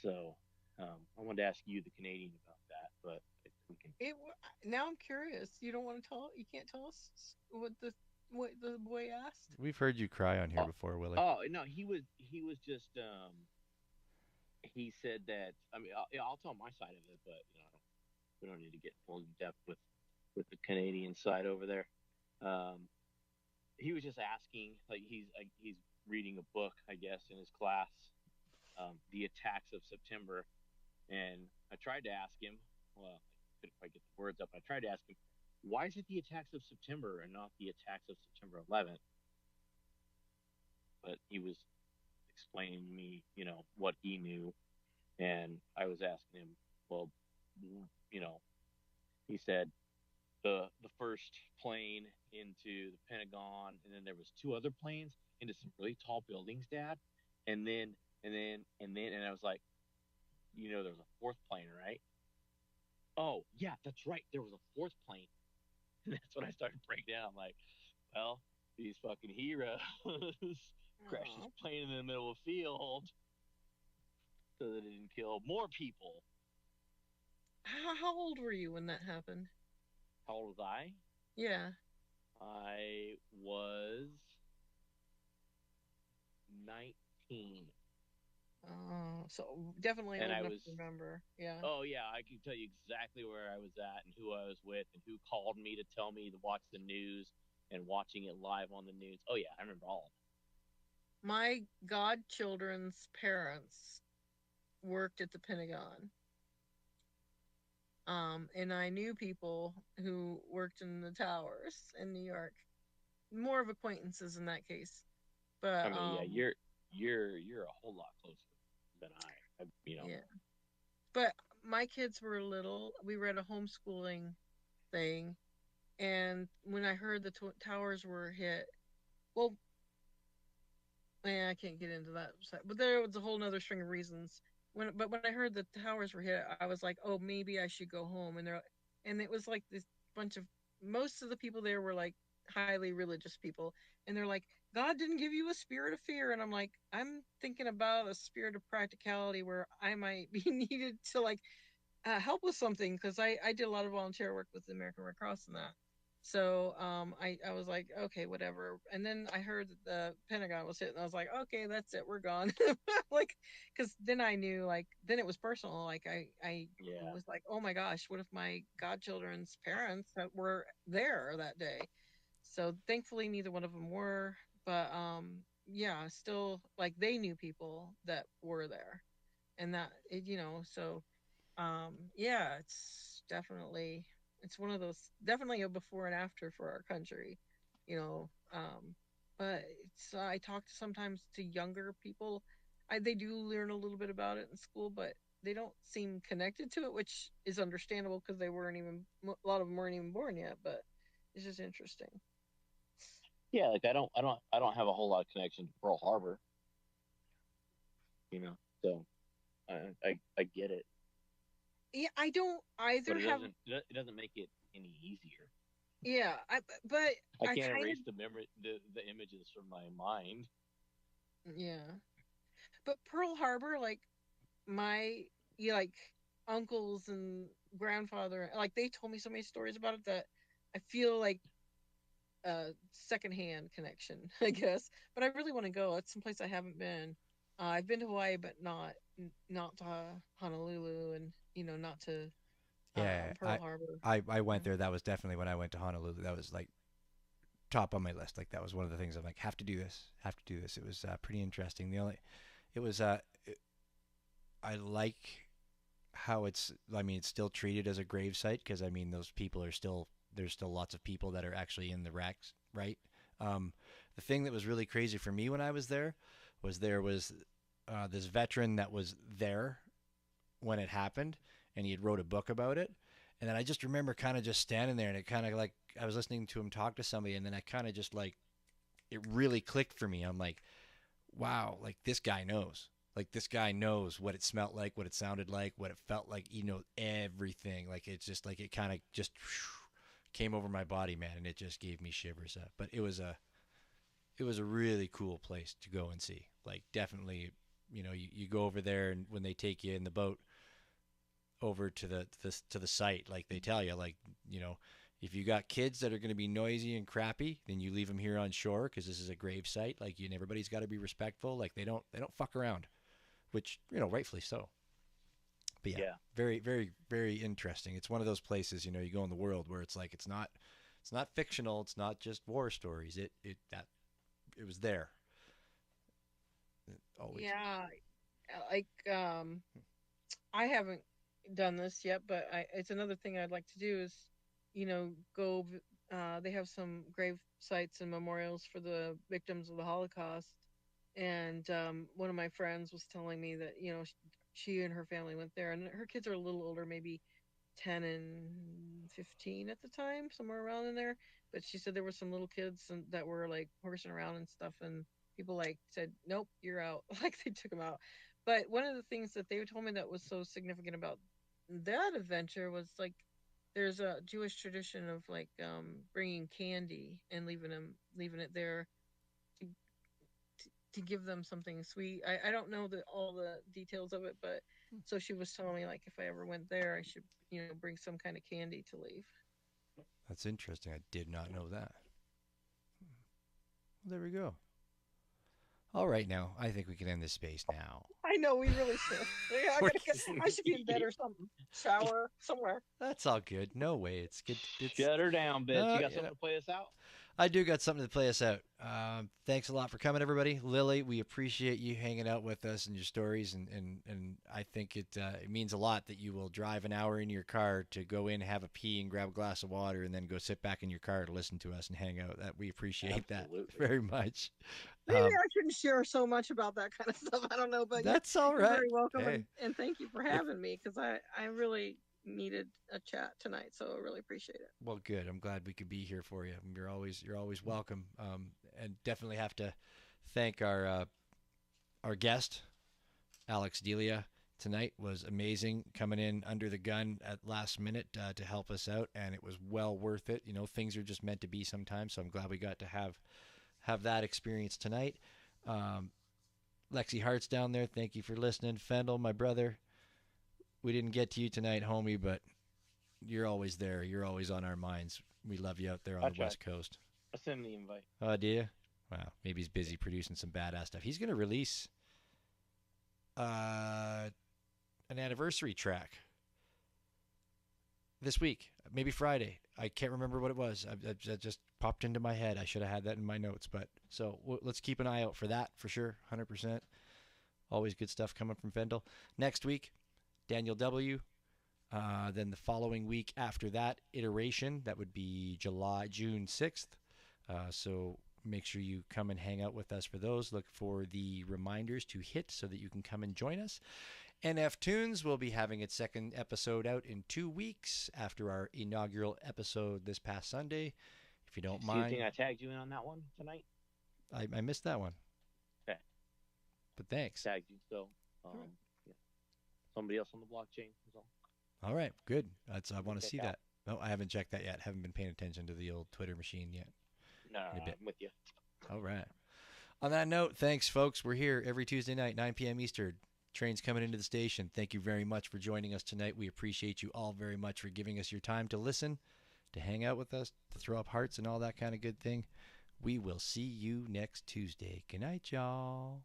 So I wanted to ask you, the Canadian, about that, but we can. Now I'm curious. You don't want to tell? You can't tell us what the boy asked? We've heard you cry on here before, Willie. Oh no, he was just he said that. I mean, I'll tell my side of it, but we don't need to get full in depth with the Canadian side over there. He was just asking, like he's reading a book, I guess, in his class, The Attacks of September, and I tried to ask him. Well, I couldn't quite get the words up. I tried to ask him, why is it the attacks of September and not the attacks of September 11th? But he was explaining to me, what he knew, and I was asking him, well, he said the first plane into the Pentagon, and then there was 2 other planes into some really tall buildings, Dad, and then I was like, there was a 4th plane, right? Oh yeah, that's right, there was a 4th plane. And that's when I started breaking down. I'm like, well, these fucking heroes crashed this plane in the middle of a field so that it didn't kill more people. How old were you when that happened? How old was I? Yeah. I was 19. Oh, so definitely And old I enough was, to remember. Yeah. oh yeah, I can tell you exactly where I was at and who I was with and who called me to tell me to watch the news and watching it live on the news. Oh yeah, I remember all of My godchildren's parents worked at the Pentagon. And I knew people who worked in the towers in New York. More of acquaintances in that case. it. I But mean, yeah, you're a whole lot closer than I. yeah. But my kids were little. We were at a homeschooling thing, and when I heard the towers were hit, well, I can't get into that, but there was a whole nother string of reasons. When I heard the towers were hit, I was like, oh, maybe I should go home. And it was like this bunch of most of the people there were like highly religious people, and they're like, God didn't give you a spirit of fear, and I'm like, I'm thinking about a spirit of practicality where I might be needed to like help with something because I did a lot of volunteer work with the American Red Cross and that. So I was like, okay, whatever. And then I heard that the Pentagon was hit, and I was like, okay, that's it, we're gone. Like, because then I knew, like, then it was personal. Like I Yeah. was like, oh my gosh, what if my godchildren's parents that were there that day? So thankfully, neither one of them were. But yeah, still, like, they knew people that were there, and that it, so yeah, it's one of those, definitely a before and after for our country, you know but it's I talk to sometimes to younger people. They do learn a little bit about it in school, but they don't seem connected to it, which is understandable because they weren't even a lot of them weren't even born yet. But it's just interesting. Yeah, like I don't have a whole lot of connection to Pearl Harbor, you know. So I get it, Yeah, I don't but either have. it doesn't make it any easier. Yeah, but I I can't kind of. erase the images from my mind. Yeah, but Pearl Harbor, like, my like uncles and grandfather, like, they told me so many stories about it that I feel like a secondhand connection, I guess. But I really want to go. It's someplace I haven't been. I've been to Hawaii, but not to Honolulu, and not to Yeah, Pearl Harbor. I Yeah. went there. That was definitely when I went to Honolulu. That was like top on my list. Like that was one of the things I'm like, have to do this, have to do this. It was pretty interesting. It was, I like how I mean, it's still treated as a grave site because I mean, those people are still, there's still lots of people that are actually in the wrecks, right? Um, the thing that was really crazy for me when I was there was this veteran that was there when it happened, and he had wrote a book about it. And then I just remember kind of just standing there, and it kind of like I was listening to him talk to somebody, and then I kind of just like it really clicked for me. I'm like, wow, like this guy knows. Like this guy knows what it smelled like, what it sounded like, what it felt like. He knows everything. Like it's just like it kind of just came over my body, man, and it just gave me shivers. But it was a really cool place to go and see. Like definitely, you go over there, and when they take you in the boat over to the site, like they tell you, like, if you got kids that are going to be noisy and crappy, then you leave them here on shore because this is a grave site. Like you, and everybody's got to be respectful. Like they don't fuck around, which rightfully so. But yeah, Yeah. very very very interesting. It's one of those places, you go in the world where it's like it's not fictional. It's not just war stories. It was there always. Yeah, like, I haven't done this yet, but it's another thing I'd like to do is, go. They have some grave sites and memorials for the victims of the Holocaust, and one of my friends was telling me that she and her family went there, and her kids are a little older, maybe 10 and 15 at the time, somewhere around in there. But she said there were some little kids that were like horsing around and stuff, and people like said, "Nope, you're out." Like they took them out. But one of the things that they told me that was so significant about that adventure was like there's a Jewish tradition of like bringing candy and leaving it there to, to give them something sweet. I don't know all the details of it, but so she was telling me like if I ever went there, I should bring some kind of candy to leave. That's interesting. I did not know that. Well, there we go. All right, now I think we can end this space now. I know we really should. Yeah, I should be in bed or something. Shower somewhere. That's all good. No way. It's good. Shut her down, bitch. You got something to play us out? I do got something to play us out. Thanks a lot for coming, everybody. Lily, we appreciate you hanging out with us and your stories, and I think it means a lot that you will drive an hour in your car to go in, have a pee, and grab a glass of water, and then go sit back in your car to listen to us and hang out. That we appreciate that very much. Maybe I shouldn't share so much about that kind of stuff. I don't know, but that's all right. You're very welcome, hey. and thank you for having me, because I really needed a chat tonight, so I really appreciate it. Well, good. I'm glad we could be here for you. You're always welcome. And definitely have to thank our guest, Alex Delia. Tonight was amazing, coming in under the gun at last minute to help us out, and it was well worth it. You know, things are just meant to be sometimes, so I'm glad we got to have that experience tonight. Lexi Hart's down there. Thank you for listening. Fendel, my brother, we didn't get to you tonight, homie, but you're always there. You're always on our minds. We love you out there on the West Coast. I'll send the invite. Oh, do you? Wow. Maybe he's busy producing some badass stuff. He's going to release an anniversary track this week, maybe Friday. I can't remember what it was. That just popped into my head. I should have had that in my notes. But so let's keep an eye out for that for sure. 100%. Always good stuff coming from Fendel. Next week, Daniel W. Then the following week after that, Iteration. That would be June 6th. So make sure you come and hang out with us for those. Look for the reminders to hit so that you can come and join us. NF Tunes will be having its second episode out in 2 weeks after our inaugural episode this past Sunday. If you don't mind. Do you think I tagged you in on that one tonight? I missed that one. Okay. But thanks. Tagged you, so yeah. Somebody else on the blockchain is all. All right, good. I want to see that. No, I haven't checked that yet. Haven't been paying attention to the old Twitter machine yet. No, I'm with you. All right. On that note, thanks, folks. We're here every Tuesday night, 9 p.m. Eastern. Trains coming into the station. Thank you very much for joining us tonight. We appreciate you all very much for giving us your time to listen, to hang out with us, to throw up hearts and all that kind of good thing. We will see you next Tuesday. Good night, y'all.